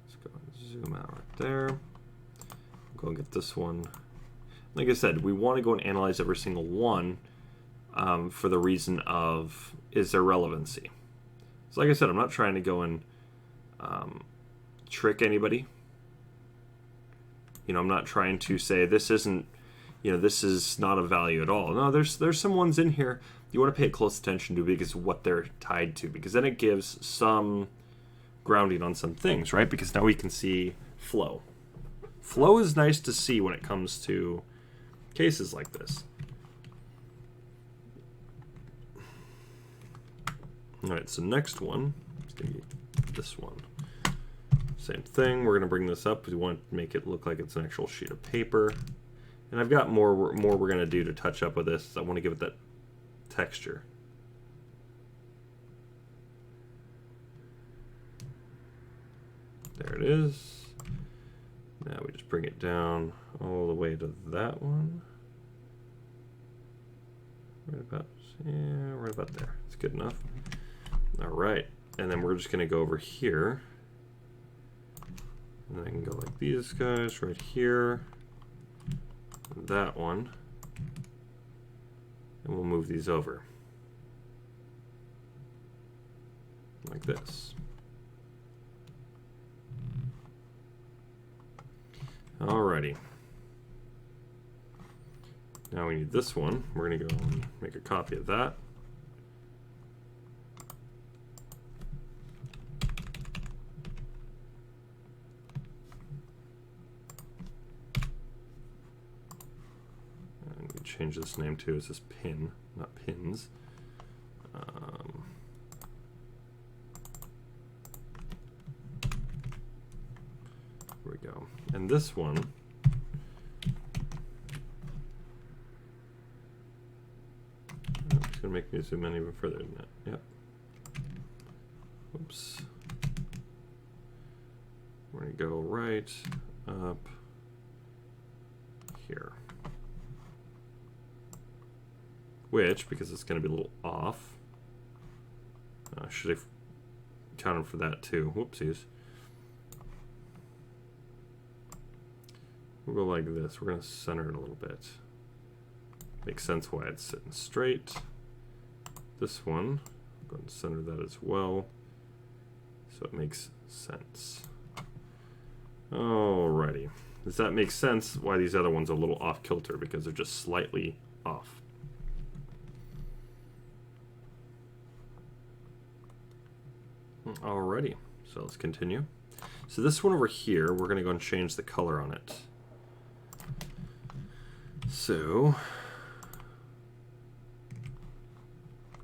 Let's go and zoom out right there. Go and get this one. Like I said, we want to go and analyze every single one for the reason of, is there relevancy? So like I said, I'm not trying to go and trick anybody. You know, I'm not trying to say this isn't, you know, this is not a value at all. No, there's some ones in here you want to pay close attention to because of what they're tied to, because then it gives some grounding on some things, right? Because now we can see flow. Flow is nice to see when it comes to cases like this. All right, so next one is going to be this one. Same thing. We're going to bring this up. We want to make it look like it's an actual sheet of paper. And I've got more we're going to do to touch up with this. I want to give it that texture. There it is. Now we just bring it down all the way to that one. Right about there. It's good enough. All right, and then we're just going to go over here. And then I can go like these guys right here. That one. And we'll move these over. Like this. Alrighty. Now we need this one. We're going to go and make a copy of that. And we change this name too. It says pin, not pins. Here we go. And this one, it's going to make me zoom in even further than that. Yep. Oops. We're going to go right up here. Which, because it's going to be a little off, should have counted for that too. Whoopsies. We'll go like this. We're going to center it a little bit. Makes sense why it's sitting straight. This one, I'm going to center that as well, so it makes sense. Alrighty. Does that make sense why these other ones are a little off kilter? Because they're just slightly off. Alrighty. So let's continue. So this one over here, we're going to go and change the color on it. So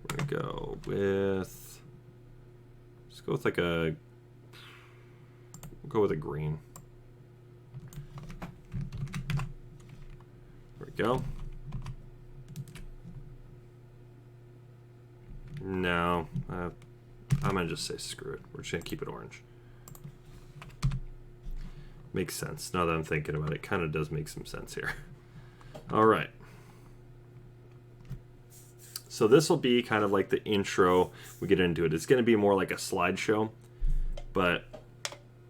we're going to go with, let's go with like a, we'll go with a green. There we go. No, I'm going to just say screw it. We're just going to keep it orange. Makes sense. Now that I'm thinking about it, kind of does make some sense here. All right. So this will be kind of like the intro we get into it. It's going to be more like a slideshow, but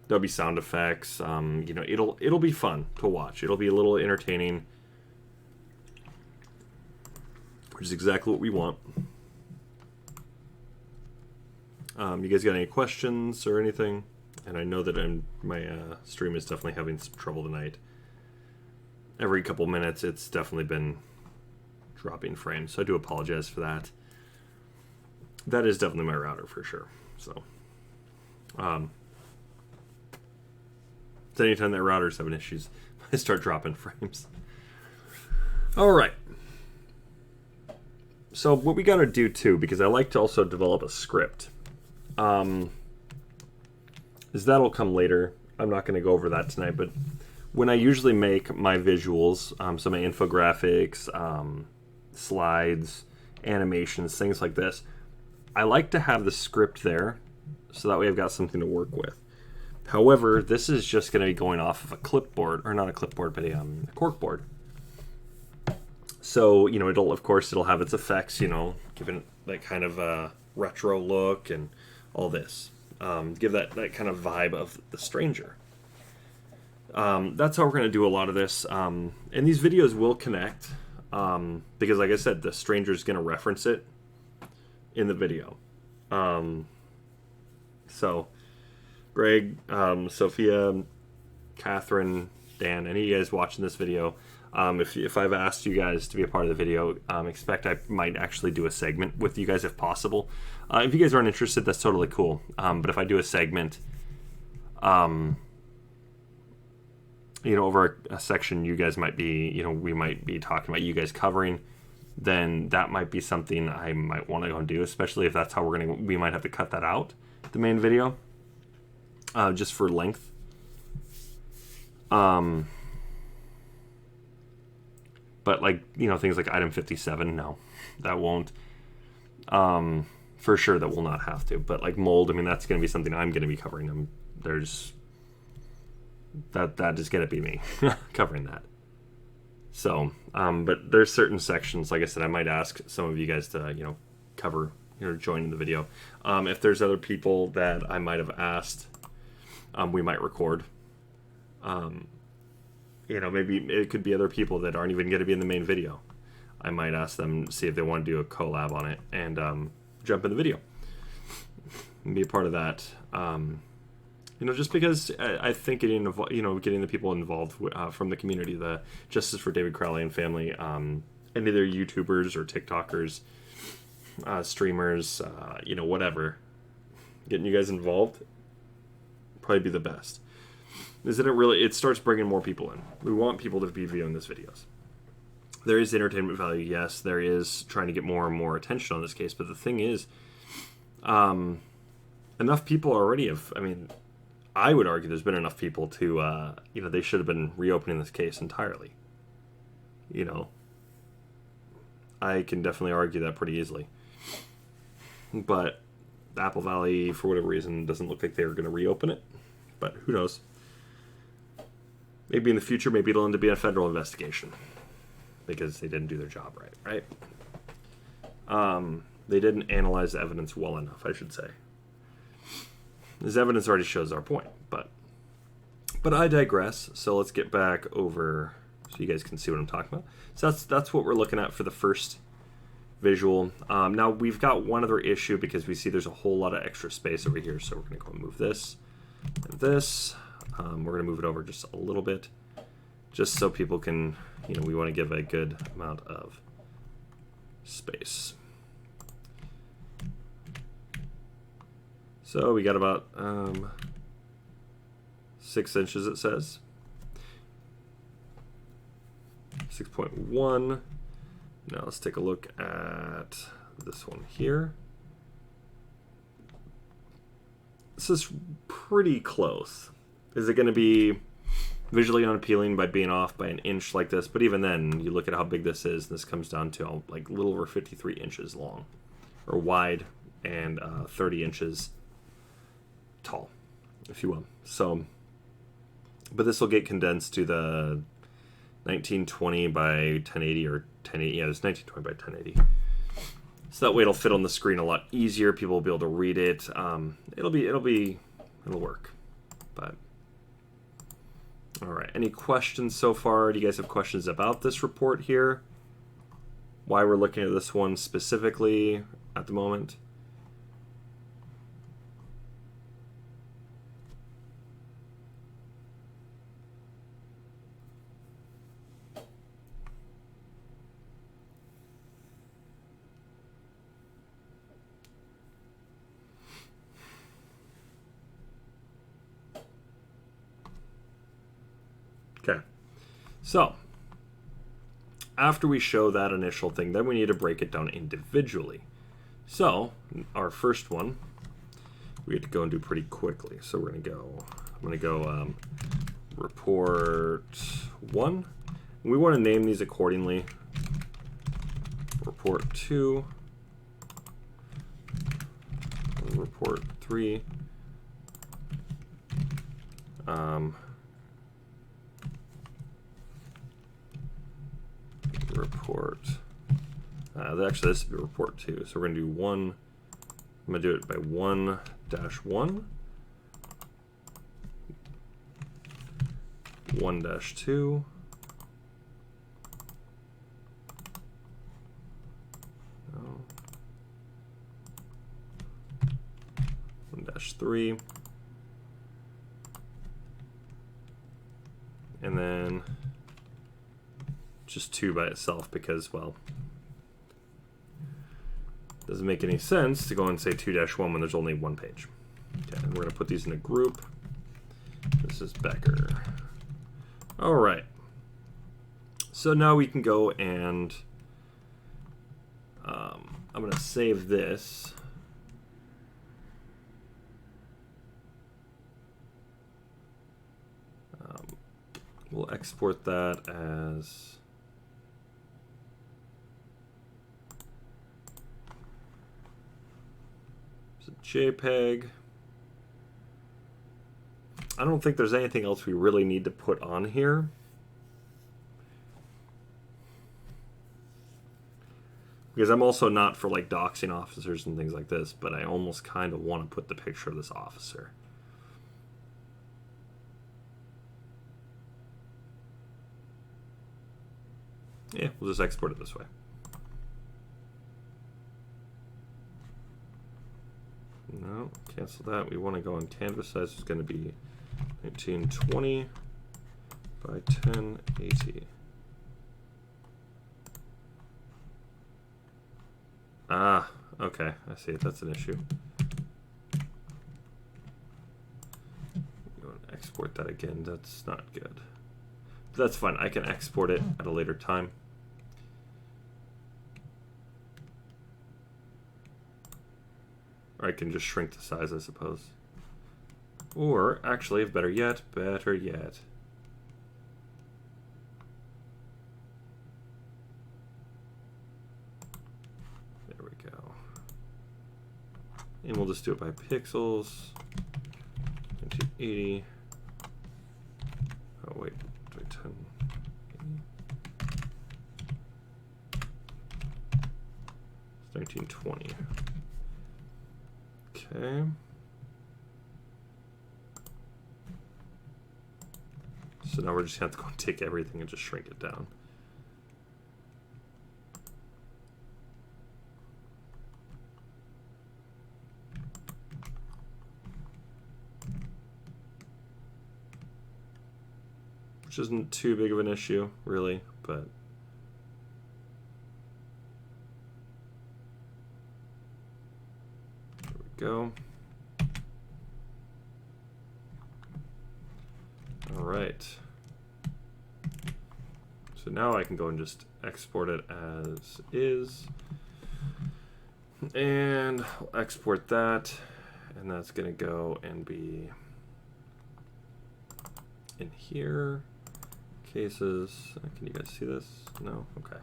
there'll be sound effects. You know, it'll be fun to watch. It'll be a little entertaining, which is exactly what we want. You guys got any questions or anything? And I know that my stream is definitely having some trouble tonight. Every couple minutes, it's definitely been dropping frames, so I do apologize for that. That is definitely my router for sure. So, anytime that router's having issues, I start dropping frames. All right. So what we got to do too, because I like to also develop a script, is that'll come later. I'm not going to go over that tonight, but when I usually make my visuals, so my infographics, slides, animations, things like this, I like to have the script there so that way I've got something to work with. However, this is just going to be going off of a clipboard, or not a clipboard, but a corkboard. So, you know, it'll have its effects, you know, giving it that kind of retro look and all this. Give that kind of vibe of The Stranger. That's how we're going to do a lot of this. And these videos will connect because, like I said, The Stranger's going to reference it in the video. So, Greg, Sophia, Catherine, Dan, any of you guys watching this video, if I've asked you guys to be a part of the video, expect I might actually do a segment with you guys if possible. If you guys aren't interested, that's totally cool. But if I do a segment, you know, over a section you guys might be, you know, we might be talking about you guys covering, then that might be something I might want to go and do, especially if that's how we might have to cut that out, the main video, just for length. But like, you know, things like item 57, no, that won't. For sure that will not have to. But like mold, I mean, that's going to be something I'm going to be covering. There's that is going to be me covering that. So, but there's certain sections, like I said, I might ask some of you guys to, you know, cover, you know, join in the video. If there's other people that I might have asked, we might record. You know, maybe it could be other people that aren't even going to be in the main video. I might ask them, see if they want to do a collab on it and jump in the video and be a part of that. You know, just because I think getting the people involved from the community, the Justice for David Crowley and family, any of their YouTubers or TikTokers, streamers, you know, whatever, getting you guys involved probably be the best. Isn't it really? It starts bringing more people in. We want people to be viewing these videos. There is entertainment value, yes. There is trying to get more and more attention on this case, but the thing is, enough people already have. I mean, I would argue there's been enough people to, you know, they should have been reopening this case entirely. You know, I can definitely argue that pretty easily. But Apple Valley, for whatever reason, doesn't look like they're going to reopen it. But who knows? Maybe in the future, maybe it'll end up being a federal investigation because they didn't do their job right? They didn't analyze the evidence well enough, I should say. This evidence already shows our point, but I digress. So let's get back over so you guys can see what I'm talking about. So that's what we're looking at for the first visual. Now we've got one other issue because we see there's a whole lot of extra space over here. So we're going to go and move this and this. We're going to move it over just a little bit, just so people can, you know, we want to give a good amount of space. So we got about 6 inches, it says. 6.1. Now let's take a look at this one here. This is pretty close. Is it going to be visually unappealing by being off by an inch like this? But even then, you look at how big this is, and this comes down to like a little over 53 inches long, or wide, and 30 inches tall, if you will. So, but this will get condensed to the 1920 by 1080 or 1080. Yeah, it's 1920 by 1080. So that way it'll fit on the screen a lot easier. People will be able to read it. It'll work. But all right. Any questions so far? Do you guys have questions about this report here? Why we're looking at this one specifically at the moment? Okay, so after we show that initial thing, then we need to break it down individually. So our first one, we have to go and do pretty quickly. So we're going to go, I'm going to go report 1. We want to name these accordingly. Report 2, report 3, report, actually this would be report 2, so we're going to do 1, I'm going to do it by 1-1, 1-2, 1-3, and then just 2 by itself because, well, doesn't make any sense to go and say 2-1 when there's only 1 page. Okay, and we're going to put these in a group. This is Becker. All right. So now we can go and I'm going to save this. We'll export that as a JPEG. I don't think there's anything else we really need to put on here. Because I'm also not for like doxing officers and things like this, but I almost kind of want to put the picture of this officer. Yeah, we'll just export it this way. No, cancel that. We want to go on canvas size. It's going to be 1920 by 1080. Ah, okay. I see. That's an issue. You want to export that again. That's not good. But that's fine. I can export it at a later time. Or I can just shrink the size, I suppose. Or, actually, better yet, There we go. And we'll just do it by pixels. 1980. Oh, wait. 1920. Okay. So now we're just going to have to go and take everything and just shrink it down. Which isn't too big of an issue, really, but there we go. All right. So now I can go and just export it as is. And I'll export that, and that's going to go and be in here. Cases. Can you guys see this? No? Okay.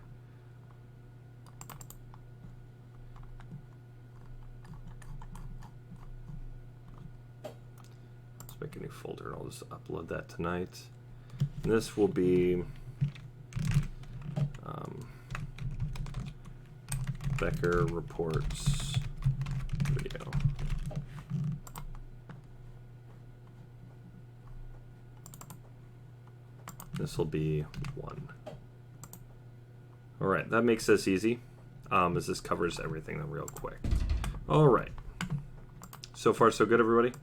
Let's make a new folder and I'll just upload that tonight. And this will be Becker reports video. This will be 1. All right, that makes this easy, as this covers everything real quick. All right. So far, so good, everybody?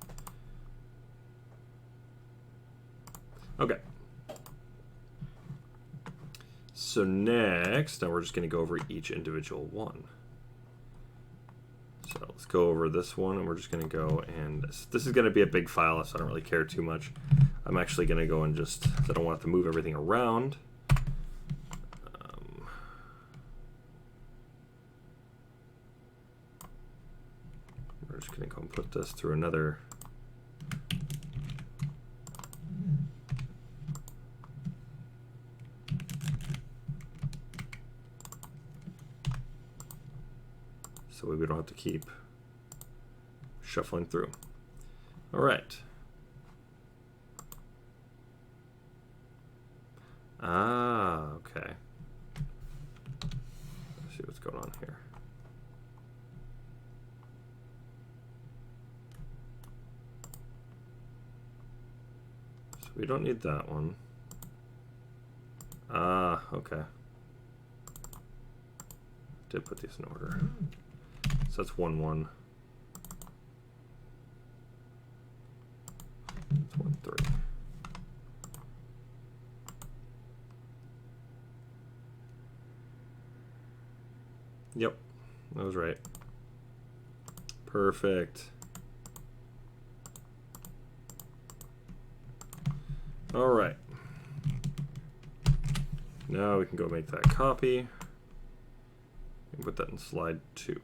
Okay. So next, now we're just going to go over each individual one. So let's go over this one, and we're just going to go and this is going to be a big file, so I don't really care too much. I'm actually going to go and just, I don't want to move everything around. We're just going to go and put this through another. So we don't have to keep shuffling through. All right. Ah, okay. Let's see what's going on here. So we don't need that one. Ah, okay. Did put these in order. So that's 1, 1. That's 1, 3. Yep, that was right. Perfect. All right. now we can go make that copy and put that in slide 2.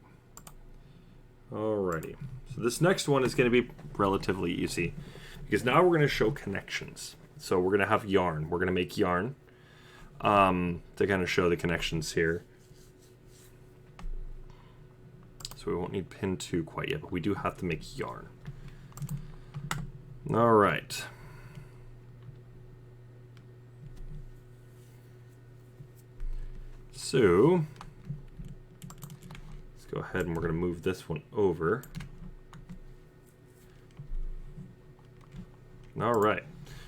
Alrighty. So this next one is going to be relatively easy because now we're going to show connections. So we're going to have yarn. We're going to make yarn to kind of show the connections here. So we won't need pin 2 quite yet, but we do have to make yarn. All right. So let's go ahead and we're going to move this one over. All right.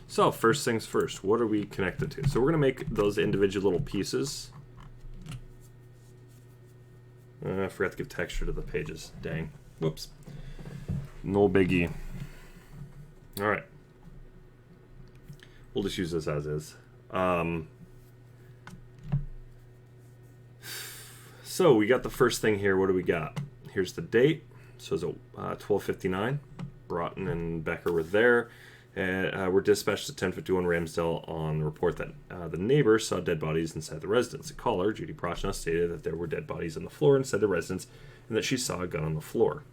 So first things first, what are we connected to? So we're going to make those individual little pieces. I forgot to give texture to the pages. Dang. Whoops. No biggie. All right. We'll just use this as is. So we got the first thing here. What do we got? Here's the date. So it's 12:59. Broughton and Becker were there. Were dispatched to 1051 Ramsdale on the report that the neighbor saw dead bodies inside the residence. The caller, Judy Prochnow, stated that there were dead bodies on the floor inside the residence and that she saw a gun on the floor.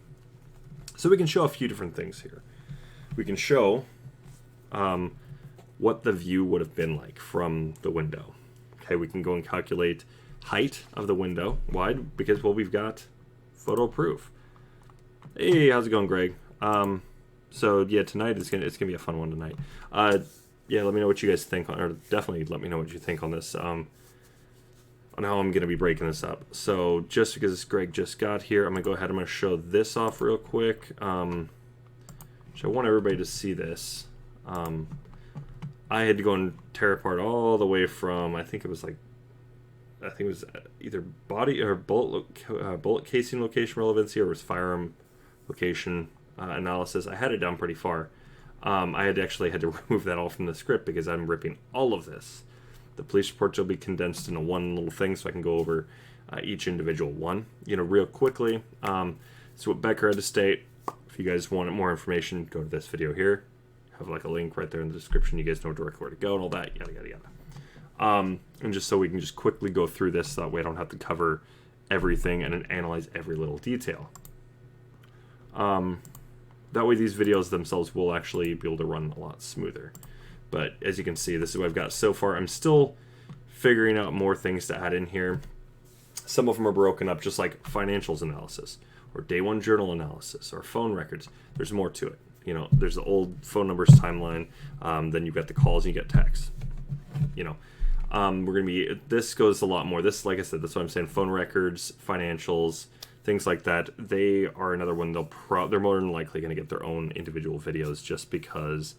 So we can show a few different things here. We can show what the view would have been like from the window. Okay, we can go and calculate height of the window. Why? Because, well, we've got photo proof. Hey, how's it going, Greg? So yeah, tonight it's gonna be a fun one tonight. Yeah, let me know what you guys think on, or definitely let me know what you think on this. On how I'm gonna be breaking this up. So just because Greg just got here, I'm gonna go ahead. I'm gonna show this off real quick. So I want everybody to see this. I had to go and tear apart all the way from I think it was either body or bullet casing location relevancy, or it was firearm location analysis. I had it down pretty far. I had to remove that all from the script because I'm ripping all of this. The police reports will be condensed into one little thing, so I can go over each individual one, real quickly. So what Becker had to state. If you guys want more information, go to this video here. Have like a link right there in the description. You guys know directly where to go and all that, yada yada yada. And just so we can just quickly go through this, so that way I don't have to cover everything and analyze every little detail. That way these videos themselves will actually be able to run a lot smoother. But as you can see, this is what I've got so far. I'm still figuring out more things to add in here. Some of them are broken up, just like financials analysis, or day one journal analysis, or phone records. There's more to it. There's the old phone numbers timeline, then you've got the calls and you get texts. This goes a lot more. This, like I said, that's what I'm saying, phone records, financials, things like that. They are another one. They're more than likely going to get their own individual videos just because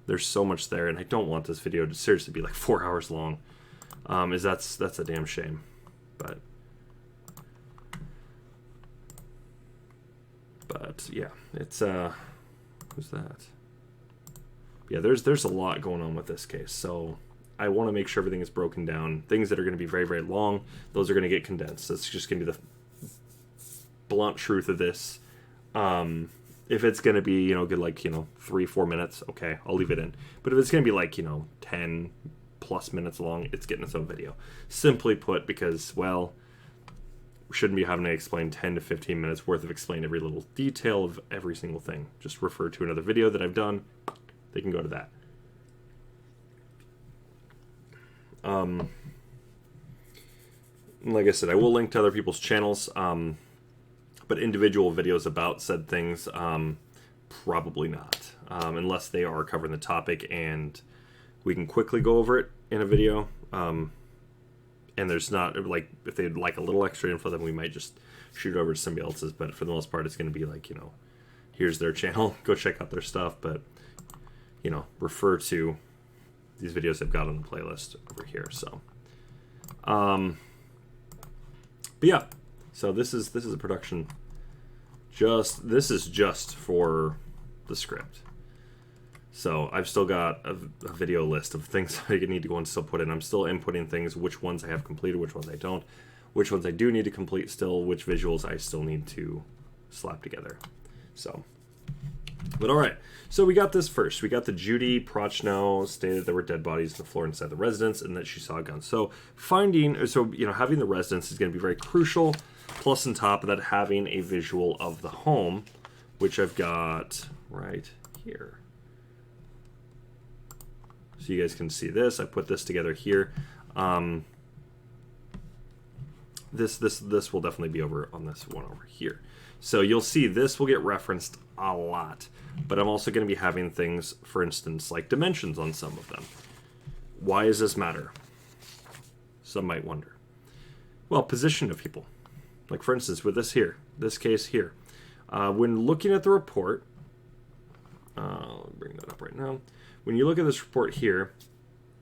there's so much there, and I don't want this video to seriously be like 4 hours long. That's a damn shame. But yeah, it's who's that? Yeah, there's a lot going on with this case, so I want to make sure everything is broken down. Things that are going to be very, very long, those are going to get condensed. That's just going to be the blunt truth of this. If it's going to be, good, 3-4 minutes, okay, I'll leave it in. But if it's going to be 10 plus minutes long, it's getting its own video. Simply put, because, well, we shouldn't be having to explain 10 to 15 minutes worth of explain every little detail of every single thing. Just refer to another video that I've done. They can go to that. Like I said, I will link to other people's channels, but individual videos about said things, probably not, unless they are covering the topic and we can quickly go over it in a video. And there's not, if they'd like a little extra info, then we might just shoot over to somebody else's, but for the most part, it's going to be here's their channel, go check out their stuff, but, refer to these videos I've got on the playlist over here, so. But yeah, so this is a production. This is just for the script. So I've still got a video list of things I need to go and still put in. I'm still inputting things, which ones I have completed, which ones I don't, which ones I do need to complete still, which visuals I still need to slap together. So But all right, so we got this first. We got the Judy Prochnow stated there were dead bodies on the floor inside the residence and that she saw a gun. So having the residence is going to be very crucial. Plus, on top of that, having a visual of the home, which I've got right here. So you guys can see this. I put this together here. This will definitely be over on this one over here. So you'll see this will get referenced a lot. But I'm also going to be having things, for instance, like dimensions on some of them. Why does this matter? Some might wonder. Well, position of people. Like, for instance, with this case here. When looking at the report, I'll bring that up right now. When you look at this report here,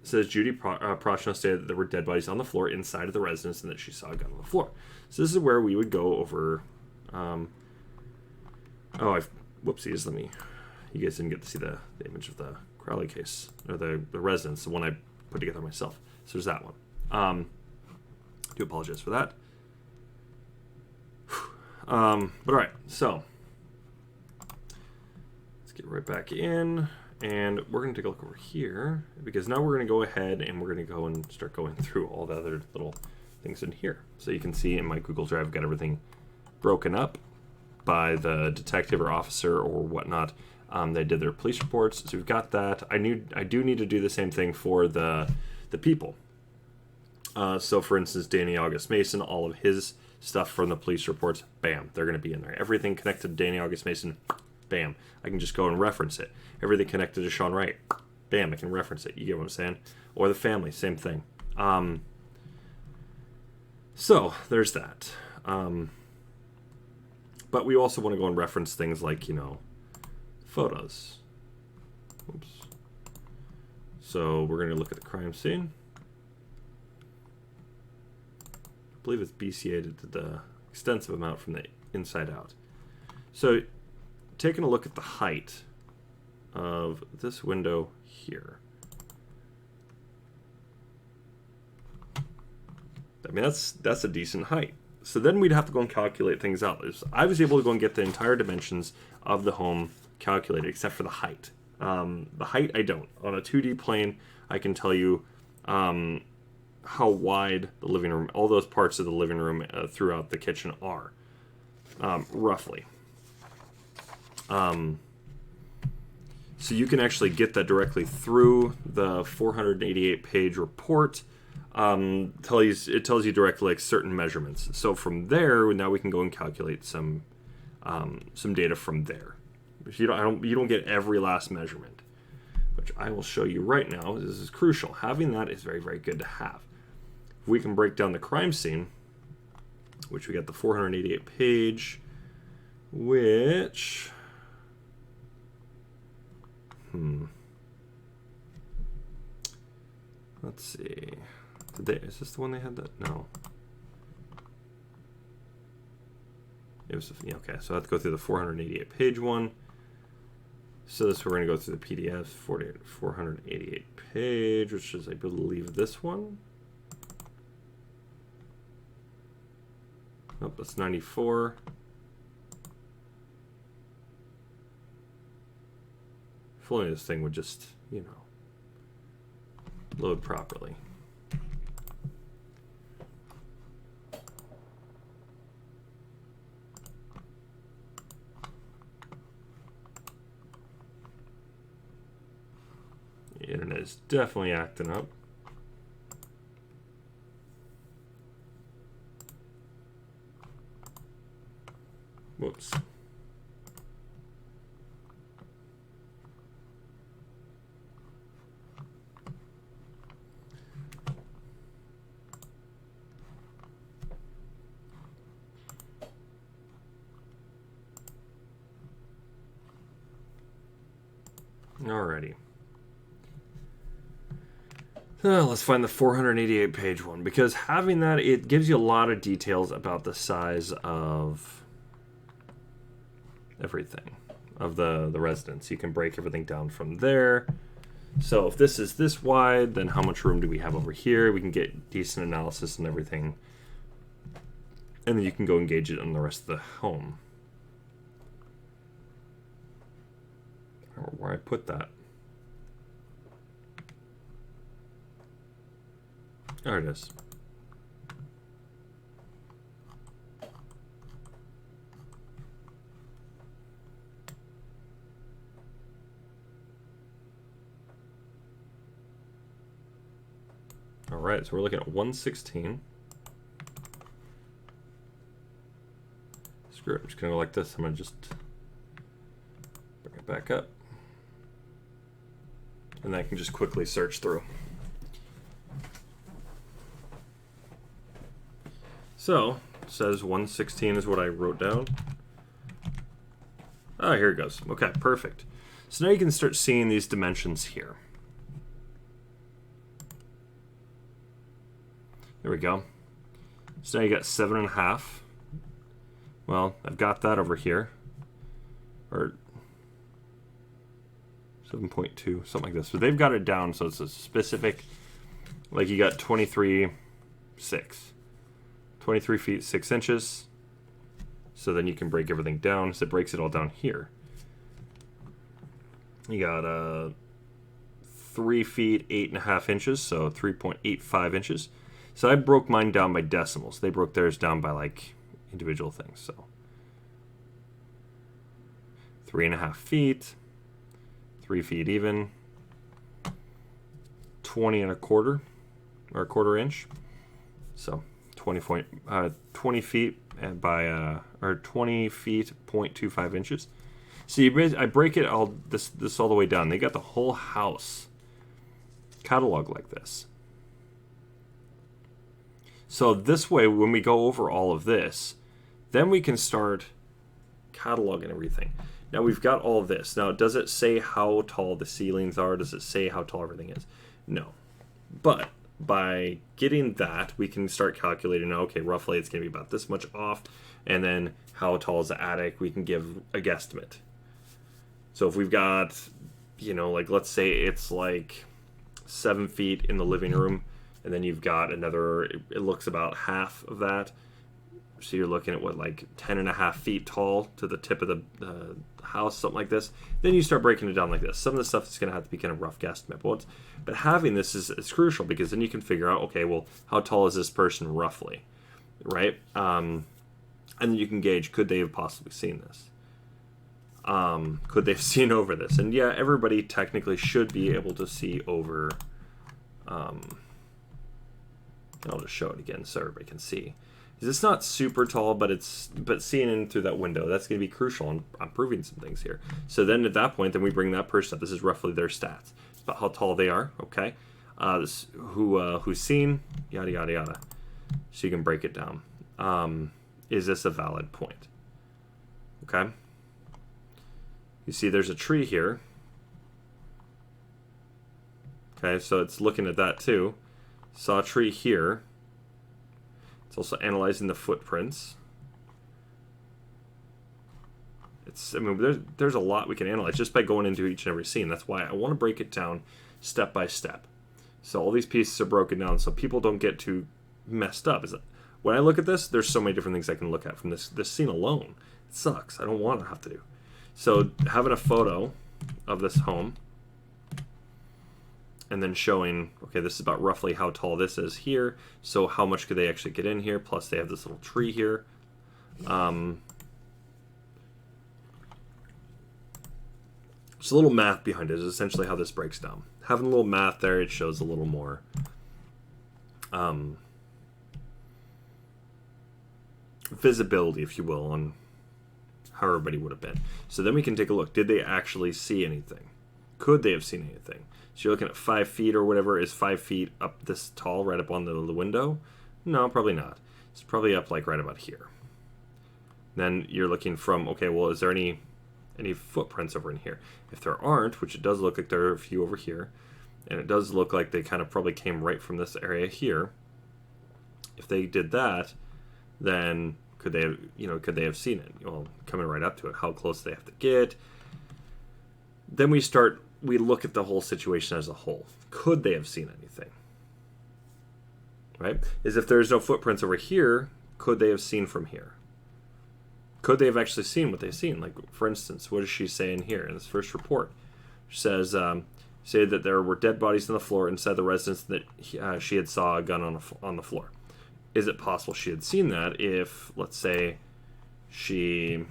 it says Judy Prochnow stated that there were dead bodies on the floor inside of the residence and that she saw a gun on the floor. So this is where we would go over... whoopsies, you guys didn't get to see the image of the Crowley case, or the residence, the one I put together myself. So there's that one. Do apologize for that. But all right, so let's get right back in, and we're going to take a look over here, because now we're going to go ahead and we're going to go and start going through all the other little things in here. So you can see in my Google Drive, I've got everything broken up by the detective or officer or whatnot. They did their police reports, so we've got that. I do need to do the same thing for the people. So for instance, Danny August Mason, all of his stuff from the police reports, bam, they're going to be in there. Everything connected to Danny August Mason, bam, I can just go and reference it. Everything connected to Sean Wright, bam, I can reference it. You get what I'm saying? Or the family, same thing. So there's that. But we also want to go and reference things like, photos. Oops. So we're going to look at the crime scene. I believe it's BCA'd to the extensive amount from the inside out. So taking a look at the height of this window here. I mean, that's a decent height. So then we'd have to go and calculate things out. I was able to go and get the entire dimensions of the home calculated, except for the height. The height, I don't. On a 2D plane, I can tell you how wide the living room, all those parts of the living room throughout the kitchen are, roughly. So you can actually get that directly through the 488-page report. It tells you directly like certain measurements. So from there, now we can go and calculate some data from there. You don't get every last measurement, which I will show you right now. This is crucial. Having that is very, very good to have. If we can break down the crime scene, which we got the 488 page, which let's see. Is this the one they had that? No. It was okay. So I have to go through the 488 page one. So this we're going to go through the PDF 488 page, which is I believe this one. Nope, that's 94. If only this thing would just, load properly. The internet is definitely acting up. Whoops. Alrighty. Let's find the 488 page one, because having that, it gives you a lot of details about the size of everything, of the residence. You can break everything down from there. So if this is this wide, then how much room do we have over here? We can get decent analysis and everything. And then you can go engage it on the rest of the home. where I put that. There it is. All right, so we're looking at 116. Screw it, I'm just gonna go like this. I'm gonna just bring it back up. And then I can just quickly search through. So, it says 116 is what I wrote down. Oh, here it goes. Okay, perfect. So now you can start seeing these dimensions here. There we go. So now you got 7.5. Well, I've got that over here. Or 7.2, something like this. So they've got it down so it's a specific, like you got 23.6. 23 feet 6 inches. So then you can break everything down. So it breaks it all down here. You got 3 feet 8.5 inches, so 3.85 inches. So I broke mine down by decimals. They broke theirs down by like individual things. So 3.5 feet, 3 feet even, 20 1/4 or 1/4 inch. So 20 feet by or 20 feet 0.25 inches. So I break it all this all the way down. They got the whole house catalog like this. So this way, when we go over all of this, then we can start cataloging everything. Now we've got all of this. Now, does it say how tall the ceilings are? Does it say how tall everything is? No. But by getting that, we can start calculating, okay, roughly it's going to be about this much off. And then how tall is the attic? We can give a guesstimate. So if we've got, you know, like let's say it's like 7 feet in the living room, and then you've got another, it looks about half of that. So you're looking at what, like 10.5 feet tall to the tip of the house, something like this. Then you start breaking it down like this. Some of the stuff is going to have to be kind of rough guesstimate. But having this is crucial, because then you can figure out, okay, well, how tall is this person roughly, right? And then you can gauge, could they have possibly seen this? Could they have seen over this? And yeah, everybody technically should be able to see over. I'll just show it again so everybody can see. It's not super tall, but seeing in through that window, that's going to be crucial. I'm proving some things here. So then at that point, then we bring that person up. This is roughly their stats. It's about how tall they are. Okay, this, who's seen, yada yada yada. So you can break it down. Is this a valid point? Okay. You see, there's a tree here. Okay, so it's looking at that too. Saw a tree here. It's also analyzing the footprints. I mean, there's a lot we can analyze just by going into each and every scene. That's why I want to break it down step by step. So all these pieces are broken down so people don't get too messed up. When I look at this, there's so many different things I can look at from this scene alone. It sucks. I don't want to have to do. So having a photo of this home, and then showing, okay, this is about roughly how tall this is here. So how much could they actually get in here? Plus they have this little tree here. There's a little math behind it is essentially how this breaks down. Having a little math there, it shows a little more visibility, if you will, on how everybody would have been. So then we can take a look. Did they actually see anything? Could they have seen anything? So you're looking at 5 feet or whatever. Is 5 feet up this tall right up on the window? No, probably not. It's probably up like right about here. Then you're looking from, okay, well, is there any footprints over in here? If there aren't, which it does look like there are a few over here, and it does look like they kind of probably came right from this area here. If they did that, then could they have seen it? Well, coming right up to it, how close they have to get. Then we look at the whole situation as a whole. Could they have seen anything? Right? Is if there's no footprints over here, could they have seen from here? Could they have actually seen what they've seen? Like, for instance, what does she say in here in this first report? says, say that there were dead bodies on the floor inside the residence that she had saw a gun on the floor. Is it possible she had seen that if, let's say, she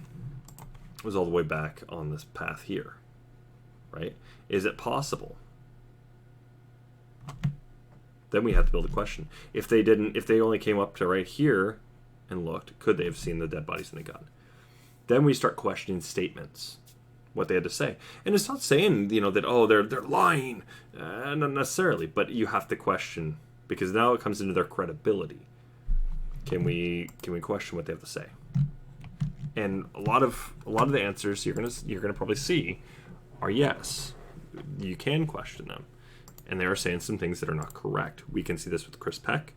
was all the way back on this path here, right? Is it possible? Then we have to build a question. If they only came up to right here and looked, could they have seen the dead bodies in the gun? Then we start questioning statements, what they had to say. And it's not saying, that, oh, they're lying, not necessarily, but you have to question, because now it comes into their credibility. Can we question what they have to say? And a lot of the answers you're gonna probably see are yes. You can question them. And they are saying some things that are not correct. We can see this with Chris Peck.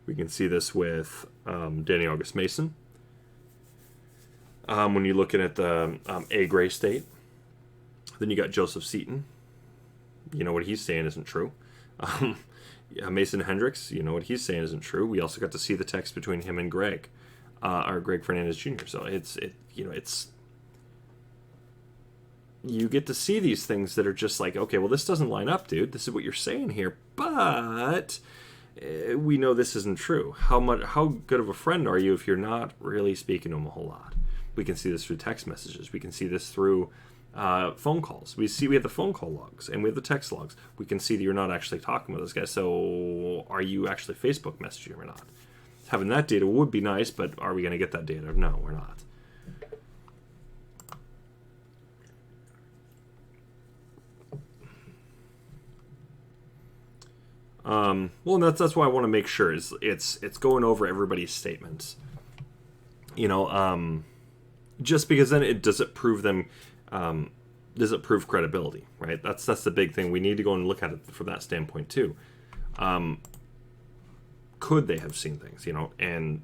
We can see this with Danny August Mason. When you're looking at the A. Gray State, then you got Joseph Seaton. What he's saying isn't true. Mason Hendricks, what he's saying isn't true. We also got to see the text between him and Greg, or Greg Fernandez Jr. So it's you get to see these things that are just like, okay, well, this doesn't line up, dude. This is what you're saying here, but we know this isn't true. How good of a friend are you if you're not really speaking to him a whole lot? We can see this through text messages. We can see this through phone calls. We have the phone call logs and we have the text logs. We can see that you're not actually talking with this guy. So are you actually Facebook messaging him or not? Having that data would be nice, but are we going to get that data? No, we're not. Well, and that's why I want to make sure is it's going over everybody's statements. Just because then does it prove them? Does it prove credibility? Right. That's the big thing. We need to go and look at it from that standpoint too. Could they have seen things? And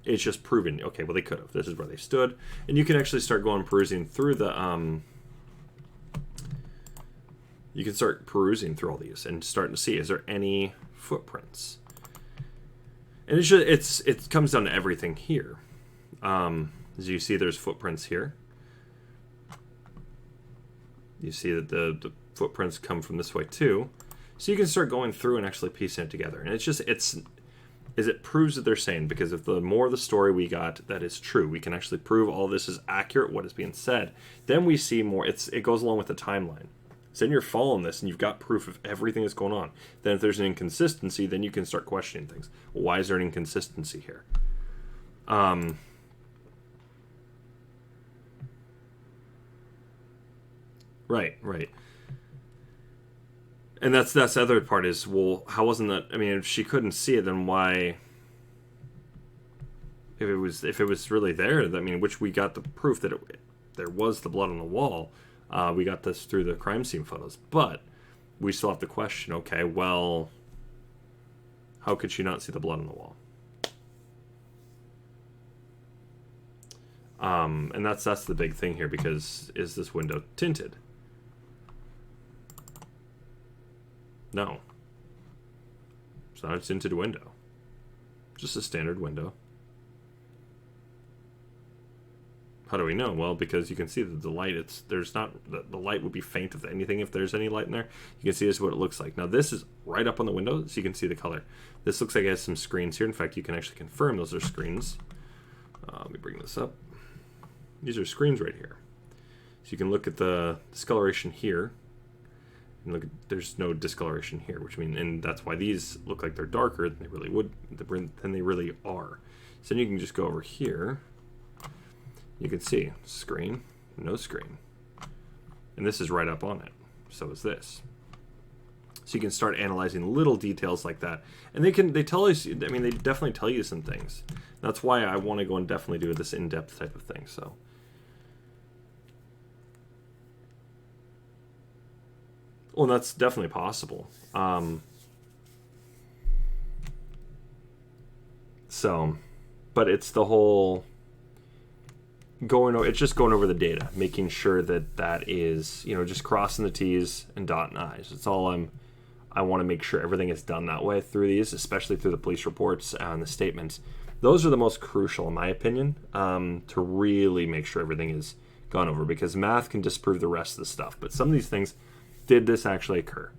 it's just proven. Okay, well they could have. This is where they stood, and you can actually start going perusing through the. You can start perusing through all these and starting to see, is there any footprints? And it comes down to everything here. As you see, there's footprints here. You see that the footprints come from this way too. So you can start going through and actually piecing it together. And it proves that they're saying, because if the more of the story we got that is true, we can actually prove all this is accurate, what is being said. Then we see more, it goes along with the timeline. So then you're following this and you've got proof of everything that's going on. Then if there's an inconsistency, then you can start questioning things. Well, why is there an inconsistency here? Right. And that's the other part is, well, how wasn't that? I mean, if she couldn't see it, then why? If it was really there, I mean, which we got the proof that there was the blood on the wall. We got this through the crime scene photos, but we still have to question, okay, well, how could she not see the blood on the wall? And that's the big thing here, because is this window tinted? No. It's not a tinted window. Just a standard window. How do we know? Well, because you can see that the light, the light would be faint if anything, if there's any light in there. You can see this is what it looks like. Now this is right up on the window, so you can see the color. This looks like it has some screens here. In fact, you can actually confirm those are screens. Let me bring this up. These are screens right here. So you can look at the discoloration here. And look, there's no discoloration here, which means, and that's why these look like they're darker than they really are. So then you can just go over here. You can see screen, no screen, and this is right up on it. So is this. So you can start analyzing little details like that, and they tell us. I mean, they definitely tell you some things. That's why I want to go and definitely do this in-depth type of thing. So. Well, that's definitely possible. But it's the whole it's just going over the data, making sure that is, just crossing the T's and dotting I's. It's all I want to make sure everything is done that way through these, especially through the police reports and the statements. Those are the most crucial, in my opinion, to really make sure everything is gone over, because math can disprove the rest of the stuff. But some of these things, Did this actually occur?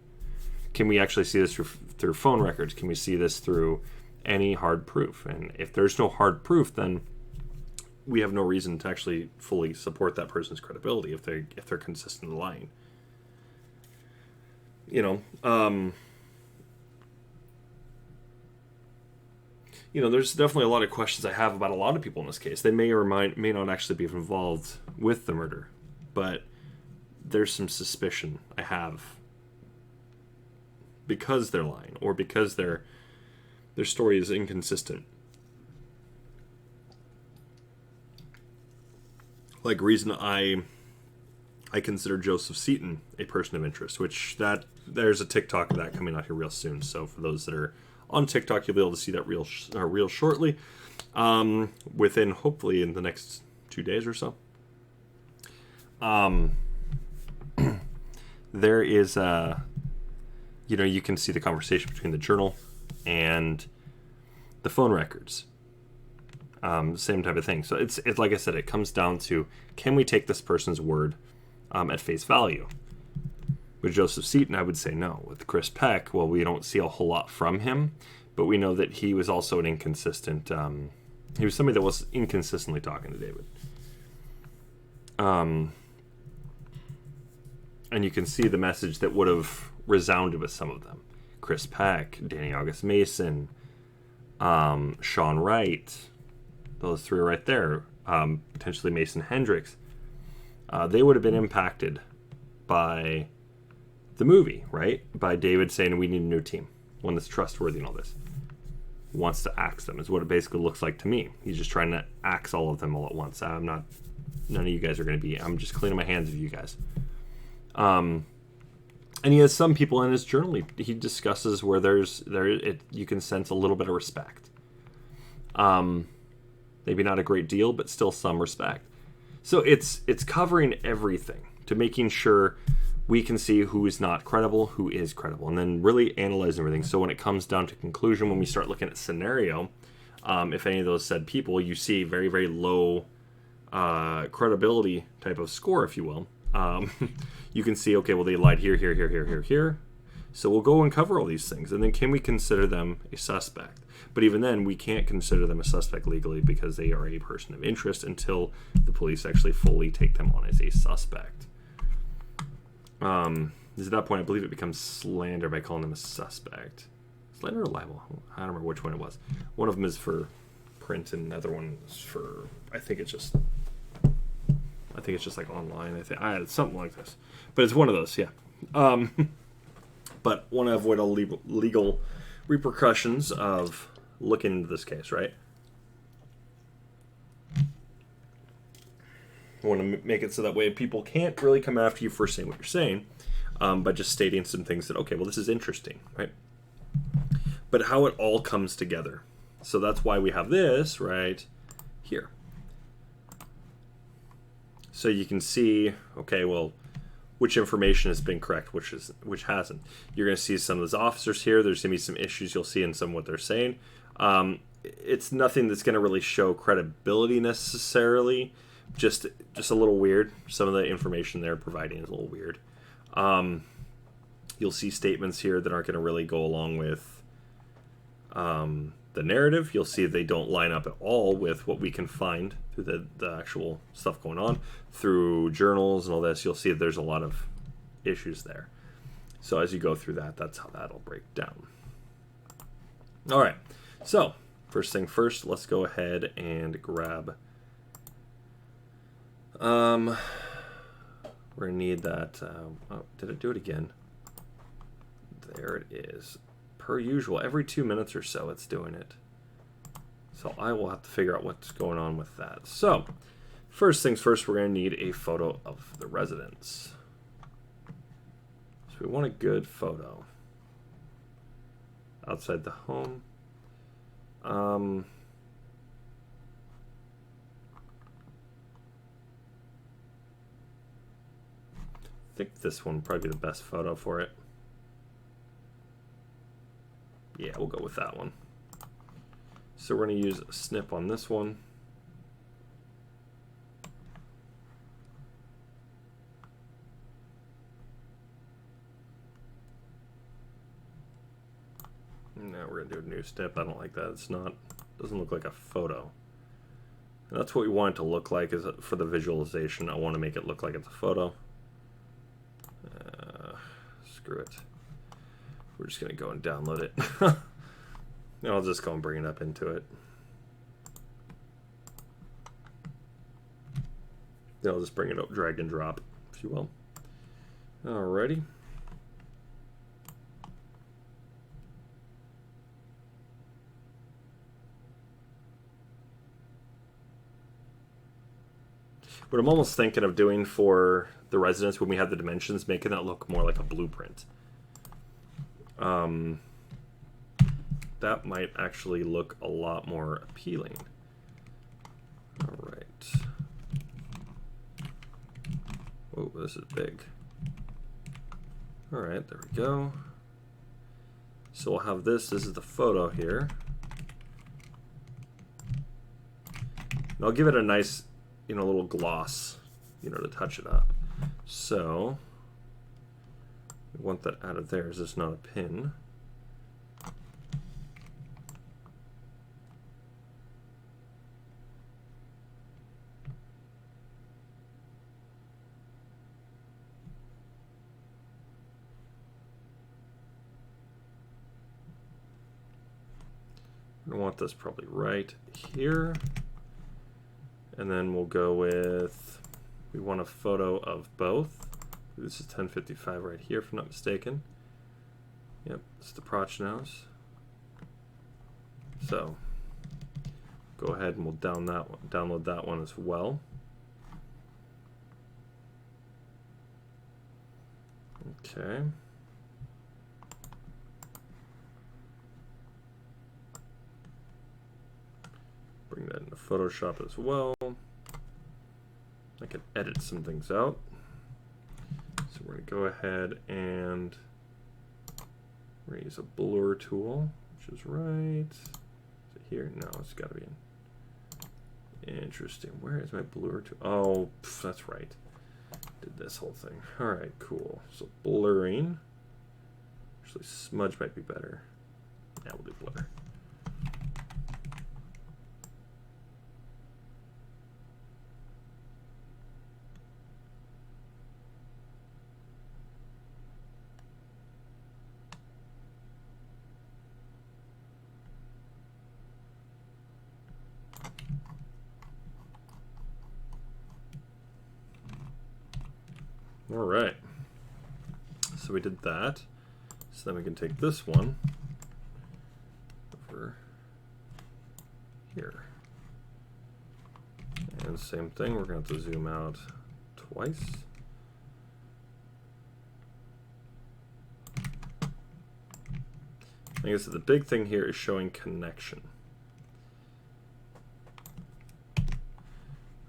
Can we actually see this through phone records? Can we see this through any hard proof? And if there's no hard proof, then we have no reason to actually fully support that person's credibility if they're consistent in lying. You know, there's definitely a lot of questions I have about a lot of people in this case. They may or may not actually be involved with the murder, but there's some suspicion I have because they're lying or because their story is inconsistent. Like reason I consider Joseph Seaton a person of interest, which there's a TikTok of that coming out here real soon. So for those that are on TikTok, you'll be able to see that real shortly, within hopefully in the next 2 days or so. There is you can see the conversation between the journal and the phone records. Same type of thing. So it's like I said, it comes down to, can we take this person's word at face value? With Joseph Seaton, I would say no. With Chris Peck, well, we don't see a whole lot from him, but we know that he was also an inconsistent. He was somebody that was inconsistently talking to David. And you can see the message that would have resounded with some of them. Chris Peck, Danny August Mason, Sean Wright, those three right there, potentially Mason Hendricks. They would have been impacted by the movie, right? By David saying we need a new team, one that's trustworthy and all this. Wants to axe them is what it basically looks like to me. He's just trying to axe all of them all at once. None of you guys are going to be, I'm just cleaning my hands of you guys. And he has some people in his journal he discusses where you can sense a little bit of respect. Maybe not a great deal, but still some respect. So it's covering everything to making sure we can see who is not credible, who is credible, and then really analyzing everything. So when it comes down to conclusion, when we start looking at scenario, if any of those said people, you see very, very low credibility type of score, if you will. You can see, okay, well, they lied here. So we'll go and cover all these things. And then can we consider them a suspect? But even then, we can't consider them a suspect legally because they are a person of interest until the police actually fully take them on as a suspect. At that point, I believe it becomes slander by calling them a suspect. Slander or libel? I don't remember which one it was. One of them is for print and the other one is for, I think it's just like online. I think something like this. But it's one of those, yeah. But want to avoid all legal repercussions of looking into this case, right? I want to make it so that way people can't really come after you for saying what you're saying, by just stating some things that, okay, well, this is interesting, right? But how it all comes together. So that's why we have this right here. So you can see, okay, well, which information has been correct, which hasn't. You're going to see some of those officers here. There's going to be some issues you'll see in some of what they're saying. It's nothing that's going to really show credibility necessarily. Just a little weird. Some of the information they're providing is a little weird. You'll see statements here that aren't going to really go along with the narrative. You'll see they don't line up at all with what we can find through the actual stuff going on. Through journals and all this, you'll see that there's a lot of issues there. So as you go through that, that's how that'll break down. All right. So first thing first, let's go ahead and grab... we're going to need that... oh, did it do it again? There it is. Per usual, every 2 minutes or so it's doing it. So I will have to figure out what's going on with that. So, first things first, we're going to need a photo of the residence. So we want a good photo. Outside the home. I think this one would probably be the best photo for it. Yeah, we'll go with that one. So we're going to use a snip on this one. gonna do a new snip. I don't like that. It's not, doesn't look like a photo. And that's what we want it to look like, is for the visualization. I want to make it look like it's a photo. Screw it. We're just gonna go and download it. And I'll just go and bring it up into it. Then I'll just bring it up, drag and drop, if you will. Alrighty. What I'm almost thinking of doing for the residence when we have the dimensions, making that look more like a blueprint. That might actually look a lot more appealing. All right. Whoa, this is big. All right, there we go. So we'll have this. This is the photo here. And I'll give it a nice, you know, little gloss, you know, to touch it up. So we want that out of there. Is this not a pin? I want this probably right here. And then we'll go with, we want a photo of both. This is 1055 right here, if I'm not mistaken. Yep, it's the Prochnows. So go ahead and we'll download that one as well. Okay. Bring that into Photoshop as well. I can edit some things out. So we're going to go ahead and we're going to use a blur tool, which is right. Is it here? No, it's got to be in. Interesting. Where is my blur tool? Oh, that's right. Did this whole thing. All right, cool. So blurring. Actually, smudge might be better. Yeah, we'll do blur. All right, so we did that. So then we can take this one over here. And same thing, we're going to have to zoom out twice. I guess the big thing here is showing connection.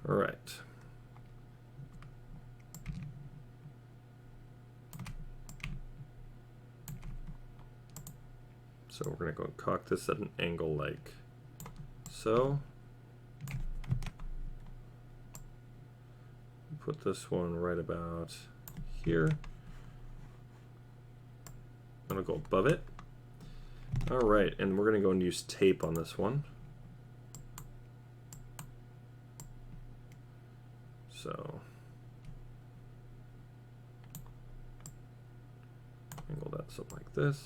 All right. So we're going to go and cock this at an angle like so. Put this one right about here. I'm going to go above it. All right, and we're going to go and use tape on this one. So angle that something like this.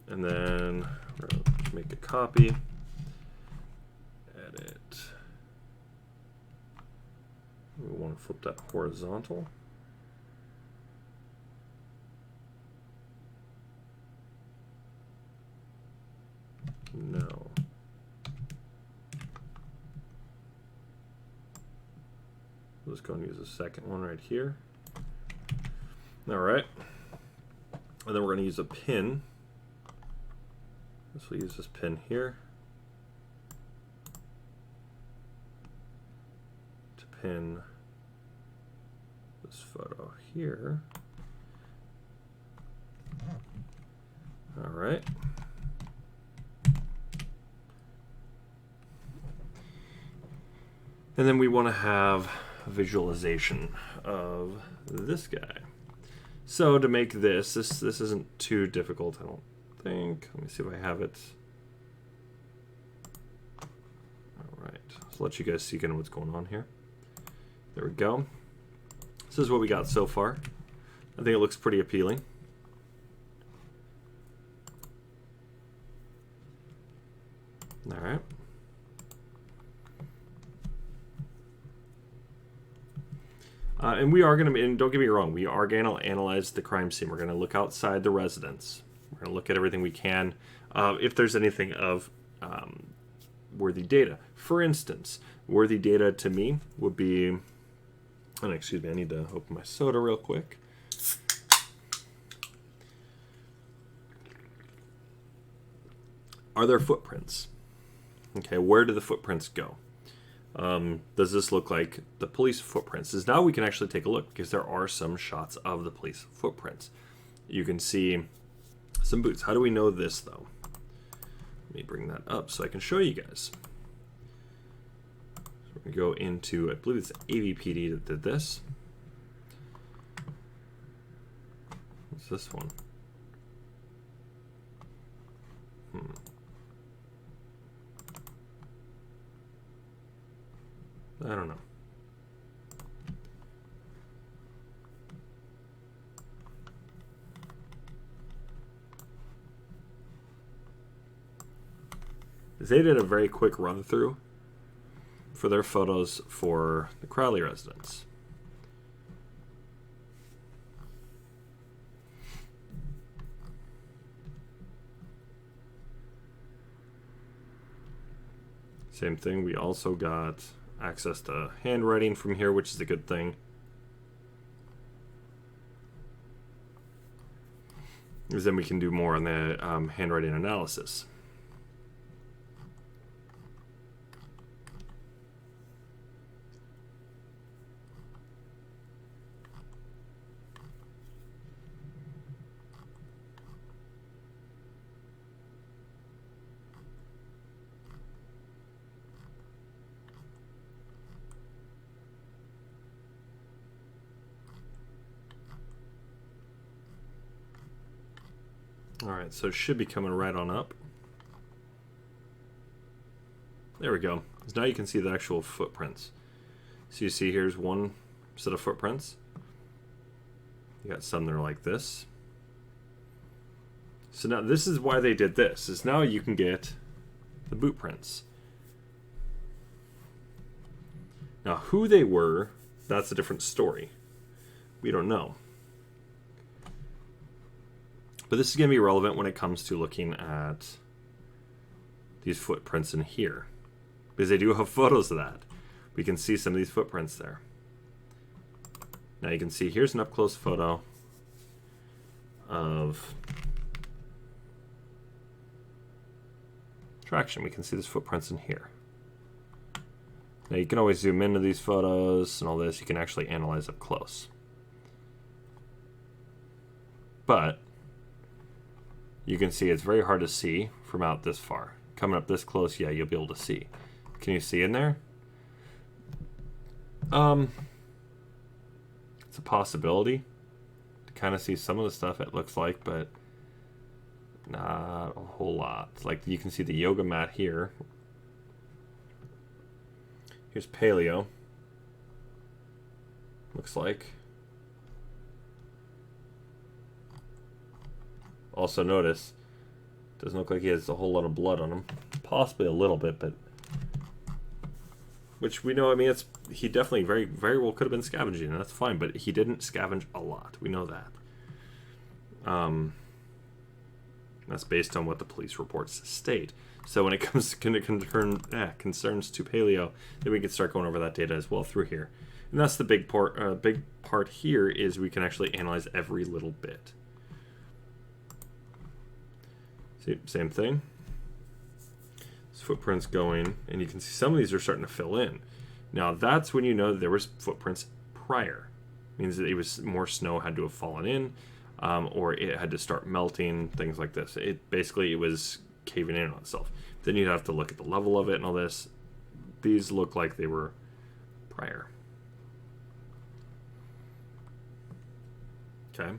And then we're going to make a copy, edit. We want to flip that horizontal. No. Let's go and use the second one right here. All right. And then we're going to use a pin. So we'll use this pin here to pin this photo here. All right. And then we want to have a visualization of this guy. So to make this isn't too difficult, I don't think. Let me see if I have it. All right, so let you guys see kind of what's going on here. There we go. This is what we got so far. I think it looks pretty appealing. All right. And we are going to, and don't get me wrong, we are going to analyze the crime scene. We're going to look outside the residence. We're going to look at everything we can. If there's anything of worthy data. For instance, worthy data to me would be, oh, excuse me, I need to open my soda real quick. Are there footprints? Okay, where do the footprints go? Does this look like the police footprints? Is now we can actually take a look because there are some shots of the police footprints. You can see some boots. How do we know this though? Let me bring that up so I can show you guys. So we're gonna go into, I believe it's AVPD that did this. What's this one? I don't know. They did a very quick run through for their photos for the Crowley residence. Same thing, we also got access to handwriting from here, which is a good thing. Because then we can do more on the handwriting analysis. Alright, so it should be coming right on up. There we go. So now you can see the actual footprints. So you see here's one set of footprints. You got some that are like this. So now this is why they did this, is now you can get the boot prints. Now who they were, that's a different story. We don't know. But this is going to be relevant when it comes to looking at these footprints in here. Because they do have photos of that. We can see some of these footprints there. Now you can see here's an up-close photo of traction. We can see these footprints in here. Now you can always zoom into these photos and all this. You can actually analyze up close. But you can see it's very hard to see from out this far. Coming up this close, yeah, you'll be able to see. Can you see in there? It's a possibility to kind of see some of the stuff it looks like, but not a whole lot. It's like you can see the yoga mat here. Here's paleo. Looks like. Also notice, doesn't look like he has a whole lot of blood on him. Possibly a little bit, but which we know, I mean, he definitely very well could have been scavenging, and that's fine, but he didn't scavenge a lot. We know that. That's based on what the police reports state. So when it comes to concerns to paleo, then we can start going over that data as well through here. And that's the big part here is we can actually analyze every little bit. See, same thing. This footprints going, and you can see some of these are starting to fill in. Now that's when you know that there was footprints prior. It means that it was more snow had to have fallen in, or it had to start melting, things like this. It was caving in on itself. Then you'd have to look at the level of it and all this. These look like they were prior. Okay.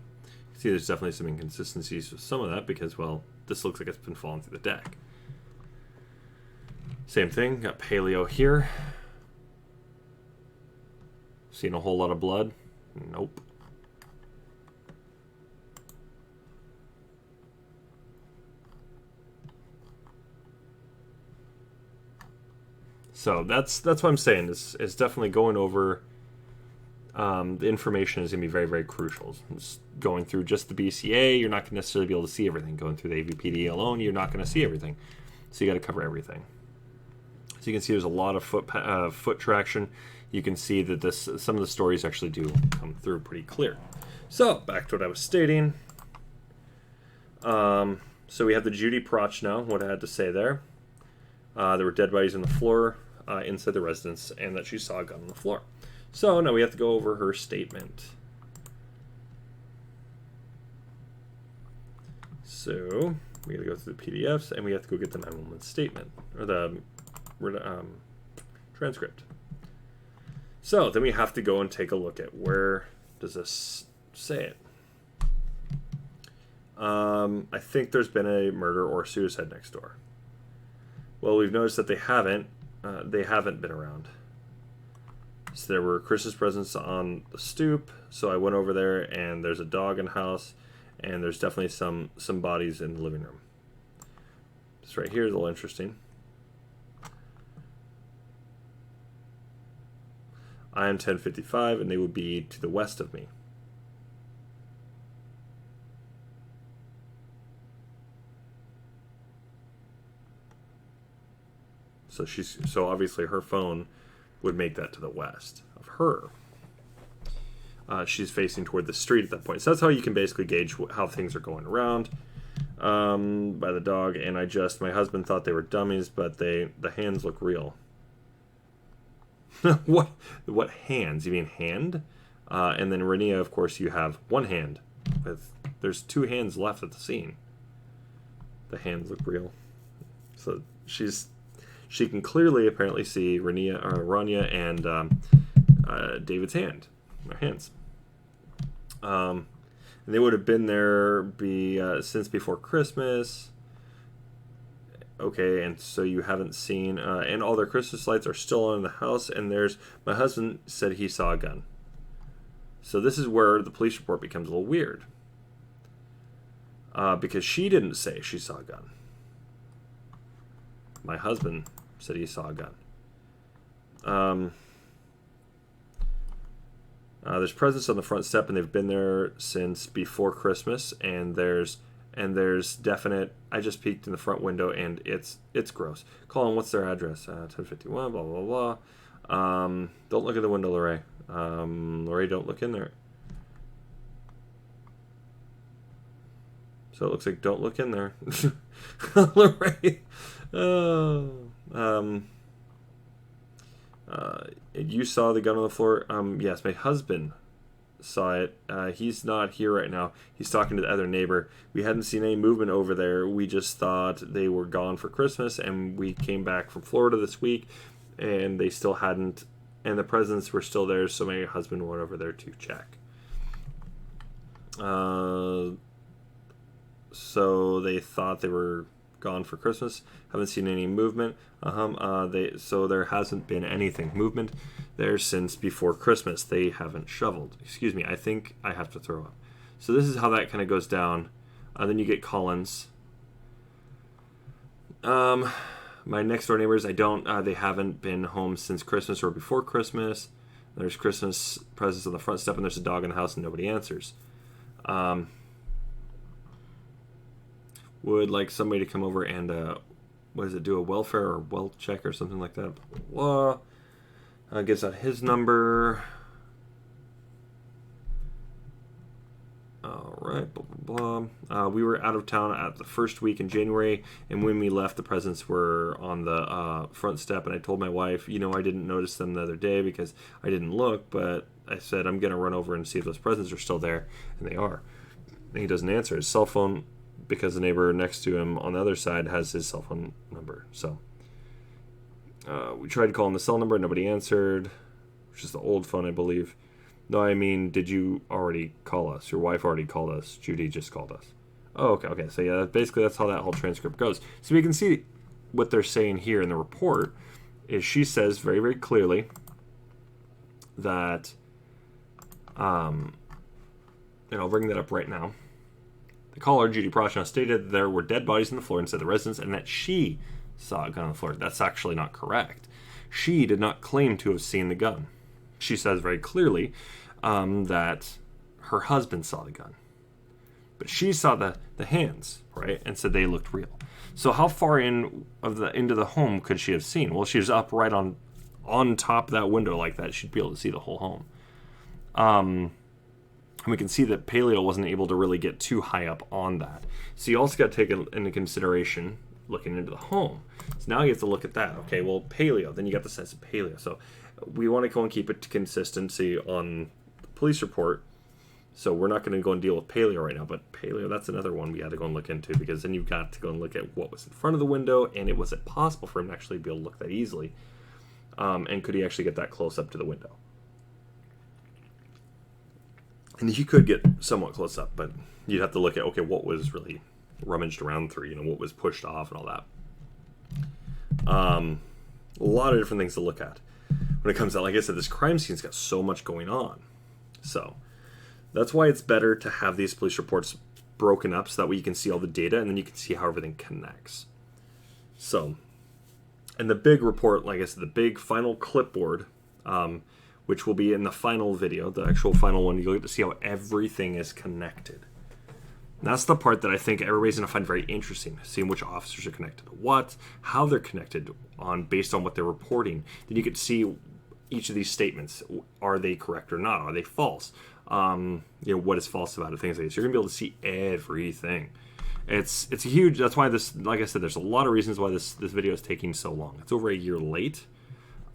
See, there's definitely some inconsistencies with some of that because, well, this looks like it's been falling through the deck. Same thing, got paleo here. Seen a whole lot of blood? Nope. So that's what I'm saying. Is definitely going over. The information is going to be very, very crucial. Just going through just the BCA, you're not going to necessarily be able to see everything. Going through the AVPD alone, you're not going to see everything. So you got to cover everything. So you can see there's a lot of foot traction. You can see that some of the stories actually do come through pretty clear. So back to what I was stating. So we have the Judy Proch now. What I had to say there. There were dead bodies on the floor inside the residence, and that she saw a gun on the floor. So now we have to go over her statement. So we got to go through the PDFs, and we have to go get the 911 statement or the transcript. So then we have to go and take a look at where does this say it. I think there's been a murder or suicide next door. Well, we've noticed that they haven't been around. So there were Christmas presents on the stoop, so I went over there, and there's a dog in the house, and there's definitely some bodies in the living room. This right here is a little interesting. I am 1055, and they would be to the west of me. So obviously her phone would make that to the west of her. She's facing toward the street at that point. So that's how you can basically gauge how things are going around by the dog. And my husband thought they were dummies, but the hands look real. What hands? You mean hand? And then Renia, of course, you have one hand. There's two hands left at the scene. The hands look real. So she can clearly apparently see Rania and David's hands. And they would have been there since before Christmas. Okay, and so you haven't seen, and all their Christmas lights are still on in the house, and my husband said he saw a gun. So this is where the police report becomes a little weird. Because she didn't say she saw a gun. My husband said he saw a gun. There's presents on the front step, and they've been there since before Christmas. And there's definite. I just peeked in the front window, and it's gross. Colin, what's their address? 1051. Blah blah blah. Don't look at the window, Laurie. Laurie, don't look in there. So it looks like don't look in there. Laurie. You saw the gun on the floor. Yes, my husband saw it. He's not here right now. He's talking to the other neighbor. We hadn't seen any movement over there. We just thought they were gone for Christmas, and we came back from Florida this week, and they still hadn't, and the presents were still there, so my husband went over there to check. So they thought they were gone for Christmas. Haven't seen any movement. So there hasn't been anything movement there since before Christmas. They haven't shoveled. Excuse me. I think I have to throw up. So this is how that kind of goes down. Then you get Collins. My next door neighbors, they haven't been home since Christmas or before Christmas. There's Christmas presents on the front step, and there's a dog in the house, and nobody answers. Would like somebody to come over and do a welfare or wealth check or something like that. Blah, blah. Gives out his number. All right, blah blah blah. We were out of town at the first week in January, and when we left, the presents were on the front step. And I told my wife, I didn't notice them the other day because I didn't look, but I said I'm gonna run over and see if those presents are still there, and they are. And he doesn't answer his cell phone, because the neighbor next to him on the other side has his cell phone number. So we tried calling the cell number, nobody answered, which is the old phone, I believe. No, I mean, did you already call us? Your wife already called us. Judy just called us. Oh, okay. So yeah, basically that's how that whole transcript goes. So we can see what they're saying here in the report is she says very, very clearly that, and I'll bring that up right now. The caller, Judy Prochnow, stated there were dead bodies on the floor inside the residence and that she saw a gun on the floor. That's actually not correct. She did not claim to have seen the gun. She says very clearly that her husband saw the gun. But she saw the hands, right? And said they looked real. So how far into the home could she have seen? Well, she was up right on top of that window like that. She'd be able to see the whole home. And we can see that Paleo wasn't able to really get too high up on that. So you also got to take into consideration looking into the home. So now you have to look at that. Okay, well, Paleo. Then you got the sense of Paleo. So we want to go and keep it to consistency on the police report. So we're not going to go and deal with Paleo right now. But Paleo, that's another one we got to go and look into, because then you've got to go and look at what was in front of the window, and was it possible for him to actually be able to look that easily? And could he actually get that close up to the window? And he could get somewhat close up, but you'd have to look at, okay, what was really rummaged around through, what was pushed off and all that. A lot of different things to look at when it comes out. Like I said, this crime scene's got so much going on. So that's why it's better to have these police reports broken up so that way you can see all the data and then you can see how everything connects. So, and the big report, like I said, the big final clipboard, which will be in the final video, the actual final one, you'll get to see how everything is connected. And that's the part that I think everybody's going to find very interesting, seeing which officers are connected to what, how they're connected based on what they're reporting. Then you get to see each of these statements. Are they correct or not? Are they false? What is false about it? Things like this. You're going to be able to see everything. It's a huge. That's why this. Like I said, there's a lot of reasons why this video is taking so long. It's over a year late.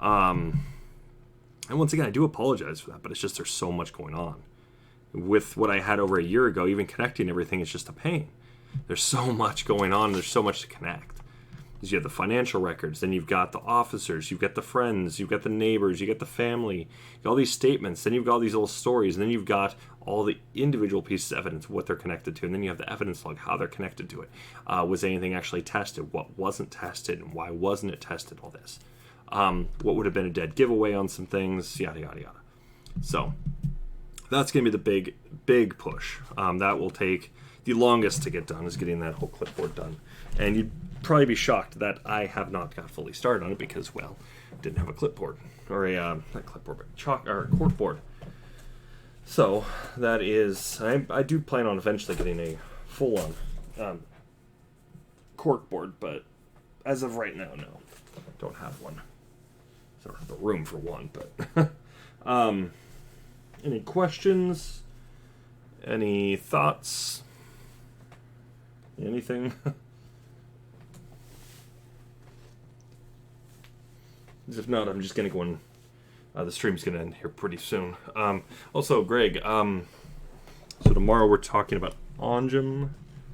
And once again, I do apologize for that, but it's just there's so much going on. With what I had over a year ago, even connecting everything is just a pain. There's so much going on. There's so much to connect. Because you have the financial records, then you've got the officers, you've got the friends, you've got the neighbors, you've got the family, you've got all these statements, then you've got all these little stories, and then you've got all the individual pieces of evidence, what they're connected to, and then you have the evidence log, how they're connected to it. Was anything actually tested? What wasn't tested? And why wasn't it tested? All this. What would have been a dead giveaway on some things, yada, yada, yada. So that's going to be the big push. That will take the longest to get done, is getting that whole clipboard done. And you'd probably be shocked that I have not got fully started on it because, well, didn't have a clipboard. Or a, not clipboard, but corkboard. So that is, I do plan on eventually getting a full-on corkboard, but as of right now, no. Don't have one. So I don't have the room for one, but any questions? Any thoughts? Anything? If not, I'm just going to go in. The stream's going to end here pretty soon. Also, Greg, so tomorrow we're talking about Onjum,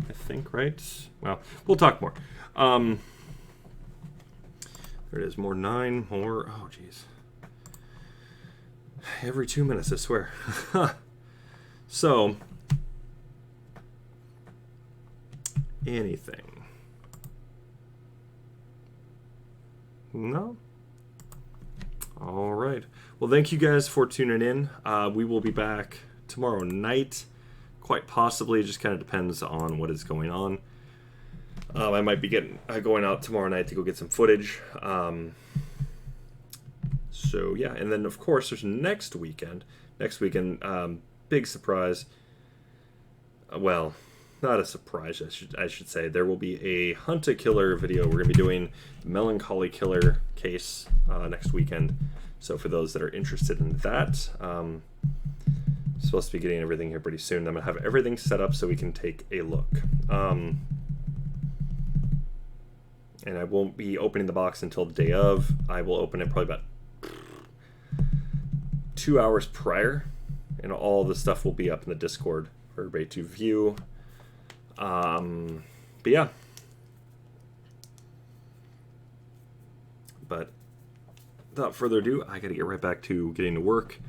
I think, right? Well, we'll talk more. There it is, more 9, more, oh jeez. Every 2 minutes, I swear. So, anything? No? All right. Well, thank you guys for tuning in. We will be back tomorrow night. Quite possibly. It just kind of depends on what is going on. I might be going out tomorrow night to go get some footage. So, yeah. And then, of course, there's next weekend. Next weekend, big surprise. Well, not a surprise, I should say. There will be a Hunt a Killer video. We're going to be doing the Melancholy Killer case next weekend. So for those that are interested in that, I'm supposed to be getting everything here pretty soon. I'm going to have everything set up so we can take a look. And I won't be opening the box until the day of. I will open it probably about 2 hours prior. And all the stuff will be up in the Discord for everybody to view. But yeah. But without further ado, I gotta get right back to getting to work.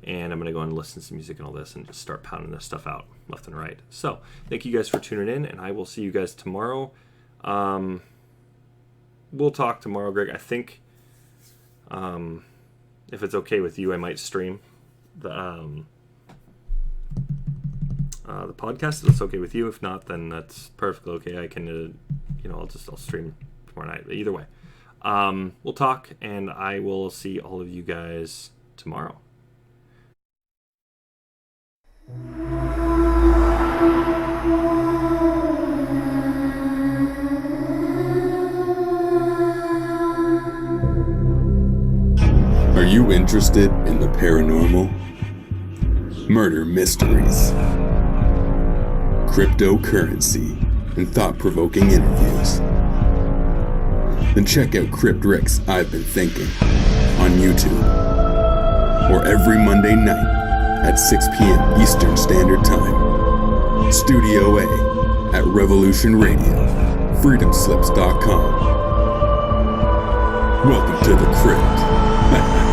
and I'm going to go and listen to some music and all this and just start pounding this stuff out left and right. So thank you guys for tuning in, and I will see you guys tomorrow. We'll talk tomorrow, Greg. I think if it's okay with you, I might stream the podcast. If it's okay with you. If not, then that's perfectly okay. I can, I'll stream tomorrow night. But either way, we'll talk, and I will see all of you guys tomorrow. Are you interested in the paranormal? Murder mysteries, cryptocurrency, and thought-provoking interviews? Then check out Crypt Rick's I've Been Thinking on YouTube, or every Monday night at 6 p.m. Eastern Standard Time. Studio A at Revolution Radio, freedomslips.com. Welcome to the Crypt.